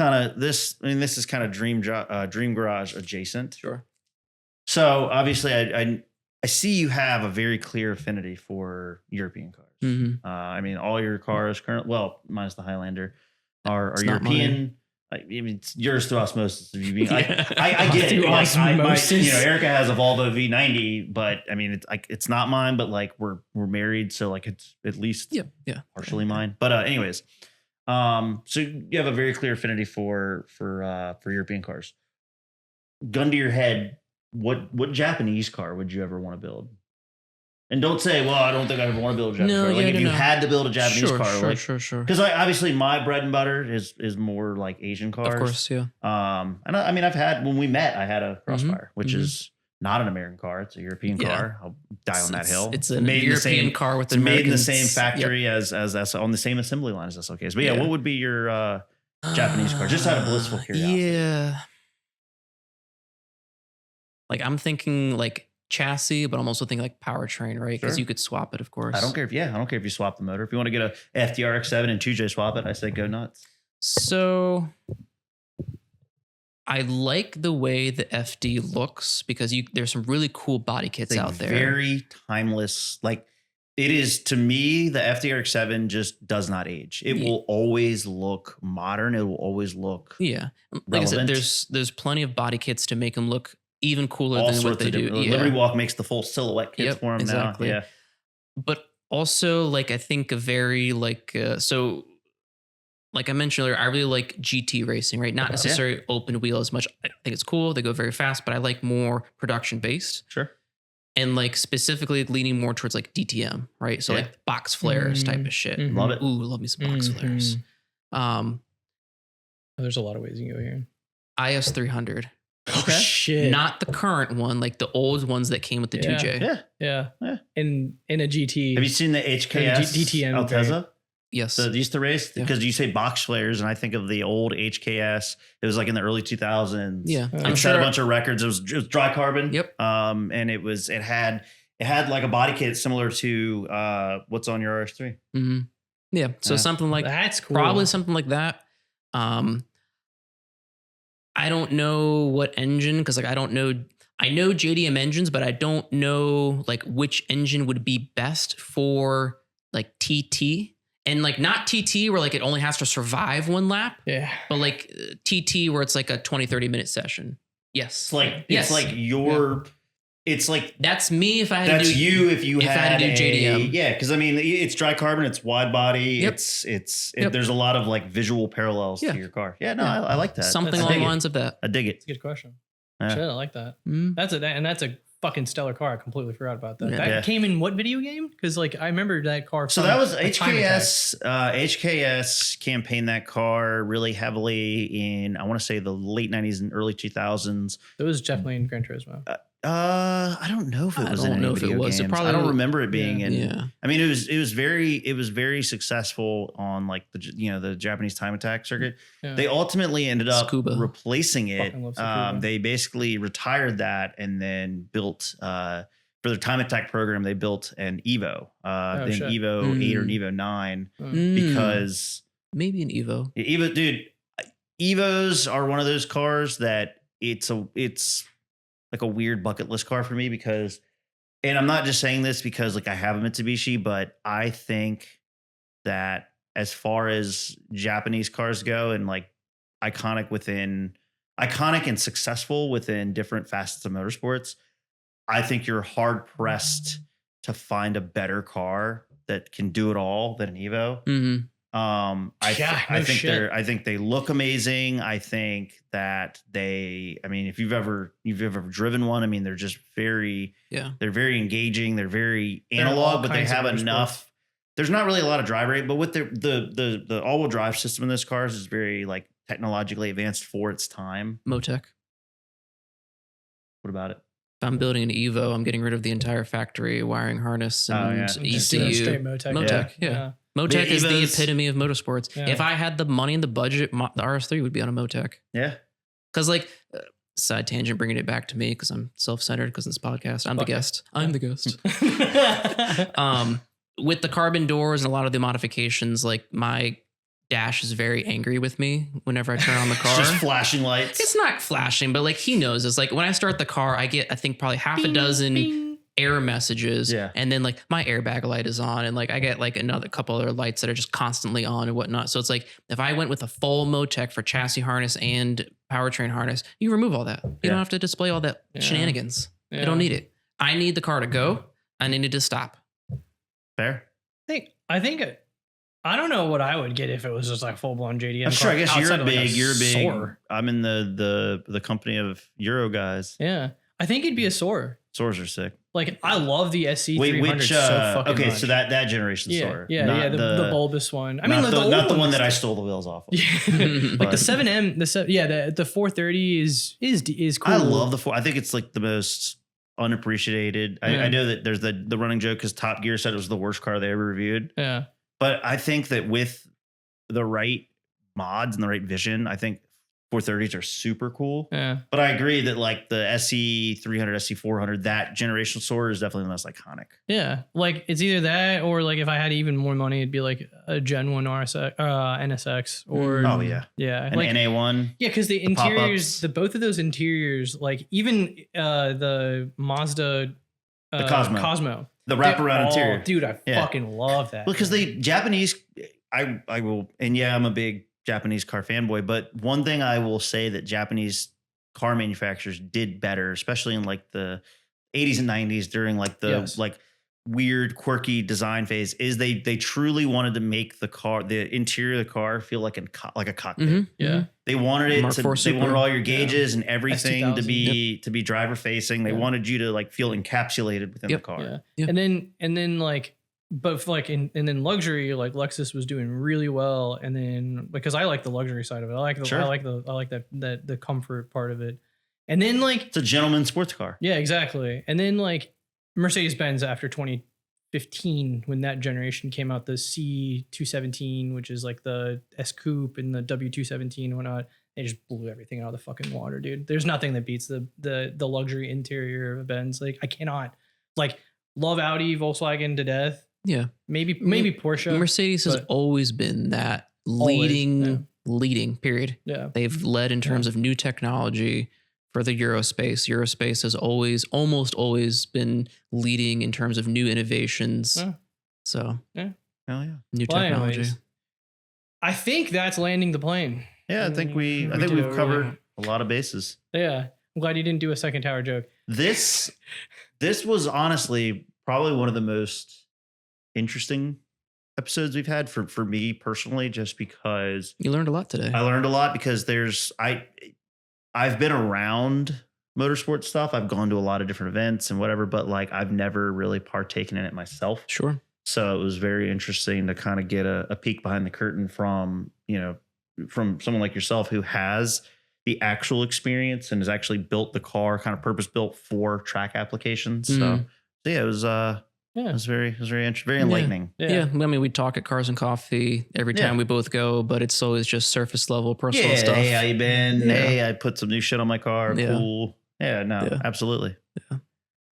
is kind of Dream Garage adjacent. Sure. So obviously, I see you have a very clear affinity for European cars. Mhm. I mean, all your cars minus the Highlander, are It's not European. I mean, it's yours through osmosis. Of you being, Yeah. I get it. Through Like, osmosis. Erica has a Volvo V90, but I mean, it's not mine. But like, we're married, so like, it's at least Yeah. partially mine. But anyways, so you have a very clear affinity for European cars. Gun to your head, what Japanese car would you ever want to build? And don't say, well, I don't think I ever want to build a Japanese car. Like if you had to build a Japanese car, Sure. because obviously my bread and butter is more like Asian cars. Of course, yeah. And I mean, when we met, I had a Crossfire, which mhm. is not an American car; it's a European Yeah. car. I'll die on that hill. It's a made in the European same car with It's made in the American same factory as on the same assembly line as SLKs. But yeah, Yeah. what would be your Japanese car? Just out of blissful curiosity. Yeah. Like I'm thinking like chassis, but I'm also thinking like powertrain, right? Because Sure. you could swap it, of course. I don't care if you swap the motor. If you want to get a FDR X7 and 2J swap it, I say go nuts. So I like the way the FD looks because there's some really cool body kits It's out there. very timeless. Like it is to me, the FDR X7 just does not age. It Yeah. will always look modern. It will always look Yeah. Like I said, relevant. there's plenty of body kits to make them look even cooler all than what sorts they of do. different. Yeah. Liberty Walk makes the full silhouette kits Yep, for them exactly. now. Yeah. But also like I think a very like so like I mentioned earlier, I really like GT racing, right? Not necessarily open wheel as much. I think it's cool. They go very fast, but I like more production based. Sure. And like specifically leaning more towards like DTM, right? So Yeah. like box flares type of shit. Mhm. Love it. Ooh, love me some box flares. There's a lot of ways you can go here. IS 300. Oh shit! Not the current one, like the old ones that came with the Yeah. 2J. Yeah. yeah. In a GT. Have you seen the HKS DTM Altezza? Yes. So they used to race Yeah. because you say box flares, and I think of the old HKS. It was like in the early 2000s. Yeah. I'm It I'm set a sure. bunch of records. It was dry carbon. Yep. And it had like a body kit similar to what's on your RS3. Mhm. Yeah. So Yeah. something like That's cool. probably something like that. I don't know what engine, because like I know JDM engines, but I don't know like which engine would be best for like TT. And like not TT where like it only has to survive one lap, but like TT where it's like a 20-30 minute session. Yes. It's like your it's like that's me if I had that's to do you if you if had I had to do JDM. Yeah, because I mean it's dry carbon, it's wide body, Yep. There's a lot of like visual parallels to your car. Yeah, no, I like that. Something along the lines of that. I dig it. It's a good question. Yeah. Shit, I like that. Mm. That's a fucking stellar car. I completely forgot about that. Yeah. That came in what video game? Because like I remember that car. So from that was a Time Attack. HKS campaigned that car really heavily in, I want to say, the late 90s and early 2000s. It was definitely in Gran Turismo. I don't know if it was in any video games. Probably, I don't remember it being in. Yeah. I mean, it was very successful on like the Japanese Time Attack circuit. Yeah. They ultimately ended up Scuba. replacing it. Fucking love Scuba. They basically retired that and then built for their Time Attack program. They built an Evo, then shit. Evo 8 or an Evo 9 Mm. because Maybe an Evo. Evo, dude, Evos are one of those cars that it's like a weird bucket list car for me because, and I'm not just saying this because like I have a Mitsubishi, but I think that as far as Japanese cars go and like iconic and successful within different facets of motorsports, I think you're hard pressed to find a better car that can do it all than an Evo. Mm-hmm. I think they look amazing. I think that if you've ever driven one, I mean, they're just they're very engaging. They're very analog, but they have enough. There's not really a lot of drive rate, but with the all-wheel drive system in this cars is very like technologically advanced for its time. Motec. What about it? If I'm building an Evo, I'm getting rid of the entire factory wiring harness and ECU. Straight Motec. Motec, yeah. Motec is the epitome of motorsports. Yeah. If I had the money and the budget, the RS3 would be on a Motec. Yeah. Because like, side tangent, bringing it back to me because I'm self-centered because it's a podcast. I'm the guest. I'm the guest. With the carbon doors and a lot of the modifications, like my dash is very angry with me whenever I turn on the car. Just flashing lights. It's not flashing, but like he knows. It's like when I start the car, I get, I think probably half a dozen error messages. Yeah. And then like my airbag light is on and like I get like another couple other lights that are just constantly on and whatnot. So it's like if I went with a full Motec for chassis harness and powertrain harness, you remove all that. You don't have to display all that shenanigans. I don't need it. I need the car to go. I need it to stop. Fair. I think I don't know what I would get if it was just like full blown JDM. I'm sure. I guess you're a big. Soar. I'm in the company of Euro guys. Yeah, I think it'd be a Soar. Soars are sick. Like I love the SC300 so fucking okay, much. so that generation Soar. The bulbous one. I mean, not the one that I stole the wheels off of. Like the 7M, the 430 is cool. I love the 4. I think it's like the most unappreciated. I know that there's the running joke because Top Gear said it was the worst car they ever reviewed. Yeah. But I think that with the right mods and the right vision, I think 430s are super cool. Yeah. But I agree that like the SC300, SC400, that generation Soar is definitely the most iconic. Yeah. Like it's either that or like if I had even more money, it'd be like a Gen 1 NSX or. Oh, yeah. Yeah. An like, NA1. Yeah. Because the interiors, both of those interiors, like even the Mazda. The Cosmo. The wraparound interior. Dude, I fucking love that. Well, because the Japanese, I will, and I'm a big Japanese car fanboy, but one thing I will say that Japanese car manufacturers did better, especially in like the 80s and 90s during like the like weird quirky design phase, is they truly wanted to make the interior of the car feel like a cockpit. Mm-hmm. Yeah. They wanted it they wanted all your gauges and everything S2000. to be driver facing. They wanted you to like feel encapsulated within the car. Yeah. Yep. And then like but like and then luxury, like Lexus was doing really well. And then because I like the luxury side of it. I like the comfort part of it. And then like it's a gentleman's sports car. Yeah, exactly. And then like Mercedes-Benz after 2015, when that generation came out, the C217, which is like the S Coupe and the W217 and whatnot, they just blew everything out of the fucking water, dude. There's nothing that beats the luxury interior of a Benz. Like I cannot like love Audi, Volkswagen to death. Yeah. Maybe Porsche. Mercedes has always been that leading leading, period. Yeah. They've led in terms of new technology for the Eurospace. Eurospace has almost always been leading in terms of new innovations. Yeah. So, Hell yeah. new Well, technology. anyways, I think that's landing the plane. Yeah, I think we've did covered a lot of bases. Yeah. I'm glad you didn't do a second tower joke. This was honestly probably one of the most interesting episodes we've had for me personally, just because You learned a lot today. I learned a lot because I've been around motorsport stuff. I've gone to a lot of different events and whatever, but like I've never really partaken in it myself. Sure. So it was very interesting to kind of get a peek behind the curtain from someone like yourself who has the actual experience and has actually built the car kind of purpose built for track applications. So yeah, it was very enlightening. Yeah. I mean, we talk at Cars and Coffee every time we both go, but it's always just surface level personal stuff. Hey, how you been? Yeah. Hey, I put some new shit on my car. Yeah. Cool. Yeah, no, Yeah. absolutely. Yeah.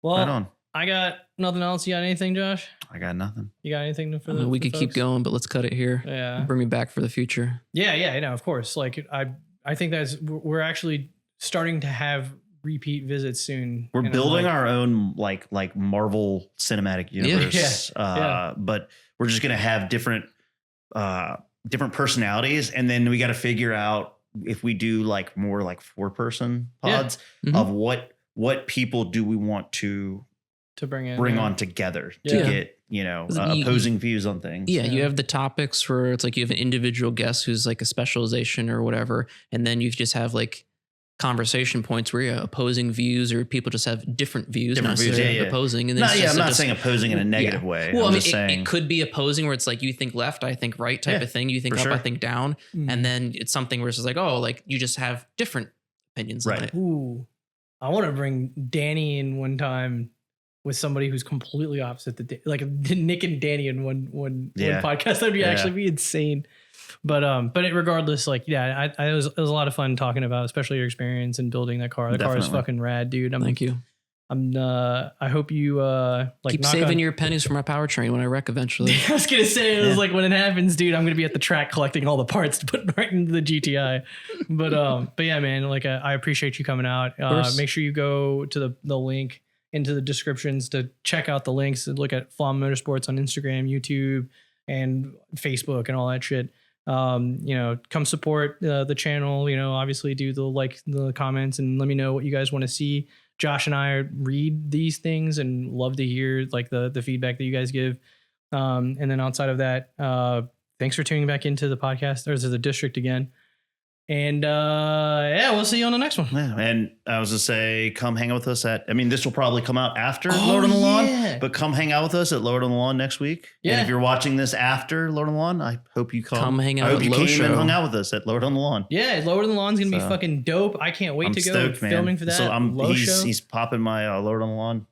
Well, Right on. I got nothing else. You got anything, Josh? I got nothing. You got anything for I the mean, we for could keep folks? going, but let's cut it here. Yeah. Bring me back for the future. Yeah, I know, of course. Like I think we're actually starting to have repeat visits soon. We're And I'm building like, our own like Marvel Cinematic Universe. But we're just gonna have different personalities, and then we got to figure out if we do like more like 4-person pods of what people do we want to bring on together to get opposing views on things. Yeah, you have the topics where it's like you have an individual guest who's like a specialization or whatever, and then you just have like conversation points where you're opposing views or people just have different views, not necessarily opposing. And then I'm not saying opposing in a negative way. Well, I'm I mean, just saying it could be opposing where it's like you think left, I think right type of thing. You think up, I think down. And then it's something where it's just like, oh, like you just have different opinions on it. Ooh, I want to bring Danny in one time with somebody who's completely opposite. Like Nick and Danny in one podcast. That'd actually be insane. But regardless, like, it was a lot of fun talking about, especially your experience in building that car. The car is fucking rad, dude. Thank you. I hope you keep saving your pennies for my powertrain when I wreck eventually. I was gonna say it was like when it happens, dude. I'm gonna be at the track collecting all the parts to put right into the GTI. But yeah, man. Like I appreciate you coming out. Make sure you go to the link into the descriptions to check out the links and look at Flom Motorsports on Instagram, YouTube, and Facebook and all that shit. Come support the channel, obviously do the comments and let me know what you guys want to see. Josh and I read these things and love to hear like the feedback that you guys give. And then outside of that, thanks for tuning back into the podcast or to the district again. And we'll see you on the next one. Yeah, and I was to say, come hang out with us this will probably come out after Load on the Lawn, but come hang out with us at Load on the Lawn next week. Yeah. And if you're watching this after Load on the Lawn, I hope you come hang out. I hope you came and hung out with us at Load on the Lawn. Yeah, Load on the Lawn's gonna be fucking dope. I can't wait to go stoked, filming for that. So he's popping my Load on the Lawn.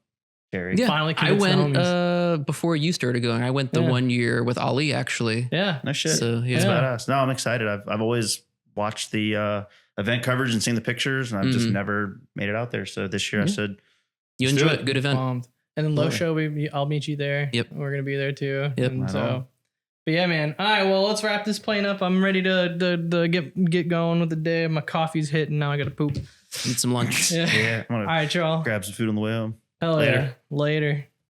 Cherry. Yeah, finally I went before you started going. I went the 1 year with Ali actually. Yeah, no shit. So It's badass. No, I'm excited. I've always watched the event coverage and seen the pictures, and I've just never made it out there. So this year I said, you enjoy it. Good event. And then Low Show, I'll meet you there. Yep. We're going to be there too. Yep. And but yeah, man. All right. Well, let's wrap this plane up. I'm ready to get going with the day. My coffee's hitting. Now I got to poop. Eat some lunch. Yeah. I'm gonna all right, y'all. grab some food on the way home. Hell yeah. Later.